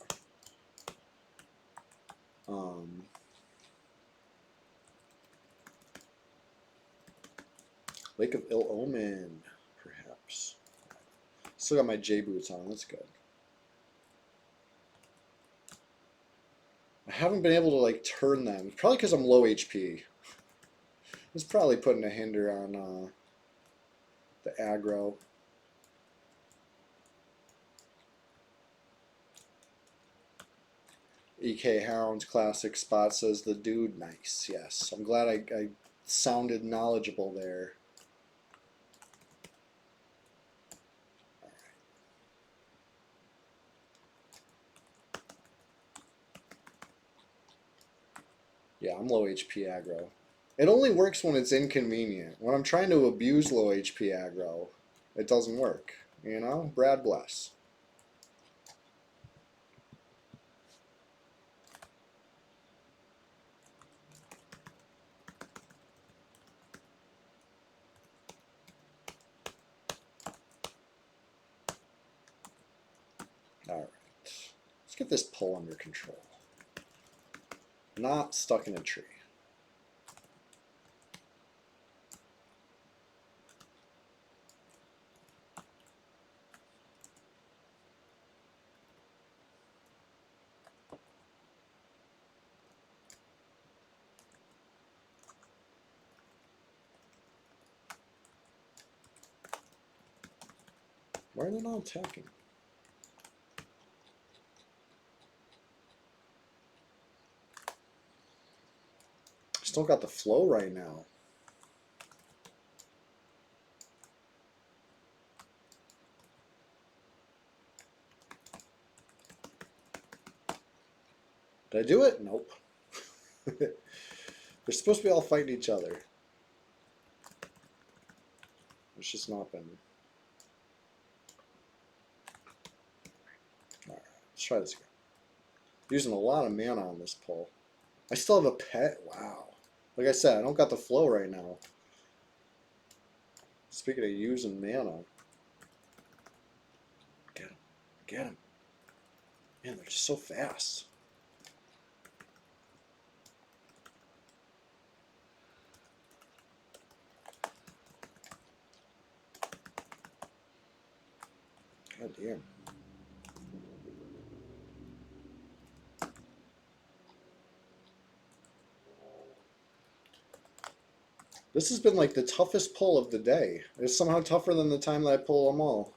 Lake of Ill Omen, perhaps. Still got my J boots on. That's good. I haven't been able to like turn them. Probably because I'm low HP. It's probably putting a hinder on the aggro. EK Hounds Classic Spot says the dude. Nice. Yes. I'm glad I sounded knowledgeable there. Yeah, I'm low HP aggro. It only works when it's inconvenient. When I'm trying to abuse low HP aggro, it doesn't work. You know? Brad bless. Alright. Let's get this pull under control. Not stuck in a tree. Why are they not attacking? Still got the flow right now. Did I do it? Nope. They're supposed to be all fighting each other. It's just not been. Alright, let's try this again. Using a lot of mana on this pull. I still have a pet? Wow. Like I said, I don't got the flow right now. Speaking of using mana. Get him. Get him. Man, they're just so fast. God damn. This has been like the toughest pull of the day. It's somehow tougher than the time that I pull them all.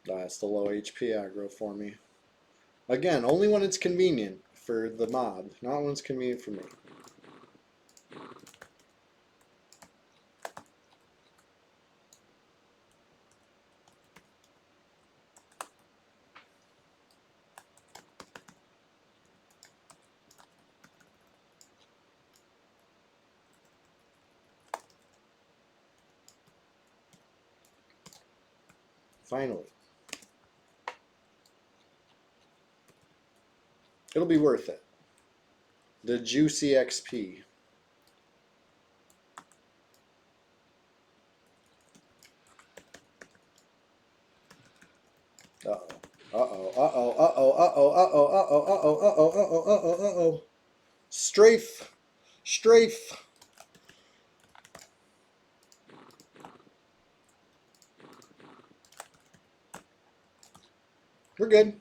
That's the low HP aggro for me. Again, only when it's convenient for the mob, not when it's convenient for me. Finally. It'll be worth it. The juicy XP. Uh-oh. Uh-oh. Uh-oh. Uh-oh. Uh-oh. Uh-oh. Uh-oh. Uh-oh. Uh-oh. Uh-oh. Uh-oh. Uh-oh. Strafe. Strafe. We're good.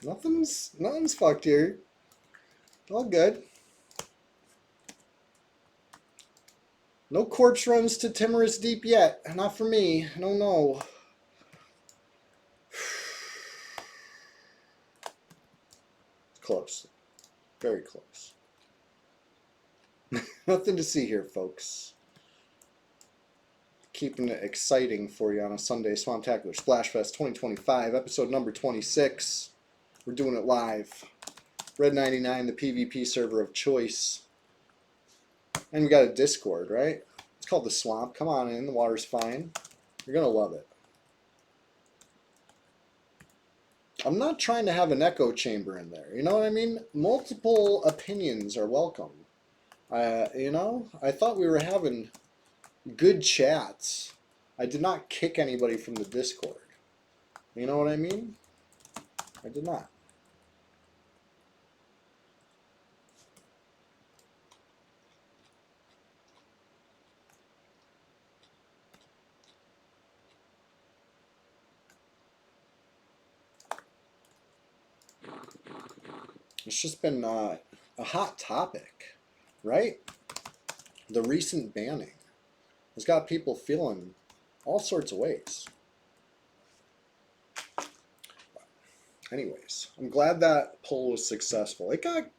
Nothing's fucked here. All good. No corpse runs to Timorous Deep yet. Not for me. No, no. Close. Very close. Nothing to see here, folks. Keeping it exciting for you on a Sunday. Swamptacular Splashfest 2025, episode number 26. We're doing it live. Red 99, the PvP server of choice. And we got a Discord, right? It's called the Swamp. Come on in. The water's fine. You're going to love it. I'm not trying to have an echo chamber in there. You know what I mean? Multiple opinions are welcome. You know, I thought we were having good chats. I did not kick anybody from the Discord. You know what I mean? I did not. It's just been a hot topic, right? The recent banning has got people feeling all sorts of ways. Anyways, I'm glad that poll was successful. It got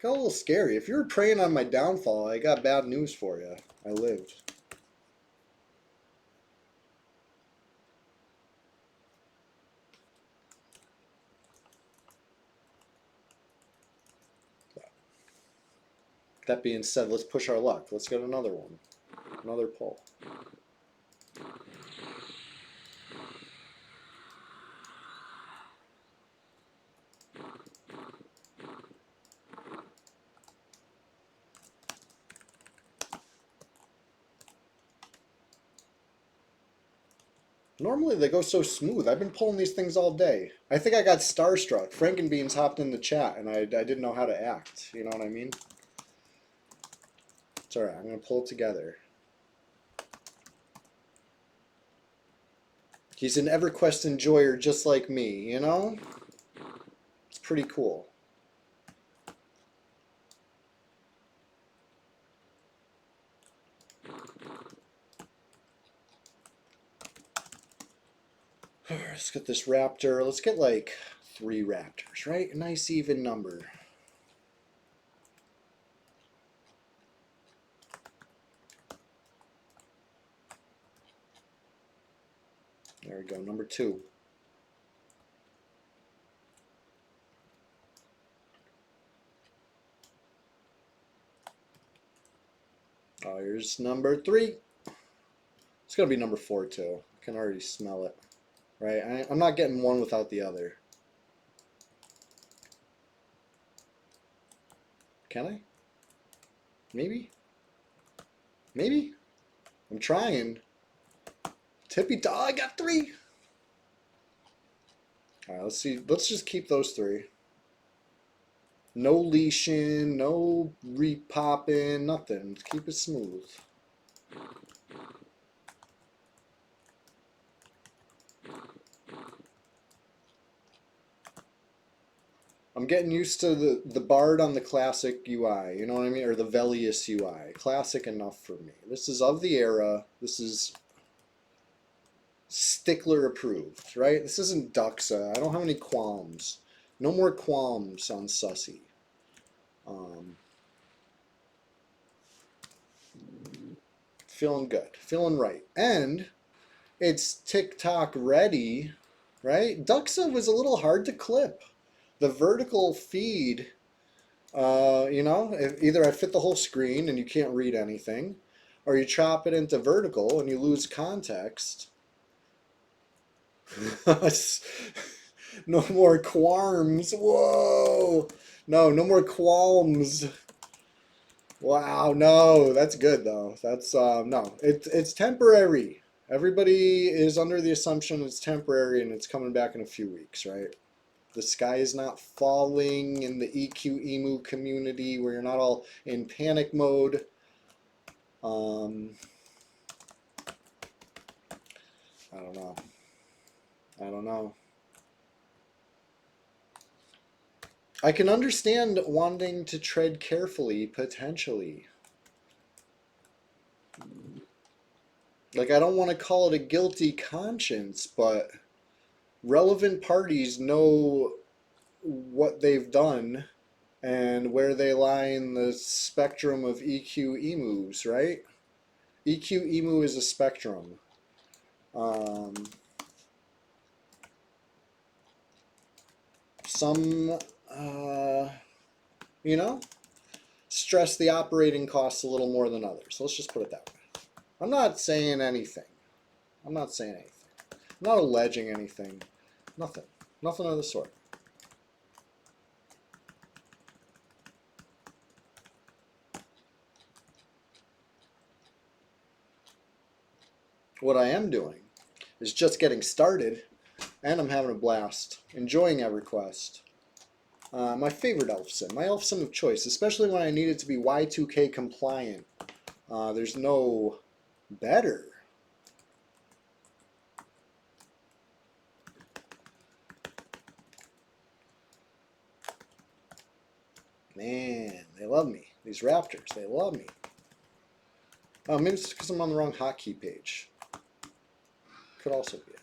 a little scary. If you were preying on my downfall, I got bad news for you. I lived. That being said, let's push our luck. Let's get another one. Another poll. Normally they go so smooth. I've been pulling these things all day. I think I got starstruck. Frankenbeans hopped in the chat and I didn't know how to act. You know what I mean? It's alright. I'm going to pull it together. He's an EverQuest enjoyer just like me, you know? It's pretty cool. Let's get this raptor. Let's get like 3 raptors, right? A nice even number. There we go, number 2. Oh, here's number 3. It's gonna be number 4 too. I can already smell it. Right? I'm not getting one without the other. Can I? Maybe? Maybe? I'm trying. Tippy dog, I got 3. Alright, let's see. Let's just keep those 3. No leashing, no repopping, nothing. Keep it smooth. I'm getting used to the Bard on the classic UI, you know what I mean? Or the Velius UI. Classic enough for me. This is of the era. This is Stickler approved, right? This isn't Duxa. I don't have any qualms. No more qualms on Sussy. Feeling good. Feeling right. And it's TikTok ready, right? Duxa was a little hard to clip. The vertical feed, you know, either I fit the whole screen and you can't read anything, or you chop it into vertical and you lose context. No more qualms. Whoa. No, no more qualms. Wow, no, that's good though. That's no, it's temporary. Everybody is under the assumption it's temporary and it's coming back in a few weeks, right? The sky is not falling in the EQ emu community where you're not all in panic mode. Um, I don't know. I don't know. I can understand wanting to tread carefully, potentially. Like, I don't want to call it a guilty conscience, but relevant parties know what they've done and where they lie in the spectrum of EQ emus, right? EQ emu is a spectrum. Um, some, you know, stress the operating costs a little more than others. Let's just put it that way. I'm not saying anything. I'm not saying anything. I'm not alleging anything. Nothing. Nothing of the sort. What I am doing is just getting started, and I'm having a blast, enjoying EverQuest. My favorite elf sim, my elf sim of choice, especially when I need it to be Y2K compliant. There's no better. Man, they love me. These raptors, they love me. Oh, maybe it's because I'm on the wrong hotkey page. Could also be it.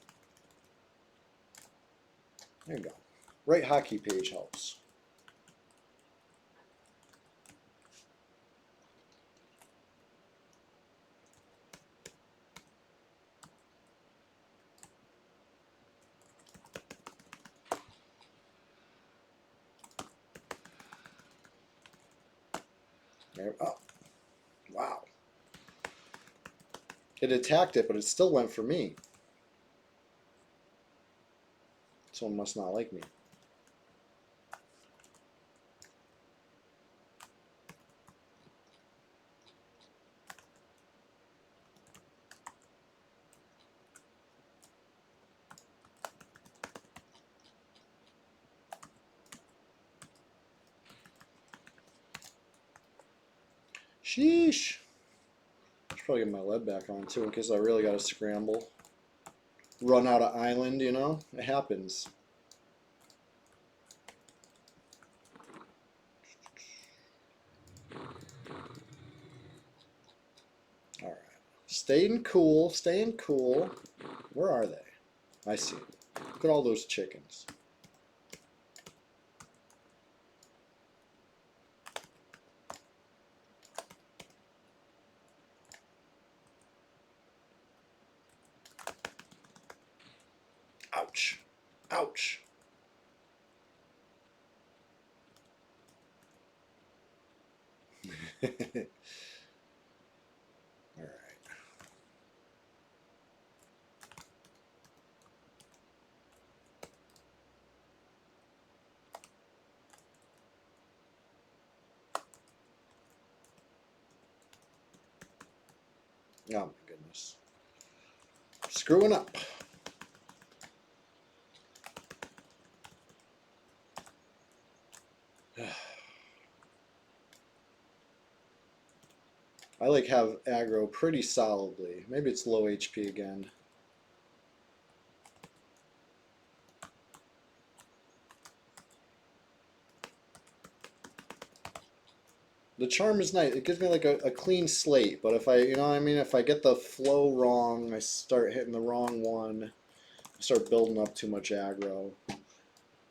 There you go. Right hotkey page helps. There, oh, wow. It attacked it, but it still went for me. Someone must not like me. Sheesh. Should probably get my lead back on too in case I really gotta scramble. Run out of island, you know? It happens. Alright. Staying cool, staying cool. Where are they? I see them. Look at all those chickens. Ouch. Ouch. Alright. Oh my goodness. Screwing up. I like have aggro pretty solidly. Maybe it's low HP again. The charm is nice. It gives me like a clean slate. But if I, you know what I mean? If I get the flow wrong, I start hitting the wrong one. I start building up too much aggro.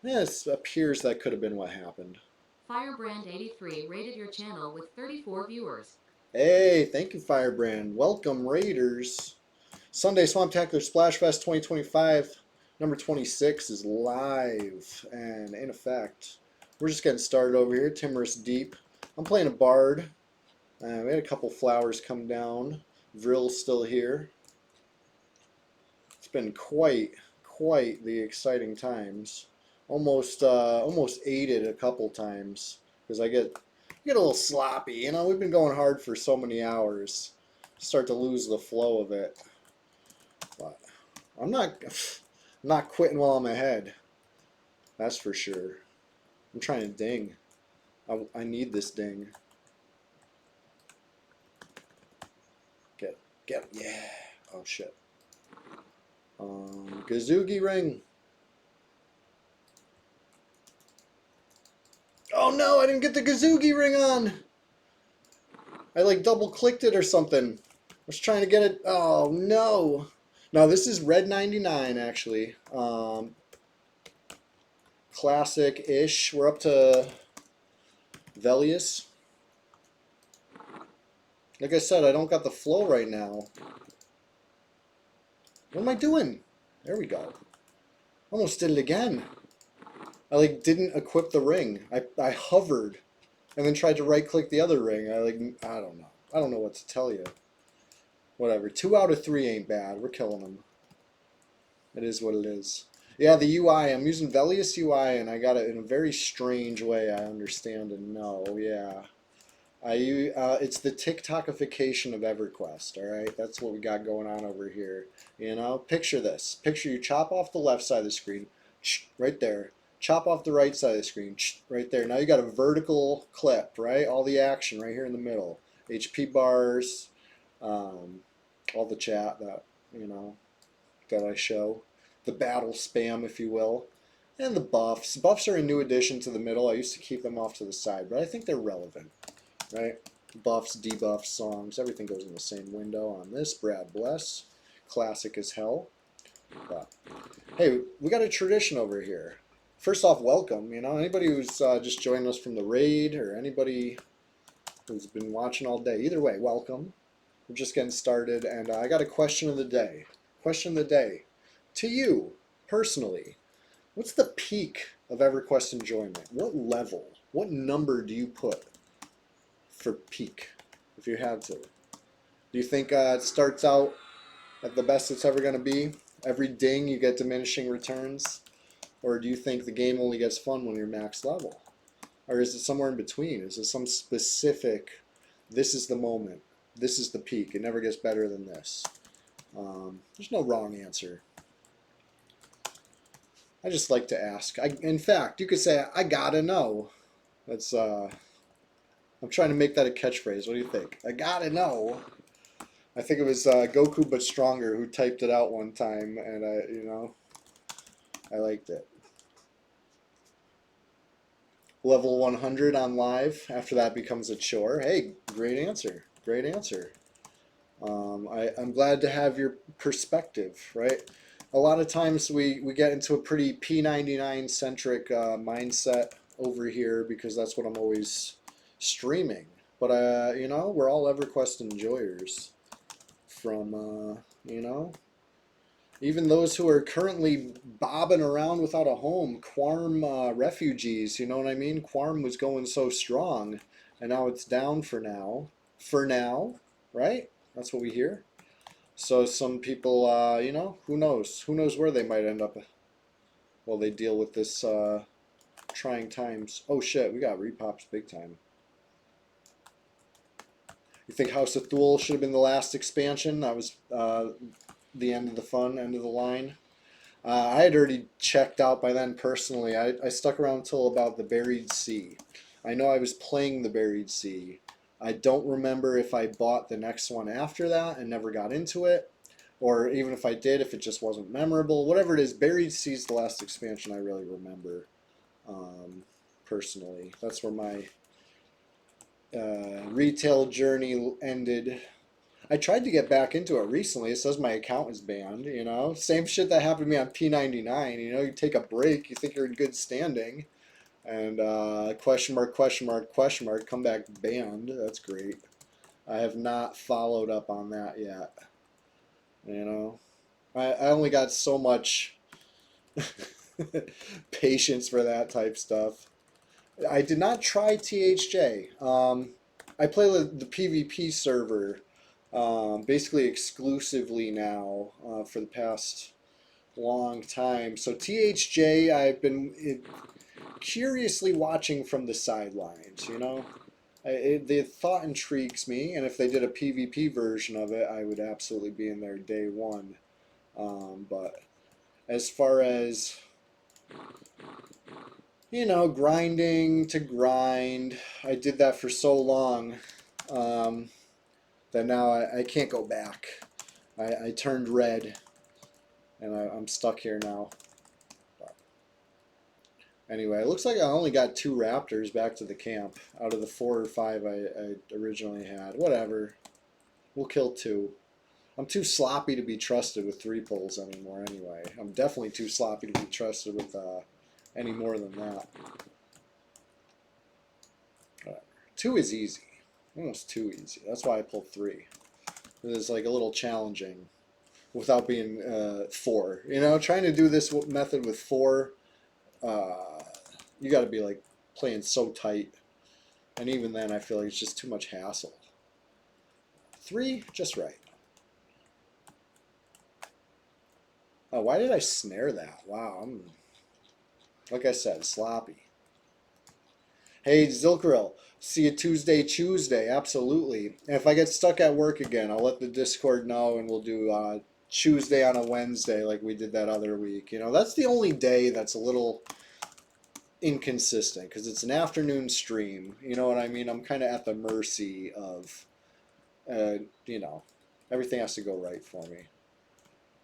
Yeah, it appears that could have been what happened. Firebrand83 rated your channel with 34 viewers. Hey, thank you, Firebrand. Welcome, Raiders. Sunday Swamptacular Splashfest 2025, number 26 is live and in effect. We're just getting started over here, Timorous Deep. I'm playing a bard. We had a couple flowers come down. Vrill's still here. It's been quite quite the exciting times. Almost ate it a couple times because I get a little sloppy. You know, we've been going hard for so many hours. Start to lose the flow of it. But I'm not quitting while I'm ahead. That's for sure. I'm trying to ding. I need this ding. Get, yeah. Oh shit. Kazuki ring. Oh no, I didn't get the Kazuki ring on. I like double clicked it or something. I was trying to get it. Oh no. Now this is red 99 actually. Classic-ish. We're up to Velius. Like I said, I don't got the flow right now. What am I doing? There we go. Almost did it again. I like didn't equip the ring. I hovered and then tried to right click the other ring. I don't know. I don't know what to tell you. Whatever. 2 out of 3 ain't bad. We're killing them. It is what it is. Yeah, the UI. I'm using Velius UI and I got it in a very strange way. I understand and know. Yeah. It's the TikTokification of EverQuest, all right? That's what we got going on over here. You know, picture this. Picture you chop off the left side of the screen, right there. Chop off the right side of the screen, right there. Now you got a vertical clip, right? All the action right here in the middle. HP bars, all the chat that, you know, that I show. The battle spam, if you will. And the buffs. Buffs are a new addition to the middle. I used to keep them off to the side, but I think they're relevant. Right? Buffs, debuffs, songs, everything goes in the same window on this. Brad Bless. Classic as hell. But, hey, we got a tradition over here. First off, welcome. You know, anybody who's just joined us from the raid or anybody who's been watching all day. Either way, welcome. We're just getting started, and I got a question of the day. Question of the day. To you, personally, what's the peak of EverQuest enjoyment? What level? What number do you put for peak, if you had to? Do you think it starts out at the best it's ever going to be? Every ding you get diminishing returns? Or do you think the game only gets fun when you're max level? Or is it somewhere in between? Is it some specific, this is the moment, this is the peak, it never gets better than this? There's no wrong answer. I just like to ask. In fact, you could say, I gotta know. That's, I'm trying to make that a catchphrase. What do you think? I gotta know. I think it was Goku but Stronger who typed it out one time, and I liked it. Level 100 on live. After that becomes a chore. Hey, great answer. Great answer. I'm glad to have your perspective, right? A lot of times we get into a pretty P99 centric mindset over here because that's what I'm always streaming. But, you know, we're all EverQuest enjoyers. From, you know, even those who are currently bobbing around without a home, Quarm refugees, you know what I mean? Quarm was going so strong, and now it's down for now. For now, right? That's what we hear. So some people, you know, who knows? Who knows where they might end up while they deal with this trying times. Oh shit, we got repops big time. You think House of Thule should have been the last expansion? That was the end of the fun, end of the line. I had already checked out by then personally. I stuck around until about the Buried Sea. I know I was playing the Buried Sea. I don't remember if I bought the next one after that and never got into it, or even if I did, if it just wasn't memorable. Whatever it is, Buried Sea is the last expansion I really remember personally. That's where my retail journey ended. I tried to get back into it recently. It says my account is banned, you know. Same shit that happened to me on P99, you know. You take a break, you think you're in good standing, and question mark, question mark, question mark, come back banned. That's great. I have not followed up on that yet, you know. I only got so much patience for that type stuff. I did not try THJ. I play the PvP server basically exclusively now for the past long time. So THJ, I've been curiously watching from the sidelines, you know? The thought intrigues me, and if they did a PvP version of it, I would absolutely be in there day one. But as far as, you know, grinding to grind, I did that for so long that now I can't go back. I turned red, and I'm stuck here now. But anyway, it looks like I only got 2 raptors back to the camp out of the 4 or 5 I originally had. Whatever. We'll kill 2. I'm too sloppy to be trusted with 3 pulls anymore anyway. I'm definitely too sloppy to be trusted with any more than that. 2 is easy. Almost too easy. That's why I pulled 3. It's like a little challenging without being 4. You know, trying to do this method with 4, you got to be like playing so tight. And even then, I feel like it's just too much hassle. 3, just right. Oh, why did I snare that? Wow, I'm, like I said, sloppy. Hey, Zilkril, see you Tuesday, absolutely. And if I get stuck at work again, I'll let the Discord know, and we'll do Tuesday on a Wednesday like we did that other week. You know, that's the only day that's a little inconsistent because it's an afternoon stream. You know what I mean? I'm kind of at the mercy of, you know, everything has to go right for me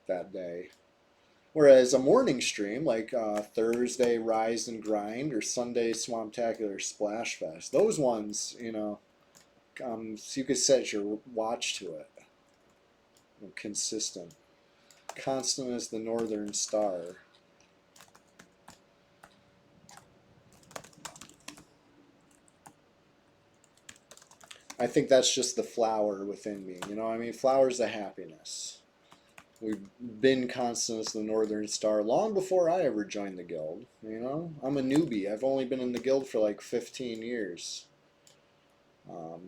that day. Whereas a morning stream like Thursday Rise and Grind or Sunday Swamptacular Splashfest, those ones, you know, so you could set your watch to it. Consistent. Constant as the Northern Star. I think that's just the flower within me. You know what I mean? Flower's the happiness. We've been constant as the Northern Star long before I ever joined the guild. You know, I'm a newbie. I've only been in the guild for like 15 years.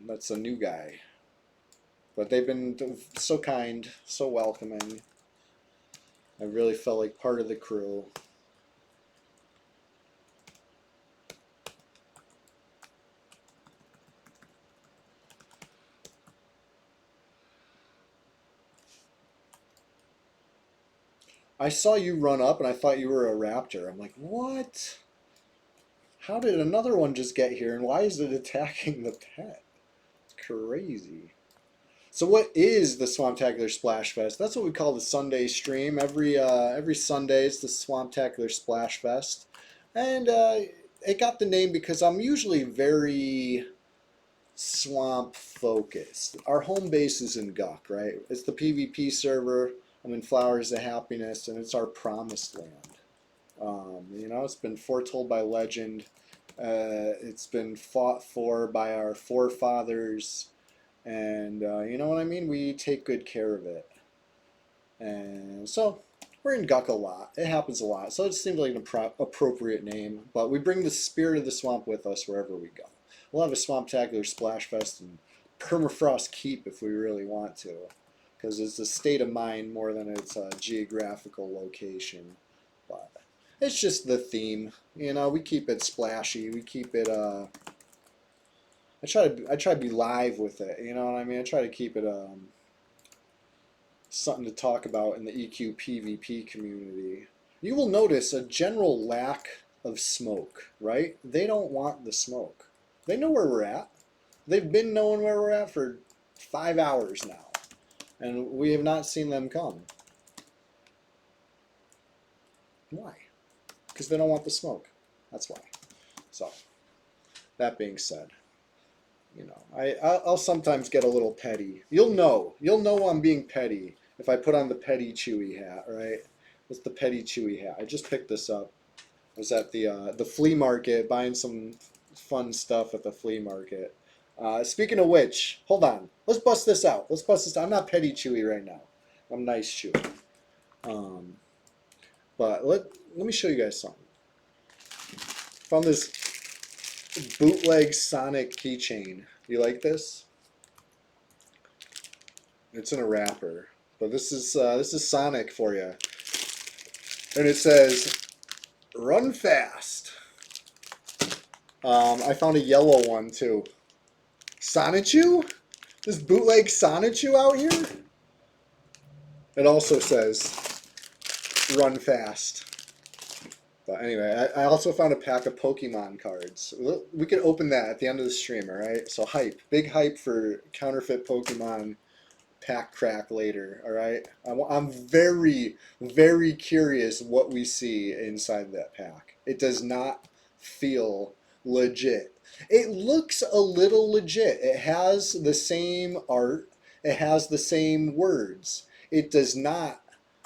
That's a new guy. But they've been so kind, so welcoming. I really felt like part of the crew. I saw you run up and I thought you were a raptor. I'm like, what? How did another one just get here and why is it attacking the pet? It's crazy. So what is the Swamptacular Splash Fest? That's what we call the Sunday stream. Every Sunday it's the Swamptacular Splash Fest. And it got the name because I'm usually very swamp focused. Our home base is in Guck, right? It's the PvP server. I'm in Flowers of Happiness, and it's our promised land. You know, it's been foretold by legend. It's been fought for by our forefathers, and you know what I mean? We take good care of it. And so we're in Guck a lot. It happens a lot. So it seems like an appropriate name, but we bring the spirit of the swamp with us wherever we go. We'll have a Swamptacular Splash Fest and Permafrost Keep if we really want to, because it's a state of mind more than it's a geographical location. But it's just the theme, you know. We keep it splashy. We keep it. I try to be live with it. You know what I mean? I try to keep it something to talk about in the EQ PvP community. You will notice a general lack of smoke, right? They don't want the smoke. They know where we're at. They've been knowing where we're at for 5 hours now, and we have not seen them come. Why? Because they don't want the smoke. That's why. So, that being said, you know, I'll sometimes get a little petty. You'll know I'm being petty if I put on the petty Chewy hat, right? It's the petty Chewy hat. I just picked this up. I was at the flea market buying some fun stuff at the flea market. Speaking of which, hold on. Let's bust this out. I'm not petty Chewy right now. I'm nice Chewy. But let me show you guys something. Found this bootleg Sonic keychain. You like this? It's in a wrapper. But this is Sonic for you. And it says, run fast. I found a yellow one too. Sonichu? This bootleg Sonichu out here? It also says, run fast. But anyway, I also found a pack of Pokemon cards. We could open that at the end of the stream, alright? So hype. Big hype for counterfeit Pokemon pack crack later, alright? I'm very, very curious what we see inside that pack. It does not feel legit. It looks a little legit. It has the same art. It has the same words. It does not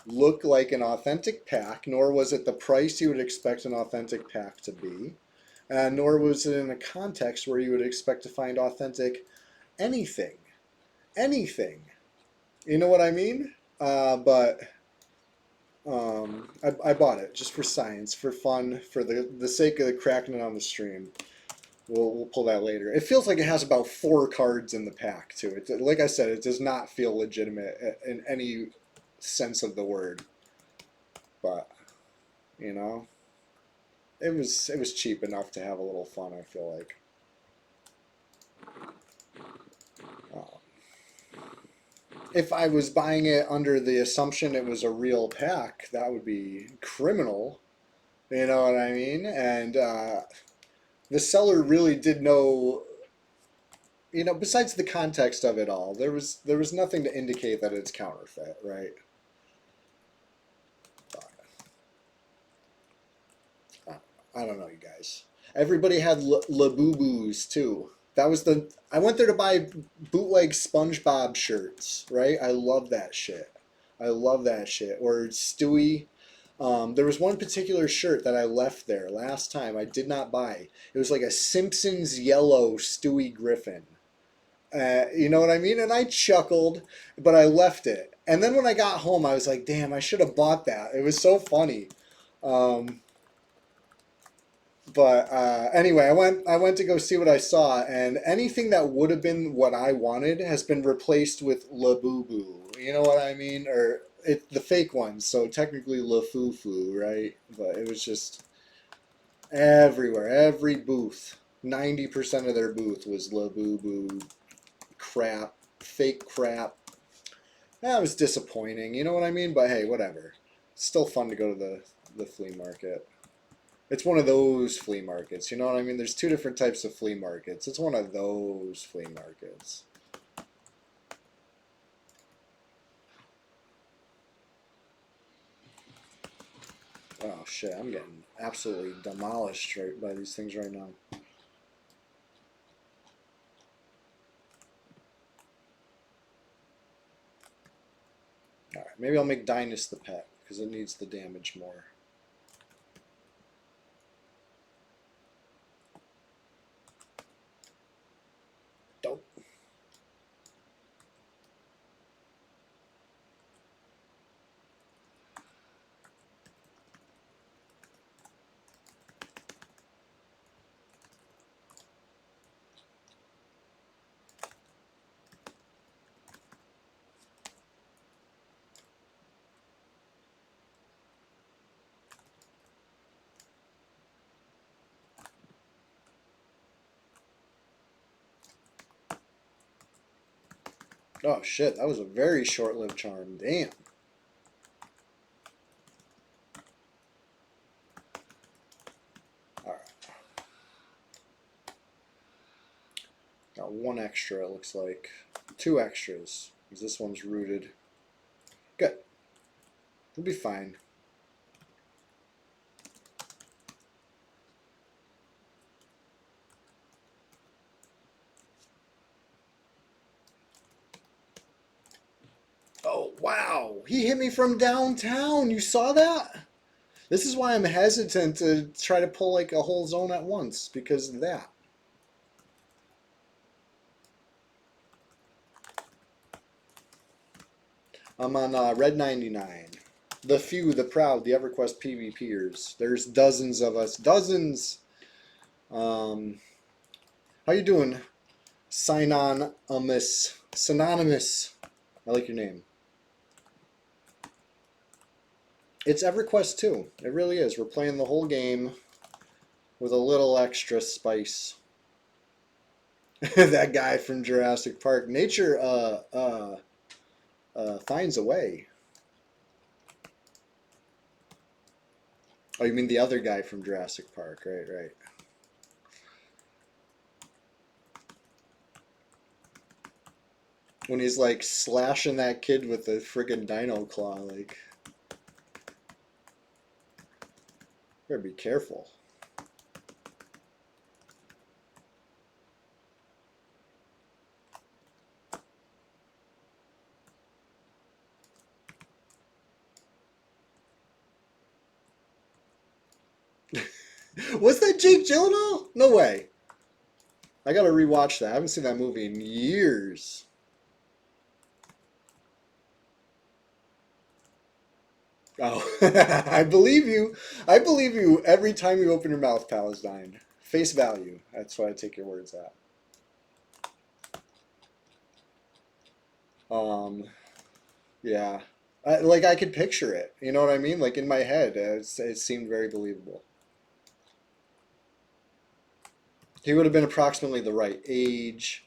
look like an authentic pack, nor was it the price you would expect an authentic pack to be, nor was it in a context where you would expect to find authentic anything. Anything. You know what I mean? But I bought it just for science, for fun, for the sake of the cracking it on the stream. We'll pull that later. It feels like it has about 4 cards in the pack, too. Like I said, it does not feel legitimate in any sense of the word. But, you know, it was cheap enough to have a little fun, I feel like. If I was buying it under the assumption it was a real pack, that would be criminal. You know what I mean? And the seller really did know, you know, besides the context of it all, there was nothing to indicate that it's counterfeit, right? But, I don't know, you guys. Everybody had Labubu's too. That was I went there to buy bootleg SpongeBob shirts, right? I love that shit. I love that shit. Or Stewie. There was one particular shirt that I left there last time. I did not buy. It was like a Simpsons yellow Stewie Griffin. You know what I mean? And I chuckled, but I left it. And then when I got home, I was like, damn, I should have bought that. It was so funny. But anyway, I went to go see what I saw, and anything that would have been what I wanted has been replaced with Labubu. You know what I mean? Or the fake ones, so technically Lafufu, right? But it was just everywhere, every booth. 90% of their booth was Labubu crap, fake crap. That was disappointing. You know what I mean? But hey, whatever. It's still fun to go to the flea market. It's one of those flea markets, you know what I mean? There's 2 different types of flea markets. It's one of those flea markets. Oh shit, I'm getting absolutely demolished right by these things right now. Alright, maybe I'll make Dynus the pet, because it needs the damage more. Dope. Oh shit, that was a very short-lived charm. Damn. Alright. Got 1 extra, it looks like. 2 extras, because this one's rooted. Good. We'll be fine. Oh, wow. He hit me from downtown. You saw that? This is why I'm hesitant to try to pull like a whole zone at once, because of that. I'm on Red 99. The few, the proud, the EverQuest PvPers. There's dozens of us. Dozens! How you doing? Synonymous. I like your name. It's EverQuest 2. It really is. We're playing the whole game with a little extra spice. That guy from Jurassic Park. Nature finds a way. Oh, you mean the other guy from Jurassic Park? Right, right. When he's like slashing that kid with the friggin' dino claw, like, better be careful. Was that Jake Gyllenhaal? No way. I gotta rewatch that. I haven't seen that movie in years. Oh, I believe you. I believe you every time you open your mouth, Palestine. Face value. That's what I take your words at. Um, yeah. Like I could picture it. You know what I mean? Like in my head, it seemed very believable. He would have been approximately the right age,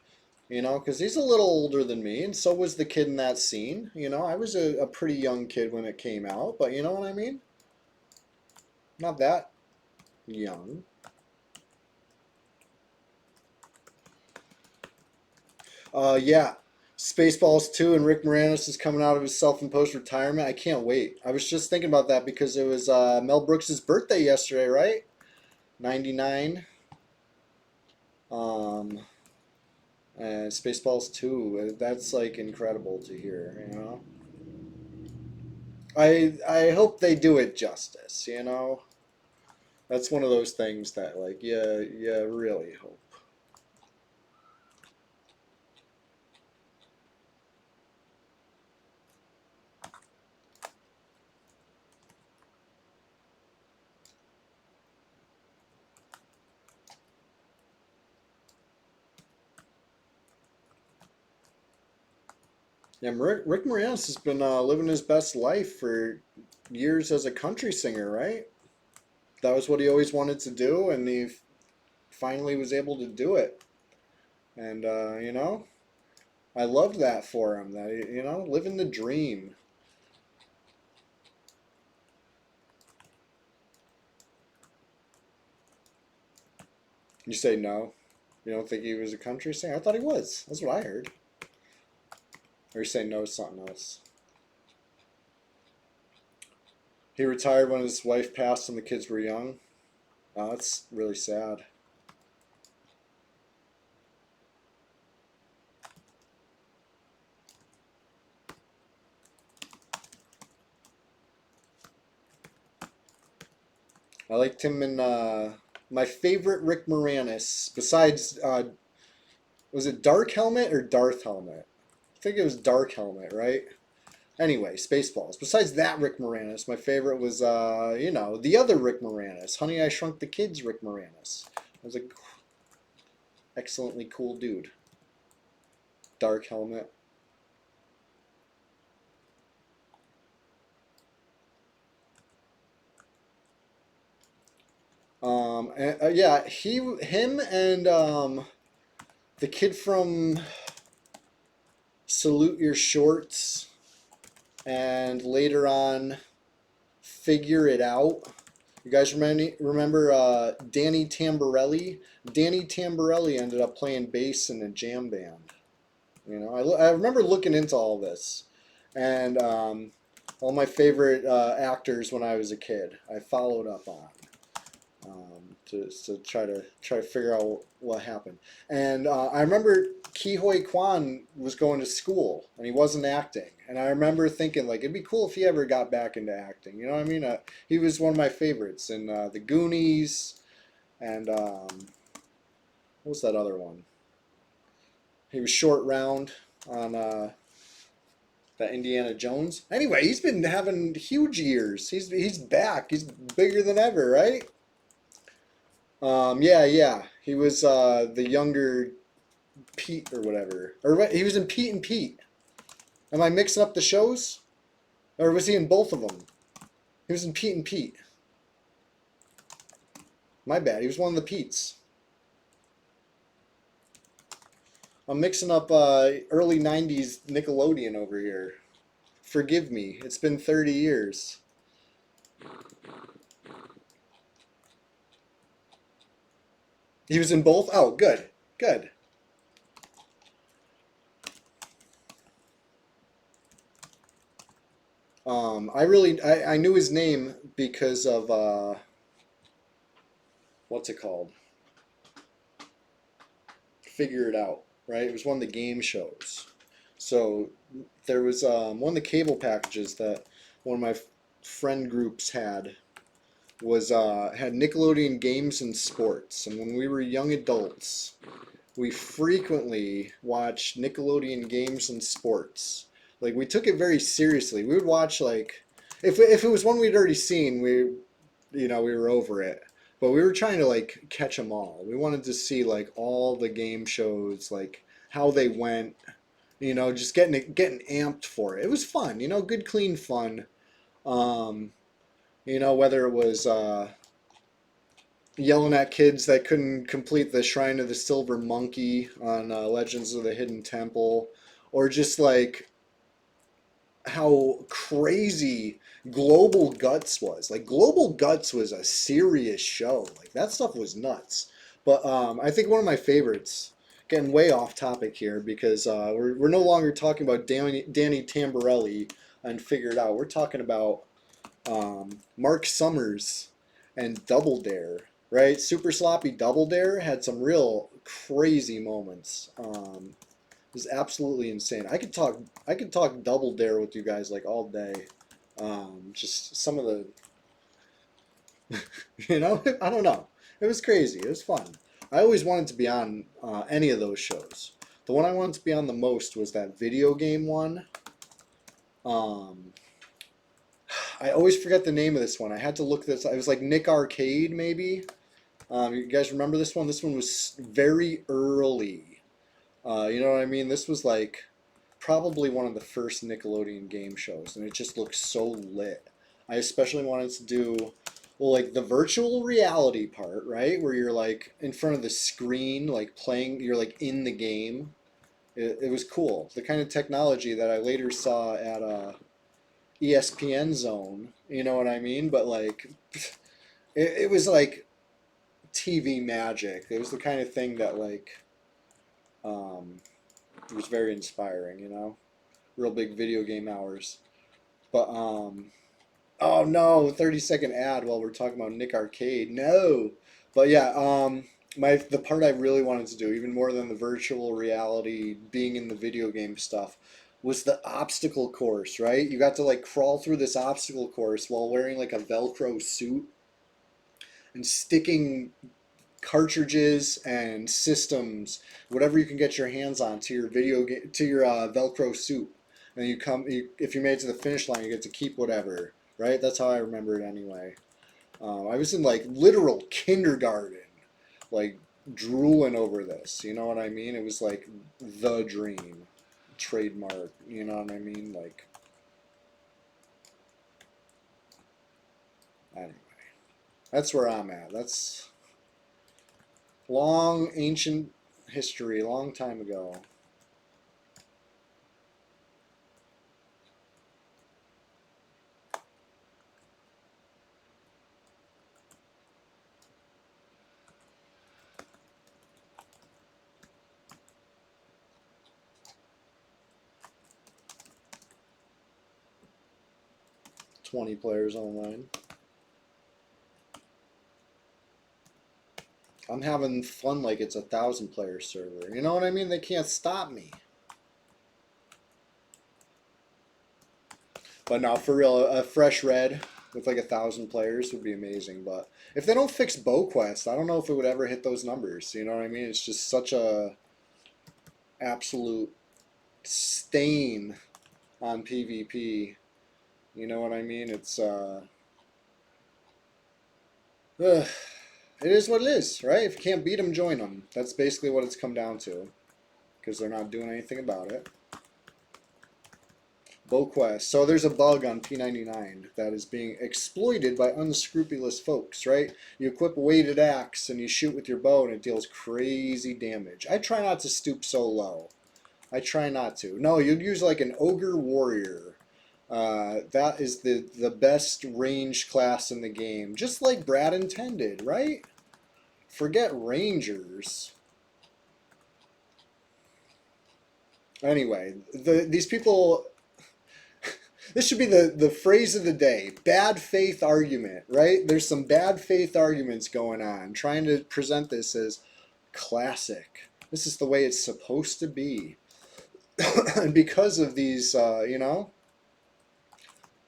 you know, because he's a little older than me, and so was the kid in that scene. You know, I was a pretty young kid when it came out, but you know what I mean? Not that young. Yeah. Spaceballs 2 and Rick Moranis is coming out of his self-imposed retirement. I can't wait. I was just thinking about that because it was Mel Brooks' birthday yesterday, right? 99. Um, and Spaceballs 2, that's like incredible to hear, you know? I hope they do it justice, you know? That's one of those things that like yeah, really hope. Yeah, Rick Moranis has been living his best life for years as a country singer, right? That was what he always wanted to do, and he finally was able to do it. And you know, I loved that for him. That you know, living the dream. You say no? You don't think he was a country singer? I thought he was. That's what I heard. Or you say no to something else? He retired when his wife passed and the kids were young. Oh, that's really sad. I liked him in my favorite Rick Moranis, besides, was it Dark Helmet or Darth Helmet? I think it was Dark Helmet, right? Anyway, Spaceballs. Besides that Rick Moranis, my favorite was, you know, the other Rick Moranis, Honey, I Shrunk the Kids Rick Moranis. Was a excellently cool dude. Dark Helmet. Yeah, him, and the kid from Salute Your Shorts, and later on, Figure It Out. You guys remember Danny Tamborelli? Danny Tamborelli ended up playing bass in a jam band. You know, I remember looking into all this, and all my favorite actors when I was a kid, I followed up on. To try to figure out what happened. And I remember Ki Hoi Kwan was going to school and he wasn't acting. And I remember thinking like it'd be cool if he ever got back into acting. You know what I mean? He was one of my favorites in The Goonies and what was that other one? He was Short Round on that Indiana Jones. Anyway, he's been having huge years. He's back. He's bigger than ever, right? Yeah, yeah. He was the younger Pete or whatever. Or what? He was in Pete and Pete. Am I mixing up the shows? Or was he in both of them? He was in Pete and Pete. My bad. He was one of the Petes. I'm mixing up early 90s Nickelodeon over here. Forgive me. It's been 30 years. He was in both? Oh, good. Good. I knew his name because of what's it called? Figure It Out, right? It was one of the game shows. So there was one of the cable packages that one of my friend groups had Nickelodeon Games and Sports, and when we were young adults, we frequently watched Nickelodeon Games and Sports. Like we took it very seriously. We would watch like if it was one we'd already seen, we were over it. But we were trying to like catch them all. We wanted to see like all the game shows, like how they went. Just getting amped for it. It was fun. Good clean fun. Um, whether it was yelling at kids that couldn't complete the Shrine of the Silver Monkey on Legends of the Hidden Temple, or just like how crazy Global Guts was. Like Global Guts was a serious show. Like that stuff was nuts. But I think one of my favorites, getting way off topic here because we're no longer talking about Danny Tamborelli and Figure It Out. We're talking about Mark Summers and Double Dare, right? Super Sloppy Double Dare had some real crazy moments. It was absolutely insane. I could talk Double Dare with you guys like all day. Just some of the I don't know. It was crazy. It was fun. I always wanted to be on any of those shows. The one I wanted to be on the most was that video game one. Um, I always forget the name of this one. I had to look this. It was like Nick Arcade, maybe. You guys remember this one? This one was very early. You know what I mean? This was like probably one of the first Nickelodeon game shows, and it just looked so lit. I especially wanted to do, well, like the virtual reality part, right? Where you're like in front of the screen, like playing, you're like in the game. It was cool. The kind of technology that I later saw at ESPN Zone, you know what I mean? But like, it was like TV magic. It was the kind of thing that like, um, it was very inspiring. Real big video game hours. But oh no, 30-second ad while we're talking about Nick Arcade. No. But yeah, the part I really wanted to do, even more than the virtual reality, being in the video game stuff, was the obstacle course, right? You got to like crawl through this obstacle course while wearing like a Velcro suit and sticking cartridges and systems, whatever you can get your hands on, to your video game, to your Velcro suit. And if you made it to the finish line, you get to keep whatever, right? That's how I remember it anyway. I was in like literal kindergarten, like drooling over this. You know what I mean? It was like the dream, trademark. You know what I mean? Like, anyway, that's where I'm at. That's long ancient history, long time ago. 20 players online. I'm having fun like it's a 1,000-player server. You know what I mean? They can't stop me. But no, for real, a fresh red with like 1,000 players would be amazing. But if they don't fix BowQuest, I don't know if it would ever hit those numbers. You know what I mean? It's just such a absolute stain on PvP. You know what I mean? It is what it is, right? If you can't beat them, join them. That's basically what it's come down to, because they're not doing anything about it. BowQuest. So there's a bug on P99 that is being exploited by unscrupulous folks, right? You equip a weighted axe and you shoot with your bow and it deals crazy damage. I try not to stoop so low. I try not to. No, you'd use like an ogre warrior. That is the best ranged class in the game. Just like Brad intended, right? Forget rangers. Anyway, these people... This should be the phrase of the day. Bad faith argument, right? There's some bad faith arguments going on. Trying to present this as classic. This is the way it's supposed to be. And because of these, you know,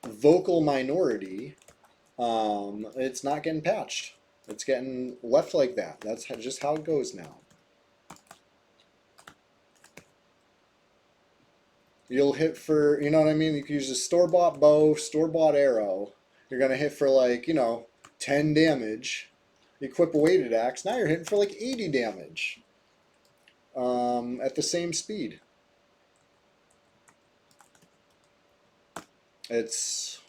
vocal minority, it's not getting patched. It's getting left like that. That's just how it goes now. You'll hit for, you know what I mean? You can use a store-bought bow, store-bought arrow. You're going to hit for like, you know, 10 damage. You equip a weighted axe. Now you're hitting for like 80 damage at the same speed. It's,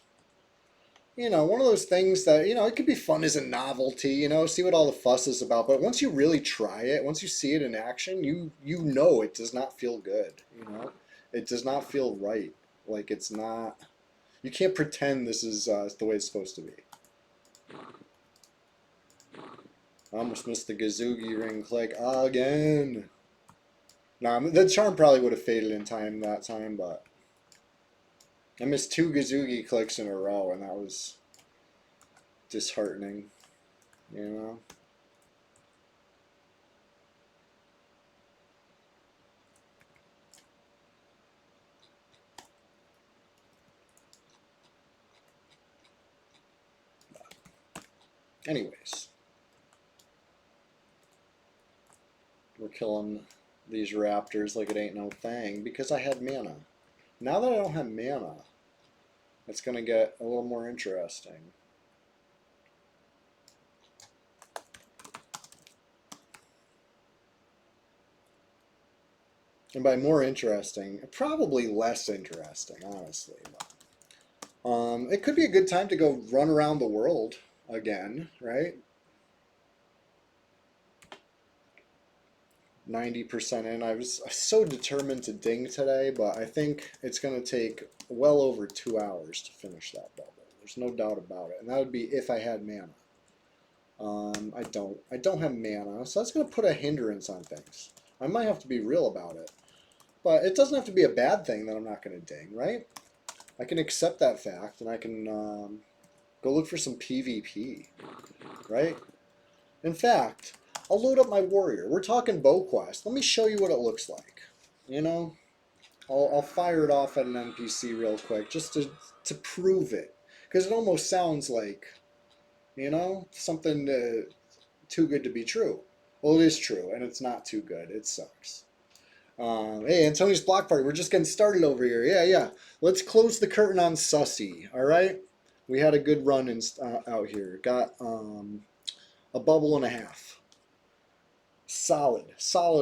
you know, one of those things that, you know, it could be fun as a novelty, you know, see what all the fuss is about. But once you really try it, once you see it in action, you know it does not feel good, you know. It does not feel right. Like it's not, you can't pretend this is the way it's supposed to be. I almost missed the Gazoogie ring click again. Nah, the charm probably would have faded in time that time, but I missed 2 Gazoogie clicks in a row, and that was disheartening, you know? Anyways, we're killing these raptors like it ain't no thing because I had mana. Now that I don't have mana, it's going to get a little more interesting. And by more interesting, probably less interesting, honestly. It could be a good time to go run around the world again, right? 90% in. I was so determined to ding today, but I think it's going to take well over 2 hours to finish that bubble. There's no doubt about it. And that would be if I had mana. I don't have mana, so that's going to put a hindrance on things. I might have to be real about it. But it doesn't have to be a bad thing that I'm not going to ding, right? I can accept that fact, and I can go look for some PvP, right? In fact, I'll load up my warrior. We're talking BowQuest. Let me show you what it looks like. You know, I'll fire it off at an NPC real quick just to prove it, because it almost sounds like, you know, something too good to be true. Well, it is true, and it's not too good. It sucks. Hey, Antonio's Block Party. We're just getting started over here. Yeah. Let's close the curtain on Sussy. All right. We had a good run out here. Got a bubble and a half. Solid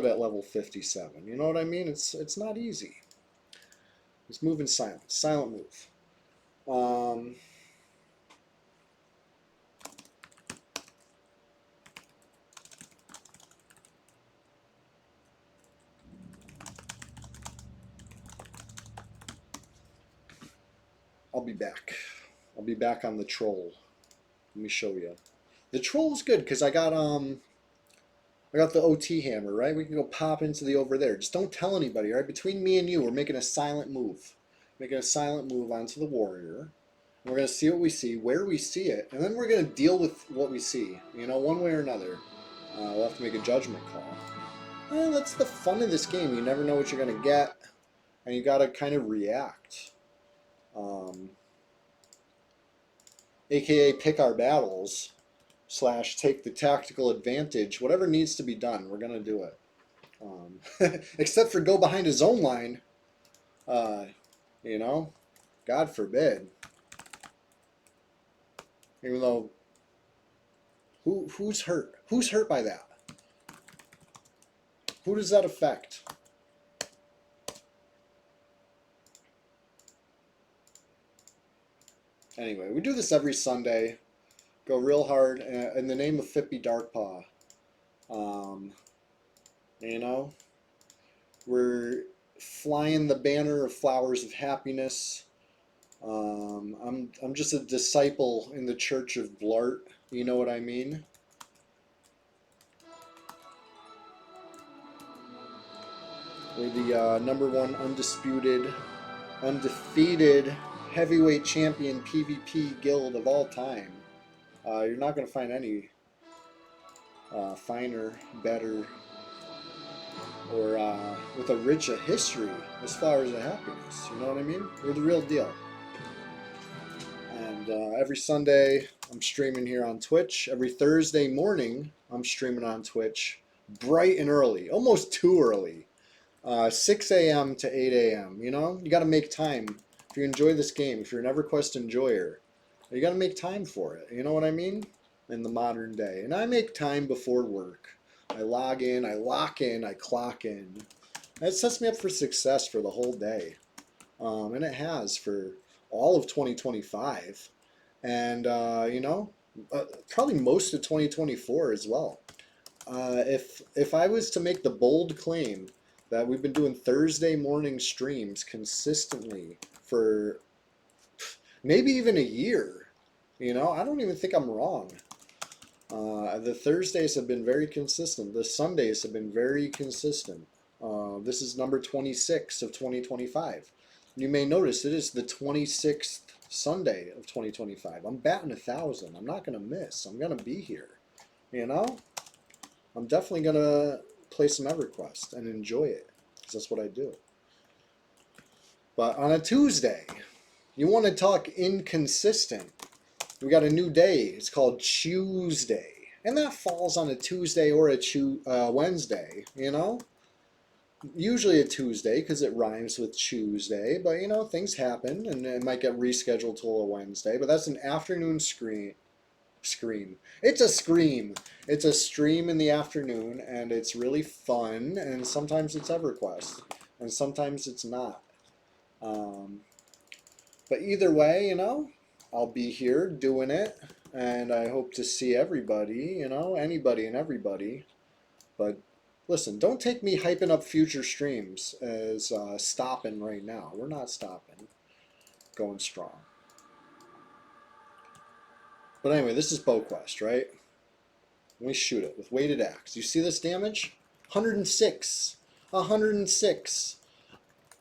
at level 57. You know what I mean? It's not easy. It's moving silent move. I'll be back. I'll be back on the troll. Let me show you. The troll is good because I got the OT hammer, right? We can go pop into the over there. Just don't tell anybody, right? Between me and you, we're making a silent move. Making a silent move onto the warrior. And we're going to see what we see, where we see it, and then we're going to deal with what we see. You know, one way or another. We'll have to make a judgment call. And that's the fun of this game. You never know what you're going to get, and you got to kind of react. AKA pick our battles. / take the tactical advantage. Whatever needs to be done, we're going to do it. Except for go behind his own line. You know, God forbid. Even though, who's hurt? Who's hurt by that? Who does that affect? Anyway, we do this every Sunday. Go real hard in the name of Fippy Darkpaw. Um, you know, we're flying the banner of flowers of happiness. I'm just a disciple in the Church of Blart. You know what I mean? We're the number one undefeated heavyweight champion PvP guild of all time. You're not going to find any finer, better, or with a richer history as far as the happiness. You know what I mean? We're the real deal. And every Sunday, I'm streaming here on Twitch. Every Thursday morning, I'm streaming on Twitch bright and early, almost too early. 6 a.m. to 8 a.m. You know, you got to make time. If you enjoy this game, if you're an EverQuest enjoyer, you got to make time for it. You know what I mean? In the modern day. And I make time before work. I log in, I lock in, I clock in. That sets me up for success for the whole day. And it has for all of 2025. And, you know, probably most of 2024 as well. If I was to make the bold claim that we've been doing Thursday morning streams consistently for maybe even a year, you know, I don't even think I'm wrong. The Thursdays have been very consistent. The Sundays have been very consistent. This is number 26 of 2025. You may notice it is the 26th Sunday of 2025. I'm batting 1,000. I'm not going to miss. I'm going to be here. You know? I'm definitely going to play some EverQuest and enjoy it, because that's what I do. But on a Tuesday, you want to talk inconsistent. We got a new day. It's called Tuesday. And that falls on a Tuesday or a Wednesday, you know? Usually a Tuesday because it rhymes with Tuesday, but you know, things happen and it might get rescheduled till a Wednesday. But that's an afternoon scream. It's a scream. It's a stream in the afternoon, and it's really fun. And sometimes it's EverQuest, and sometimes it's not. But either way, you know, I'll be here doing it, and I hope to see everybody. You know, anybody and everybody. But listen, don't take me hyping up future streams as stopping right now. We're not stopping. Going strong. But anyway, this is BowQuest, right? Let me shoot it with weighted axe. You see this damage? 106. 106.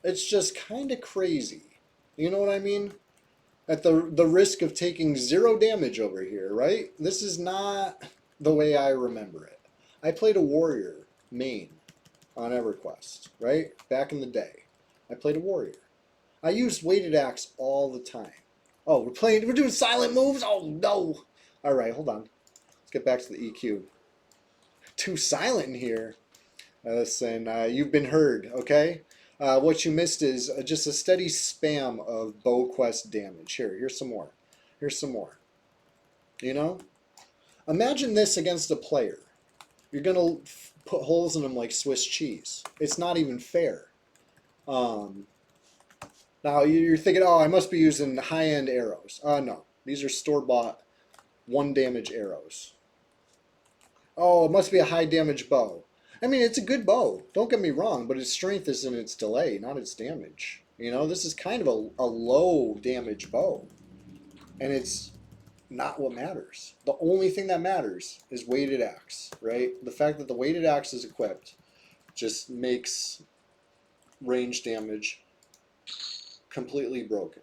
It's just kind of crazy. You know what I mean? At the risk of taking 0 damage over here, right? This is not the way I remember it. I played a warrior main on EverQuest, right? Back in the day. I played a warrior. I used weighted axe all the time. Oh, we're doing silent moves? Oh, no. All right, hold on. Let's get back to the EQ. Too silent in here. Listen, you've been heard, okay? What you missed is just a steady spam of BowQuest damage. Here's some more. Here's some more. You know? Imagine this against a player. You're going to put holes in them like Swiss cheese. It's not even fair. Now you're thinking, oh, I must be using high-end arrows. No. These are store-bought 1 damage arrows. Oh, it must be a high damage bow. I mean, it's a good bow. Don't get me wrong, but its strength is in its delay, not its damage. You know, this is kind of a low damage bow. And it's not what matters. The only thing that matters is weighted axe, right? The fact that the weighted axe is equipped just makes range damage completely broken,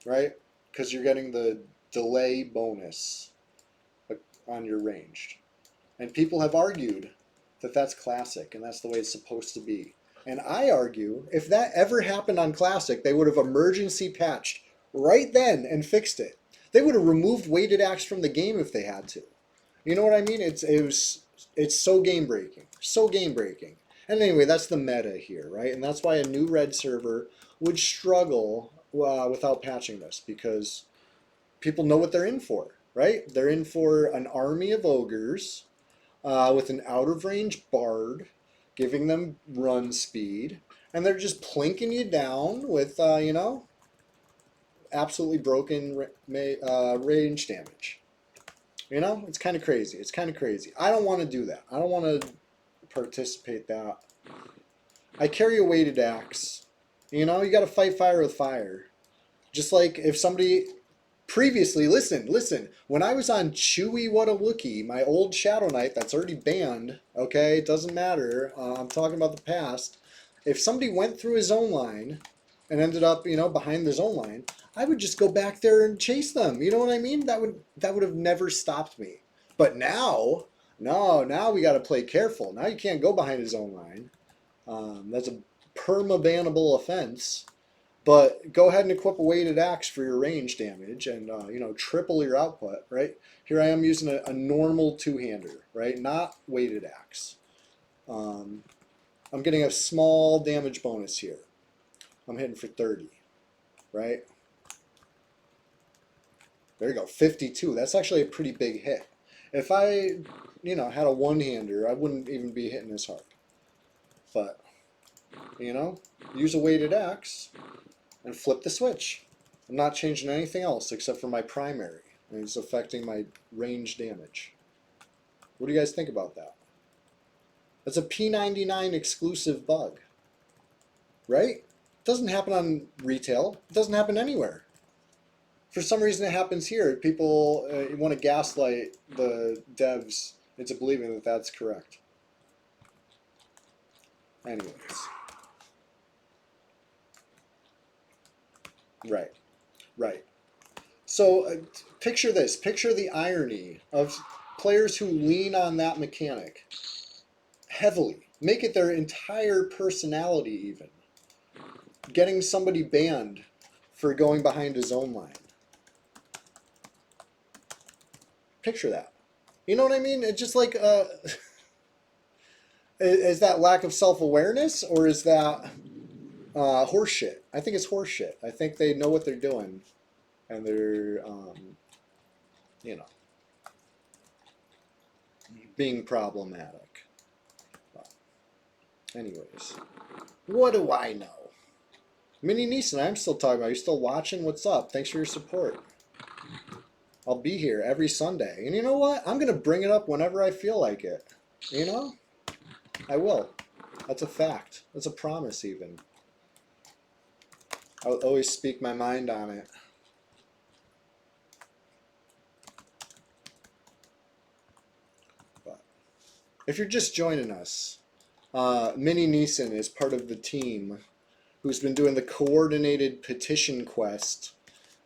right? Because you're getting the delay bonus on your ranged. And people have argued that that's classic and that's the way it's supposed to be. And I argue if that ever happened on classic, they would have emergency patched right then and fixed it. They would have removed weighted axe from the game if they had to. You know what I mean? It's so game breaking, so game breaking. And anyway, that's the meta here, right? And that's why a new red server would struggle without patching this, because people know what they're in for, right? They're in for an army of ogres with an out-of-range bard, giving them run speed, and they're just plinking you down with, you know, absolutely broken range damage. You know, it's kind of crazy. It's kind of crazy. I don't want to do that. I don't want to participate that. I carry a weighted axe. You know, you got to fight fire with fire. Just like if somebody previously, listen, when I was on Chewy What a Wookie, my old Shadow Knight that's already banned, okay, it doesn't matter, I'm talking about the past. If somebody went through his own line and ended up, you know, behind their own line, I would just go back there and chase them. You know what I mean? That would have never stopped me. But now, no, now we got to play careful. Now you can't go behind his own line. That's a perma-bannable offense. But go ahead and equip a weighted axe for your range damage and, you know, triple your output, right? Here I am using a normal two-hander, right? Not weighted axe. I'm getting a small damage bonus here. I'm hitting for 30, right? There you go, 52. That's actually a pretty big hit. If I, you know, had a one-hander, I wouldn't even be hitting as hard. But, you know, use a weighted axe and flip the switch. I'm not changing anything else except for my primary, and it's affecting my range damage. What do you guys think about that? That's a P99 exclusive bug, right? It doesn't happen on retail. It doesn't happen anywhere. For some reason it happens here. People want to gaslight the devs into believing that that's correct. Anyways. Right. Right. So picture this. Picture the irony of players who lean on that mechanic heavily. Make it their entire personality even. Getting somebody banned for going behind his own line. Picture that. You know what I mean? It's just like, is that lack of self-awareness or is that horseshit? I think it's horseshit. I think they know what they're doing and they're, you know, being problematic. But anyways, what do I know? Mini Neeson, I'm still talking about. You're still watching? What's up? Thanks for your support. I'll be here every Sunday. And you know what? I'm going to bring it up whenever I feel like it. You know? I will. That's a fact. That's a promise even. I'll always speak my mind on it. But if you're just joining us, Mini Neeson is part of the team who's been doing the coordinated petition quest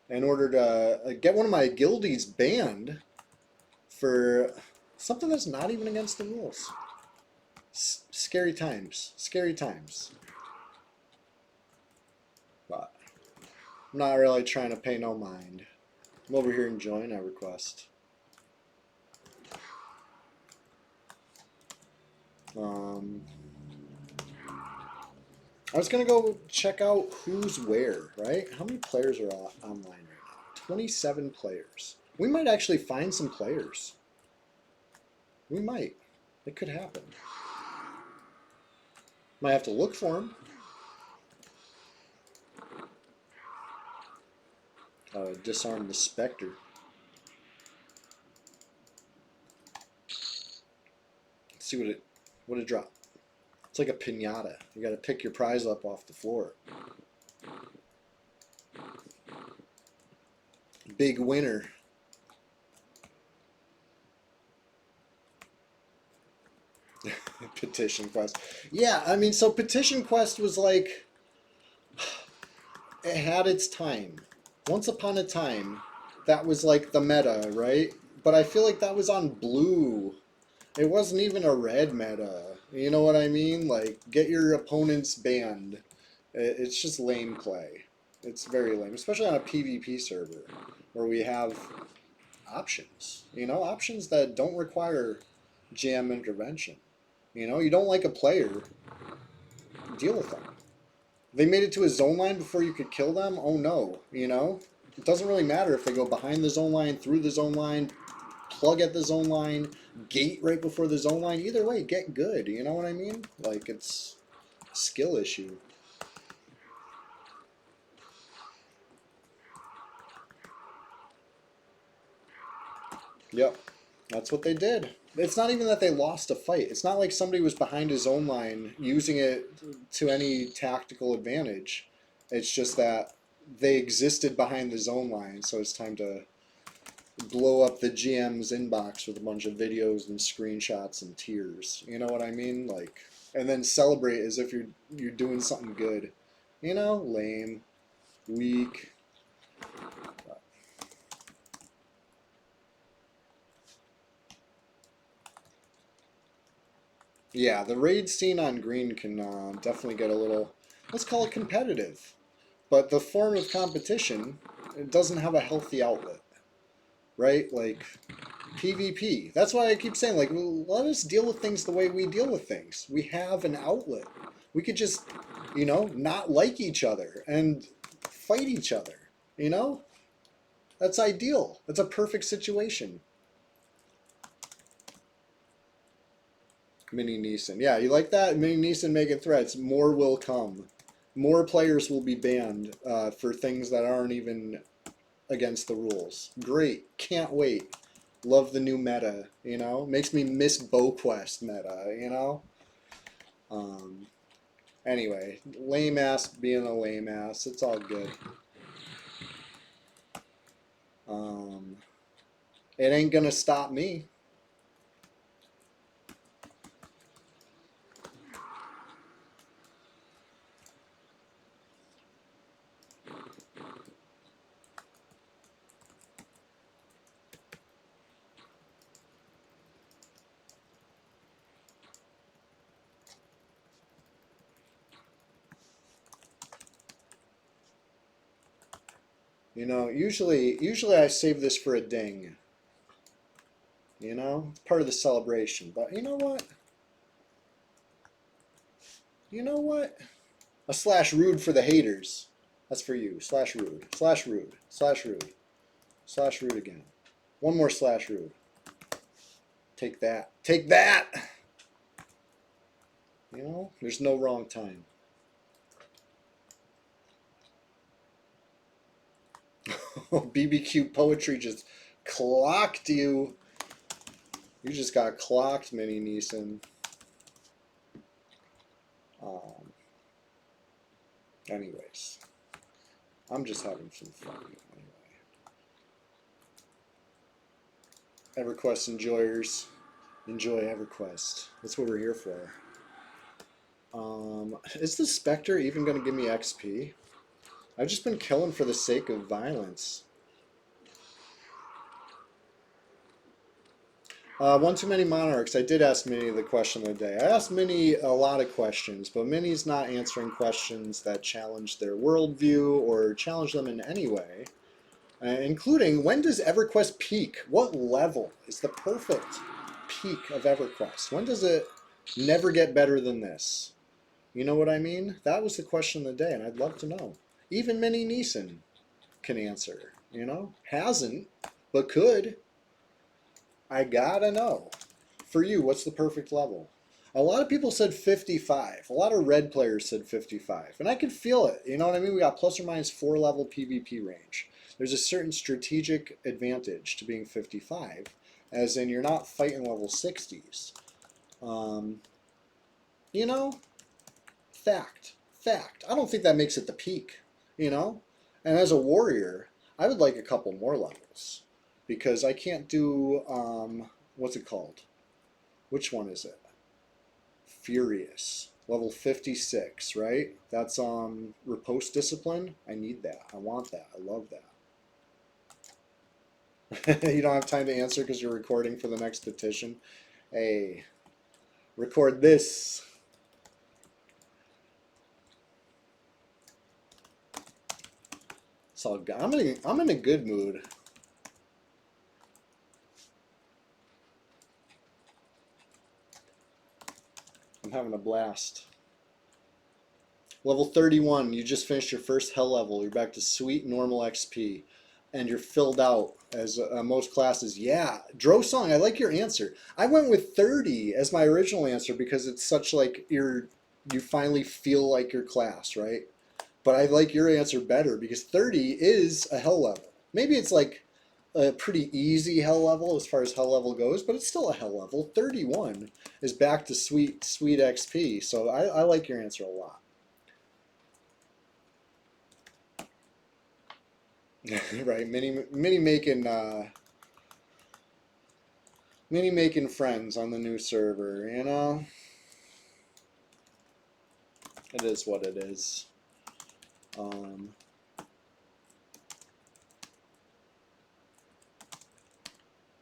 in order to get one of my guildies banned for something that's not even against the rules. Scary times. Scary times. But I'm not really trying to pay no mind. I'm over here enjoying our request. I was going to go check out who's where, right? How many players are online right now? 27 players. We might actually find some players. We might. It could happen. Might have to look for them. Disarm the Spectre. Let's see what it dropped. It's like a piñata. You got to pick your prize up off the floor. Big winner. Petition Quest. Yeah, I mean, so Petition Quest was like, it had its time. Once upon a time, that was like the meta, right? But I feel like that was on blue. It wasn't even a red meta. You know what I mean? Like, get your opponents banned. It's just lame play. It's very lame, especially on a PvP server where we have options. You know, options that don't require GM intervention. You know, you don't like a player, deal with them. They made it to a zone line before you could kill them? Oh no, you know? It doesn't really matter if they go behind the zone line, through the zone line, plug at the zone line, gate right before the zone line. Either way, get good, you know what I mean? Like, it's a skill issue. Yep, that's what they did. It's not even that they lost a fight. It's not like somebody was behind his own line using it to any tactical advantage. It's just that they existed behind the zone line, so it's time to blow up the GM's inbox with a bunch of videos and screenshots and tears. You know what I mean? Like, and then celebrate as if you're doing something good. You know, lame, weak. Yeah, the raid scene on green can definitely get a little, let's call it competitive. But the form of competition, it doesn't have a healthy outlet, right? Like PvP. That's why I keep saying, like, let us deal with things the way we deal with things. We have an outlet. We could just, you know, not like each other and fight each other, you know? That's ideal. That's a perfect situation. Mini Neeson. Yeah, you like that? Mini Neeson making threats. More will come. More players will be banned for things that aren't even against the rules. Great. Can't wait. Love the new meta, you know? Makes me miss BowQuest meta, you know? Anyway, lame ass being a lame ass. It's all good. It ain't gonna stop me. You know, usually I save this for a ding. You know, it's part of the celebration. But you know what? You know what? A slash rude for the haters. That's for you. Slash rude. Slash rude. Slash rude. Slash rude again. One more slash rude. Take that. Take that! You know, there's no wrong time. BBQ poetry just clocked you. You just got clocked, Mini Neeson. Anyways, I'm just having some fun. Anyway, EverQuest enjoyers, enjoy EverQuest. That's what we're here for. Is the Spectre even going to give me XP? I've just been killing for the sake of violence. One too many monarchs. I did ask Minnie the question of the day. I asked Minnie a lot of questions, but Minnie's not answering questions that challenge their worldview or challenge them in any way, including when does EverQuest peak? What level is the perfect peak of EverQuest? When does it never get better than this? You know what I mean? That was the question of the day, and I'd love to know. Even Minnie Neeson can answer, you know? Hasn't, but could. I gotta know. For you, what's the perfect level? A lot of people said 55. A lot of red players said 55. And I can feel it. You know what I mean? We got plus or minus 4 level PvP range. There's a certain strategic advantage to being 55, as in you're not fighting level 60s. You know? Fact. Fact. I don't think that makes it the peak, you know? And as a warrior, I would like a couple more levels. Because I can't do, what's it called? Which one is it? Furious. Level 56, right? That's riposte discipline. I need that. I want that. I love that. You don't have time to answer because you're recording for the next petition. Hey, record this. It's all good. I'm in a good mood. I'm having a blast. Level 31, you just finished your first hell level. You're back to sweet normal XP. And you're filled out as most classes. Yeah, Drosong, I like your answer. I went with 30 as my original answer because it's such like you finally feel like your class, right? But I like your answer better because 30 is a hell level. Maybe it's like a pretty easy hell level as far as hell level goes, but it's still a hell level. 31 is back to sweet XP, so I like your answer a lot. Right, mini making friends on the new server, you know? It is what it is. And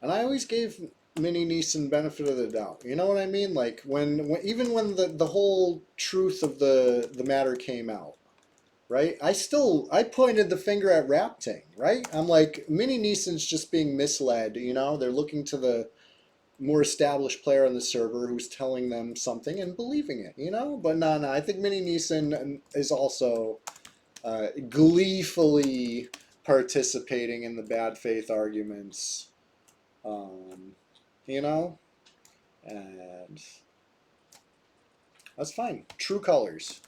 I always gave Mini Neeson benefit of the doubt. You know what I mean? Like when even when the whole truth of the matter came out, right? I pointed the finger at Rapting, right? I'm like, Mini Neeson's just being misled, you know? They're looking to the more established player on the server who's telling them something and believing it, you know? But no, I think Mini Neeson is also gleefully participating in the bad faith arguments, you know? And that's fine. True colors.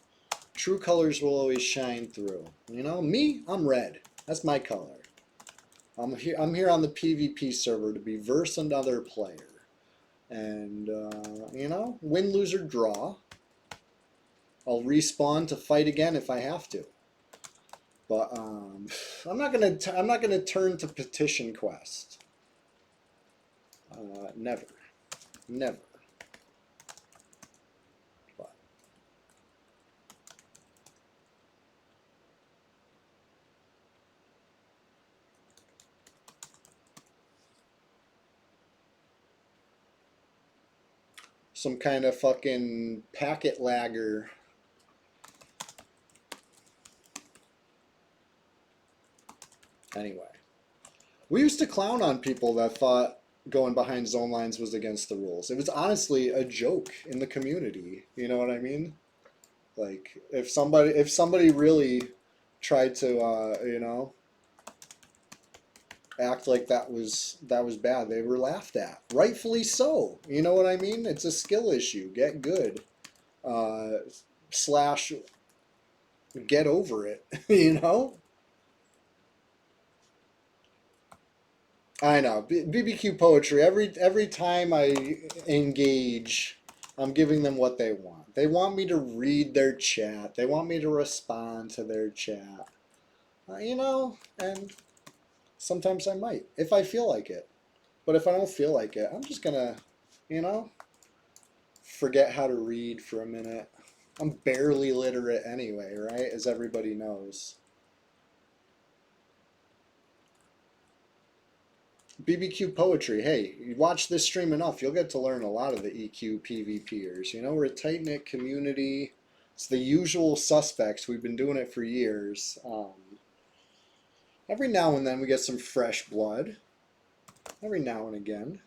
True colors will always shine through. You know, me, I'm red. That's my color. I'm here on the PvP server to be verse another player. And, you know, win, lose, or draw. I'll respawn to fight again if I have to. But I'm not gonna turn to petition quest. Never, never. But some kind of fucking packet lagger. Anyway, we used to clown on people that thought going behind zone lines was against the rules. It was honestly a joke in the community. You know what I mean? Like if somebody really tried to you know, act like that was bad, they were laughed at. Rightfully so. You know what I mean? It's a skill issue. Get good. Slash get over it. You know? I know. BBQ poetry. Every time I engage, I'm giving them what they want. They want me to read their chat. They want me to respond to their chat. You know, and sometimes I might, if I feel like it. But if I don't feel like it, I'm just gonna, you know, forget how to read for a minute. I'm barely literate anyway, right? As everybody knows. BBQ poetry. Hey, you watch this stream enough, you'll get to learn a lot of the EQ PvPers. You know, we're a tight knit community. It's the usual suspects. We've been doing it for years. Every now and then we get some fresh blood. Every now and again.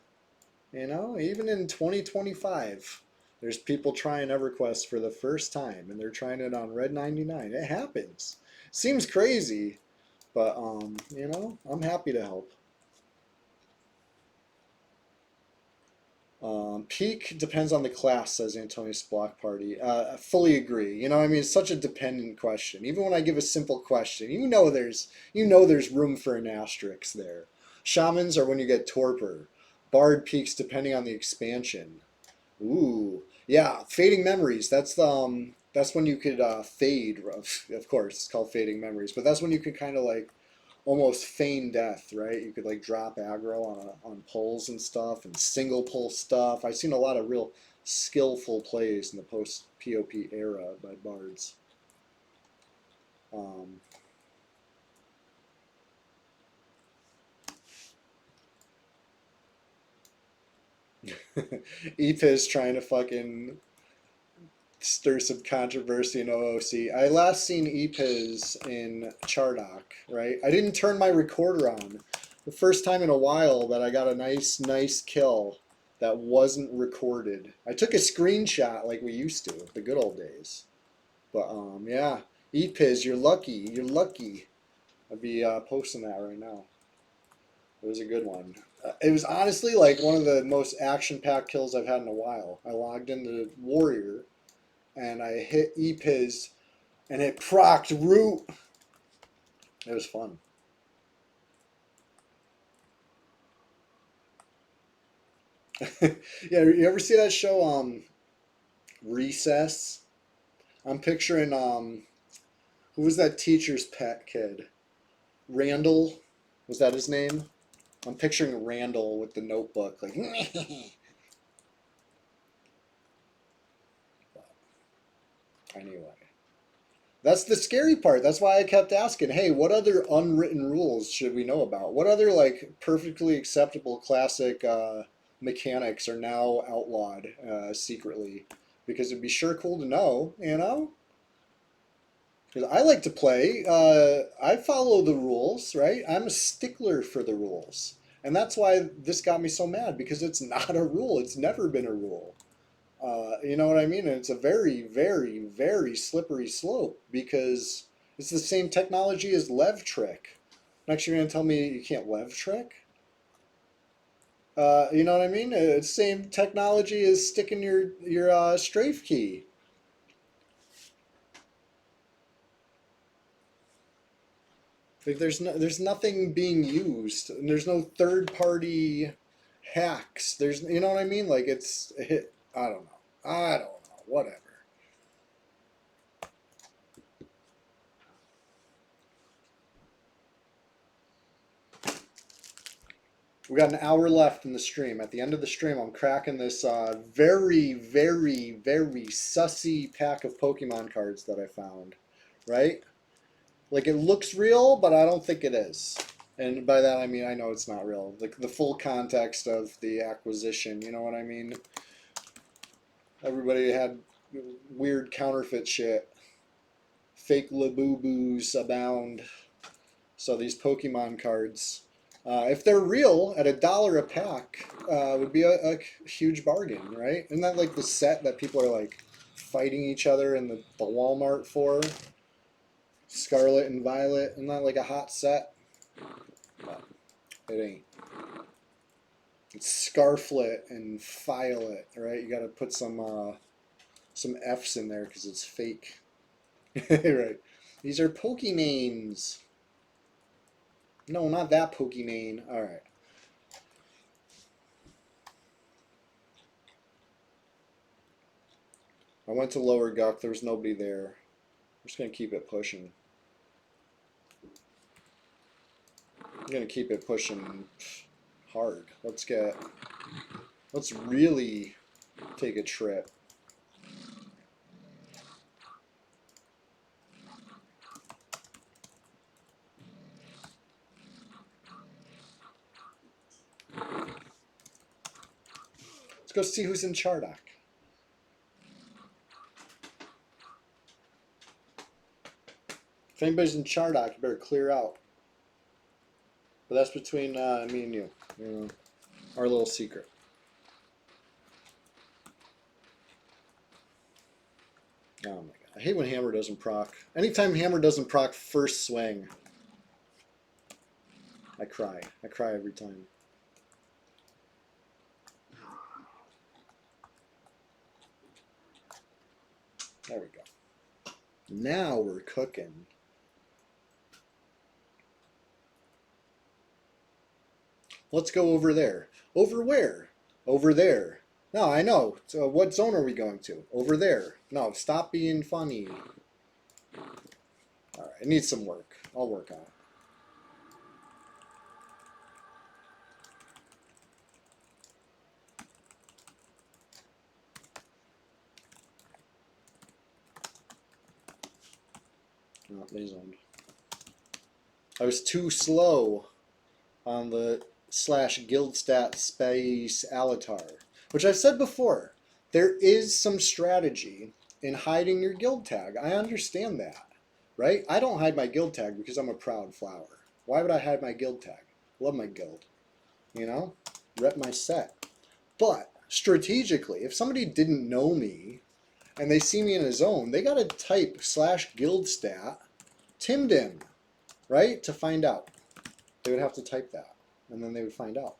You know, even in 2025, there's people trying EverQuest for the first time, and they're trying it on Red 99. It happens. Seems crazy, but you know, I'm happy to help. Peak depends on the class, says Antonius Block Party. I fully agree. You know, I mean, it's such a dependent question. Even when I give a simple question, there's room for an asterisk there. Shamans are when you get torpor. Bard peaks depending on the expansion. Ooh, yeah, fading memories. That's when you could fade. Of course, it's called fading memories, but that's when you could kind of like almost feign death, right? You could like drop aggro on pulls and stuff, and single pull stuff. I've seen a lot of real skillful plays in the post POP era by bards. Um, Epiz trying to fucking stir some controversy in OOC. I last seen Epiz in Chardock, right? I didn't turn my recorder on. The first time in a while that I got a nice kill that wasn't recorded. I took a screenshot like we used to, the good old days. But yeah, Epiz, you're lucky. You're lucky. I'd be posting that right now. It was a good one. It was honestly like one of the most action-packed kills I've had in a while. I logged into Warrior and I hit Epiz and it procced Root. It was fun. Yeah, you ever see that show, Recess? I'm picturing, who was that teacher's pet kid? Randall? Was that his name? I'm picturing Randall with the notebook, like, anyway. That's the scary part. That's why I kept asking, hey, what other unwritten rules should we know about? What other, like, perfectly acceptable classic mechanics are now outlawed secretly? Because it'd be sure cool to know, you know? Because I like to play. I follow the rules, right? I'm a stickler for the rules. And that's why this got me so mad, because it's not a rule. It's never been a rule. You know what I mean? And it's a very, very, very slippery slope because it's the same technology as lev trick. Next, you're going to tell me you can't lev trick? You know what I mean? It's the same technology as sticking your strafe key. Like there's nothing being used, and there's no third party hacks. There's, you know what I mean? Like it's I don't know. I don't know. Whatever. We got an hour left in the stream. At the end of the stream, I'm cracking this very, very, very sussy pack of Pokemon cards that I found. Right? Like it looks real, but I don't think it is. And by that I mean I know it's not real. Like the full context of the acquisition, you know what I mean? Everybody had weird counterfeit shit. Fake Labubu's abound. So these Pokemon cards, if they're real, at $1 a pack, would be a huge bargain, right? Isn't that like the set that people are like fighting each other in the Walmart for? Scarlet and Violet, isn't that like a hot set? But it ain't. It's Scarflet and Violet, right? You got to put some F's in there because it's fake. Right. These are Pokenames. No, not that Pokemon. All right. I went to Lower Guck. There was nobody there. I'm just going to keep it pushing. I'm going to keep it pushing hard. Let's really take a trip. Let's go see who's in Chardock. If anybody's in Chardock, you better clear out. But that's between me and you. You know, our little secret. Oh my god. I hate when Hammer doesn't proc. Anytime Hammer doesn't proc first swing, I cry. I cry every time. There we go. Now we're cooking. Let's go over there. Over where? Over there. No, I know. So what zone are we going to? Over there. No, stop being funny. Alright, it needs some work. I'll work on it. Oh, they zoned. I was too slow on the /guildstat space alatar, which I've said before. There is some strategy in hiding your guild tag. I understand that, right? I don't hide my guild tag because I'm a proud flower. Why would I hide my guild tag? Love my guild, you know? Rep my set. But strategically, if somebody didn't know me and they see me in a zone, they got to type /guildstat Timdim, right? To find out. They would have to type that, and then they would find out.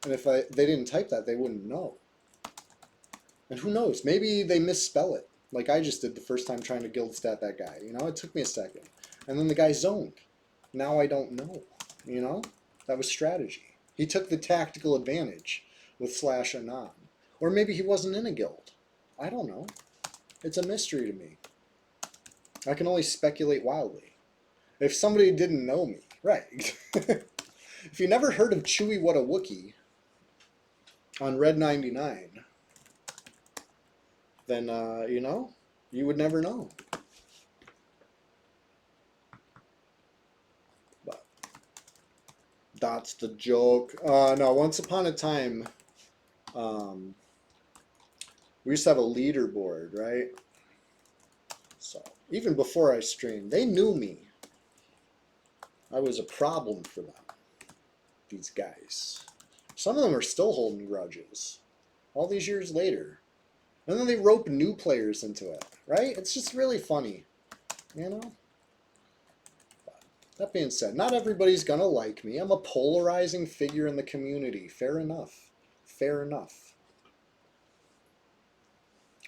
And if they didn't type that, they wouldn't know. And who knows? Maybe they misspell it, like I just did the first time trying to guild stat that guy. You know, it took me a second. And then the guy zoned. Now I don't know. You know? That was strategy. He took the tactical advantage with Slash Anon. Or maybe he wasn't in a guild. I don't know. It's a mystery to me. I can only speculate wildly. If somebody didn't know me, right. If you never heard of Chewy What a Wookie on Red 99, then, you know, you would never know. But that's the joke. No, once upon a time, we used to have a leaderboard, right? So even before I streamed, they knew me. I was a problem for them. These guys. Some of them are still holding grudges all these years later. And then they rope new players into it, right? It's just really funny, you know? But that being said, not everybody's gonna like me. I'm a polarizing figure in the community. Fair enough. Fair enough.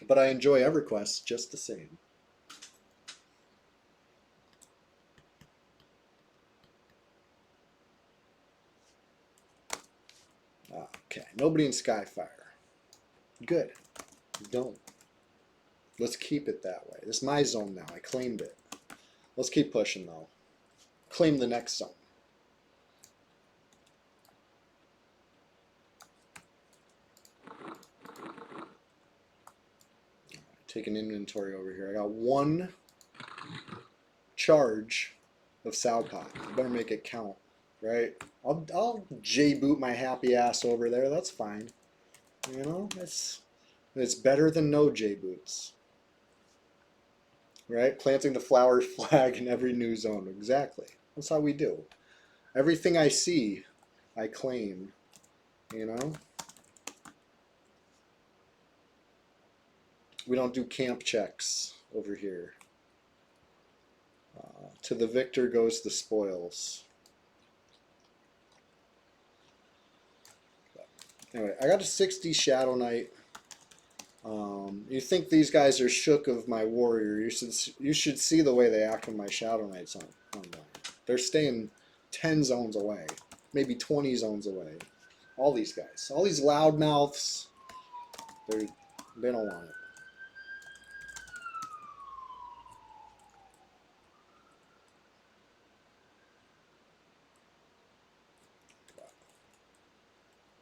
But I enjoy EverQuest just the same. Okay, nobody in Skyfire. Good. Don't. Let's keep it that way. This is my zone now. I claimed it. Let's keep pushing, though. Claim the next zone. Take an inventory over here. I got one charge of Sowpot. I better make it count, right? I'll J-boot my happy ass over there. That's fine. You know, it's better than no J-boots. Right? Planting the flower flag in every new zone. Exactly. That's how we do. Everything I see, I claim. You know? We don't do camp checks over here. To the victor goes the spoils. Anyway, I got a 60 Shadow Knight. You think these guys are shook of my warrior? You should see the way they act when my Shadow Knights online. They're staying 10 zones away, maybe 20 zones away. All these guys, all these loudmouths, they don't want it.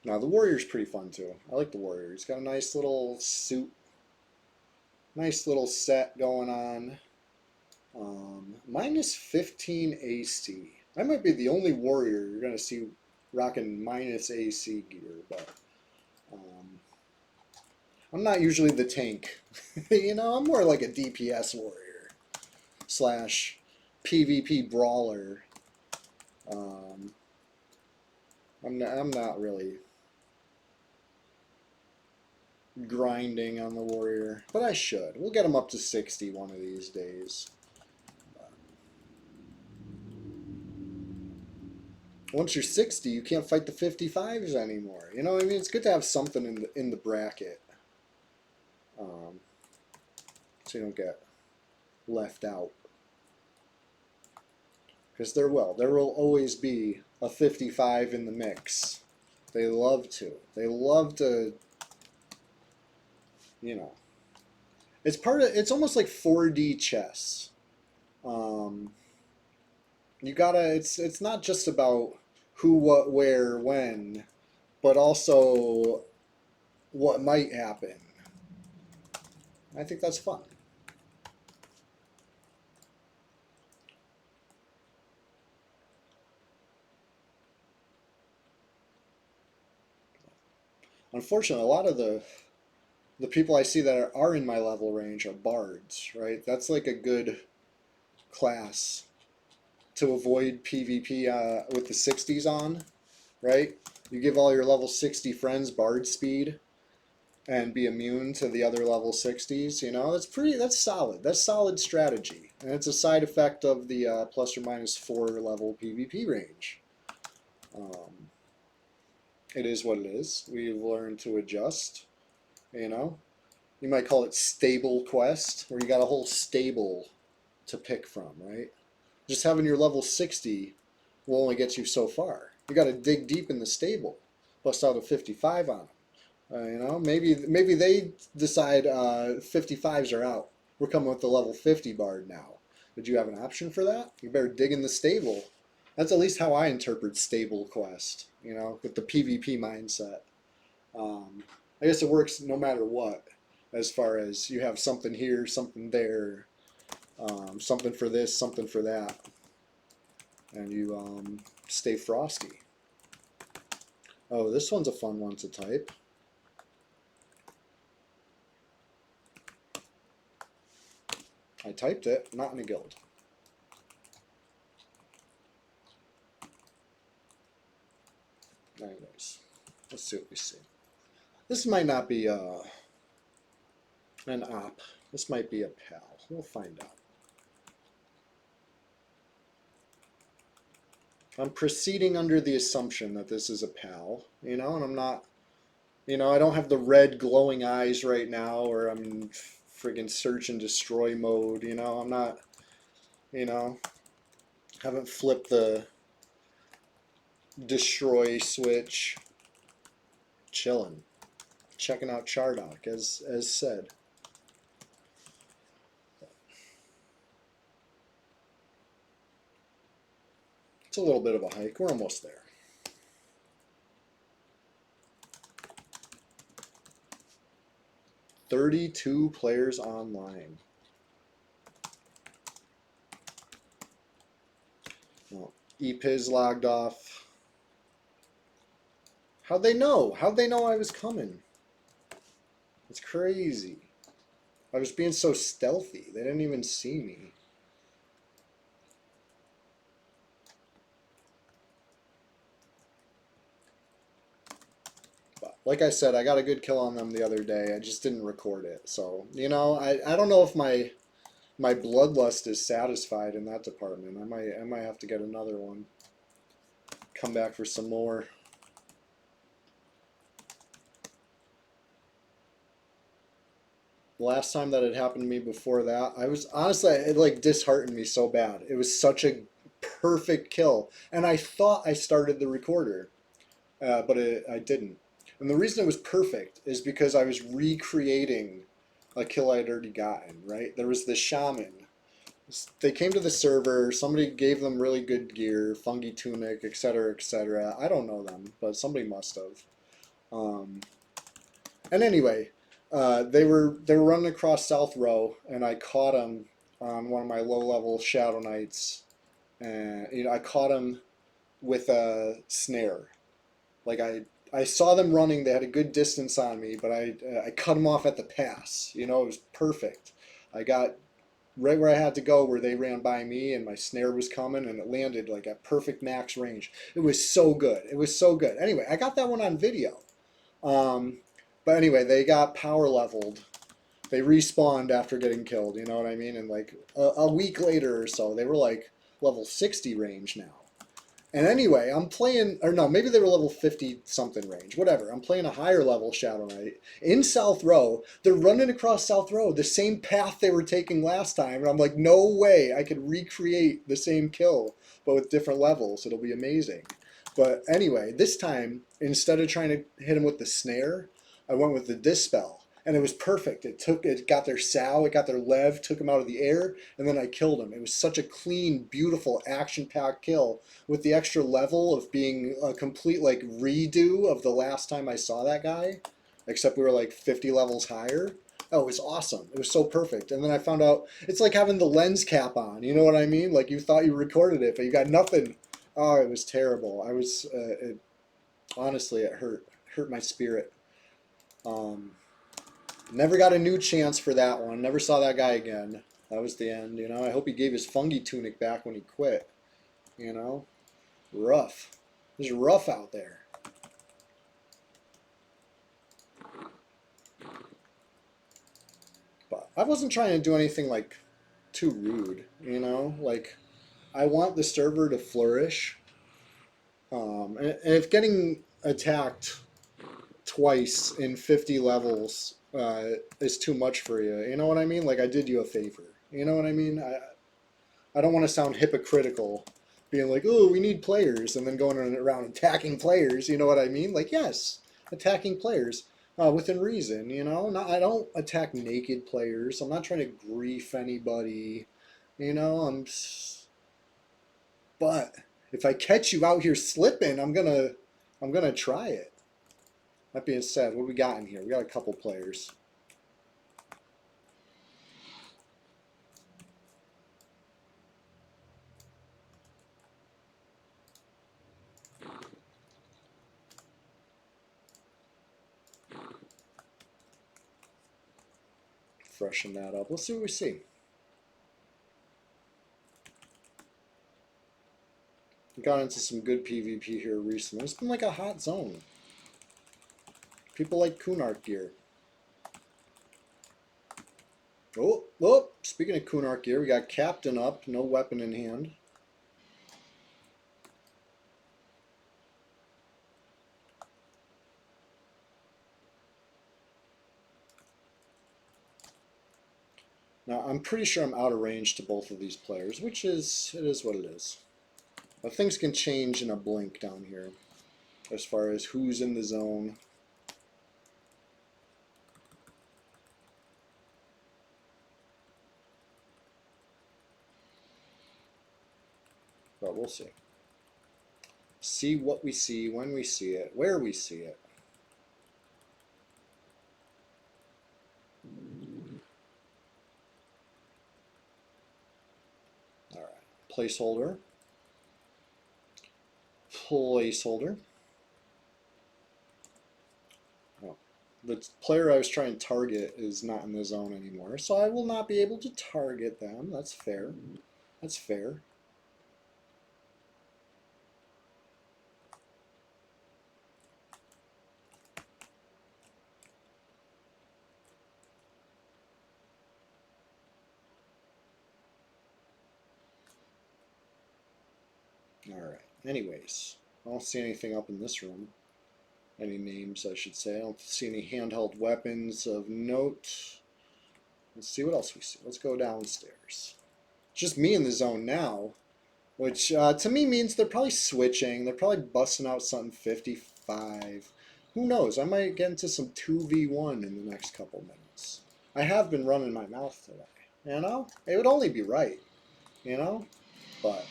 Now the warrior's pretty fun too. I like the warrior. He's got a nice little suit, nice little set going on. Minus 15 AC. I might be the only warrior you're gonna see rocking minus AC gear, but I'm not usually the tank. You know, I'm more like a DPS warrior slash PvP brawler. I'm not really grinding on the warrior, but I should. We'll get him up to 60 one of these days. Once you're 60, you can't fight the 55s anymore. You know what I mean? It's good to have something in the bracket, so you don't get left out. Because there will always be a 55 in the mix. They love to. They love to. You know, it's part of. It's almost like 4D chess. You gotta. It's not just about who, what, where, when, but also what might happen. I think that's fun. Unfortunately, a lot of the people I see that are in my level range are bards, right? That's like a good class to avoid PvP with the 60s on, right? You give all your level 60 friends bard speed and be immune to the other level 60s, you know? That's solid. That's solid strategy. And it's a side effect of the plus or minus 4 level PvP range. It is what it is. We've learned to adjust, you know? You might call it stable quest, where you got a whole stable to pick from, right? Just having your level 60 will only get you so far. You got to dig deep in the stable bust out a 55 on them. You know, maybe they decide 55s are out. We're coming with the level 50 bard now. Would you have an option for that? You better dig in the stable. That's at least how I interpret stable quest, you know, with the PvP mindset. I guess it works no matter what, as far as you have something here, something there, something for this, something for that, and you stay frosty. Oh, this one's a fun one to type. I typed it, not in a guild. Anyways, let's see what we see. This might not be an op. This might be a pal. We'll find out. I'm proceeding under the assumption that this is a pal, you know, and I'm not, you know, I don't have the red glowing eyes right now, or I'm in friggin' search and destroy mode, you know, I'm not, you know, haven't flipped the destroy switch. Chilling, checking out Chardock as said. It's a little bit of a hike. We're almost there. "32 players online." Well, EPIZ logged off. How'd they know? How'd they know I was coming? It's crazy. I was being so stealthy. They didn't even see me. But like I said, I got a good kill on them the other day. I just didn't record it. So, you know, I don't know if my bloodlust is satisfied in that department. I might have to get another one. Come back for some more. The last time that had happened to me before that, I was honestly, it like disheartened me so bad. It was such a perfect kill, and I thought I started the recorder, but I didn't. And the reason it was perfect is because I was recreating a kill I'd already gotten, right? There was this shaman. They came to the server, somebody gave them really good gear, fungi tunic, etc., etc. I don't know them, but somebody must have. And anyway, they were running across South Row, and I caught them on one of my low-level Shadow Knights, and you know, I caught them with a snare. Like I saw them running; they had a good distance on me, but I cut them off at the pass. You know, it was perfect. I got right where I had to go, where they ran by me, and my snare was coming, and it landed like at perfect max range. It was so good. It was so good. Anyway, I got that one on video. But anyway, they got power leveled. They respawned after getting killed, you know what I mean? And like a week later or so, they were like level 60 range now. And anyway, I'm playing, or no, maybe they were level 50 something range, whatever. I'm playing a higher level Shadow Knight in South Row. They're running across South Row, the same path they were taking last time. And I'm like, no way I could recreate the same kill, but with different levels. It'll be amazing. But anyway, this time, instead of trying to hit him with the snare, I went with the Dispel. And it was perfect. It got their Sow, it got their Lev, took him out of the air, and then I killed him. It was such a clean, beautiful, action-packed kill with the extra level of being a complete like redo of the last time I saw that guy, except we were like 50 levels higher. Oh, it was awesome. It was so perfect. And then I found out it's like having the lens cap on. You know what I mean? Like you thought you recorded it, but you got nothing. Oh, it was terrible. I was honestly, it hurt my spirit. Never got a new chance for that one. Never saw that guy again. That was the end, you know. I hope he gave his fungi tunic back when he quit. You know? Rough. It's rough out there. But I wasn't trying to do anything like too rude, you know? Like, I want the server to flourish. And if getting attacked twice in 50 levels is too much for you, you know what I mean? Like I did you a favor, you know what I mean? I don't want to sound hypocritical being like, oh, we need players, and then going around attacking players. You know what I mean? Like, yes, attacking players within reason. You know, not, I don't attack naked players. I'm not trying to grief anybody. You know, but if I catch you out here slipping, I'm gonna try it. That being said, what do we got in here? We got a couple players. Freshen that up. Let's see what we see. Got into some good PvP here recently. It's been like a hot zone. People like Kunark gear. Oh, oh, speaking of Kunark gear, we got Captain up, no weapon in hand. Now, I'm pretty sure I'm out of range to both of these players, which is, it is what it is. But things can change in a blink down here as far as who's in the zone. But we'll see. See what we see, when we see it, where we see it. All right, placeholder. Placeholder. Oh, the player I was trying to target is not in the zone anymore, so I will not be able to target them. That's fair. That's fair. Alright, anyways, I don't see anything up in this room. Any names, I should say. I don't see any handheld weapons of note. Let's see what else we see. Let's go downstairs. Just me in the zone now, which to me means they're probably switching. They're probably busting out something 55. Who knows? I might get into some 2v1 in the next couple minutes. I have been running my mouth today. You know? It would only be right. You know? But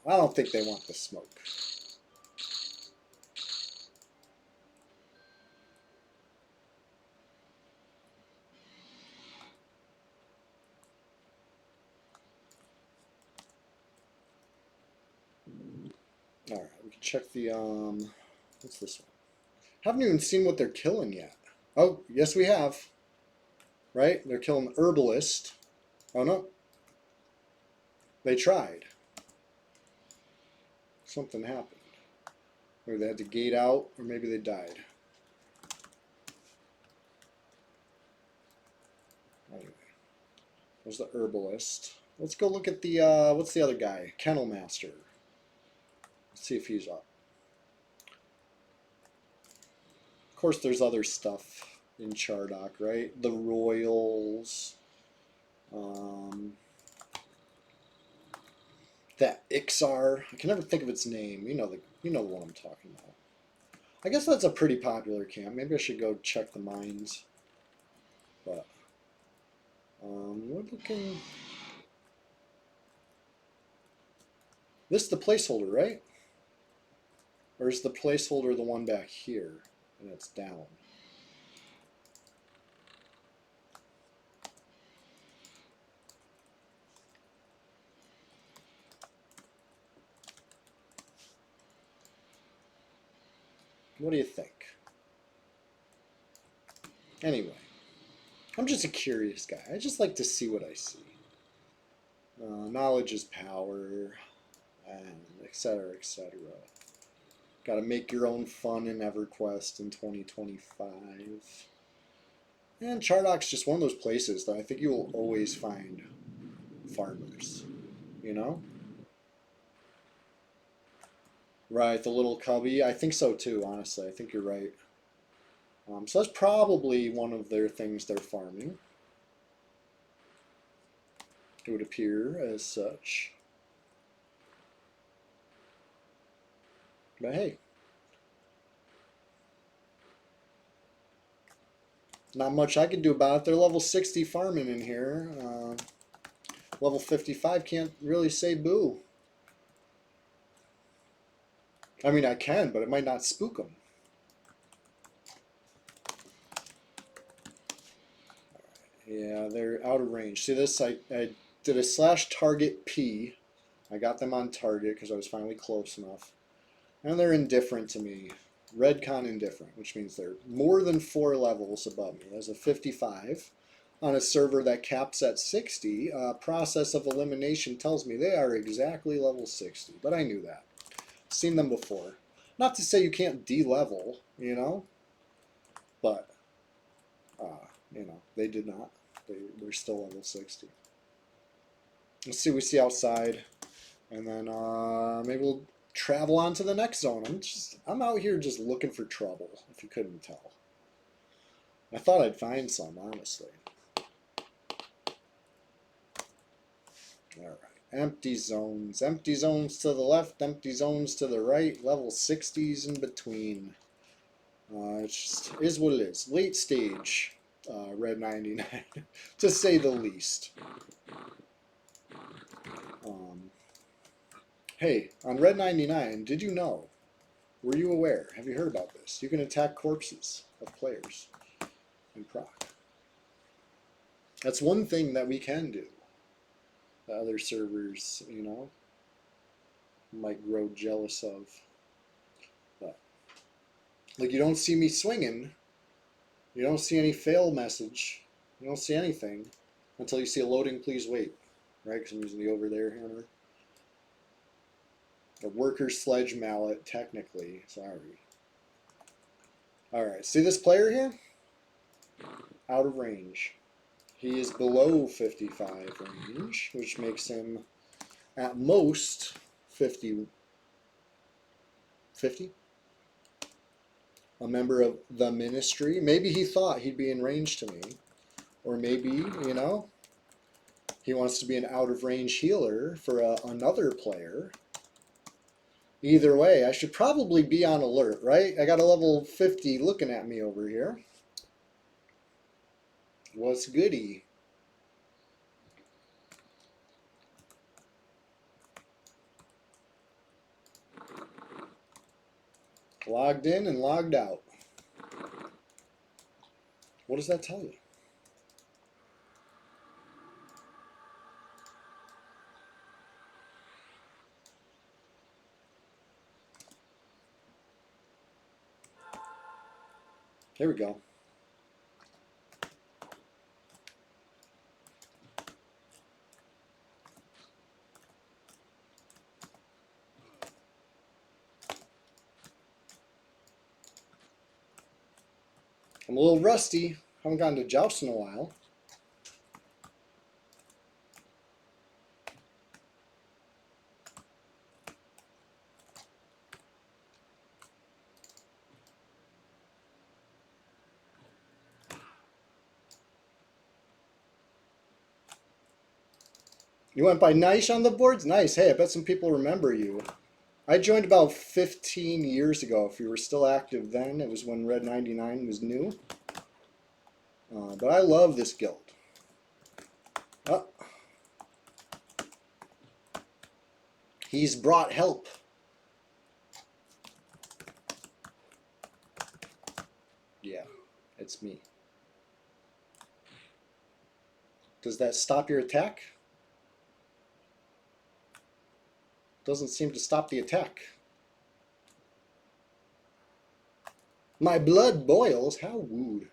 I don't think they want the smoke. Alright, we can check the, what's this one? Haven't even seen what they're killing yet. Oh, yes we have. Right? They're killing Herbalist. Oh no. They tried. Something happened. Maybe they had to gate out, or maybe they died. Anyway, there's the Herbalist. Let's go look at the, what's the other guy? Kennel Master. Let's see if he's up. Of course, there's other stuff in Chardock, right? The Royals. That Ixar. I can never think of its name. You know the one I'm talking about. I guess that's a pretty popular camp. Maybe I should go check the mines. But we're looking. This is the placeholder, right? Or is the placeholder the one back here and it's down? What do you think? Anyway, I'm just a curious guy. I just like to see what I see. Knowledge is power, and etc., etc. Got to make your own fun in EverQuest in 2025. And Chardock's just one of those places that I think you will always find farmers. You know? Right, the little cubby. I think so too, honestly. I think you're right. So that's probably one of their things they're farming. It would appear as such. But hey, not much I can do about it. They're level 60 farming in here. Level 55 can't really say boo. I mean, I can, but it might not spook them. Yeah, they're out of range. See this? I did a slash target P. I got them on target because I was finally close enough. And they're indifferent to me. Redcon indifferent, which means they're more than 4 levels above me. There's a 55. On a server that caps at 60, process of elimination tells me they are exactly level 60. But I knew that. Seen them before. Not to say you can't de-level, you know? But, you know, they did not. They're still level 60. Let's see what we see outside. And then maybe we'll travel on to the next zone. I'm out here just looking for trouble, if you couldn't tell. I thought I'd find some, honestly. Alright. Empty zones. Empty zones to the left, empty zones to the right. Level 60s in between. It just is what it is. Late stage Red 99, to say the least. Hey, on Red 99, did you know? Were you aware? Have you heard about this? You can attack corpses of players in proc. That's one thing that we can do. The other servers, you know, might grow jealous of. But, like, you don't see me swinging. You don't see any fail message. You don't see anything until you see a loading, please wait. Right? Because I'm using the over there hammer. A worker sledge mallet, technically. Sorry. Alright, see this player here? Out of range. He is below 55 range, which makes him at most 50. 50? A member of the ministry. Maybe he thought he'd be in range to me. Or maybe, you know, he wants to be an out of range healer for another player. Either way, I should probably be on alert, right? I got a level 50 looking at me over here. What's goody? Logged in and logged out. What does that tell you? There we go. I'm a little rusty. Haven't gone to joust in a while. You went by nice on the boards? Nice. Hey, I bet some people remember you. I joined about 15 years ago. If you were still active then, it was when Red 99 was new. But I love this guild. Oh. He's brought help. Yeah, it's me. Does that stop your attack? Doesn't seem to stop the attack. My blood boils. How rude.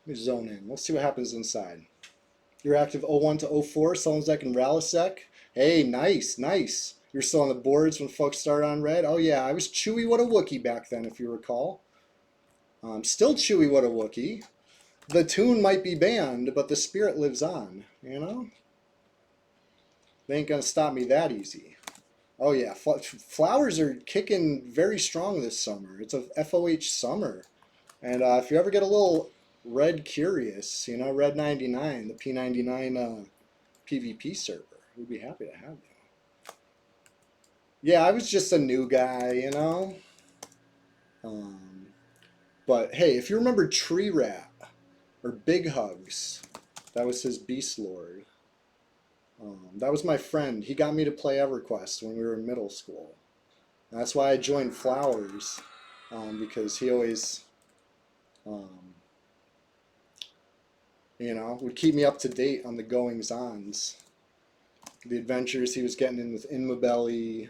Let me zone in. Let's see what happens inside. You're active 01 to 04, Solenzek and Ralisek. Hey, nice, nice. You're still on the boards when folks start on red. Oh yeah, I was Chewy What a Wookie back then, if you recall. Still Chewy What a Wookie. The tune might be banned, but the spirit lives on, you know? They ain't gonna stop me that easy. Oh yeah, flowers are kicking very strong this summer. It's a FOH summer. And if you ever get a little red curious, you know, Red 99, the P99 PvP server, we'd be happy to have you. Yeah, I was just a new guy, you know. Um, but hey, if you remember Tree Rat or Big Hugs, that was his Beast Lord. That was my friend. He got me to play EverQuest when we were in middle school. And that's why I joined Flowers, because he always, um, you know, would keep me up to date on the goings-ons, the adventures he was getting in with Inmabelly.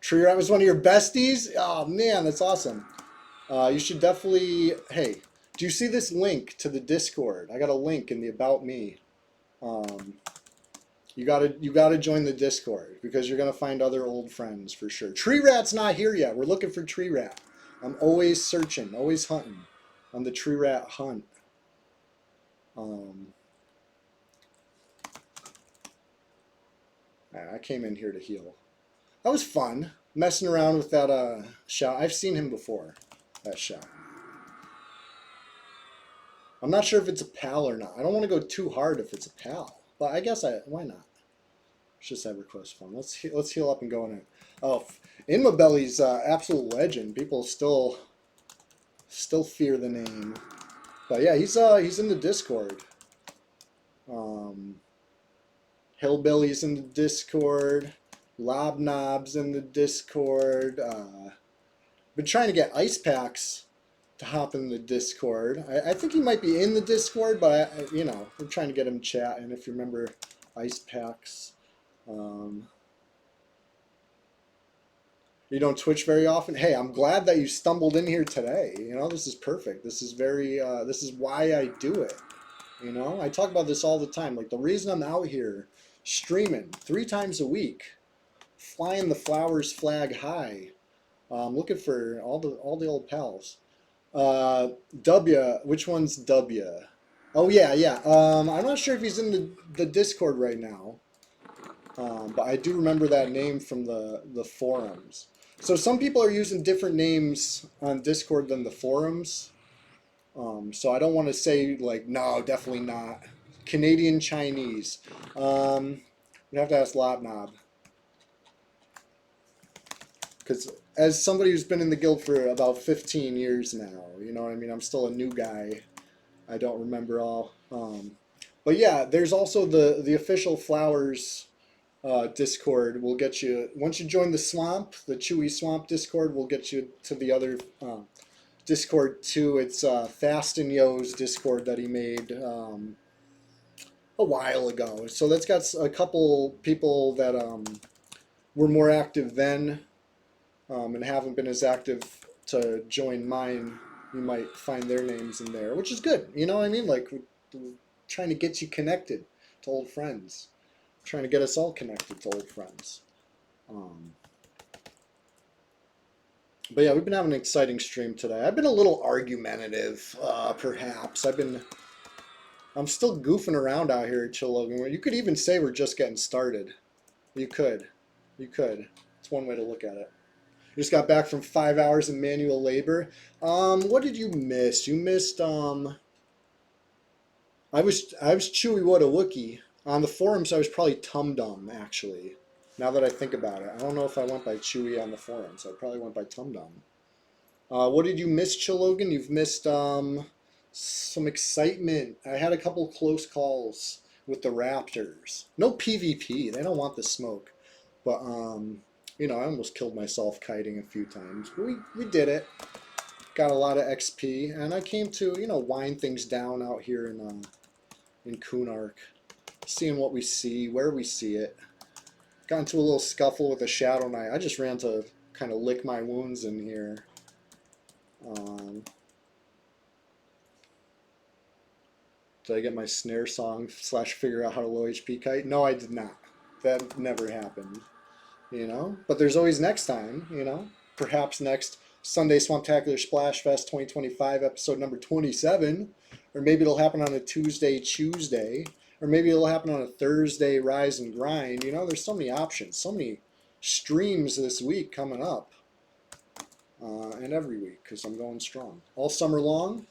Tree Rat was one of your besties? Oh man, that's awesome. You should definitely, hey, do you see this link to the Discord? I got a link in the About Me. You gotta join the Discord because you're gonna find other old friends for sure. Tree Rat's not here yet. We're looking for Tree Rat. I'm always searching, always hunting on the Tree Rat hunt. I came in here to heal. That was fun, messing around with that shot. I've seen him before, that shot. I'm not sure if it's a pal or not. I don't want to go too hard if it's a pal, but I guess why not? It's just EverQuest fun. Let's heal up and go in it. Oh, Inmabelly's absolute legend. People still fear the name, but yeah, he's in the Discord. Hillbilly's in the Discord. Lobnob's in the Discord. Been trying to get Ice Packs to hop in the Discord. I think he might be in the Discord, but you know, we're trying to get him chatting. If you remember Ice Packs. You don't Twitch very often. Hey, I'm glad that you stumbled in here today. You know, this is perfect. This is very, this is why I do it. You know, I talk about this all the time. Like, the reason I'm out here streaming 3 times a week, flying the Flowers flag high, looking for all the old pals. W, which one's W? Oh yeah, yeah. I'm not sure if he's in the Discord right now, but I do remember that name from the forums. So some people are using different names on Discord than the forums. So I don't want to say like, no, definitely not. Canadian Chinese. We'd have to ask Lobnob. Because as somebody who's been in the guild for about 15 years now, you know what I mean? I'm still a new guy. I don't remember all. But yeah, there's also the official Flowers Discord. Will get you, once you join the Swamp, the Chewy Swamp Discord, will get you to the other Discord too. It's Fast and Yo's Discord that he made a while ago. So that's got a couple people that were more active then and haven't been as active to join mine. You might find their names in there, which is good. You know what I mean? Like, we're trying to get you connected to old friends. Trying to get us all connected to old friends. But yeah, we've been having an exciting stream today. I've been a little argumentative, perhaps. I'm still goofing around out here at Chilogan. You could even say we're just getting started. You could. It's one way to look at it. You just got back from 5 hours of manual labor. What did you miss? You missed, I was Chewy What a Wookie. On the forums, I was probably Tum Dum, actually. Now that I think about it. I don't know if I went by Chewy on the forums. I probably went by Tum Dum. What did you miss, Chilogan? You've missed some excitement. I had a couple close calls with the Raptors. No PvP. They don't want the smoke. But, you know, I almost killed myself kiting a few times. But we did it. Got a lot of XP. And I came to, you know, wind things down out here in Kunark. Seeing what we see, where we see it. Got into a little scuffle with a Shadow Knight. I just ran to kind of lick my wounds in here. Did I get my snare song / figure out how to low HP kite? No, I did not. That never happened. You know? But there's always next time, you know? Perhaps next Sunday Swamptacular Splashfest 2025, episode number 27. Or maybe it'll happen on a Tuesday. Or maybe it'll happen on a Thursday rise and grind. You know, there's so many options, so many streams this week coming up. And every week, because I'm going strong. All summer long,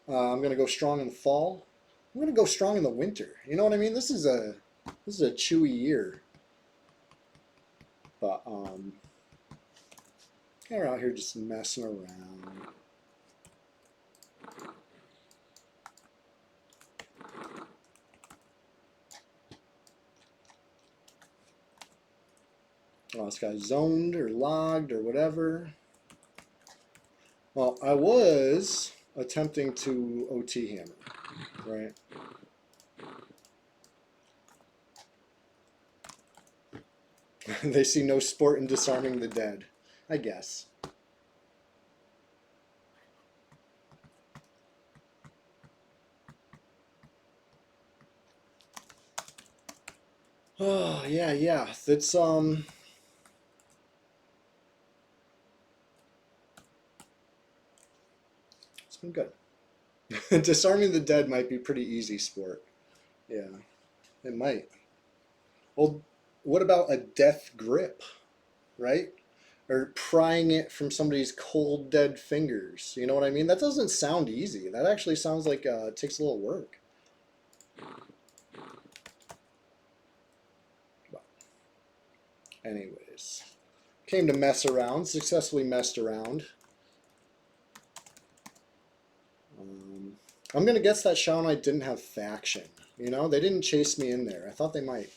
I'm going to go strong in the fall. I'm going to go strong in the winter. You know what I mean? This is a chewy year. But we're out here just messing around. Oh, this guy's zoned or logged or whatever. Well, I was attempting to OT hammer, right? They see no sport in disarming the dead, I guess. Oh, yeah. That's, it's been good. Disarming the dead might be pretty easy sport. Yeah, it might. Well, what about a death grip, right? Or prying it from somebody's cold, dead fingers. You know what I mean? That doesn't sound easy. That actually sounds like it takes a little work. But anyways, came to mess around, successfully messed around. I'm going to guess that Shadow Knight didn't have faction. You know, they didn't chase me in there. I thought they might.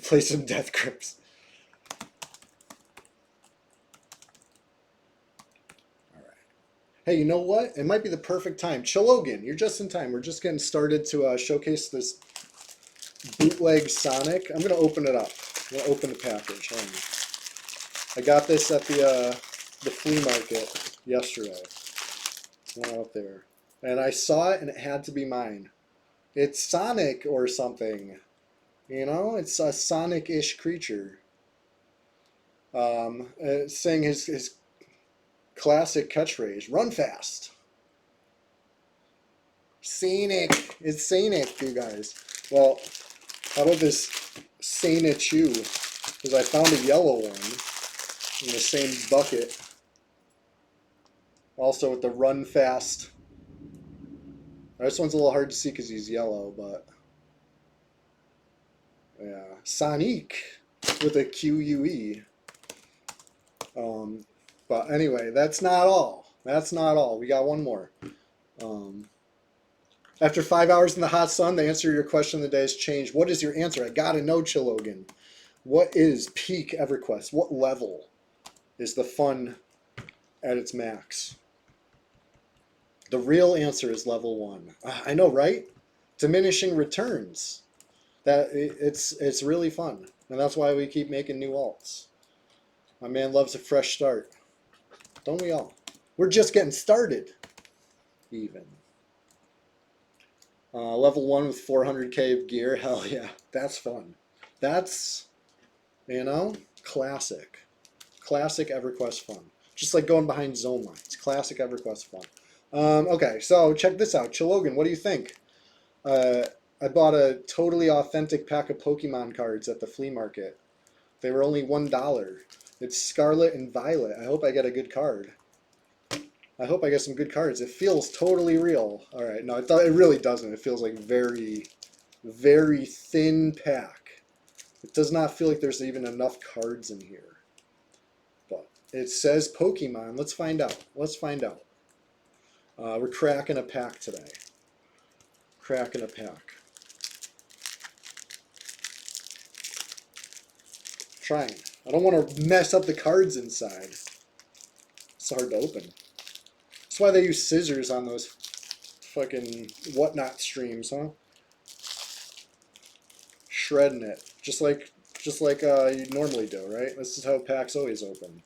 Play some death grips. All right. Hey, you know what? It might be the perfect time. Chilogan, you're just in time. We're just getting started to showcase this bootleg Sonic. I'm going to open it up. I'm going to open the package. Hold on. I got this at the flea market yesterday. Went out there. And I saw it and it had to be mine. It's Sonic or something. You know, it's a Sonic-ish creature. Saying his classic catchphrase, run fast. Scenic. It's scenic, you guys. Well, how about this Sanichu? Because I found a yellow one in the same bucket. Also with the run fast. This one's a little hard to see because he's yellow, but yeah, Sonic with a QUE. But anyway, that's not all. That's not all. We got one more. After 5 hours in the hot sun, the answer to your question of the day has changed. What is your answer? I gotta know, Chilogan. What is peak EverQuest? What level is the fun at its max? The real answer is level 1. I know, right? Diminishing returns. It's really fun, and that's why we keep making new alts. My man loves a fresh start. Don't we all? We're just getting started, even. Level 1 with 400k of gear. Hell yeah, that's fun. That's, you know, classic. Classic EverQuest fun. Just like going behind zone lines. Classic EverQuest fun. Okay, so check this out. Chilogan, what do you think? I bought a totally authentic pack of Pokemon cards at the flea market. They were only $1. It's Scarlet and Violet. I hope I get a good card. I hope I get some good cards. It feels totally real. All right, no, it really doesn't. It feels like very, very thin pack. It does not feel like there's even enough cards in here. But it says Pokemon. Let's find out. Let's find out. We're cracking a pack today. Cracking a pack. Trying. I don't want to mess up the cards inside. It's hard to open. That's why they use scissors on those fucking whatnot streams, huh? Shredding it, just like you normally do, right? This is how packs always open.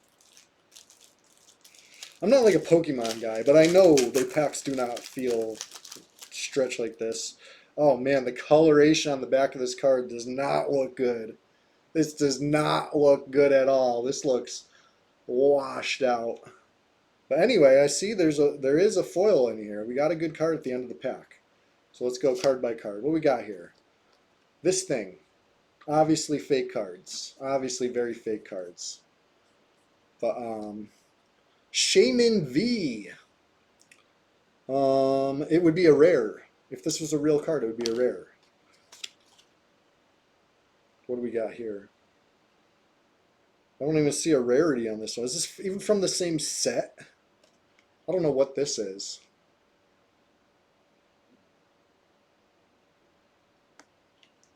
I'm not like a Pokemon guy, but I know their packs do not feel stretched like this. Oh man, the coloration on the back of this card does not look good. This does not look good at all. This looks washed out. But anyway, I see there is a foil in here. We got a good card at the end of the pack. So let's go card by card. What we got here? This thing. Obviously fake cards. Obviously very fake cards. But Shaman V. It would be a rare. If this was a real card, it would be a rare. What do we got here? I don't even see a rarity on this one. Is this even from the same set? I don't know what this is.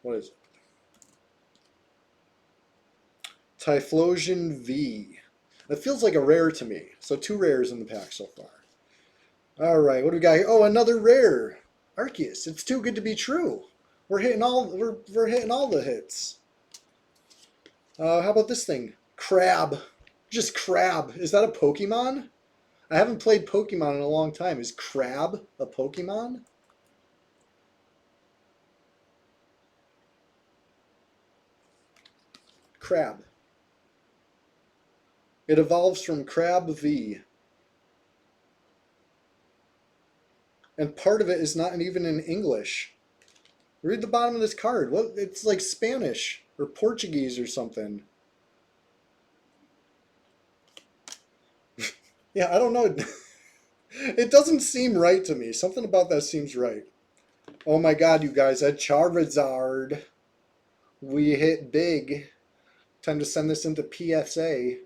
What is it? Typhlosion V. That feels like a rare to me. So 2 rares in the pack so far. All right, what do we got here? Oh, another rare. Arceus. It's too good to be true. We're hitting all the hits. How about this thing? Crab. Just Crab. Is that a Pokemon? I haven't played Pokemon in a long time. Is Crab a Pokemon? Crab. It evolves from Crab V. And part of it is not even in English. Read the bottom of this card. What? It's like Spanish or Portuguese or something. Yeah, I don't know. It doesn't seem right to me. Something about that seems right. Oh my god, you guys, a Charizard. We hit big. Time to send this into PSA.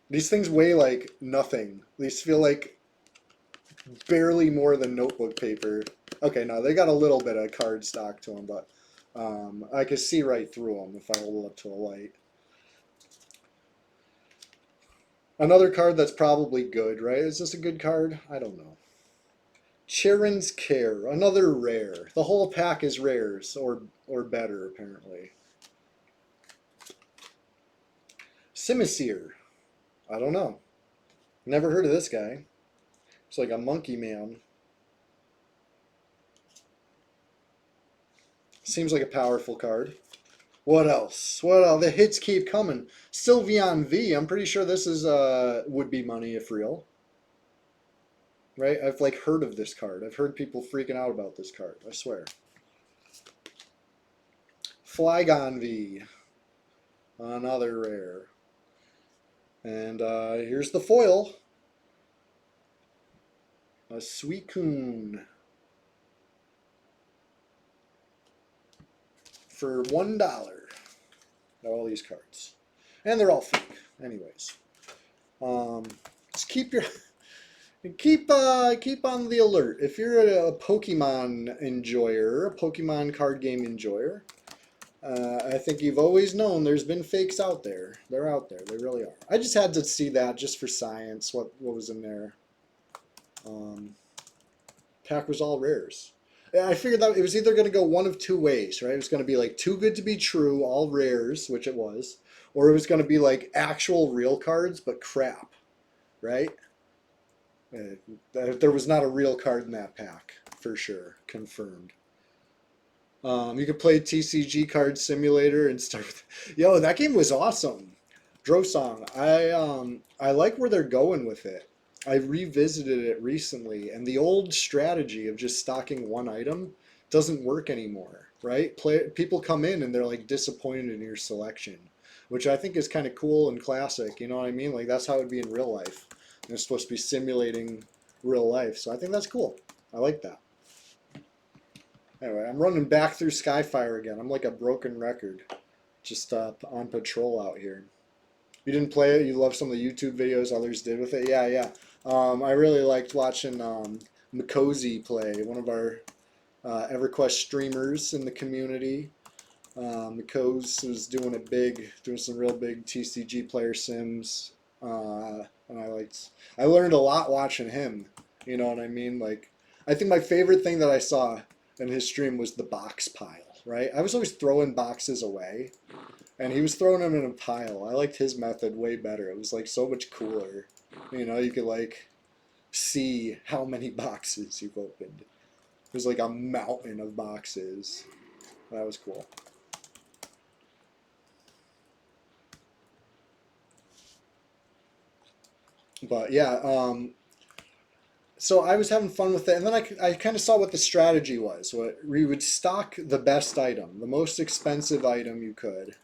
These things weigh like nothing. These feel like barely more than notebook paper. Okay, no, they got a little bit of card stock to them, but I can see right through them if I hold it up to a light. Another card that's probably good, right? Is this a good card? I don't know. Charon's Care, another rare. The whole pack is rares, or better, apparently. Simisear. I don't know. Never heard of this guy. It's like a monkey man. Seems like a powerful card. What else? What else? The hits keep coming. Sylveon V. I'm pretty sure this is would be money if real. Right? I've like heard of this card. I've heard people freaking out about this card. I swear. Flygon V. Another rare. And here's the foil. A Suicune. For $1. All these cards. And they're all fake. Anyways. Just keep your... Keep on the alert. If you're a Pokemon enjoyer, a Pokemon card game enjoyer, I think you've always known there's been fakes out there. They're out there. They really are. I just had to see that just for science, what was in there. Pack was all rares. I figured that it was either going to go one of 2 ways, right? It was going to be like too good to be true, all rares, which it was, or it was going to be like actual real cards, but crap, right? There was not a real card in that pack, for sure. Confirmed. You could play TCG Card Simulator and start with... Yo, that game was awesome. Drosong, I like where they're going with it. I revisited it recently, and the old strategy of just stocking one item doesn't work anymore, right? People come in and they're like disappointed in your selection, which I think is kind of cool and classic, you know what I mean? Like that's how it would be in real life. And it's supposed to be simulating real life, so I think that's cool. I like that. Anyway, I'm running back through Skyfire again. I'm like a broken record, just on patrol out here. You didn't play it? You love some of the YouTube videos others did with it? Yeah, yeah. I really liked watching Mikozy play, one of our EverQuest streamers in the community. Mikozy was doing it big, doing some real big TCG player sims, and I learned a lot watching him. You know what I mean? Like, I think my favorite thing that I saw in his stream was the box pile. Right? I was always throwing boxes away, and he was throwing them in a pile. I liked his method way better. It was like so much cooler. You know, you could like see how many boxes you've opened. It was like a mountain of boxes. That was cool. But yeah, so I was having fun with it, and then I kind of saw what the strategy was. What we would stock the best item, the most expensive item you could.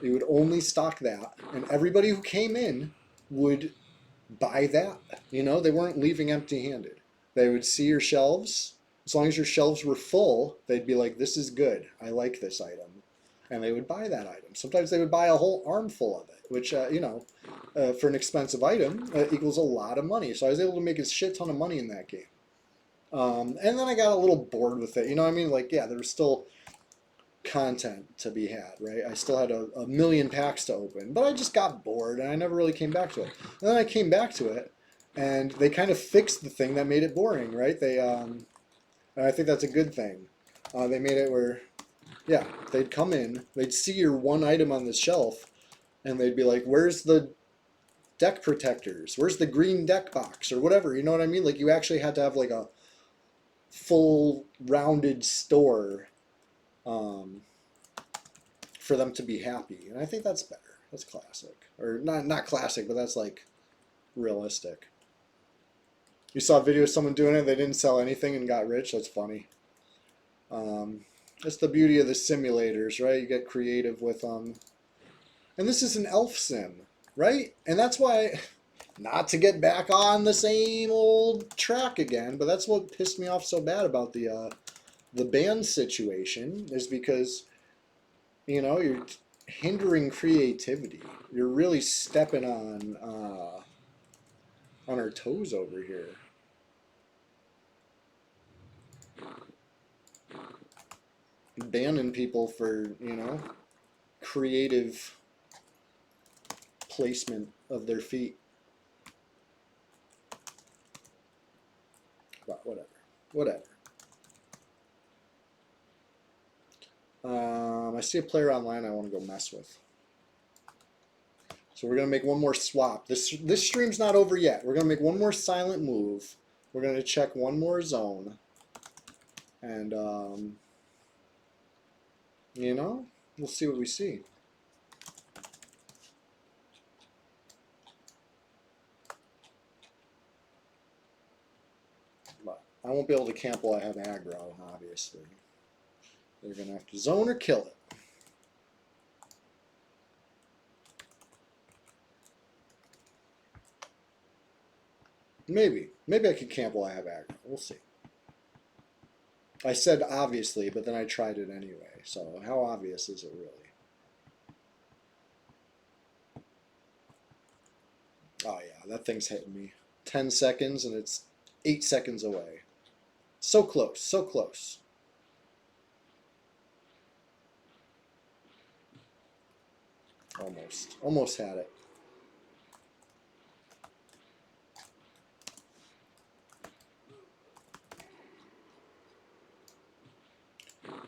You would only stock that, and everybody who came in would buy that. You know, they weren't leaving empty-handed. They would see your shelves. As long as your shelves were full, they'd be like, "This is good. I like this item," and they would buy that item. Sometimes they would buy a whole armful of it, which for an expensive item equals a lot of money. So I was able to make a shit ton of money in that game. And then I got a little bored with it. You know what I mean? Like, yeah, there was still content to be had, right? I still had a million packs to open, but I just got bored and I never really came back to it. And then I came back to it, and they kind of fixed the thing that made it boring, right? And I think that's a good thing. They made it where, yeah, they'd come in, they'd see your one item on the shelf, and they'd be like, "Where's the deck protectors? Where's the green deck box?" or whatever. You know what I mean? Like you actually had to have like a full rounded store um, for them to be happy, and I think that's better. That's classic, or not classic, but that's like realistic. You saw a video of someone doing it; they didn't sell anything and got rich. That's funny. That's the beauty of the simulators, right? You get creative with them, and this is an elf sim, right? And that's why, not to get back on the same old track again, but that's what pissed me off so bad about the ban situation is because you're hindering creativity. You're really stepping on our toes over here. Banning people for creative placement of their feet. But whatever. I see a player online I want to go mess with. So we're gonna make one more swap. This stream's not over yet. We're gonna make one more silent move. We're gonna check one more zone, and we'll see what we see. But I won't be able to camp while I have aggro, obviously. They're gonna have to zone or kill it. Maybe I could camp while I have aggro. We'll see. I said obviously, but then I tried it anyway. So how obvious is it really? Oh yeah, that thing's hitting me. 10 seconds and it's 8 seconds away. So close, so close. Almost had it.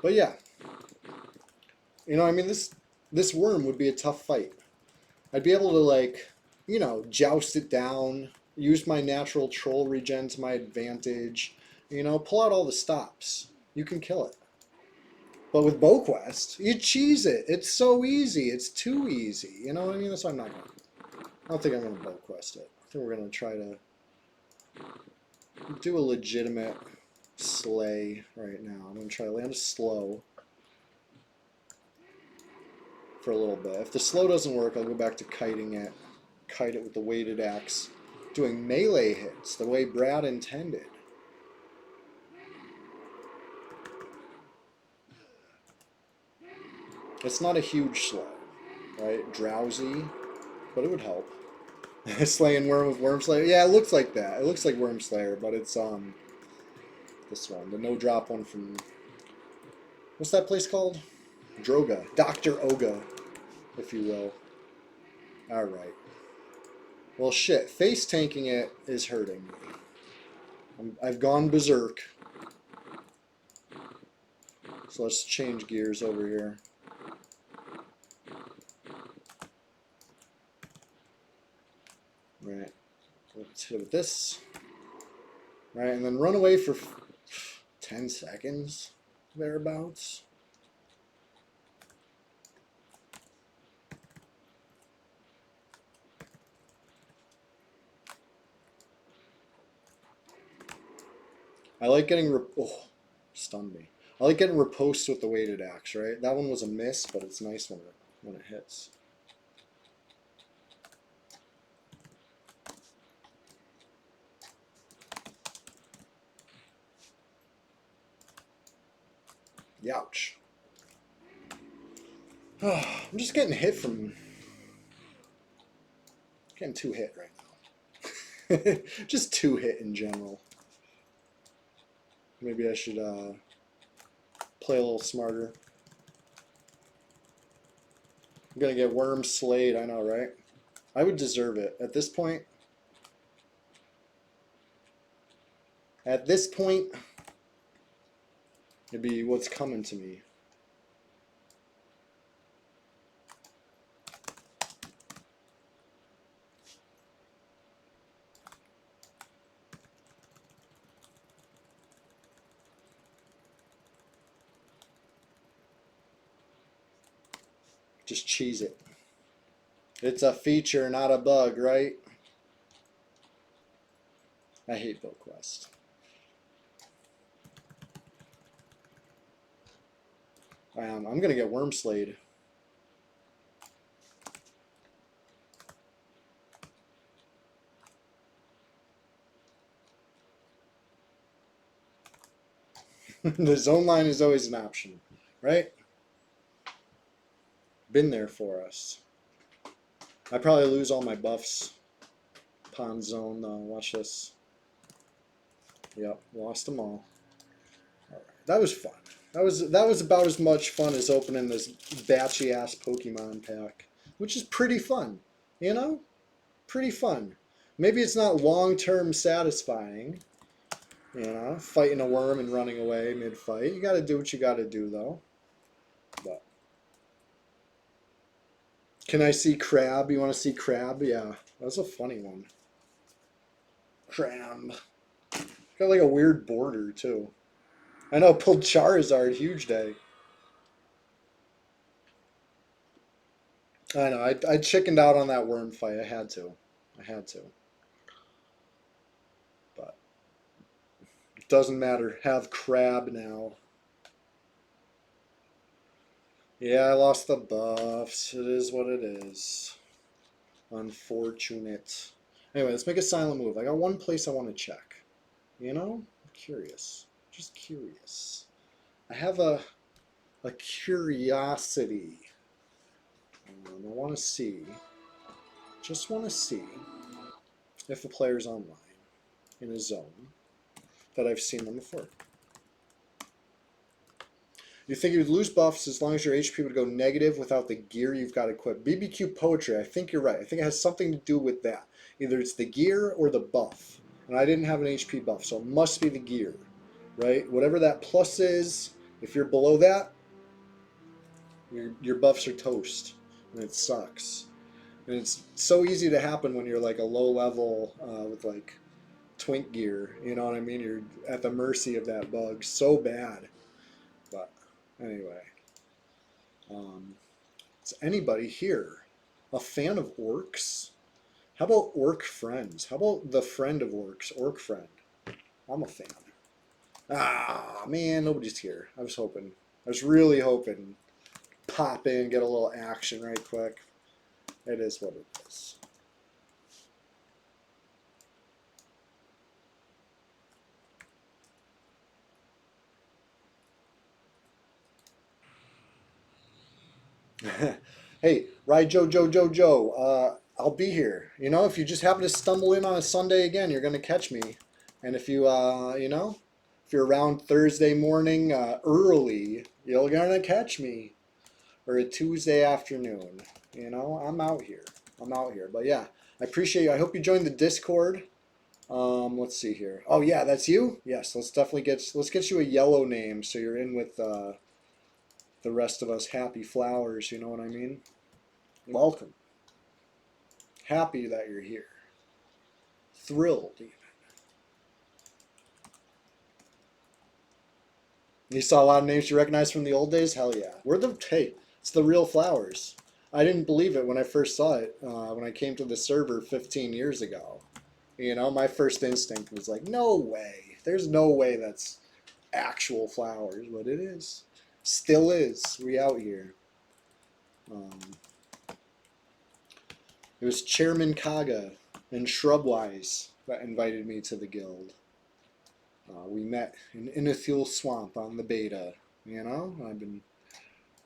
But yeah, I mean, this worm would be a tough fight. I'd be able to joust it down, use my natural troll regen to my advantage, pull out all the stops. You can kill it. But with BowQuest, you cheese it. It's so easy. It's too easy. You know what I mean? That's why I'm not going to. I don't think I'm going to BowQuest it. I think we're going to try to do a legitimate slay right now. I'm going to try to land a slow for a little bit. If the slow doesn't work, I'll go back to kiting it. Kite it with the weighted axe. Doing melee hits the way Brad intended. It's not a huge slow, right? Drowsy, but it would help. Slaying worm with Worm Slayer. Yeah, it looks like that. It looks like Worm Slayer, but it's this one, the no drop one from what's that place called? Droga, Dr. Oga, if you will. All right. Well, shit. Face tanking it is hurting me. I've gone berserk. So let's change gears over here. Right. Let's hit with this. Right, and then run away for 10 seconds, thereabouts. I like getting oh, stunned me. I like getting riposte with the weighted axe, right? That one was a miss, but it's nice when it hits. Youch. I'm just getting hit from... Getting too hit right now. Just too hit in general. Maybe I should play a little smarter. I'm gonna get worm slayed, I know, right? I would deserve it. At this point, it'd be what's coming to me. Just cheese it. It's a feature, not a bug, right? I hate Bill Quest. I'm gonna get worm slayed. The zone line is always an option, right? Been there for us. I probably lose all my buffs. Pond zone though. Watch this. Yep, lost them all. Alright, that was fun. That was about as much fun as opening this batchy ass Pokemon pack, which is pretty fun, you know? Pretty fun. Maybe it's not long-term satisfying, you know, fighting a worm and running away mid-fight. You got to do what you got to do though. But can I see Crab? You want to see Crab? Yeah, that's a funny one. Crab. Got like a weird border too. I know, pulled Charizard, huge day. I know, I chickened out on that worm fight. I had to. But it doesn't matter. Have Crab now. Yeah, I lost the buffs. It is what it is. Unfortunate. Anyway, let's make a silent move. I got one place I want to check. You know? I'm curious. Just curious. I have a curiosity. I want to see. Just want to see if a player's online in a zone that I've seen them before. You think you would lose buffs as long as your HP would go negative without the gear you've got equipped. BBQ Poetry, I think you're right. I think it has something to do with that. Either it's the gear or the buff. And I didn't have an HP buff, so it must be the gear, right? Whatever that plus is, if you're below that, your buffs are toast, and it sucks. And it's so easy to happen when you're like a low level with like twink gear, you know what I mean? You're at the mercy of that bug so bad. But anyway, is anybody here a fan of orcs? How about orc friends? How about the friend of orcs, orc friend? I'm a fan. Ah, man, nobody's here. I was really hoping. Pop in, get a little action right quick. It is what it is. Hey, Ride Joe. I'll be here. You know, if you just happen to stumble in on a Sunday again, you're gonna catch me. And if you, you know, if you're around Thursday morning early, you're gonna catch me. Or a Tuesday afternoon. You know, I'm out here. But yeah, I appreciate you. I hope you joined the Discord. Let's see here. Oh yeah, that's you? Yes, let's get you a yellow name so you're in with the rest of us happy flowers, you know what I mean? Welcome. Happy that you're here. Thrilled even. You saw a lot of names you recognize from the old days? Hell yeah. Hey, it's the real flowers. I didn't believe it when I first saw it, when I came to the server 15 years ago. You know, my first instinct was like, no way. There's no way that's actual flowers, but it is. Still is. We out here. It was Chairman Kaga and Shrubwise that invited me to the guild. We met in Inithul Swamp on the beta. You know, I've been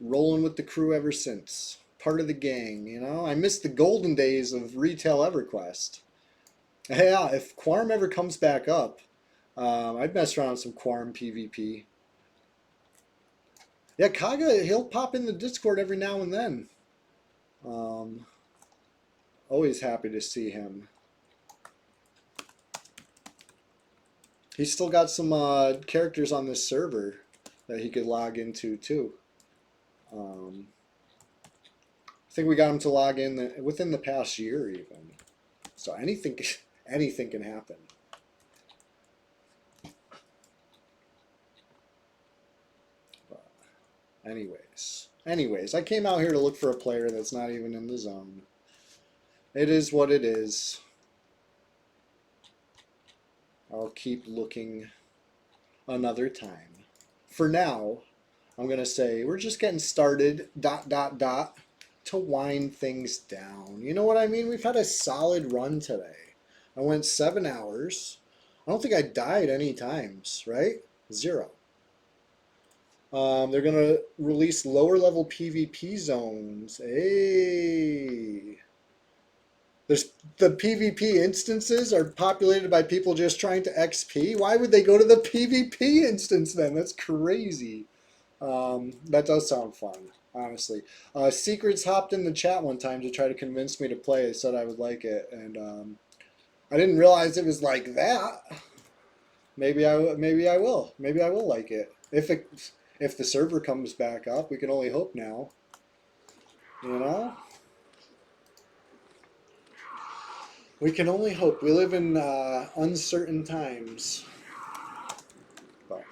rolling with the crew ever since. Part of the gang, you know. I missed the golden days of retail EverQuest. Yeah, if Quarm ever comes back up, I'd mess around with some Quarm PvP. Yeah, Kaga, he'll pop in the Discord every now and then. Always happy to see him. He's still got some characters on this server that he could log into too. I think we got him to log in within the past year even. So anything can happen. But anyways, I came out here to look for a player that's not even in the zone. It is what it is. I'll keep looking another time. For now, I'm going to say we're just getting started, ... to wind things down. You know what I mean? We've had a solid run today. I went 7 hours. I don't think I died any times, right? 0. They're going to release lower level PvP zones. Hey. There's, the PvP instances are populated by people just trying to XP. Why would they go to the PvP instance then? That's crazy. That does sound fun, honestly. Secrets hopped in the chat one time to try to convince me to play. They said I would like it, and I didn't realize it was like that. Maybe I will. Maybe I will like it. If the server comes back up, we can only hope now. You know. We can only hope. We live in uncertain times. But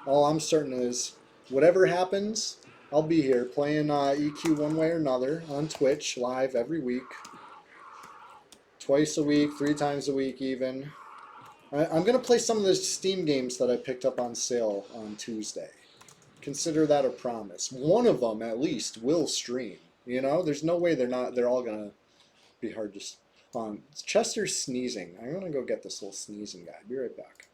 all I'm certain is, whatever happens, I'll be here playing EQ one way or another on Twitch, live every week. Twice a week, 3 times a week even. I'm going to play some of the Steam games that I picked up on sale on Tuesday. Consider that a promise. One of them, at least, will stream. You know, there's no way they're all going to be hard to... Chester's sneezing. I'm going to go get this little sneezing guy. Be right back.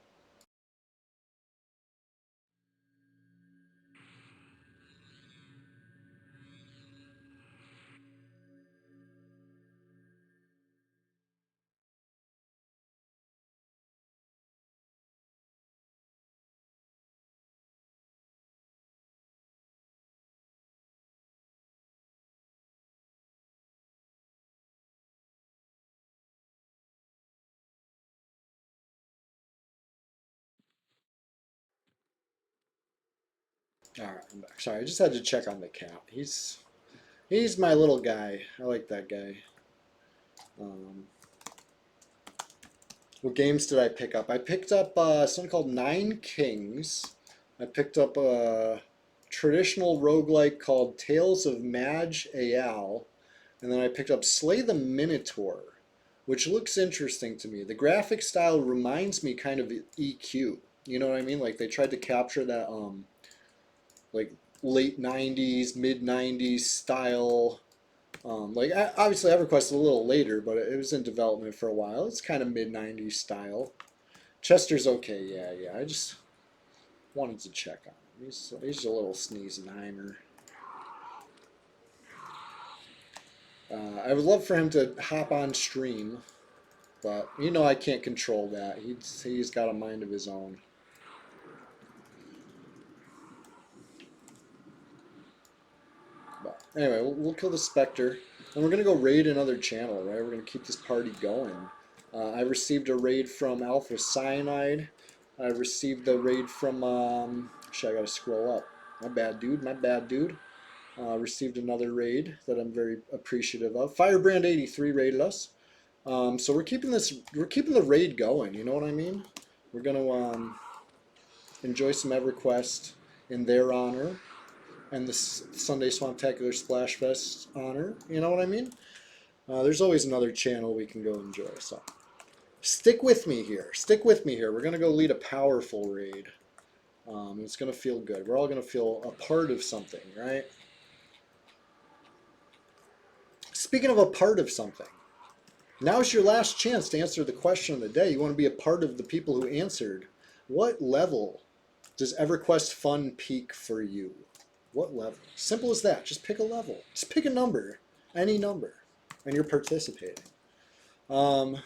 All right, I'm back. Sorry, I just had to check on the cat. He's my little guy. I like that guy. What games did I pick up? I picked up something called Nine Kings. I picked up a traditional roguelike called Tales of Maj Ayal. And then I picked up Slay the Minotaur, which looks interesting to me. The graphic style reminds me kind of EQ. You know what I mean? Like they tried to capture that like late 90s, mid 90s style. Like obviously EverQuest is a little later, but it was in development for a while. It's kind of mid 90s style. Chester's okay, yeah. I just wanted to check on him. He's a little sneezenheimer. I would love for him to hop on stream, but you know I can't control that. He's got a mind of his own. But anyway, we'll kill the Spectre, and we're gonna go raid another channel, right? We're gonna keep this party going. I received a raid from Alpha Cyanide. I received the raid from shit, I gotta scroll up. My bad, dude. Received another raid that I'm very appreciative of. Firebrand83 raided us. So we're keeping the raid going. You know what I mean? We're gonna enjoy some EverQuest in their honor, and the Sunday Swamptacular Splashfest honor. You know what I mean? There's always another channel we can go enjoy. So Stick with me here. Stick with me here. We're going to go lead a powerful raid. It's going to feel good. We're all going to feel a part of something, right? Speaking of a part of something, now's your last chance to answer the question of the day. You want to be a part of the people who answered. What level does EverQuest Fun peak for you? What level? Simple as that. Just pick a level. Just pick a number. Any number. And you're participating. But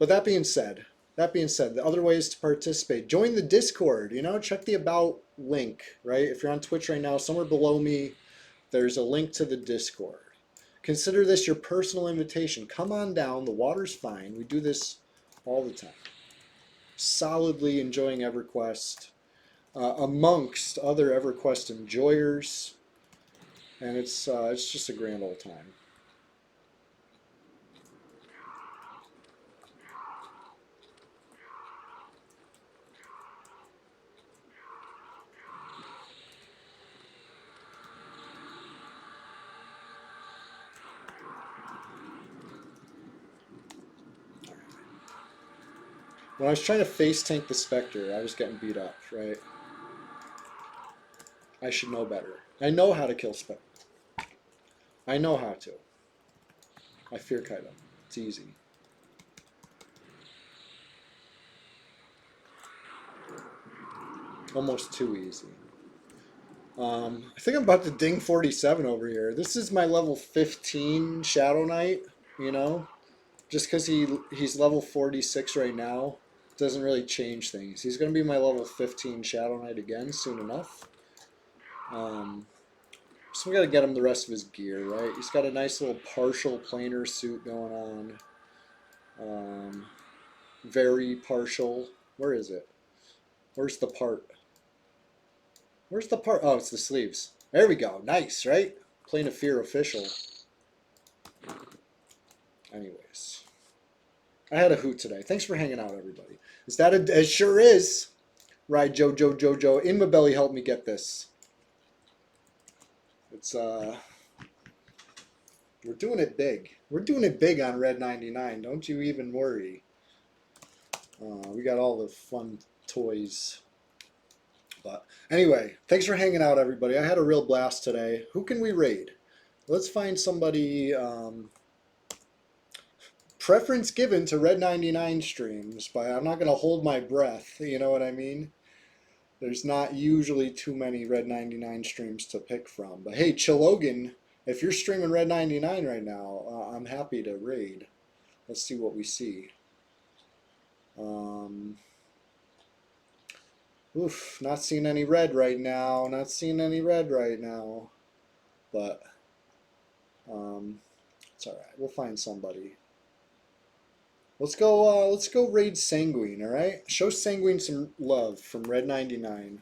that being said, the other ways to participate, join the Discord, you know, check the about link, right? If you're on Twitch right now, somewhere below me, there's a link to the Discord. Consider this your personal invitation. Come on down. The water's fine. We do this all the time. Solidly enjoying EverQuest amongst other EverQuest enjoyers. And it's just a grand old time. When I was trying to face tank the Spectre, I was getting beat up, right? I should know better. I know how to kill Spectre. I know how to. I fear kite him. It's easy. Almost too easy. I think I'm about to ding 47 over here. This is my level 15 Shadow Knight, you know? Just because he's level 46 right now doesn't really change things. He's going to be my level 15 Shadow Knight again soon enough. So we got to get him the rest of his gear, right? He's got a nice little partial planar suit going on. Very partial. Where is it? Where's the part? Where's the part? Oh, it's the sleeves. There we go. Nice, right? Plane of Fear official. Anyways. I had a hoot today. Thanks for hanging out, everybody. Is that a... It sure is. Right, Jojo. In my belly helped me get this. It's, we're doing it big. We're doing it big on Red 99. Don't you even worry. We got all the fun toys. But anyway, thanks for hanging out, everybody. I had a real blast today. Who can we raid? Let's find somebody... preference given to Red 99 streams, but I'm not going to hold my breath, you know what I mean? There's not usually too many Red 99 streams to pick from. But hey, Chilogan, if you're streaming Red 99 right now, I'm happy to raid. Let's see what we see. Oof, not seeing any red right now. Not seeing any red right now. But it's all right. We'll find somebody. Let's go raid Sanguine, all right? Show Sanguine some love from Red 99.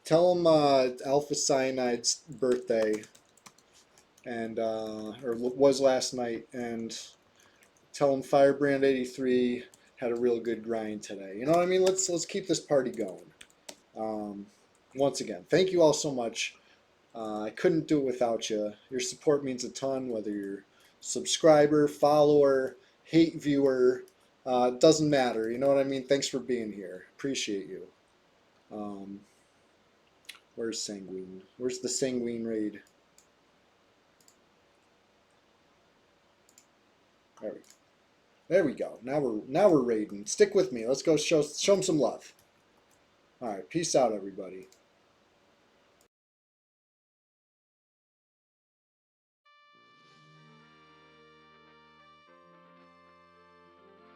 Tell him Alpha Cyanide's birthday and or was last night, and tell him Firebrand 83 had a real good grind today. You know what I mean? Let's keep this party going. Once again, thank you all so much. I couldn't do it without you. Your support means a ton, whether you're subscriber, follower, hate viewer, doesn't matter. You know what I mean? Thanks for being here. Appreciate you. Where's Sanguine? Where's the Sanguine raid? There we go. Now we're raiding. Stick with me. Let's go show them some love. All right. Peace out, everybody.